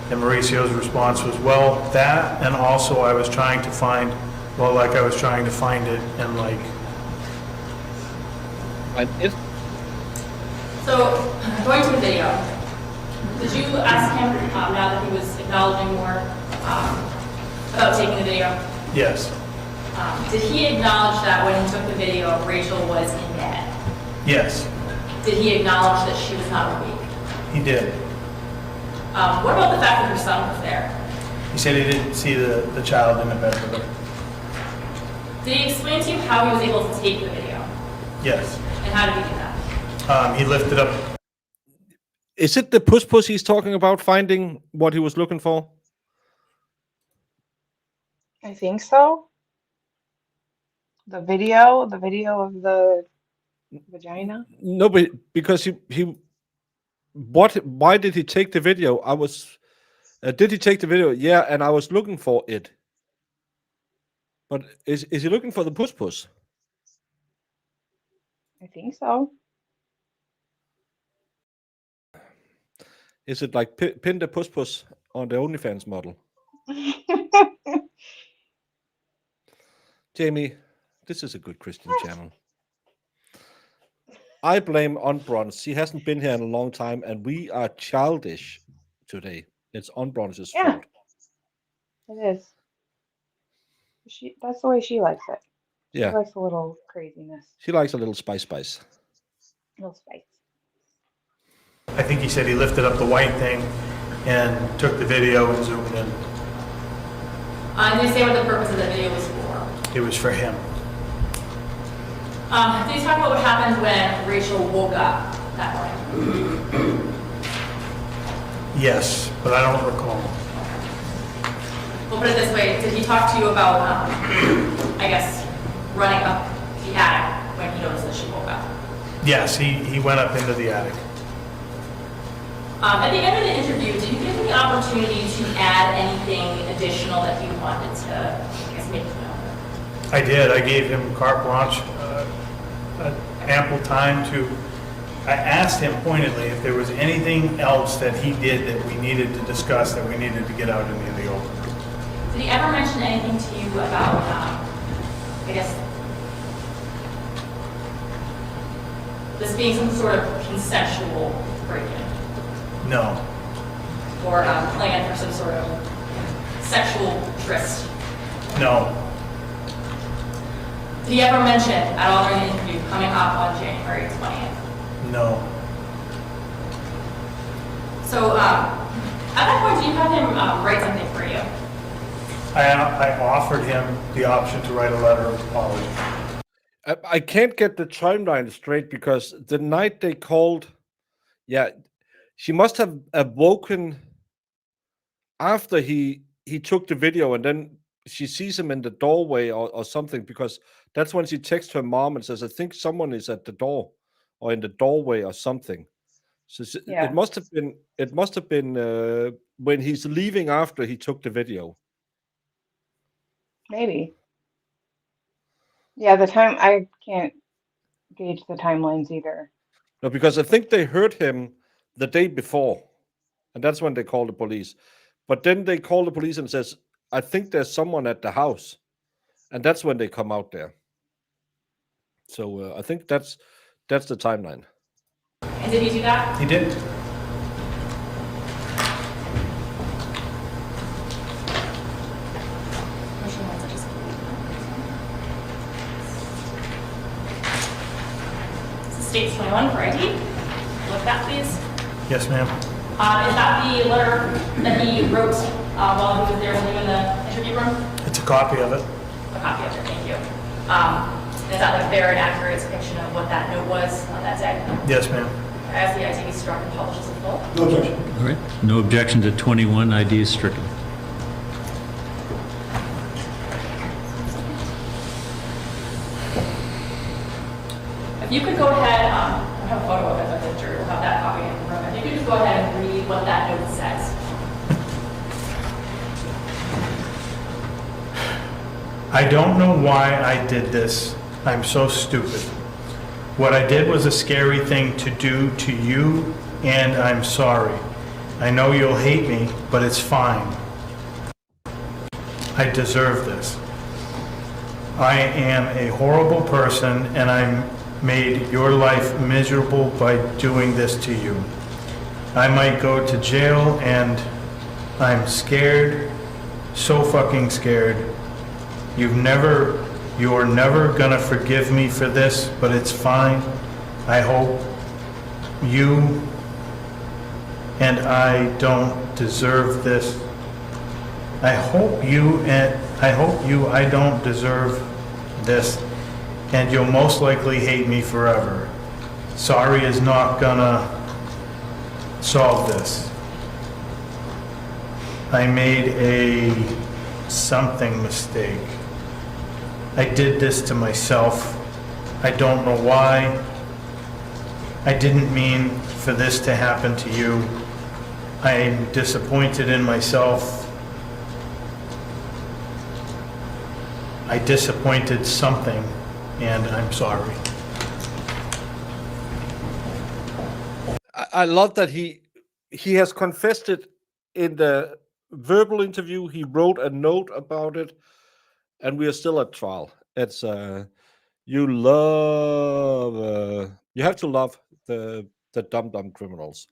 And Mauricio's response was, well, that, and also I was trying to find, well, like I was trying to find it, and like, So, going to the video, did you ask him, now that he was acknowledging more, about taking the video? yes, Did he acknowledge that when he took the video, Rachel was in bed? yes, Did he acknowledge that she was not awake? he did. What about the fact that her son was there? He said he didn't see the child in the bed with her. Did he explain to you how he was able to take the video? Yes. And how did he do that? He lifted up, Is it the puss he's talking about, finding what he was looking for? I think so. The video of the vagina. No, but because he why did he take the video? I was did he take the video? Yeah, and I was looking for it. But is he looking for the puss? I think so. Is it like pin the puss on the OnlyFans model? Jamie, this is a good Christian channel. I blame Unbronze. He hasn't been here in a long time, and we are childish today. It's Unbronze's Yeah. fault. It is. That's the way she likes it. She Yeah, likes a little craziness, she likes a little spice. a little spice. I think he said he lifted up the white thing and took the video and zoomed in. Did he say what the purpose of the video was for? It was for him. Did he talk about what happened when Rachel woke up that morning? Yes, but I don't recall. We'll put it this way, did he talk to you about, I guess, running up the attic when he noticed that she woke up? Yes, he went up into the attic. At the end of the interview, did you give him the opportunity to add anything additional that he wanted to, I guess, make you know? I did. I gave him carte blanche, ample time to. I asked him pointedly if there was anything else that he did that we needed to discuss, that we needed to get out into the open. Did he ever mention anything to you about, I guess, this being some sort of consensual break-in? No, Or plan for some sort of sexual tryst? no, Did he ever mention at all during the interview coming up on January 20th? no. So at that point, do you have him write something for you? I offered him the option to write a letter of apology. I can't get the timeline straight because the night they called, yeah, she must have awoken after he took the video, and then she sees him in the doorway or something, because that's when she texts her mom and says, I think someone is at the door or in the doorway or something. So Yeah. it must have been when he's leaving after he took the video. Maybe. Yeah, I can't gauge the timelines either. No, because I think they heard him the day before, and that's when they called the police. But then they call the police and says, I think there's someone at the house, and that's when they come out there. So I think that's the timeline. And did he do that? He did. This is States 21 for ID. Look that, please. Yes, ma'am. Is that the letter that he wrote while he was there when you were in the interview room? It's a copy of it. A copy of it, thank you. Is that like fair and accurate depiction of what that note was on that day? Yes, ma'am. As the ID be struck and published as a full? No objection. All right. No objection to 21. ID is stricken. If you could go ahead, I have a photo of it, but the jury will have that copy in the room. If you could just go ahead and read what that note says. I don't know why I did this. I'm so stupid. What I did was a scary thing to do to you, and I'm sorry. I know you'll hate me, but it's fine. I deserve this. I am a horrible person, and I made your life miserable by doing this to you. I might go to jail, and I'm scared, so fucking scared. You're never gonna forgive me for this, but it's fine. I hope you and I don't deserve this. I don't deserve this, and you'll most likely hate me forever. Sorry is not gonna solve this. I made a something mistake. I did this to myself. I don't know why. I didn't mean for this to happen to you. I'm disappointed in myself. I disappointed something, and I'm sorry. I love that he has confessed it in the verbal interview. He wrote a note about it, and we are still at trial. It's you have to love the dumb criminals.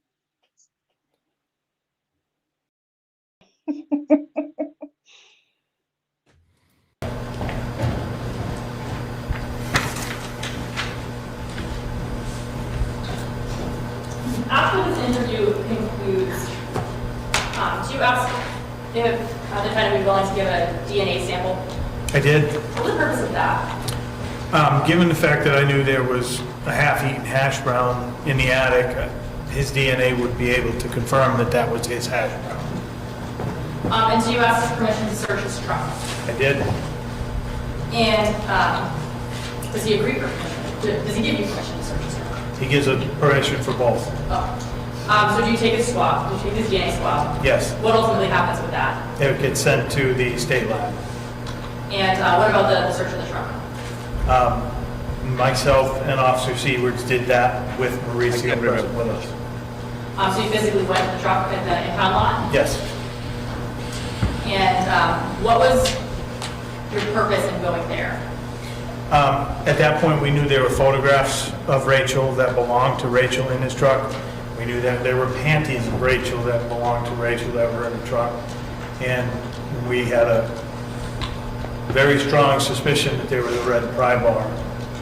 After this interview concludes, do you ask if the defendant would be willing to give a DNA sample? I did. What was the purpose of that? Given the fact that I knew there was a half-eaten hash brown in the attic, his DNA would be able to confirm that that was his hash brown. And do you ask his permission to search his truck? I did. And does he agree for permission? Does he give you permission to search his truck? He gives a permission for both. Oh. So do you take his swab? Do you take his DNA swab? Yes. What ultimately happens with that? It gets sent to the state lab. And what about the search of the truck? Myself and Officer Seawards did that with Mauricio present with us. So you physically went to the truck at the impound lot? Yes. And what was your purpose in going there? At that point, we knew there were photographs of Rachel that belonged to Rachel in his truck. We knew that there were panties of Rachel that belonged to Rachel that were in the truck. And we had a very strong suspicion that there was a red pry bar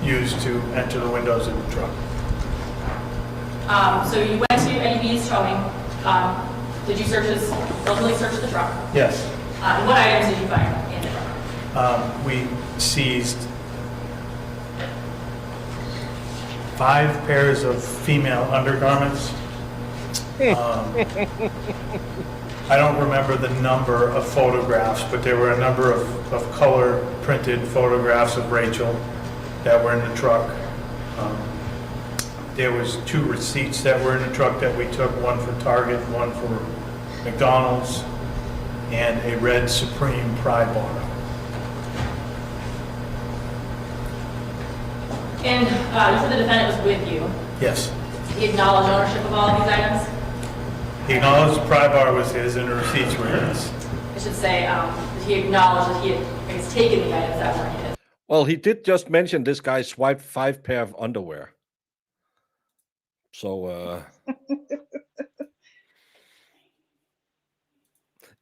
used to enter the windows of the truck. So you went to AUB's towing. Did you ultimately search the truck? Yes. And what items did you find in the truck? We seized 5 pairs of female undergarments, I don't remember the number of photographs, but there were a number of color printed photographs of Rachel that were in the truck. There was 2 receipts that were in the truck that we took, one for Target, one for McDonald's, and a red Supreme Pride bar. And you said the defendant was with you. Yes. Did he acknowledge ownership of all of these items? He acknowledged the Pride bar was his and the receipts were his. I should say, did he acknowledge that he had, I guess, taken the items that weren't his? Well, he did just mention this guy swiped 5 pair of underwear. So,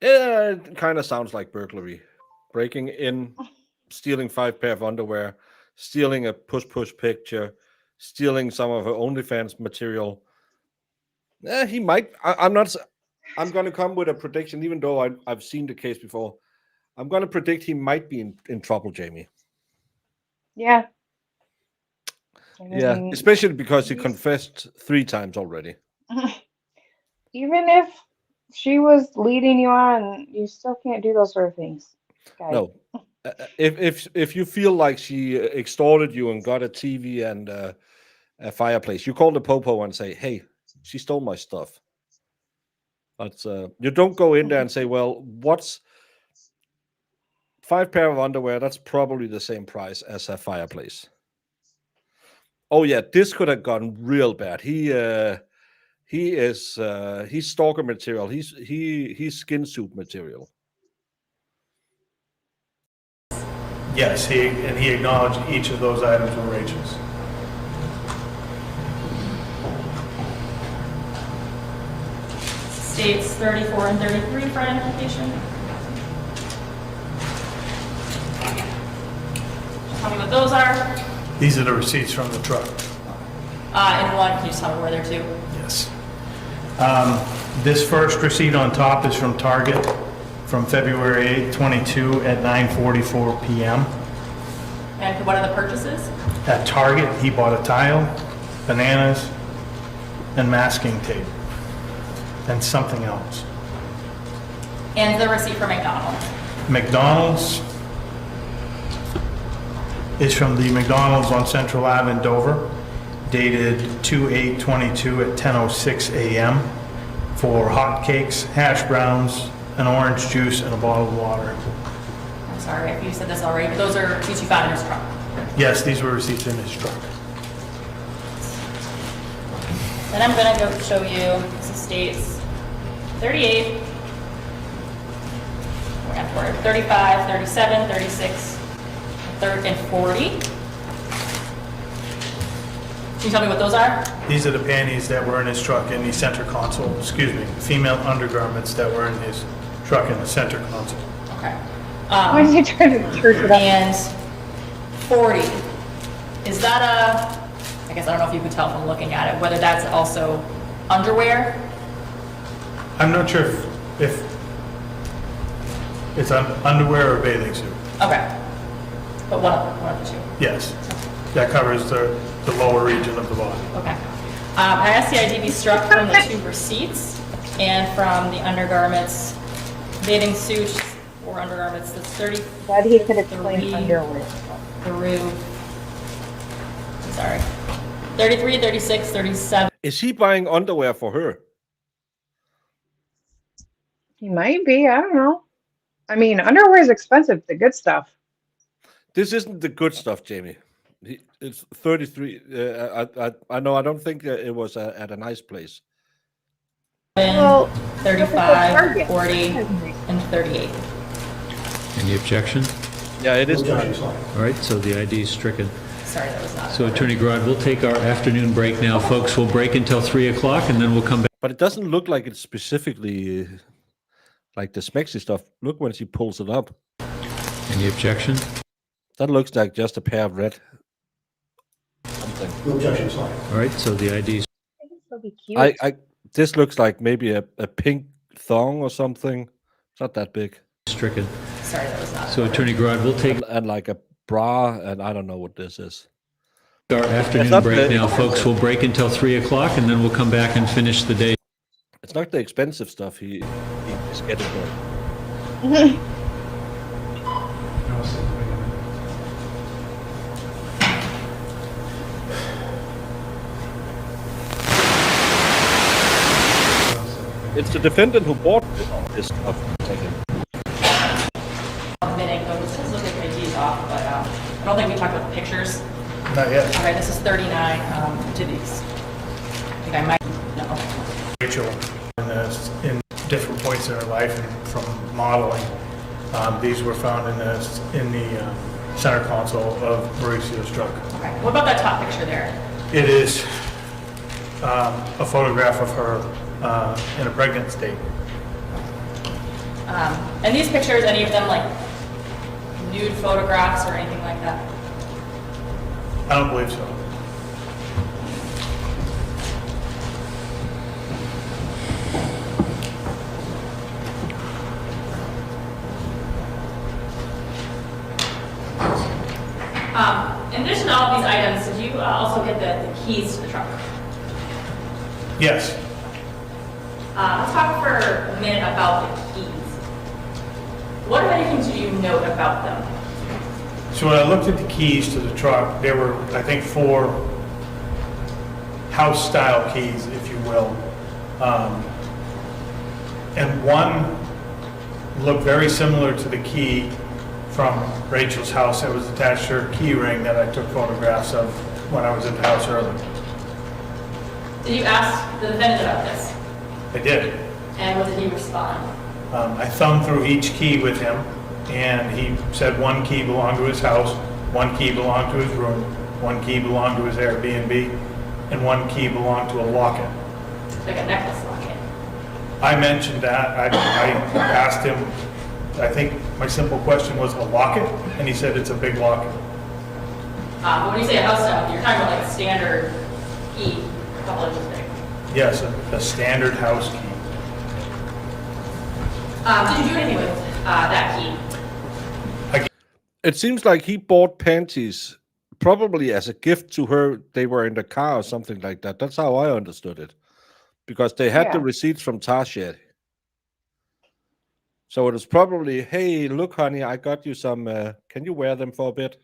yeah, it kind of sounds like burglary. Breaking in, stealing 5 pair of underwear, stealing a push picture, stealing some of her OnlyFans material. He might. I'm going to come with a prediction, even though I've seen the case before. I'm going to predict he might be in trouble, Jamie. Yeah. Yeah, especially because he confessed 3 times already. Even if she was leading you on, you still can't do those sort of things. Guys. No. If you feel like she extorted you and got a TV and a fireplace, you call the popo and say, "Hey, she stole my stuff." But you don't go in there and say, "Well, what's 5 pair of underwear? That's probably the same price as a fireplace." Oh yeah, this could have gotten real bad. He's stalker material. He's skin suit material. Yes, he acknowledged each of those items were Rachel's. States 34 and 33 for identification. Tell me what those are. These are the receipts from the truck. And one, can you just tell me where they're to? Yes. This first receipt on top is from Target from February 8, 22 at 9:44 p.m. And what are the purchases? At Target, he bought a tile, bananas, and masking tape, and something else. And the receipt for McDonald's. McDonald's is from the McDonald's on Central Ave in Dover, dated 2/8/22 at 10:06 a.m. for hot cakes, hash browns, an orange juice, and a bottle of water. I'm sorry if you said this already, but those are receipts you found in his truck. Yes, these were receipts in his truck. Then I'm gonna go show you, this is states 38, we're at 35, 37, 36, and 40. Can you tell me what those are? These are the panties that were in his truck in the center console, female undergarments that were in his truck in the center console. Okay. Why is he trying to church it up? And 40, is that I guess I don't know if you could tell from looking at it, whether that's also underwear? I'm not sure if it's underwear or bathing suit. Okay. But one of the two. Yes, that covers the lower region of the body. Okay. I asked the ID be struck from the 2 receipts and from the undergarments, bathing suits or undergarments. That's 30. Glad he could explain underwear. Through, I'm sorry, 33, 36, 37. Is he buying underwear for her? He might be. I don't know. I mean, underwear is expensive. The good stuff. This isn't the good stuff, Jamie. It's 33. I know. I don't think it was at a nice place. Well, 35, 40, and 38. Any objection? Yeah, it is. All right, so the ID is stricken. Sorry, that was not. So Attorney Grodd, we'll take our afternoon break now, folks. We'll break until 3 o'clock and then we'll come back. But it doesn't look like it's specifically like the Smexy stuff. Look when she pulls it up. Any objection? That looks like just a pair of red something. No objection, sorry. All right, so the ID is I think it'll be cute. This looks like maybe a pink thong or something. It's not that big. stricken. Sorry, that was not. So Attorney Grodd, we'll take And like a bra, and I don't know what this is. our It's afternoon not break the- now, folks. We'll break until 3 o'clock and then we'll come back and finish the day. It's not the expensive stuff he is getting there. It's the defendant who bought this stuff. Taken. Minute ago, this does look like ID's off, but I don't think we talked about the pictures. Not yet. All right, this is 39 to these. I think I might, no. Rachel, in different points in her life and from modeling, these were found in the center console of Mauricio's truck. Okay, what about that top picture there? It is a photograph of her in a pregnant state. And these pictures, any of them like nude photographs or anything like that? I don't believe so. In addition to all of these items, did you also get the keys to the truck? Yes. Let's talk for a minute about the keys. What, if anything, do you note about them? So when I looked at the keys to the truck, there were, I think, 4 house-style keys, if you will. And one looked very similar to the key from Rachel's house that was attached to her key ring that I took photographs of when I was at the house earlier. Did you ask the defendant about this? I did. And what did he respond? I thumbed through each key with him, and he said one key belonged to his house, one key belonged to his room, one key belonged to his Airbnb, and one key belonged to a locket. Like a necklace locket. I mentioned that. I asked him, I think my simple question was, a locket? And he said it's a big locket. When you say a house style, you're talking about like a standard key, a couple inches big. Yes, a standard house key. Did you do anything with that key? It seems like he bought panties probably as a gift to her. They were in the car or something like that. That's how I understood it. Because they had the receipts from Target. So it was probably, hey, look, honey, I got you some. Can you wear them for a bit?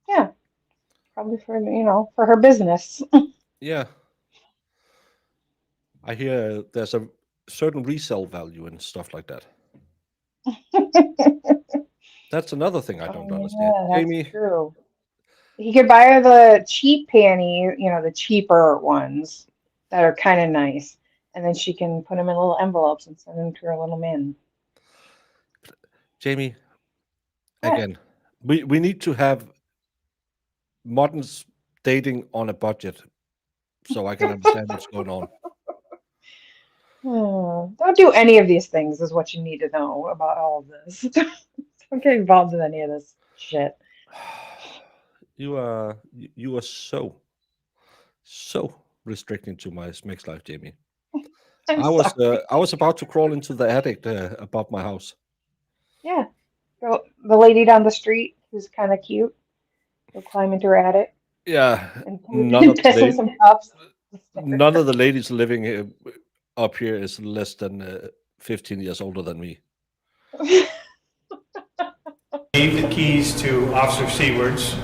Yeah. Probably for, for her business. Yeah. I hear there's a certain resale value and stuff like that. That's another thing I don't understand. Yeah, that's Jamie, true. He could buy her the cheap panty, the cheaper ones that are kind of nice. And then she can put them in little envelopes and send them to her little man. Jamie, What? again, we need to have modern dating on a budget so I can understand what's going on. Don't do any of these things is what you need to know about all of this. Don't get involved in any of this shit. You are so restricting to my sex life, Jamie. I'm I was sorry. I was about to crawl into the attic above my house. Yeah. The lady down the street who's kind of cute. Go climb into her attic Yeah, and none of piss in some cups. none of the ladies living here, up here is less than 15 years older than me. Gave the keys to Officer Seawards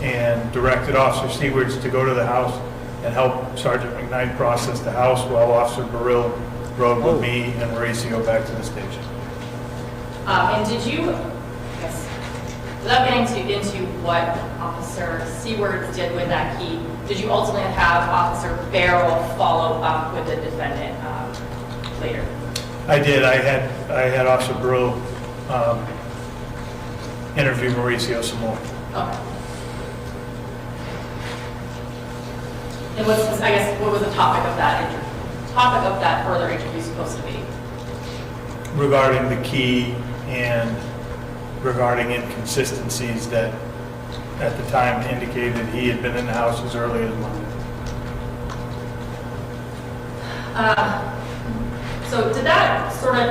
and directed Officer Seawards to go to the house and help Sergeant McKnight process the house while Officer Burrill rode with me and Mauricio back to the station. And did you, I guess, without getting into what Officer Seawards did with that key, did you ultimately have Officer Barrow follow up with the defendant later? I did. I had Officer Burrill interview Mauricio some more. Okay. And what was the topic of that further interview supposed to be? Regarding the key and regarding inconsistencies that at the time indicated he had been in the house as early as Monday. So did that sort of...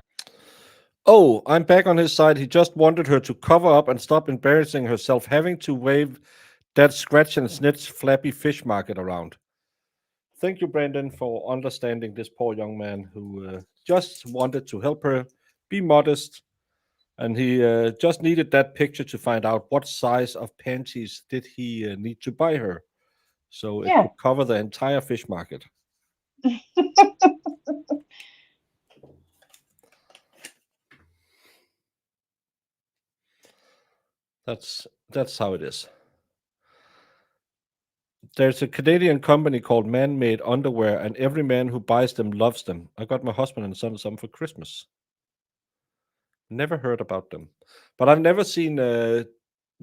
Oh, I'm back on his side. He just wanted her to cover up and stop embarrassing herself, having to wave that scratch and snitch flappy fish market around. thank you, Brandon, for understanding this poor young man who just wanted to help her be modest. And he just needed that picture to find out what size of panties did he need to buy her. So it Yeah. could cover the entire fish market. That's how it is. There's a Canadian company called Man-Made Underwear, and every man who buys them loves them. I got my husband and son some for Christmas. Never heard about them, but I've never seen the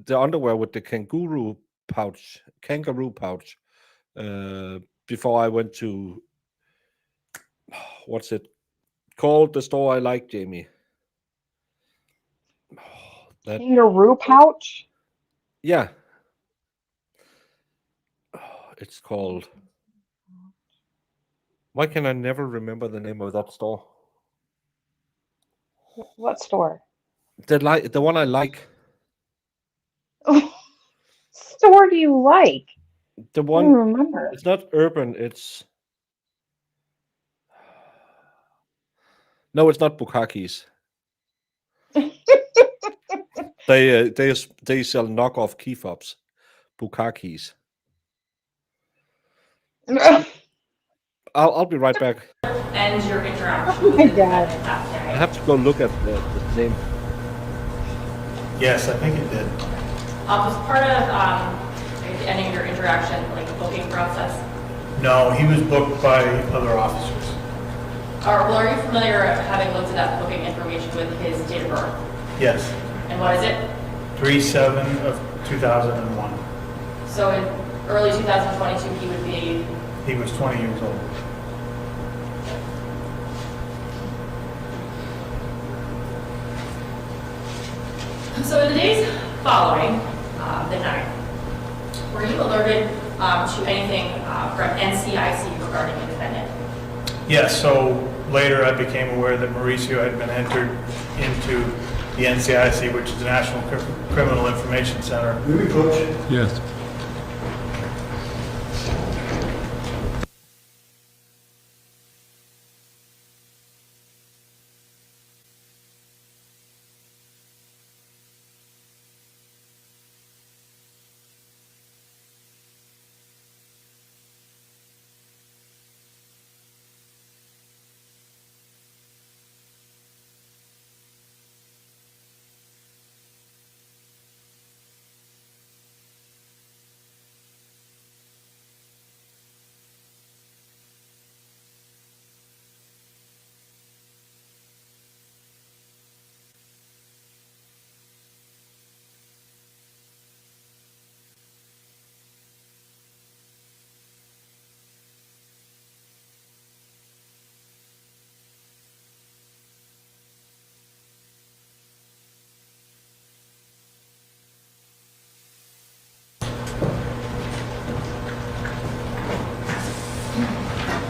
underwear with the kangaroo pouch. Before I went to what's it called? The store I like, Jamie. That Kangaroo pouch? yeah, it's called. Why can I never remember the name of that store? What store? The one I like. Store do you like? The I don't one. remember. It's not Urban. It's no. It's not Bukakis. They sell knockoff key fobs. Bukakis. I'll be right back. And your interaction Oh with my the God. defendant that I day. have to go look at the name. Yes, I think it did. Was part of any of your interaction, like booking process? No, he was booked by other officers. Or well, are you familiar, having looked at that booking information, with his date of birth? Yes, And what is it? 3/7 of 2001. So in early 2022, he would be, He was 20 years old. so in the days following the night, were you alerted to anything from NCIC regarding the defendant? Yes, so later I became aware that Mauricio had been entered into the NCIC, which is the National Criminal Information Center. May we approach? Yes.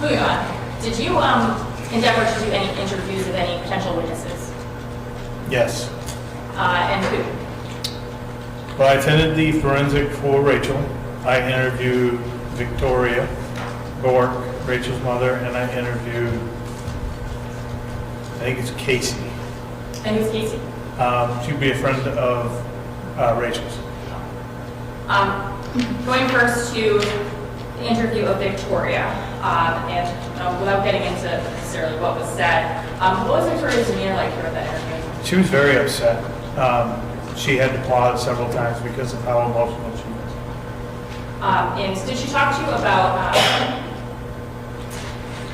Moving on, did you endeavor to do any interviews of any potential witnesses? Yes. And who? Well, I attended the forensic for Rachel. I interviewed Victoria Bork, Rachel's mother, and I interviewed, I think it's Casey. And who's Casey? She'd be a friend of Rachel's. Going first to the interview of Victoria, and without getting into necessarily what was said, what was Victoria's demeanor like throughout that interview? She was very upset. She had to pause several times because of how emotional she was. And did she talk to you about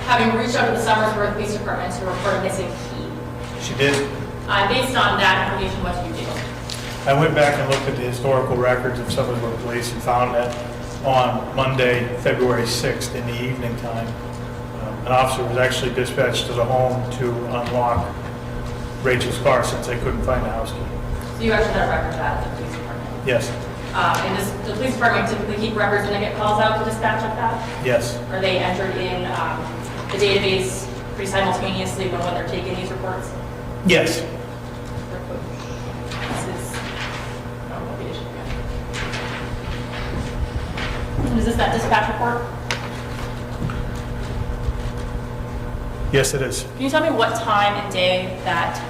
having reached out to the Somersworth Police Department to report a missing key? She did. Based on that information, what did you do? I went back and looked at the historical records of Somersworth Police and found that on Monday, February 6th in the evening time, an officer was actually dispatched to the home to unlock Rachel's car since they couldn't find the house key. So you actually had a record of that at the police department? Yes, And does the police department typically keep records when they get calls out to dispatch like that? yes, Are they entered in the database pretty simultaneously when they're taking these reports? yes. Is this that dispatch report? Yes, it is. Can you tell me what time and day that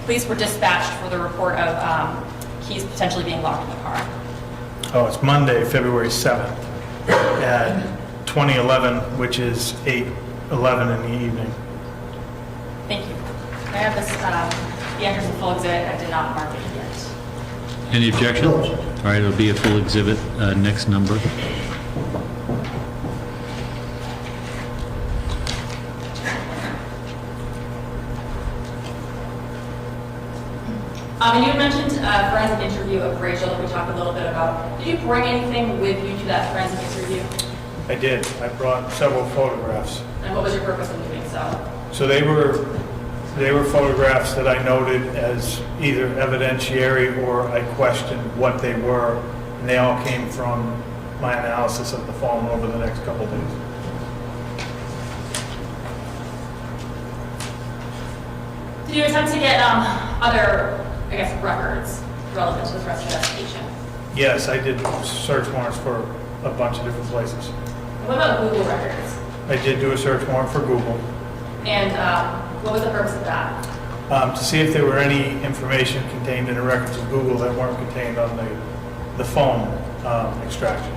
police were dispatched for the report of keys potentially being locked in the car? Oh, it's Monday, February 7th at 2011, which is 8:11 in the evening. Thank you. I have this, the entrance of full exhibit, I did not mark it yet. Any objection? All right, it'll be a full exhibit, next number. And you had mentioned a forensic interview of Rachel that we talked a little bit about. Did you bring anything with you to that forensic interview? I did. I brought several photographs. And what was your purpose in doing so? So they were photographs that I noted as either evidentiary or I questioned what they were, and they all came from my analysis of the phone over the next couple days. Did you attempt to get other, I guess, records relevant to the rest investigation? Yes, I did search warrants for a bunch of different places. And what about Google records? I did do a search warrant for Google And what was the purpose of that? to see if there were any information contained in the records of Google that weren't contained on the phone extraction.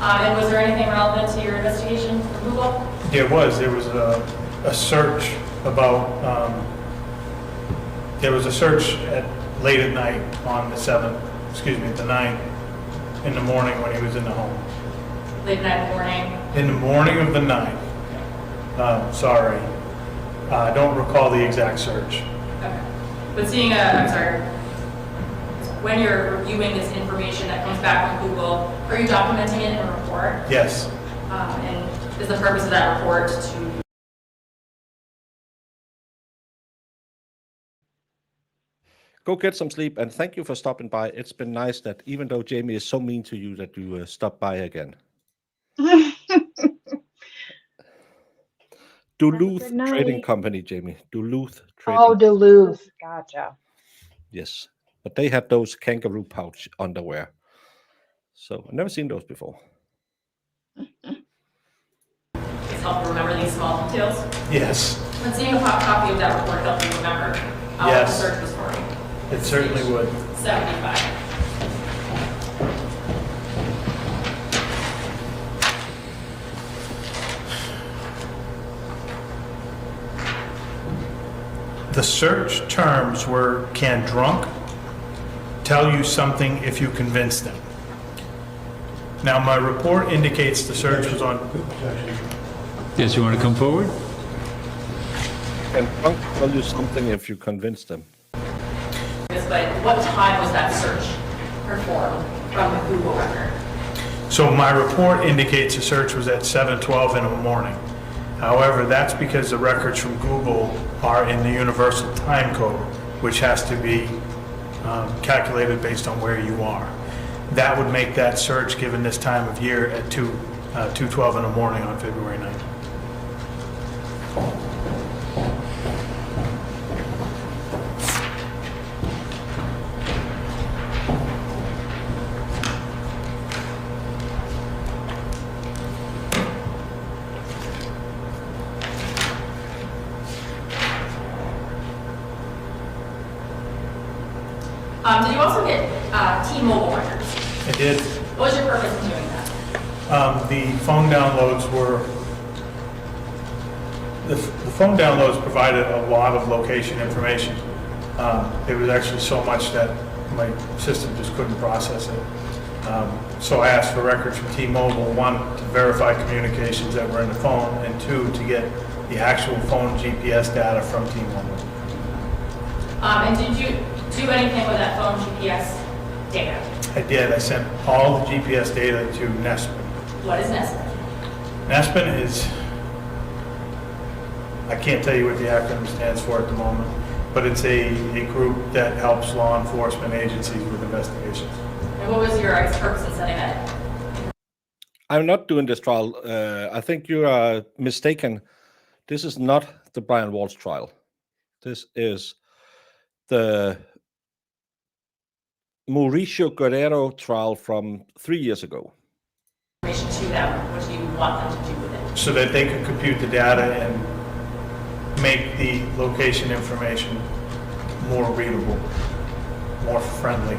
And was there anything relevant to your investigation from Google? There was a search about, there was a search at late at night on the 7th, the 9th, in the morning when he was in the home. Late night morning? In the morning of the 9th. Sorry. I don't recall the exact search. Okay. But seeing I'm sorry, when you're reviewing this information that comes back from Google, are you documenting it in a report? Yes. And is the purpose of that report to Go get some sleep, and thank you for stopping by. It's been nice that even though Jamie is so mean to you, that you stopped by again. Duluth good Trading night. Company, Jamie. Duluth Trading. Oh, Duluth. Gotcha. Yes, but they had those kangaroo pouch underwear. So I've never seen those before. it's help you remember these small details? Yes. But seeing a copy of that report help you remember what the Yes. search was for. It certainly would. 75. The search terms were, can drunk tell you something if you convince them? Now, my report indicates the search was on, Yes, you want to come forward? And drunk tell you something if you convince them. But what time was that search performed from the Google record? so my report indicates the search was at 7:12 in the morning. However, that's because the records from Google are in the universal time code, which has to be calculated based on where you are. That would make that search, given this time of year, at 2:12 in the morning on February 9th. Did you also get T-Mobile records? I did. What was your purpose in doing that? The phone downloads were, the phone downloads provided a lot of location information. It was actually so much that my system just couldn't process it. So I asked for records from T-Mobile, one, to verify communications that were in the phone, and two, to get the actual phone GPS data from T-Mobile. And did you do anything with that phone GPS data? I did. I sent all the GPS data to Nespin. What is NESPIN? Nespin is, I can't tell you what the acronym stands for at the moment, but it's a group that helps law enforcement agencies with investigations. And what was your purpose in setting that? I'm not doing this trial. I think you are mistaken. This is not the Brian Walsh trial. This is the Mauricio Guerrero trial from 3 years ago. Information to them, what do you want them to do with it? So that they could compute the data and make the location information more readable, more friendly.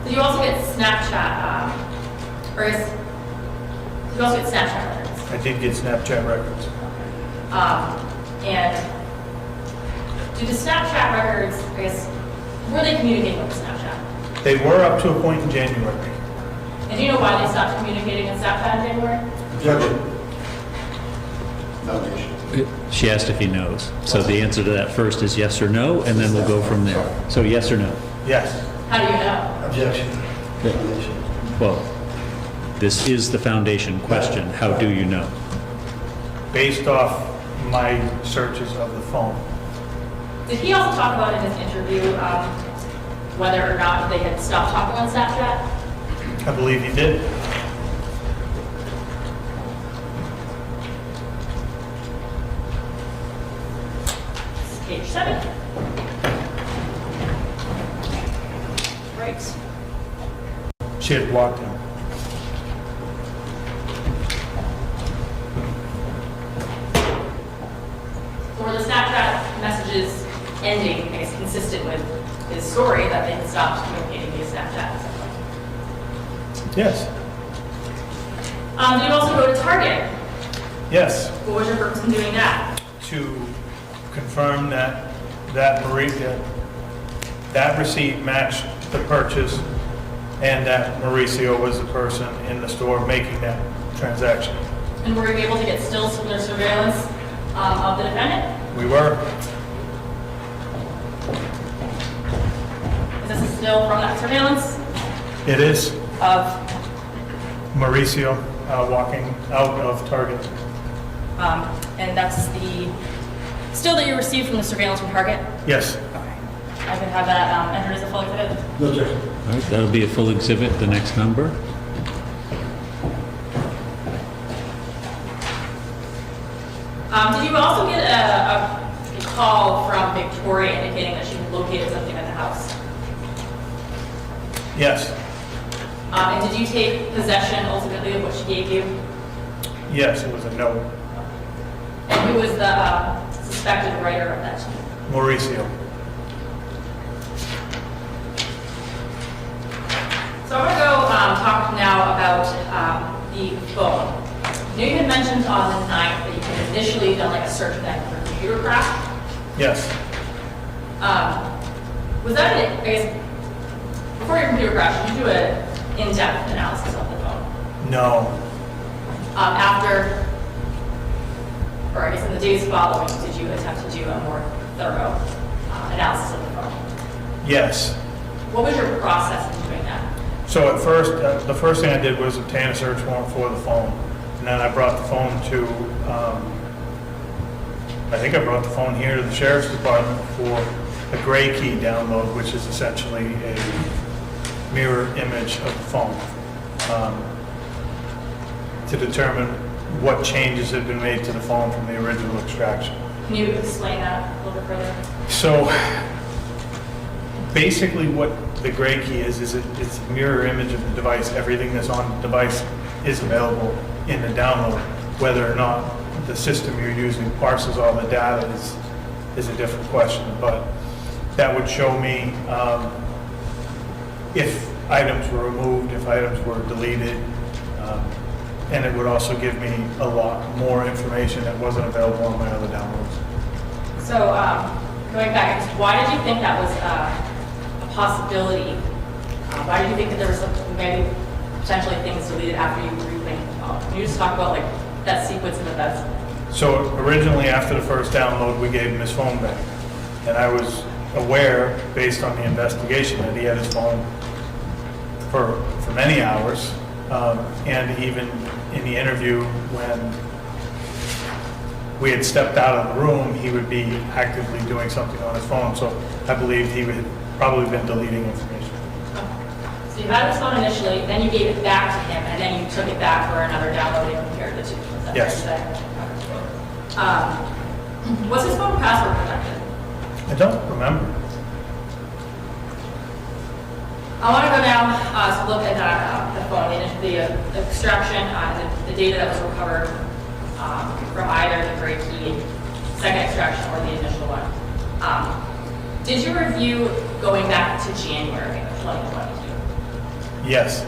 Did you also get Snapchat, did you also get Snapchat records? I did get Snapchat records. And do the Snapchat records, I guess, were they communicating with Snapchat? They were up to a point in January. And do you know why they stopped communicating in Snapchat in January? Objection. Foundation. She asked if he knows. So the answer to that first is yes or no, and then we'll go from there. So yes or no? Yes. How do you know? Objection. Foundation. Well, this is the foundation question. How do you know? Based off my searches of the phone. Did he also talk about in his interview whether or not they had stopped talking on Snapchat? I believe he did. This is page 7. Right. She had blocked him. So were the Snapchat messages ending, I guess, consistent with his story that they had stopped communicating via Snapchat? Yes. Did you also go to Target? Yes. What was your purpose in doing that? To confirm that that receipt matched the purchase and that Mauricio was the person in the store making that transaction. And were you able to get stills from their surveillance of the defendant? We were. Is this a still from that surveillance It is of, Mauricio walking out of Target. and that's the still that you received from the surveillance from Target? Yes. I can have that entered as a full exhibit. No objection. All right, that'll be a full exhibit, the next number. Did you also get a call from Victoria indicating that she located something at the house? Yes. And did you take possession ultimately of what she gave you? Yes, it was a no. And who was the suspected writer of that? Mauricio. So I'm going to go talk now about the phone. You know, you had mentioned on the 9th that you had initially done like a search of that for computer crack. Yes. Was that it? I guess before your computer crash, did you do an in-depth analysis of the phone? No. After, or I guess in the days following, did you attempt to do a more thorough analysis of the phone? Yes. What was your process in doing that? So at first, the first thing I did was obtain a search warrant for the phone. And then I brought the phone to, I think I brought the phone here to the sheriff's department for a gray key download, which is essentially a mirror image of the phone, to determine what changes had been made to the phone from the original extraction. Can you explain that a little bit further? So basically what the gray key is it's a mirror image of the device. Everything that's on the device is available in the download. Whether or not the system you're using parses all the data is a different question. But that would show me if items were removed, if items were deleted, and it would also give me a lot more information that wasn't available on my other downloads. So going back, why did you think that was a possibility? Why did you think that there was some maybe potentially things deleted after you reclaimed the phone? Can you just talk about like that sequence of events? So originally, after the first download, we gave him his phone back. And I was aware, based on the investigation, that he had his phone for many hours. And even in the interview, when we had stepped out of the room, he would be actively doing something on his phone. So I believed he had probably been deleting information. So you had his phone initially, then you gave it back to him, and then you took it back for another download and compared the two. Is that Yes. fair to say? Was his phone password protected? I don't remember. I want to go now to look at the phone, the extraction, the data that was recovered from either the break key, second extraction, or the initial one. Did you review going back to January of 2022? Yes.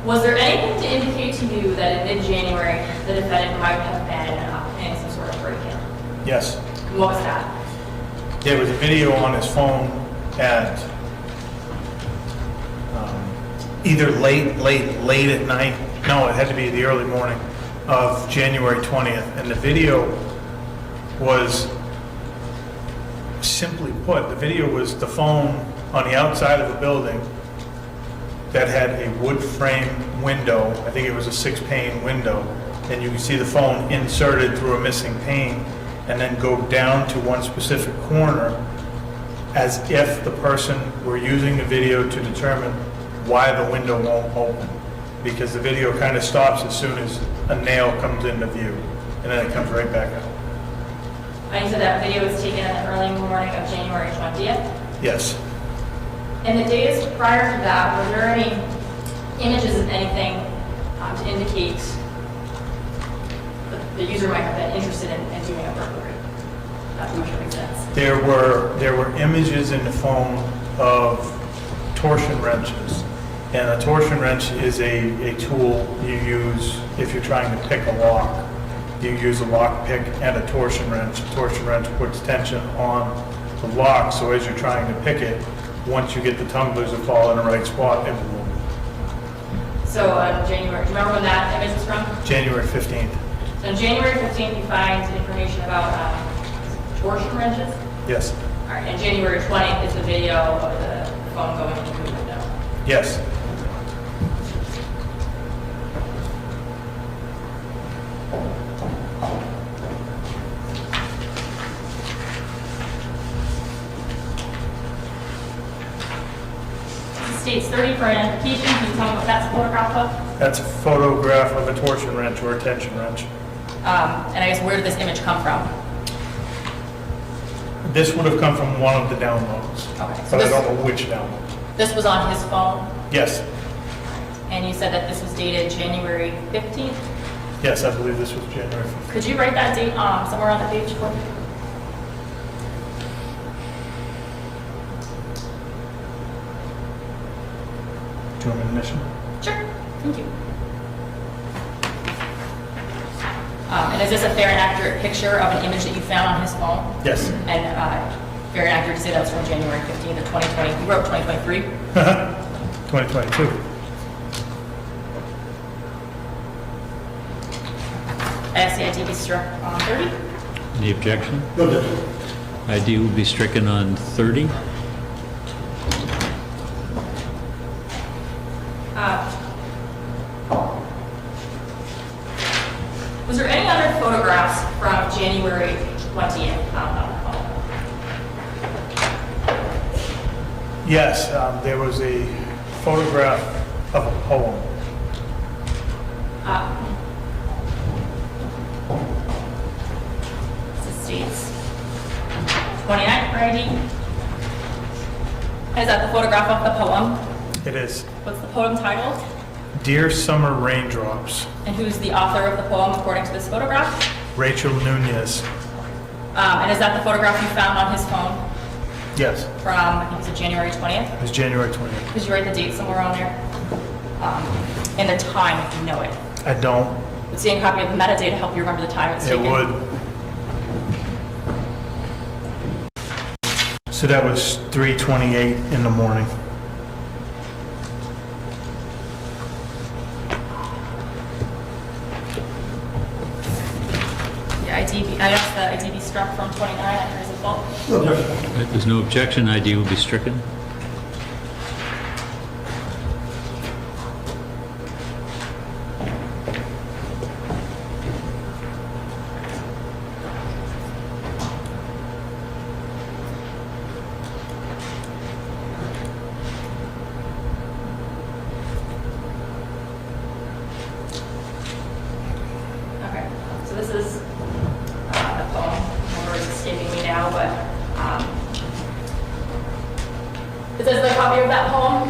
Was there anything to indicate to you that in mid-January the defendant might have been planning some sort of break-in? Yes. What was that? There was a video on his phone at either late at night. No, it had to be the early morning of January 20th. And the video was, simply put, the video was the phone on the outside of a building that had a wood frame window. I think it was a 6-pane window. And you can see the phone inserted through a missing pane and then go down to one specific corner as if the person were using the video to determine why the window won't open. Because the video kind of stops as soon as a nail comes into view, and then it comes right back out. And you said that video was taken in the early morning of January 20th? Yes. In the days prior to that, were there any images of anything to indicate that the user might have been interested in doing a burglary? That much makes sense. There were images in the phone of torsion wrenches. And a torsion wrench is a tool you use if you're trying to pick a lock. You use a lock pick and a torsion wrench. A torsion wrench puts tension on the lock, so as you're trying to pick it, once you get the tumblers to fall in the right spot, it will move. So January, do you remember when that image was from? January 15th. So on January 15th, you find information about torsion wrenches? Yes. All right, and January 20th is the video of the phone going into the window. Yes. It states 30 for identification. Can you tell me what that's a photograph of? That's a photograph of a torsion wrench or a tension wrench. And I guess where did this image come from? This would have come from one of the downloads. Okay, so But I this- don't know which download. This was on his phone, Yes. and you said that this was dated January 15th. Yes, I believe this was January 15th. Could you write that date somewhere on the page for me? Do you want me to mention? Sure, thank you. And is this a fair and accurate picture of an image that you found on his phone? Yes. And fair and accurate to say that was from January 15th of 2020. You wrote 2023. 2022. I asked the ID be struck on 30. Any objection? No, different. ID will be stricken on 30. Was there any other photographs from January 20th found on the phone? Yes, there was a photograph of a poem. This states 29 for ID. Is that the photograph of the poem? It is What's the poem titled? Dear Summer Raindrops, And who's the author of the poem according to this photograph? Rachel Nunez. And is that the photograph you found on his phone Yes, from, I think it's January 20th? it was January 20th. Could you write the date somewhere on there? And the time, if you know it. I don't. Would seeing a copy of the metadata help you remember the time it's It taken? would. So that was 3:28 in the morning. The IDB, I asked the IDB struck from 29 after his assault. No different. If there's no objection, ID will be stricken. Okay, so this is the poem. Number is escaping me now, but is this the copy of that poem?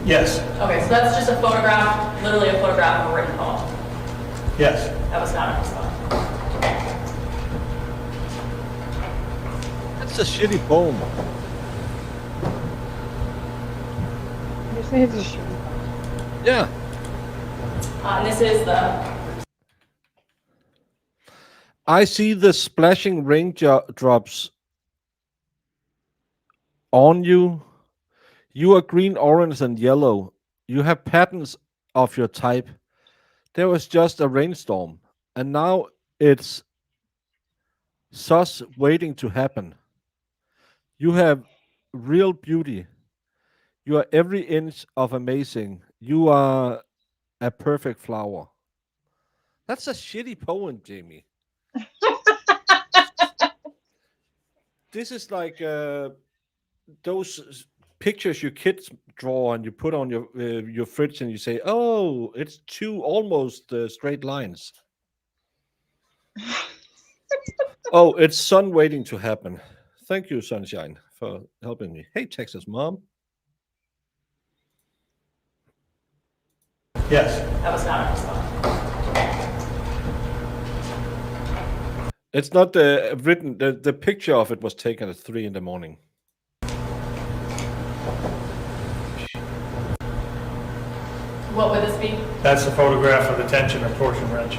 Yes, Okay, so that's just a photograph, literally a photograph of a written poem yes. that was found in his phone. That's a shitty poem. You say it's a shoe. Yeah. And this is the, I see the splashing raindrops on you. You are green, orange, and yellow. You have patterns of your type. There was just a rainstorm, and now it's sus waiting to happen. You have real beauty. You are every inch of amazing. You are a perfect flower. That's a shitty poem, Jamie. This is like those pictures your kids draw and you put on your fridge and you say, "Oh, it's two almost straight lines." Oh, it's sun waiting to happen. Thank you, Sunshine, for helping me. Hey, Texas Mom. Yes. that was found in his phone. It's not written. The picture of it was taken at 3 in the morning. What would this be? That's a photograph of the tension and torsion wrench.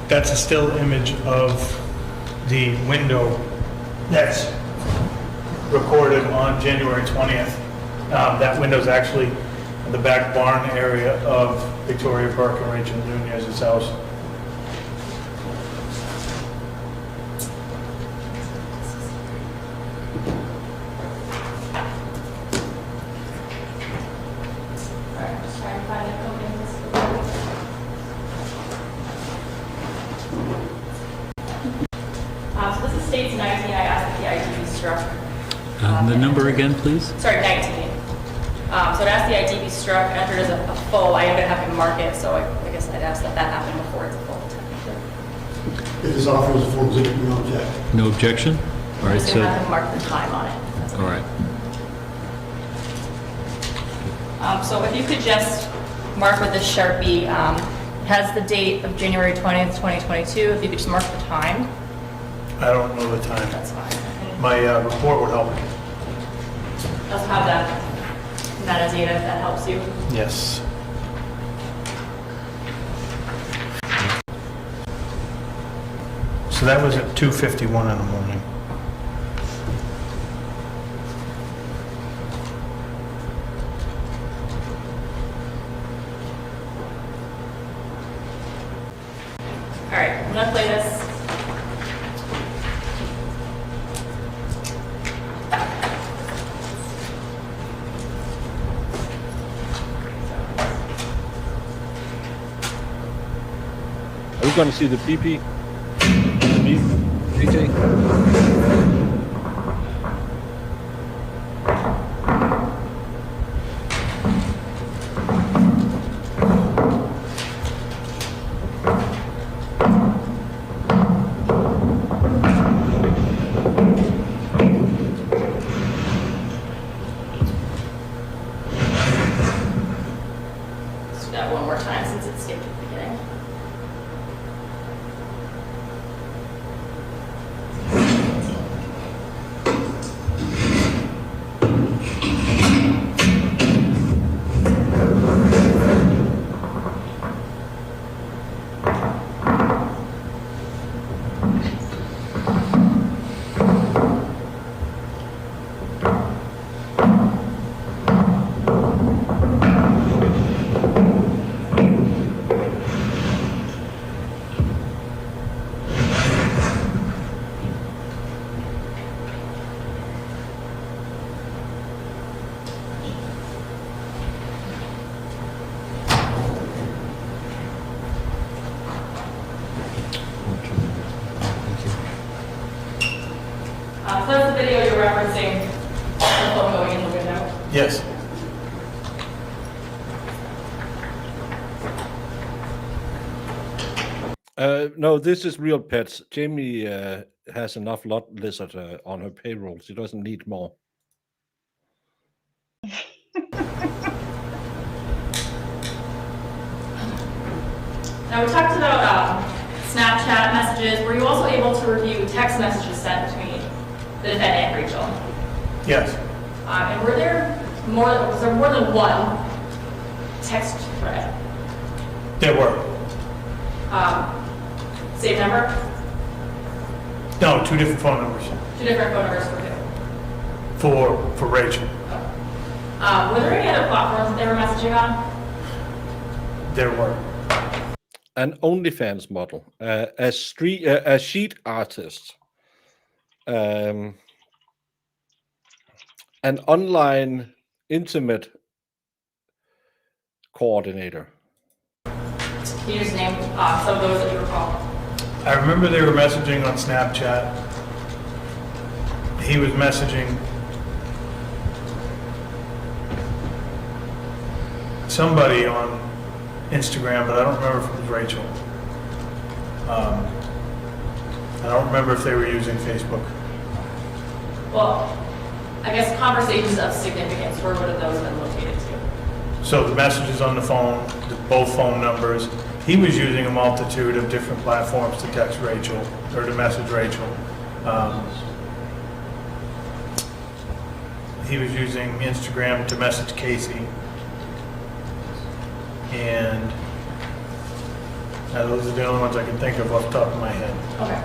That's a still image of the window that's recorded on January 20th. That window's actually in the back barn area of Victoria Burke and Rachel Nunez's house. Sorry, I'm just trying to find it. So this is states 19. I asked that the ID be struck. The number again, please? Sorry, 19. So it asked the ID be struck, entered as a full. I ended up having to mark it, so I guess I'd ask that that happen before it's a full technically. If this offer is a full exhibit, we don't object. No objection? All right, Just so, have to mark the time on it. That's all right. So if you could just mark with this Sharpie, it has the date of January 20th, 2022. If you could just mark the time, I don't know the time. that's fine. My report would help. Also have that metadata if that helps you. Yes. So that was at 2:51 in the morning. All right, I'm gonna play this. Are we going to see the PP? The beep? DJ? Let's do that one more time since it skipped at the beginning. So that's the video you're referencing, the phone going in the window. Yes. No, this is real pets. Jamie has enough lot lizard on her payroll. She doesn't need more. Now, we talked about Snapchat messages. Were you also able to review text messages sent between the defendant and Rachel? Yes, And was there more than one text thread? there were. Same number? No, 2 different phone numbers 2 different phone numbers for who? for Rachel. Were there any other platforms that they were messaging on? There were. An OnlyFans model, a sheet artist, an online intimate coordinator. Can you just name some of those that you recall? I remember they were messaging on Snapchat. He was messaging somebody on Instagram, but I don't remember if it was Rachel. I don't remember if they were using Facebook. Well, I guess conversations of significance, where would have those been located to? So the messages on the phone, both phone numbers, he was using a multitude of different platforms to text Rachel, or to message Rachel. He was using Instagram to message Casey. And those are the only ones I can think of off the top of my head. Okay.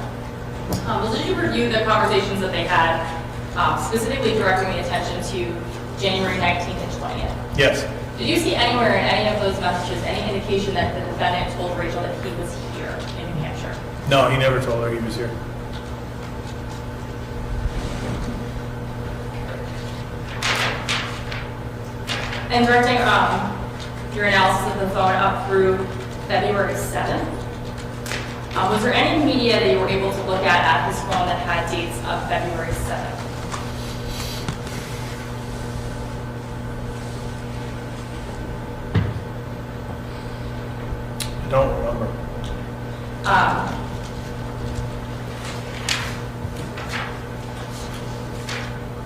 Well, did you review the conversations that they had, specifically directing the attention to January 19th and 20th? Yes. Did you see anywhere in any of those messages any indication that the defendant told Rachel that he was here in New Hampshire? No, he never told her he was here. And directing your analysis of the phone up through February 7th, was there any media that you were able to look at his phone that had dates of February 7th? I don't remember.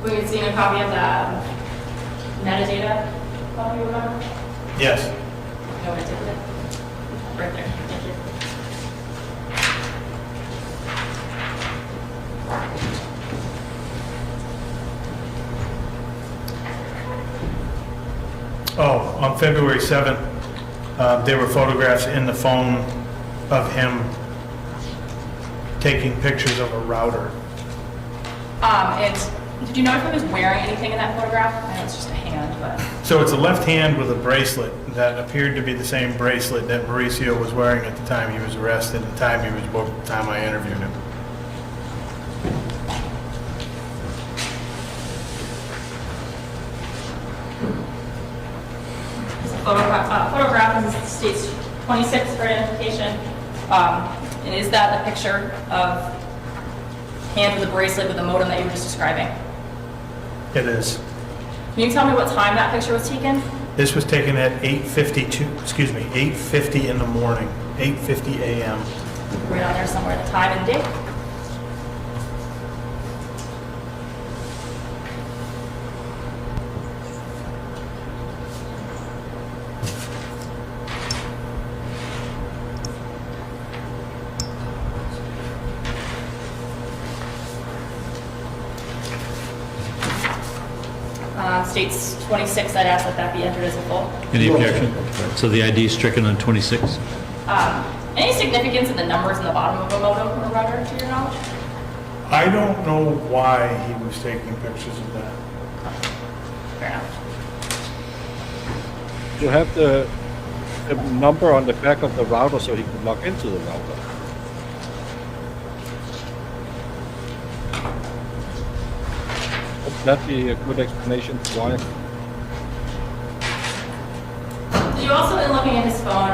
We had seen a copy of the metadata copy, remember? Yes. No, I did it. Right there, thank you. Oh, on February 7th, there were photographs in the phone of him taking pictures of a router. And did you know if he was wearing anything in that photograph? I know it's just a hand, but. So it's a left hand with a bracelet that appeared to be the same bracelet that Mauricio was wearing at the time he was arrested, the time he was booked, the time I interviewed him. Photograph states 26 for identification. And is that the picture of hand with a bracelet with the modem that you were just describing? It is. Can you tell me what time that picture was taken? This was taken at 8:50 in the morning, 8:50 a.m. Right on there somewhere, the time and date. States 26, I'd ask that be entered as a full. Any objection? So the ID is stricken on 26? Any significance in the numbers in the bottom of a modem or router, to your knowledge? I don't know why he was taking pictures of that. Fair enough. You have the number on the back of the router so he could log into the router. Would that be a good explanation for why? Did you also, in looking at his phone,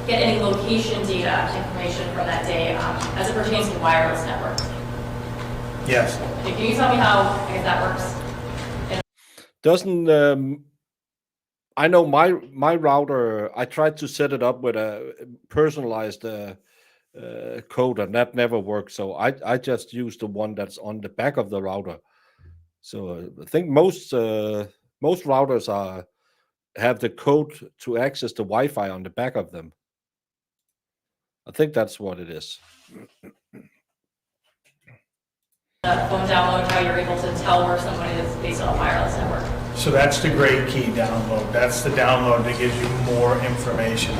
get any location data information from that day as it pertains to wireless networks? Yes. Can you tell me how, I guess, that works? Doesn't I know my router. I tried to set it up with a personalized code, and that never worked. So I just use the one that's on the back of the router. So I think most routers have the code to access the Wi-Fi on the back of them. I think that's what it is. The phone download, how you're able to tell where somebody is based on a wireless network. So that's the great key download. That's the download that gives you more information.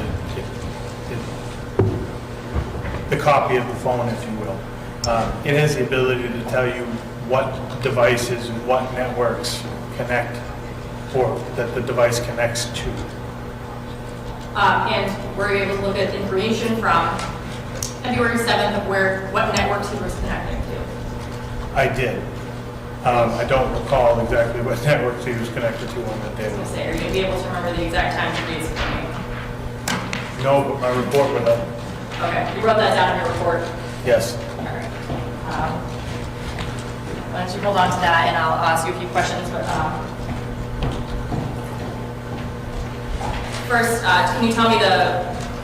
The copy of the phone, if you will. It has the ability to tell you what devices and what networks connect, or that the device connects to. And were you able to look at information from February 7th of what networks he was connecting to? I did. I don't recall exactly what networks he was connected to on that I was day. gonna say, are you gonna be able to remember the exact time and dates? No, but my report would have. Okay, you wrote that down in your report. Yes. All right. Why don't you hold on to that, and I'll ask you a few questions. But first, can you tell me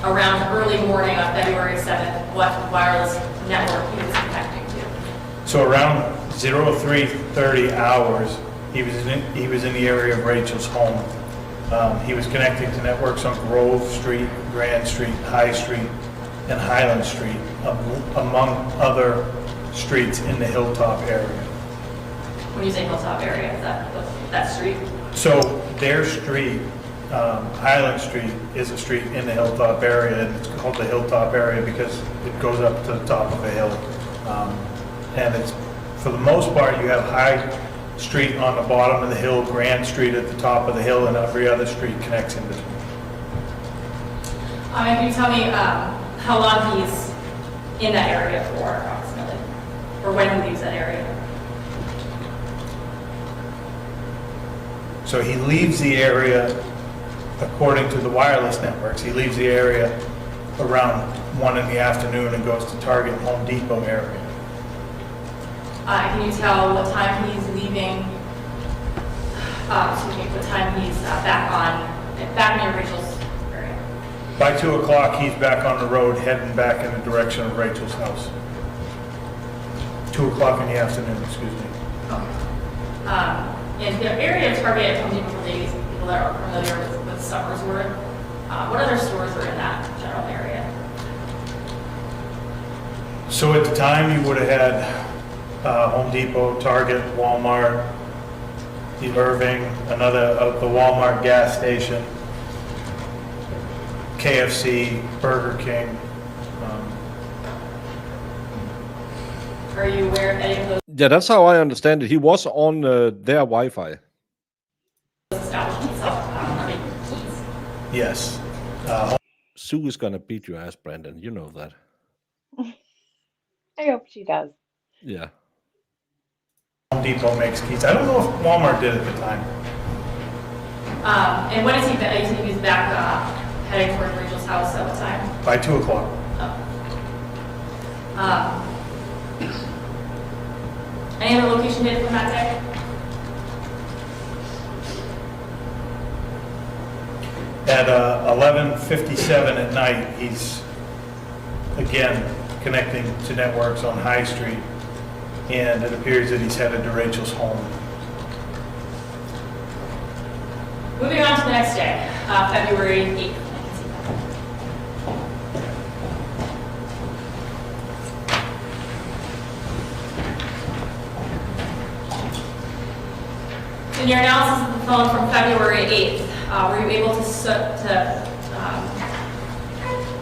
around early morning on February 7th, what wireless network he was connecting to? So around 03:30 hours, he was in the area of Rachel's home. He was connecting to networks on Grove Street, Grand Street, High Street, and Highland Street, among other streets in the Hilltop area. When you say Hilltop area, is that street? So their street, Highland Street, is a street in the Hilltop area, and it's called the Hilltop area because it goes up to the top of a hill. And it's, for the most part, you have High Street on the bottom of the hill, Grand Street at the top of the hill, and every other street connects in between. Can you tell me how long he's in that area for, approximately? Or when he leaves that area? So he leaves the area, according to the wireless networks, he leaves the area around 1 in the afternoon and goes to Target Home Depot area. Can you tell what time he's leaving, what time he's back near Rachel's area? By 2 o'clock, he's back on the road heading back in the direction of Rachel's house. 2 o'clock in the afternoon, excuse me. In the area of Target, Home Depot, for ladies, people that are familiar with Summersworth, what other stores are in that general area? So at the time, you would have had Home Depot, Target, Walmart, the Irving, the Walmart gas station, KFC, Burger King. Are you aware of any of those Yeah, that's how I understand it. He was on their Wi-Fi. establishments? Keys? Yes. Sue is gonna beat your ass, Brandon. You know that. I hope she does. Yeah. Home Depot makes keys. I don't know if Walmart did at the time. And when is he back? You said he was back heading towards Rachel's house at what time? By 2 o'clock. Any other location data from that day? At 11:57 at night, he's again connecting to networks on High Street, and it appears that he's headed to Rachel's home. Moving on to the next day, February 8th. In your analysis of the phone from February 8th, were you able to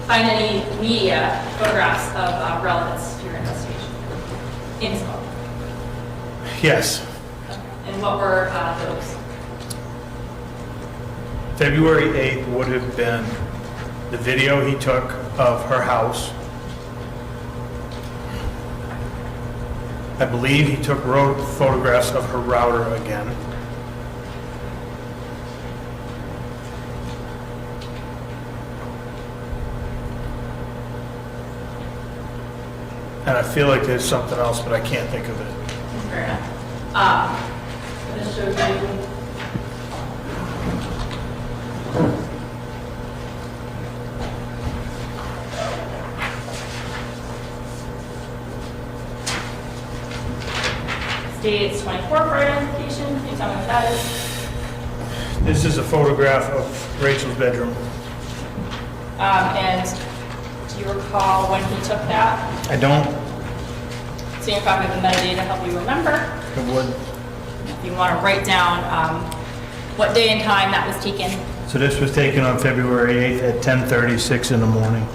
find any media photographs of relevance to your investigation in his phone? Yes. And what were those? February 8th would have been the video he took of her house. I believe he took photographs of her router again. And I feel like there's something else, but I can't think of it. Fair enough. This shows you States 24 for identification. Can you tell me what that is? This is a photograph of Rachel's bedroom. And do you recall when he took that? I don't, So your copy of the metadata help you remember. it would, If you want to write down what day and time that was taken. so this was taken on February 8th at 10:36 in the morning.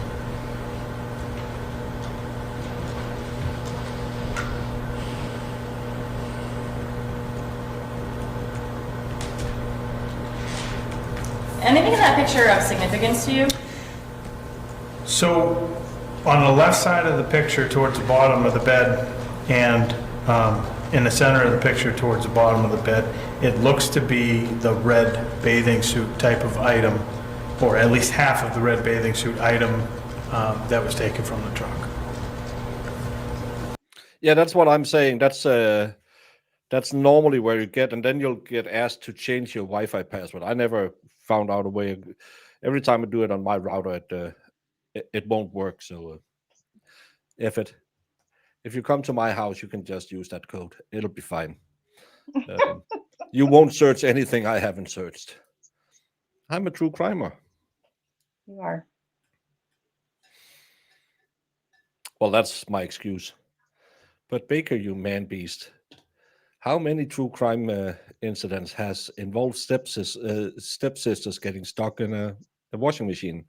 Anything in that picture of significance to you? So, on the left side of the picture towards the bottom of the bed, and in the center of the picture towards the bottom of the bed, it looks to be the red bathing suit type of item, or at least half of the red bathing suit item that was taken from the truck. Yeah, that's what I'm saying. That's normally where you get, and then you'll get asked to change your Wi-Fi password. I never found out a way. Every time I do it on my router, it won't work. So if you come to my house, you can just use that code. It'll be fine. You won't search anything I haven't searched. I'm a true crimer. You are. Well, that's my excuse. But Baker, you man beast, how many true crime incidents has involved stepsisters getting stuck in a washing machine?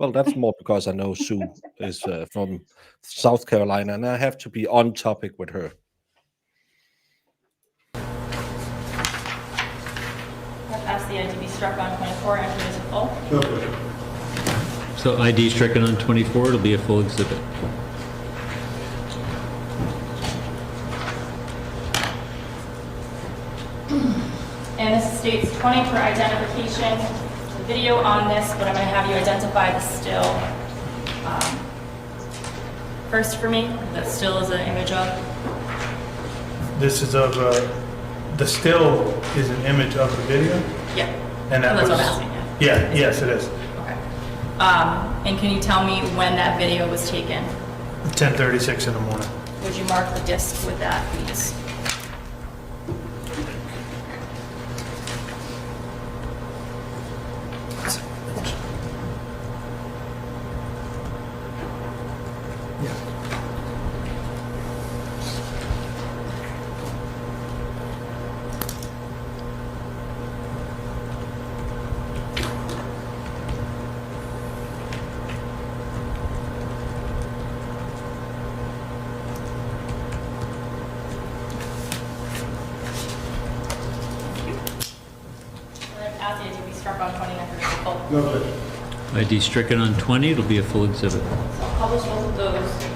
Well, that's more because I know Sue is from South Carolina, and I have to be on topic with her. Ask the ID be struck on 24 and is full. Okay. So ID stricken on 24, it'll be a full exhibit. And this states 20 for identification. The video on this, but I'm going to have you identify the still first for me. That still is an image of. This is of, the still is an image of the video? Yeah. And that That's was, what I'm asking. yeah, yes, it is. Okay. And can you tell me when that video was taken? 10:36 in the morning. Would you mark the disc with that, please? Ask the ID to be struck on 20 after it's full. Okay. ID stricken on 20, it'll be a full exhibit. So I'll publish both of those.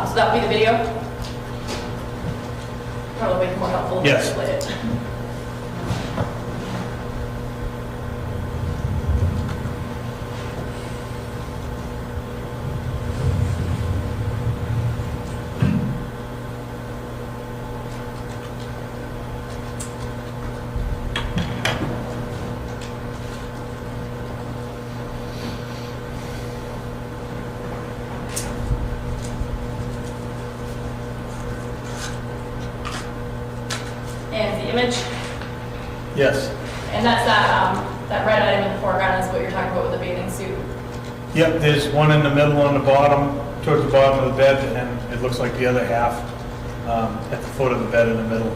So that would be the video? Probably more helpful to Yes. split it. And the image, Yes. and that's that red item in the foreground is what you're talking about with the bathing suit. Yep, there's one in the middle on the bottom, towards the bottom of the bed, and it looks like the other half at the foot of the bed in the middle.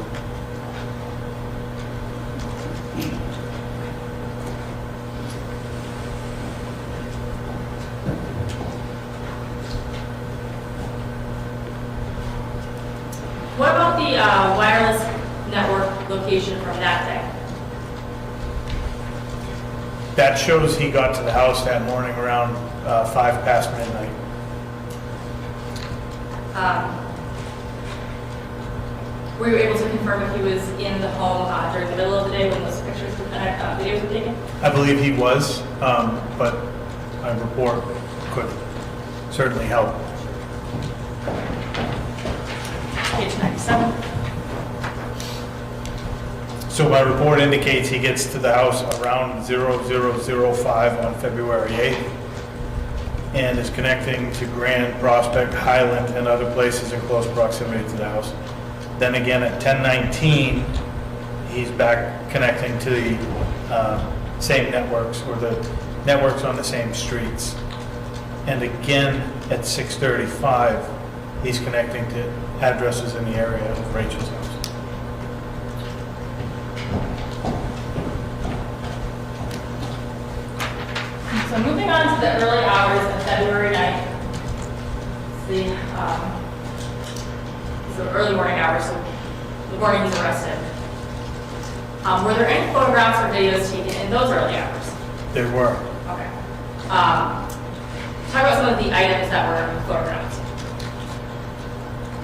What about the wireless network location from that day? That shows he got to the house that morning around 5 past midnight. Were you able to confirm if he was in the home during the middle of the day when those pictures were, videos were taken? I believe he was, but a report could certainly help. Page 97. So my report indicates he gets to the house around 0005 on February 8th and is connecting to Grand, Prospect, Highland, and other places in close proximity to the house. Then again at 10:19, he's back connecting to the same networks, or the networks on the same streets. And again at 6:35, he's connecting to addresses in the area of Rachel's house. So moving on to the early hours of February 9th. The early morning hours, so the morning he's arrested. Were there any photographs or videos taken in those early hours? There were. Okay. Talk about some of the items that were photographed.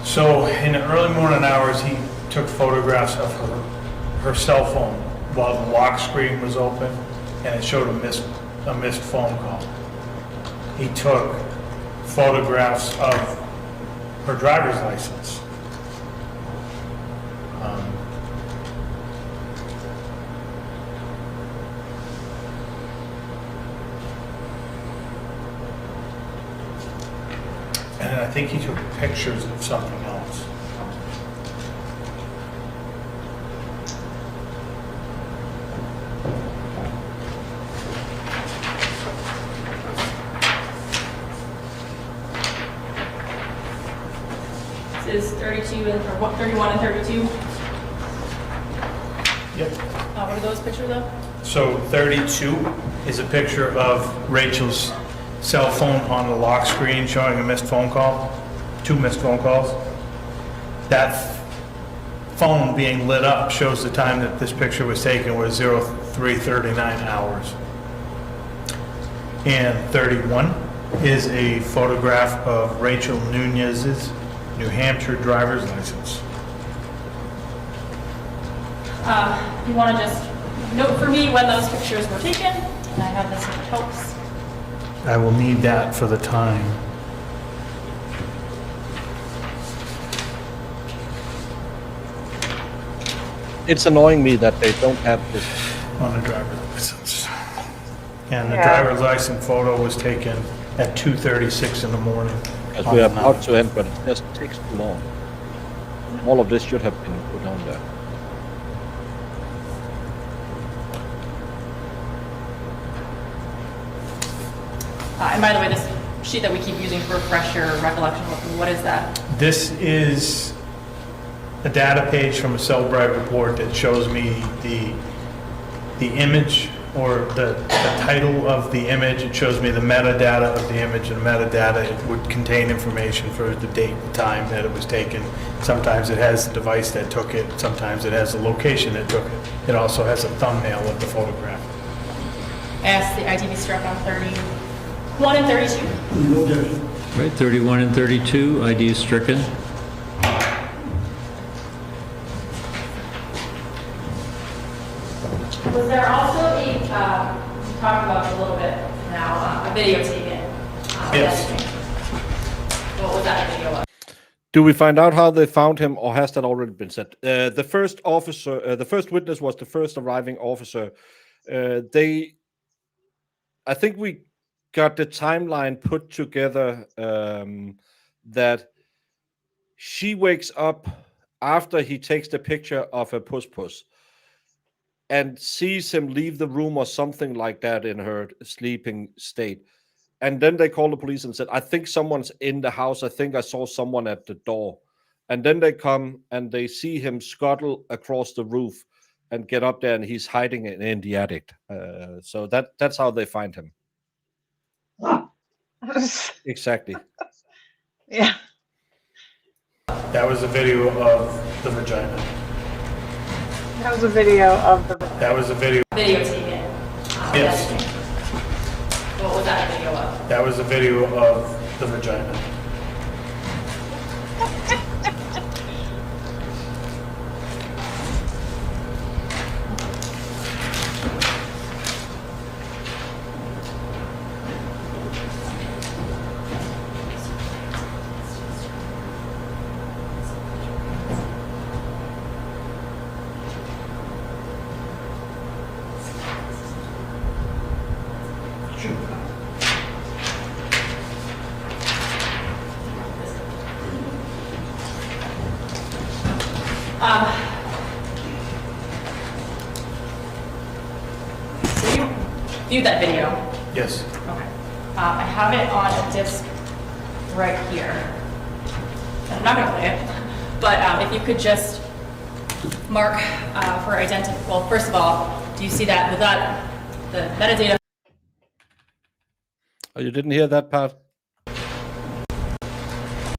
So in the early morning hours, he took photographs of her cell phone while the lock screen was open, and it showed a missed phone call. He took photographs of her driver's license. And I think he took pictures of something else. This is 32 and, or what, 31 and 32? Yep. What are those pictures of? So 32 is a picture of Rachel's cell phone on the lock screen showing a missed phone call, 2 missed phone calls. That phone being lit up shows the time that this picture was taken was 03:39 hours. And 31 is a photograph of Rachel Nunez's New Hampshire driver's license. You want to just note for me when those pictures were taken, and I have this in the helps. I will need that for the time. It's annoying me that they don't have this. On the driver's license. And the Yeah. driver's license photo was taken at 2:36 in the morning. As we are about to end, but it just takes too long. All of this should have been put on there. And by the way, this sheet that we keep using for refresher recollection, what is that? This is a data page from a Cellbrite report that shows me the image, or the title of the image. It shows me the metadata of the image, and metadata, it would contain information for the date and time that it was taken. Sometimes it has the device that took it, sometimes it has the location that took it. It also has a thumbnail of the photograph. Ask the ITV struck on 31 and 32. No objection. Right, 31 and 32, ID is stricken. Was there also a, we talked about it a little bit now, a video taken? Yes. What was that video of? Do we find out how they found him, or has that already been said? The first officer, the first witness was the first arriving officer. I think we got the timeline put together that she wakes up after he takes the picture of a puss and sees him leave the room or something like that in her sleeping state. And then they called the police and said, I think someone's in the house. I think I saw someone at the door. And then they come and they see him scuttle across the roof and get up there, and he's hiding in the attic. So that's how they find him. Exactly. Yeah. That was a video of the vagina. That was a video of the. That was a video. Video taken. Yes, What was that video of? that was a video of the vagina. So you viewed that video? Yes. Okay. I have it on a disc right here. I'm not gonna play it, but if you could just mark for identity. Well, first of all, do you see that without the metadata? Oh, you didn't hear that part?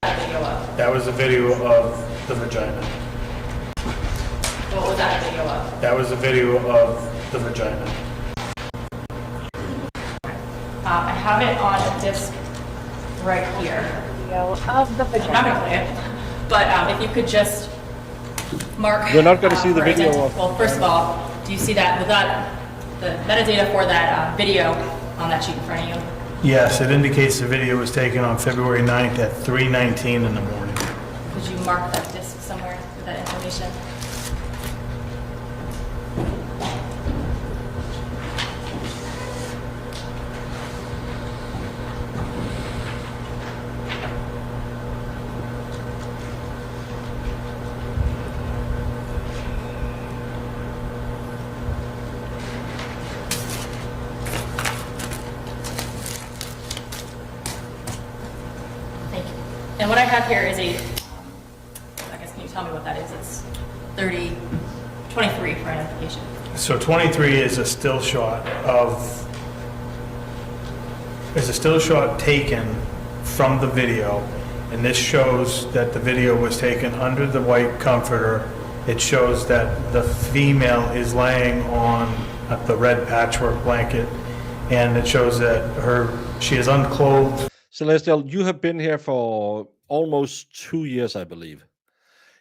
That video of? That was a video of the vagina. What was that video of? That was a video of the vagina. I have it on a disc right here. Video of the I'm not vagina. gonna play it, but if you could just mark. We're not gonna see the for video identi- of- Well, first of all, do you see that without the metadata for that video on that sheet in front of you? Yes, it indicates the video was taken on February 9th at 3:19 in the morning. Could you mark that disc somewhere with that information? Thank you. And what I have here is I guess, can you tell me what that is? It's 23 for identification. So 23 is a still shot taken from the video, and this shows that the video was taken under the white comforter. It shows that the female is laying on the red patchwork blanket, and it shows that she is unclothed. Celestial, you have been here for almost 2 years, I believe.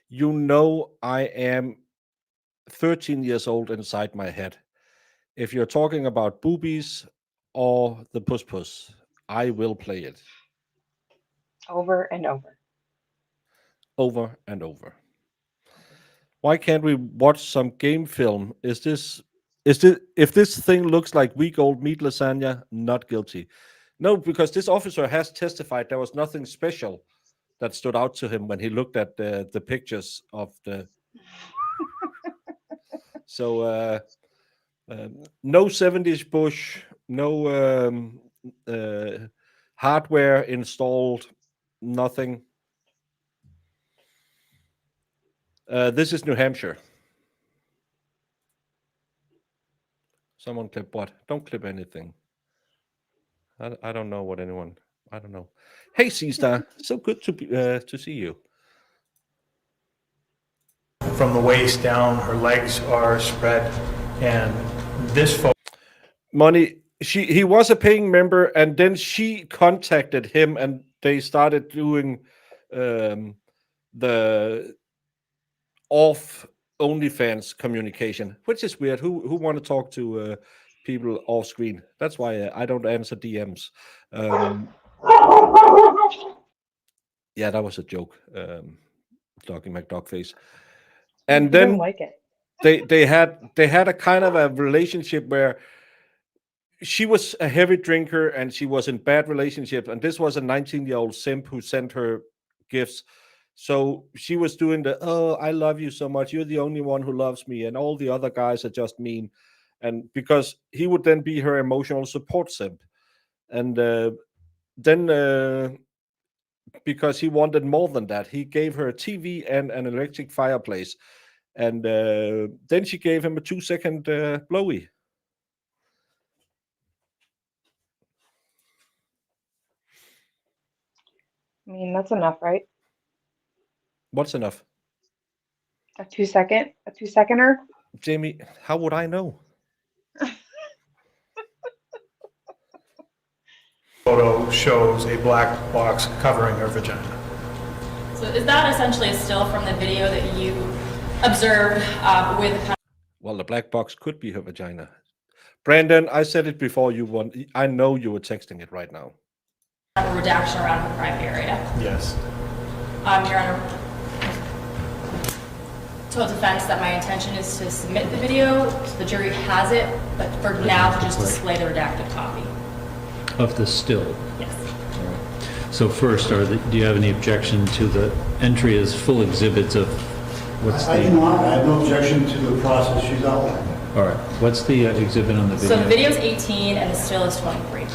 You know I am 13 years old inside my head. If you're talking about boobies or the puss, I will play it Over and over. over and over. Why can't we watch some game film? Is this if this thing looks like week old meat lasagna, not guilty. No, because this officer has testified there was nothing special that stood out to him when he looked at the pictures of the. So no 70s bush, no hardware installed, nothing. This is New Hampshire. Someone clip what? Don't clip anything. I don't know what anyone. I don't know. Hey, C-Star, so good to see you. From the waist down, her legs are spread, and this photo. Money. He was a paying member, and then she contacted him, and they started doing the off OnlyFans communication, which is weird. Who want to talk to people off screen? That's why I don't answer DMs. Yeah, that was a joke. Doggy McDogface. And I then don't like it. they had a kind of a relationship where she was a heavy drinker and she was in bad relationships, and this was a 19-year-old simp who sent her gifts. So she was doing oh, I love you so much, you're the only one who loves me, and all the other guys are just mean. And because he would then be her emotional support simp, and then because he wanted more than that, he gave her a TV and an electric fireplace, and then she gave him a 2-second blowy. I mean, that's enough, right? What's enough? A 2-seconder? Jamie, how would I know? Photo shows a black box covering her vagina. So is that essentially a still from the video that you observed with kind Well, the black box could be her vagina. Brandon, I said it before you won. I know you were texting it right now. of a redaction around her private area? Yes. Your Honor, total defense that my intention is to submit the video, so the jury has it, but for now to just display the redacted copy. Of the still. Yes. So first, do you have any objection to the entry as full exhibits of what's I do the? not, I have no objection to the process she's outlined. All right, what's the exhibit on the video? So the video is 18 and the still is 23.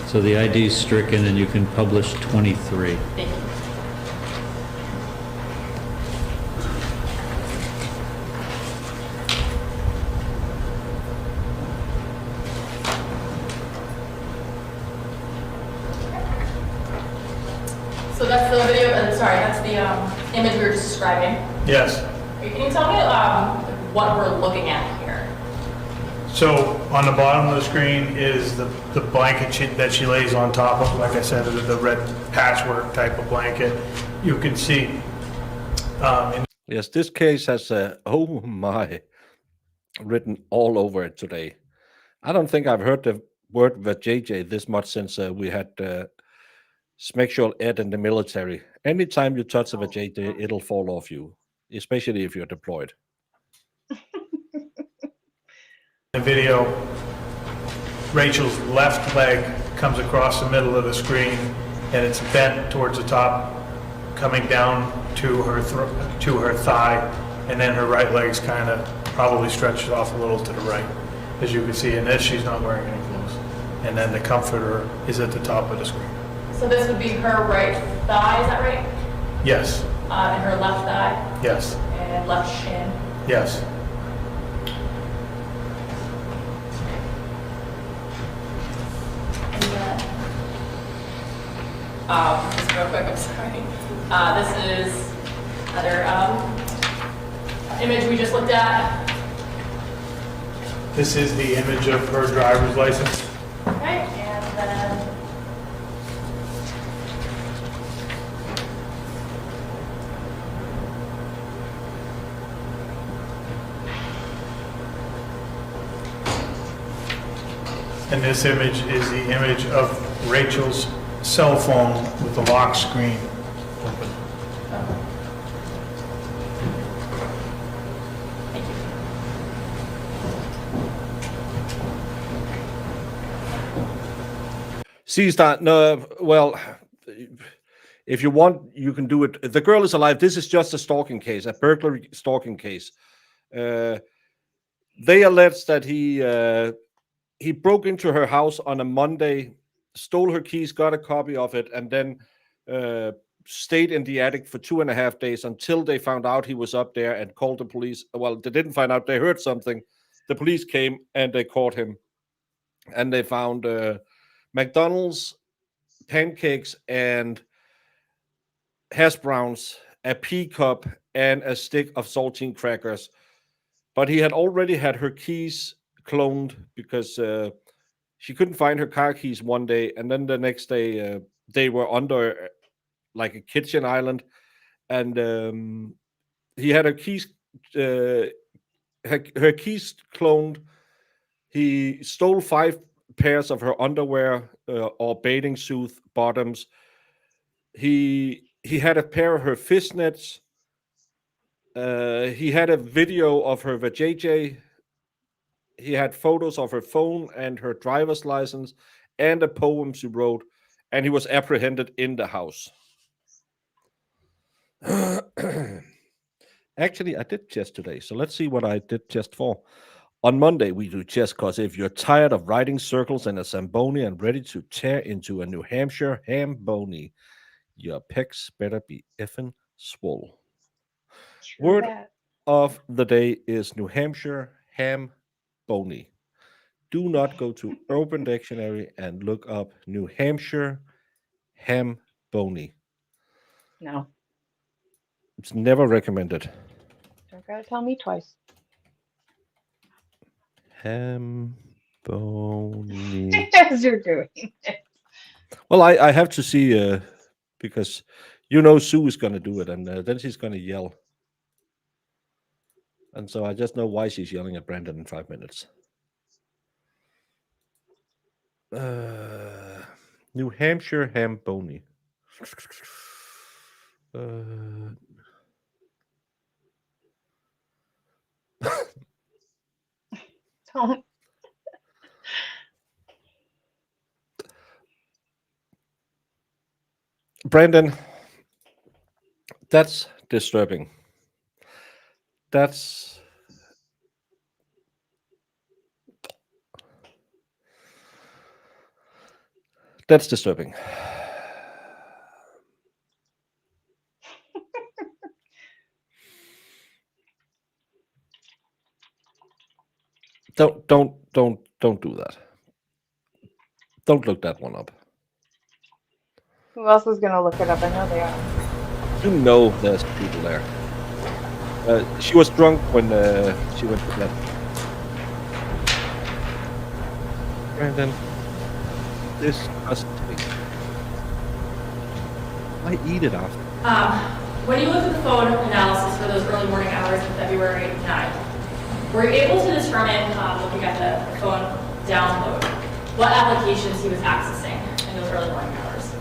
So the ID is stricken and you can publish 23. Thank you. So that's the video, sorry, that's the image we were just describing. Yes. Can you tell me what we're looking at here? So on the bottom of the screen is the blanket that she lays on top of, like I said, the red patchwork type of blanket. You can see. Yes, this case has oh my written all over it today. I don't think I've heard the word vajayjay this much since we had sexual ed in the military. Anytime you touch a vajayjay, it'll fall off you, especially if you're deployed. The video, Rachel's left leg comes across the middle of the screen and it's bent towards the top, coming down to her thigh, and then her right leg's kind of probably stretched off a little to the right, as you can see. In this, she's not wearing any clothes. And then the comforter is at the top of the screen. So this would be her right thigh, is that right? Yes, And her left thigh yes, and left shin. yes. And then, just real quick, I'm sorry. This is another image we just looked at. This is the image of her driver's license. Okay, and then And this image is the image of Rachel's cell phone with the lock screen open. thank you. See, that no, well, if you want, you can do it. The girl is alive. This is just a stalking case, a burglary stalking case. They allege that he broke into her house on a Monday, stole her keys, got a copy of it, and then stayed in the attic for 2.5 days until they found out he was up there and called the police. Well, they didn't find out. They heard something. The police came and they caught him. And they found McDonald's, pancakes, and hash browns, a pea cup, and a stick of saltine crackers. But he had already had her keys cloned because she couldn't find her car keys one day, and then the next day they were under like a kitchen island, and he had her keys cloned. He stole 5 pairs of her underwear or bathing suit bottoms. He had a pair of her fishnets. He had a video of her vajayjay. He had photos of her phone and her driver's license and a poem she wrote, and he was apprehended in the house. Actually, I did chess today, so let's see what I did chess for. On Monday, we do chess because if you're tired of riding circles in a Zamboni and ready to tear into a New Hampshire ham bony, your pecs better be effing swole. Word of the day is New Hampshire ham bony. Do not go to Urban Dictionary and look up New Hampshire ham bony. No, It's never recommended. don't gotta tell me twice. Ham bony. As you're doing it. Well, I have to see because you know Sue is going to do it, and then she's going to yell. And so I just know why she's yelling at Brandon in 5 minutes. New Hampshire ham bony. Don't. Brandon, that's disturbing. That's disturbing. Don't do that. Don't look that one up. Who else is gonna look it up? I know they are. You know there's people there. She was drunk when she went to bed. Brandon, this doesn't taste. I eat it after. When you looked at the phone analysis for those early morning hours of February 9th, were you able to determine, looking at the phone download, what applications he was accessing in those early morning hours?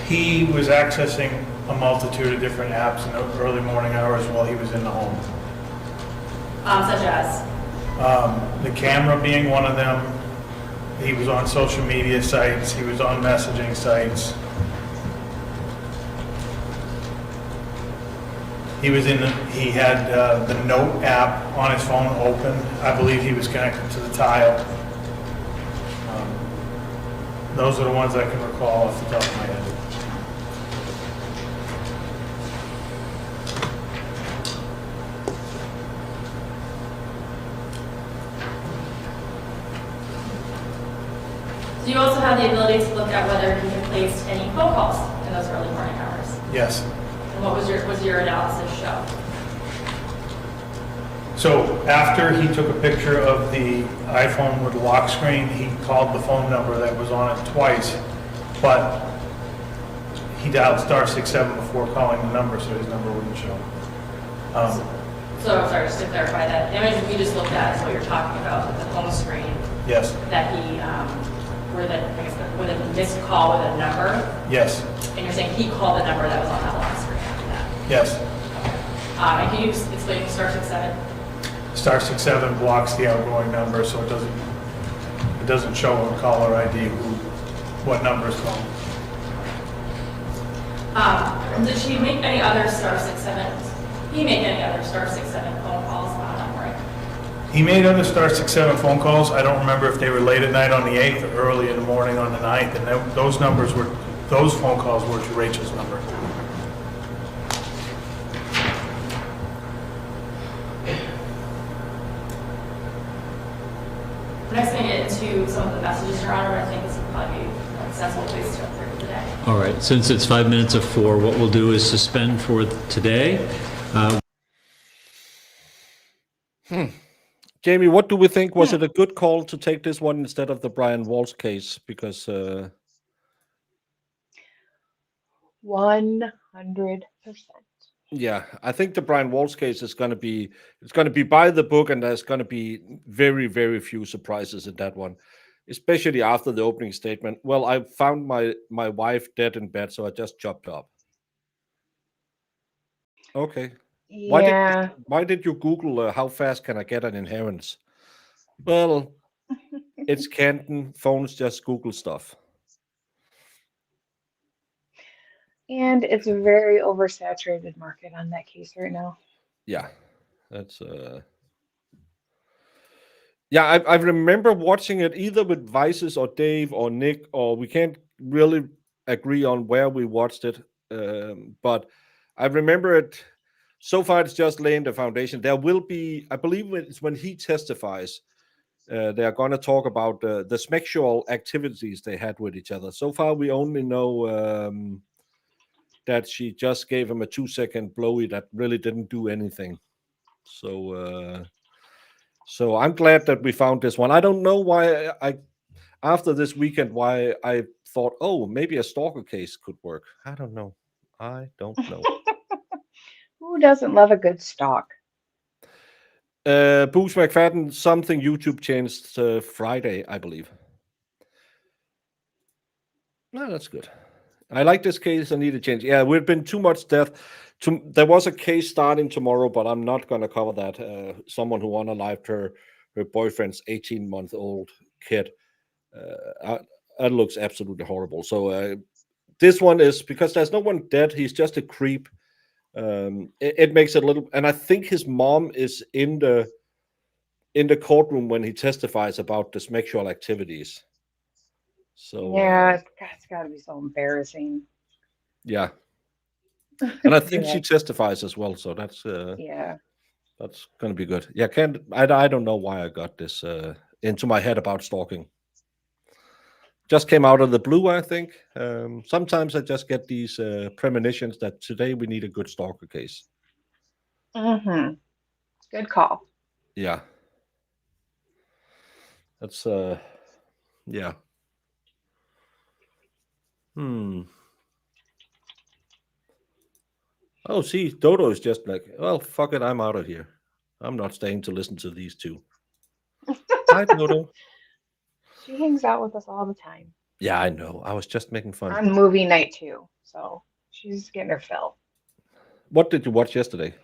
He was accessing a multitude of different apps in the early morning hours while he was in the home. Such as? The camera being one of them. He was on social media sites. He was on messaging sites. He had the Note app on his phone open. I believe he was connected to the Tile. Those are the ones I can recall off the top of my head. Do you also have the ability to look at whether he had placed any phone calls in those early morning hours? Yes. And what was your analysis show? So after he took a picture of the iPhone with the lock screen, he called the phone number that was on it twice, but he dialed *67 before calling the number, so his number wouldn't show. So I'm sorry, just to clarify that image we just looked at is what you're talking about, the home screen. Yes. That he, with a missed call with a number. Yes. And you're saying he called the number that was on that lock screen after that. Yes. And can you just explain *67? *67 blocks the outgoing number, so it doesn't show on caller ID what number is calling. Did she make any other *67s? He made any other *67 phone calls on that morning? He made other *67 phone calls. I don't remember if they were late at night on the 8th or early in the morning on the 9th, and those phone calls were to Rachel's number. Next thing into some of the messages, Your Honor, I think this would probably be a sensible place to go through today. All right, since it's 5 minutes of 4, what we'll do is suspend for today. Jamie, what do we think? Was it a good call to take this one instead of the Brian Walsh case? Because 100%. yeah, I think the Brian Walsh case is going to be by the book, and there's going to be very, very few surprises in that one, especially after the opening statement. Well, I found my wife dead in bed, so I just chopped up. Okay. Yeah. Why did you Google how fast can I get an inheritance? Well, it's Canton. Phones just Google stuff. And it's a very oversaturated market on that case right now. Yeah, that's yeah. I remember watching it either with Vices or Dave or Nick, or we can't really agree on where we watched it. But I remember it. So far, it's just laying the foundation. There will be, I believe, it's when he testifies, they are going to talk about the sexual activities they had with each other. So far, we only know that she just gave him a 2-second blowy that really didn't do anything. So I'm glad that we found this one. I don't know why after this weekend, why I thought, oh, maybe a stalker case could work. I don't know. I don't know. Who doesn't love a good stalk? Boosh McFadden, something YouTube changed Friday, I believe. No, that's good. I like this case. I need to change. Yeah, we've been too much death. There was a case starting tomorrow, but I'm not going to cover that. Someone who unalived her boyfriend's 18-month-old kid. That looks absolutely horrible. So this one is because there's no one dead. He's just a creep. It makes it a little. And I think his mom is in the courtroom when he testifies about the sexual activities. So Yeah, it's got to be so embarrassing. yeah. And I think she Yeah. testifies as well, so that's Yeah. going to be good. Yeah, I don't know why I got this into my head about stalking. Just came out of the blue, I think. Sometimes I just get these premonitions that today we need a good stalker case. Mm-hmm. Good call. Yeah, that's yeah. Oh, see, Dodo is just like, well, fuck it, I'm out of here. I'm not staying to listen to these two. Hi, Dodo. She hangs out with us all the time Yeah, I know. I was just making fun. on movie night too, so she's getting her fill. What did you watch yesterday?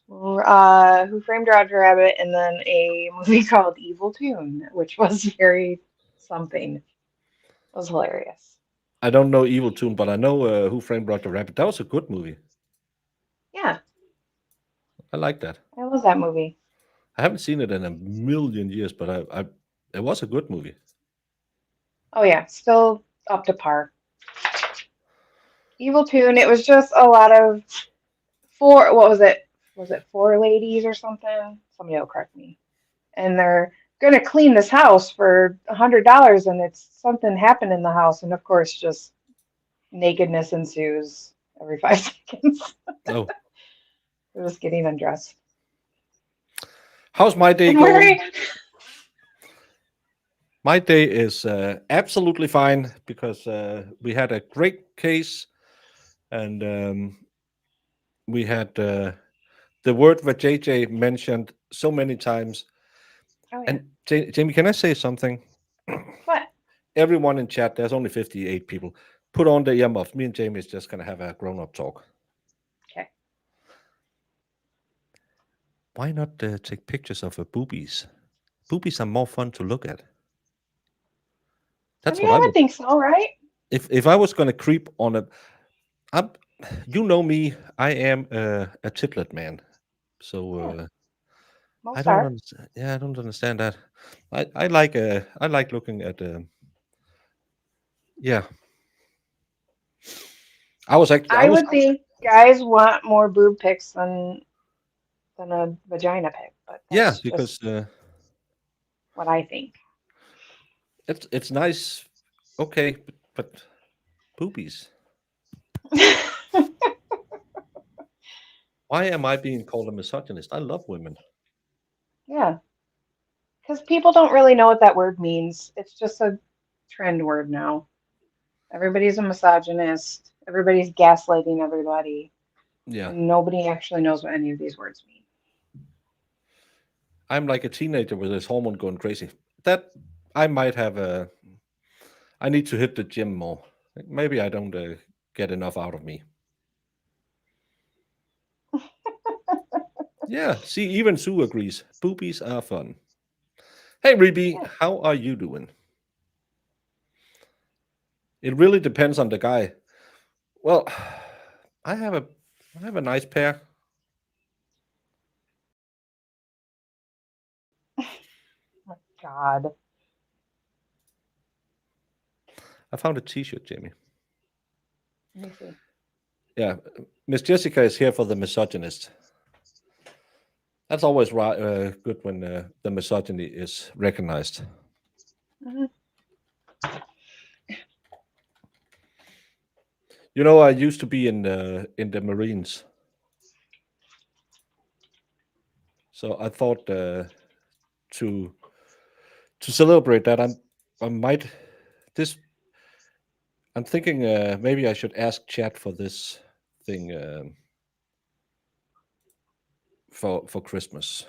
Who Framed Roger Rabbit, and then a movie called Evil Tune, which was very something. It was hilarious. I don't know Evil Tune, but I know Who Framed Roger Rabbit. That was a good movie. Yeah, I like that. I love that movie. I haven't seen it in a million years, but it was a good movie. Oh yeah, still up to par. Evil Tune, it was just a lot of four, what was it? Was it four ladies or something? Somebody will correct me. And they're gonna clean this house for $100, and it's something happened in the house, and of course, just nakedness ensues every 5 seconds. Oh, They're just getting undressed. how's my day And going? wearing My day is absolutely fine because we had a great case, and we had the word that JJ mentioned so many times. oh yeah. And Jamie, can I say something? What? Everyone in chat, there's only 58 people. Put on the earmuffs. Me and Jamie is just gonna have a grown-up talk. Okay. Why not take pictures of boobies? Boobies are more fun to look at. That's I mean, what I I would would. think so, right? If I was gonna creep on I'm, you know me. I am a titlet man. So Yeah, I most don't are. understand. Yeah, I don't understand that. I like looking at yeah. I I was would think guys want more boob pics than a vagina pic, but yeah, that's because just what I think. it's nice. Okay, but boobies. Why am I being called a misogynist? I love women. Yeah, because people don't really know what that word means. It's just a trend word now. Everybody's a misogynist. Everybody's gaslighting everybody, Yeah, and nobody actually knows what any of these words mean. I'm like a teenager with this hormone going crazy. That I might have a. I need to hit the gym more. Maybe I don't get enough out of me. Yeah, see, even Sue agrees. Boobies are fun. Hey, Reby, Yeah. how are you doing? It really depends on the guy. Well, I have a nice pair. Oh, God. I found a T-shirt, Jamie. Let me see. Yeah, Miss Jessica is here for the misogynist. That's always good when the misogyny is recognized. Mhm. You know, I used to be in the Marines, so I thought to to celebrate that, I might this. I'm thinking maybe I should ask chat for this thing for Christmas,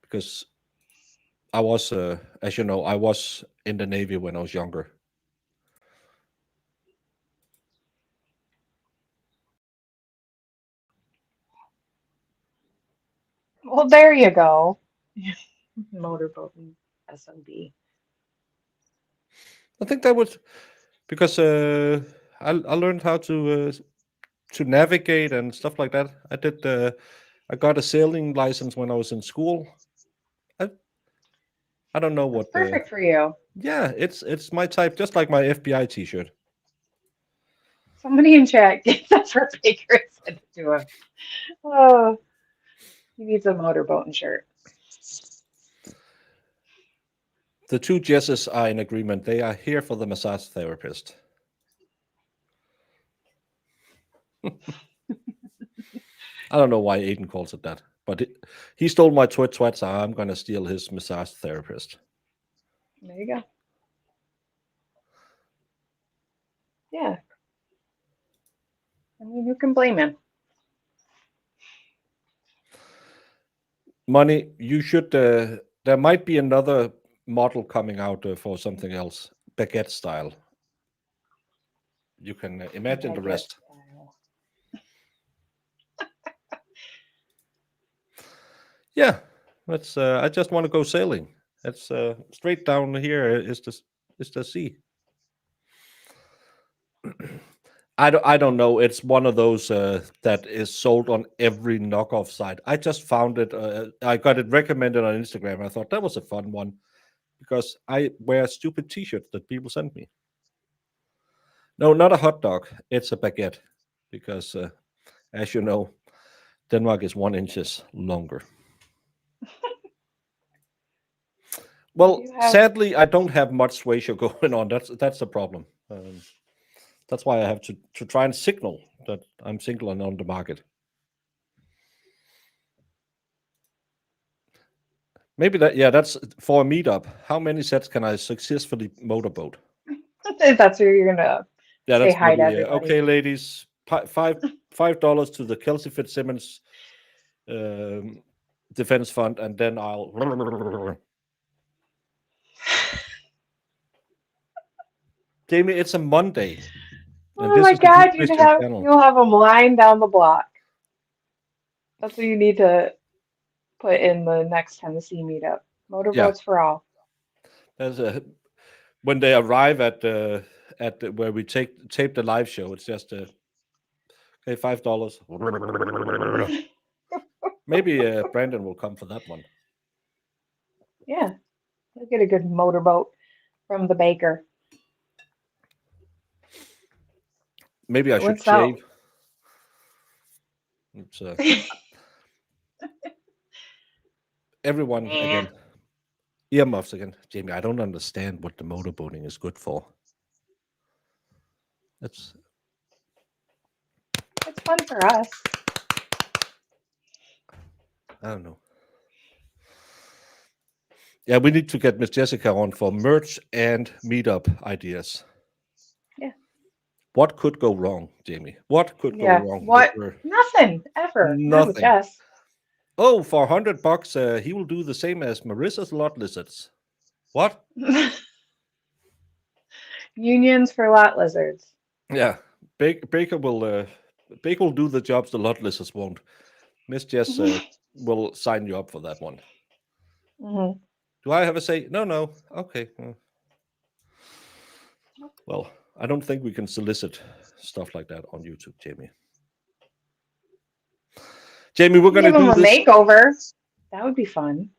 because I was, as you know, I was in the Navy when I was younger. Well, there you go. Motorboat and SMB. I think that was because I learned how to navigate and stuff like that. I got a sailing license when I was in school. I don't know That's what perfect for you. yeah, it's my type, just like my FBI t-shirt. Somebody in chat get that for Baker and send it to him. Oh, he needs a motorboat and shirt. The two Jesses are in agreement. They are here for the massage therapist. I don't know why Aiden calls it that, but he stole my twat, so I'm gonna steal his massage therapist. There you go. Yeah. I mean, who can blame him? Money, you should. There might be another model coming out for something else, baguette style. You can imagine the Baguette rest. style. Yeah, that's. I just want to go sailing. It's straight down here is the sea. I don't know. It's one of those that is sold on every knockoff site. I just found it. I got it recommended on Instagram. I thought that was a fun one because I wear stupid T-shirts that people send me. No, not a hot dog. It's a baguette because, as you know, Denmark is 1 inches longer. Well, You have sadly, I don't have much ratio going on. That's the problem. That's why I have to try and signal that I'm single and on the market. Maybe that's for a meetup. How many sets can I successfully motorboat? that's where you're gonna Yeah, say that's hi to maybe everybody. okay, ladies. $5 to the Kelsey Fitzsimmons Defense Fund, and then I'll. Jamie, it's a Monday, and Oh this my is a good God, Christian channel. you'll have them lying down the block. That's what you need to put in the next Tennessee meetup. Yeah, Motorboats for all. there's a when they arrive at where we tape the live show. It's just okay, $5. Maybe Brandon will come for that one. Yeah, you'll get a good motorboat from the baker. Maybe I It should works out. shave. It's everyone Nah. again. Earmuffs again. Jamie, I don't understand what the motorboating is good for. It's It's fun for us. I don't know. Yeah, we need to get Miss Jessica on for merch and meetup ideas. Yeah. What could go wrong, Jamie? What could go Yeah. wrong with What? her? Nothing ever. Not with Nothing. Jess. Oh, for $100, he will do the same as Marissa's lot lizards. What? Unions for lot lizards. Yeah, Baker will do the jobs the lot lizards won't. Miss Jess will sign you up for that one. Hmm. Do I have a say? No. Okay. Well, I don't think we can solicit stuff like that on YouTube, Jamie. Jamie, we're going to Give them do a this. makeover. That would be fun.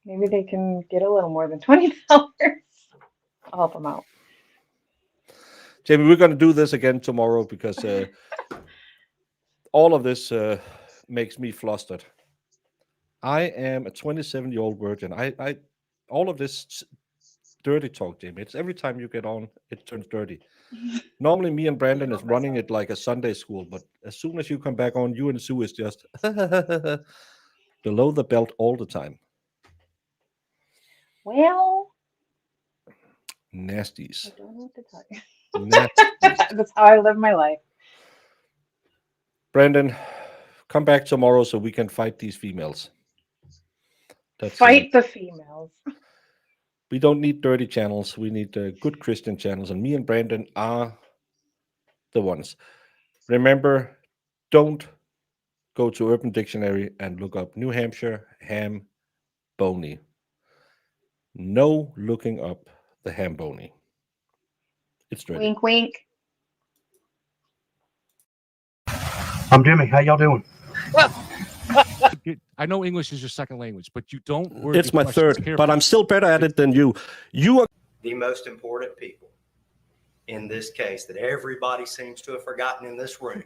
Maybe they can get a little more than $20. I'll help them out. Jamie, we're going to do this again tomorrow because all of this makes me flustered. I am a 27-year-old virgin. I all of this dirty talk, Jamie. It's every time you get on, it turns dirty. Normally, me and Brandon is running it like a Sunday school, but as soon as you come back on, you and Sue is just. below the belt all the time. Well, Nasties. I don't know what to tell you. Nasties. That's how I live my life. Brandon, come back tomorrow so we can fight these females. That's Fight the females. We don't need dirty channels. We need good Christian channels, and me and Brandon are the ones. Remember, don't go to Urban Dictionary and look up New Hampshire ham bony. No looking up the ham bony. It's dirty. Wink, wink. I'm Jimmy. How y'all doing? I know English is your second language, but you don't word It's your my questions third, carefully. but I'm still better at it than you. You are The most important people in this case that everybody seems to have forgotten in this room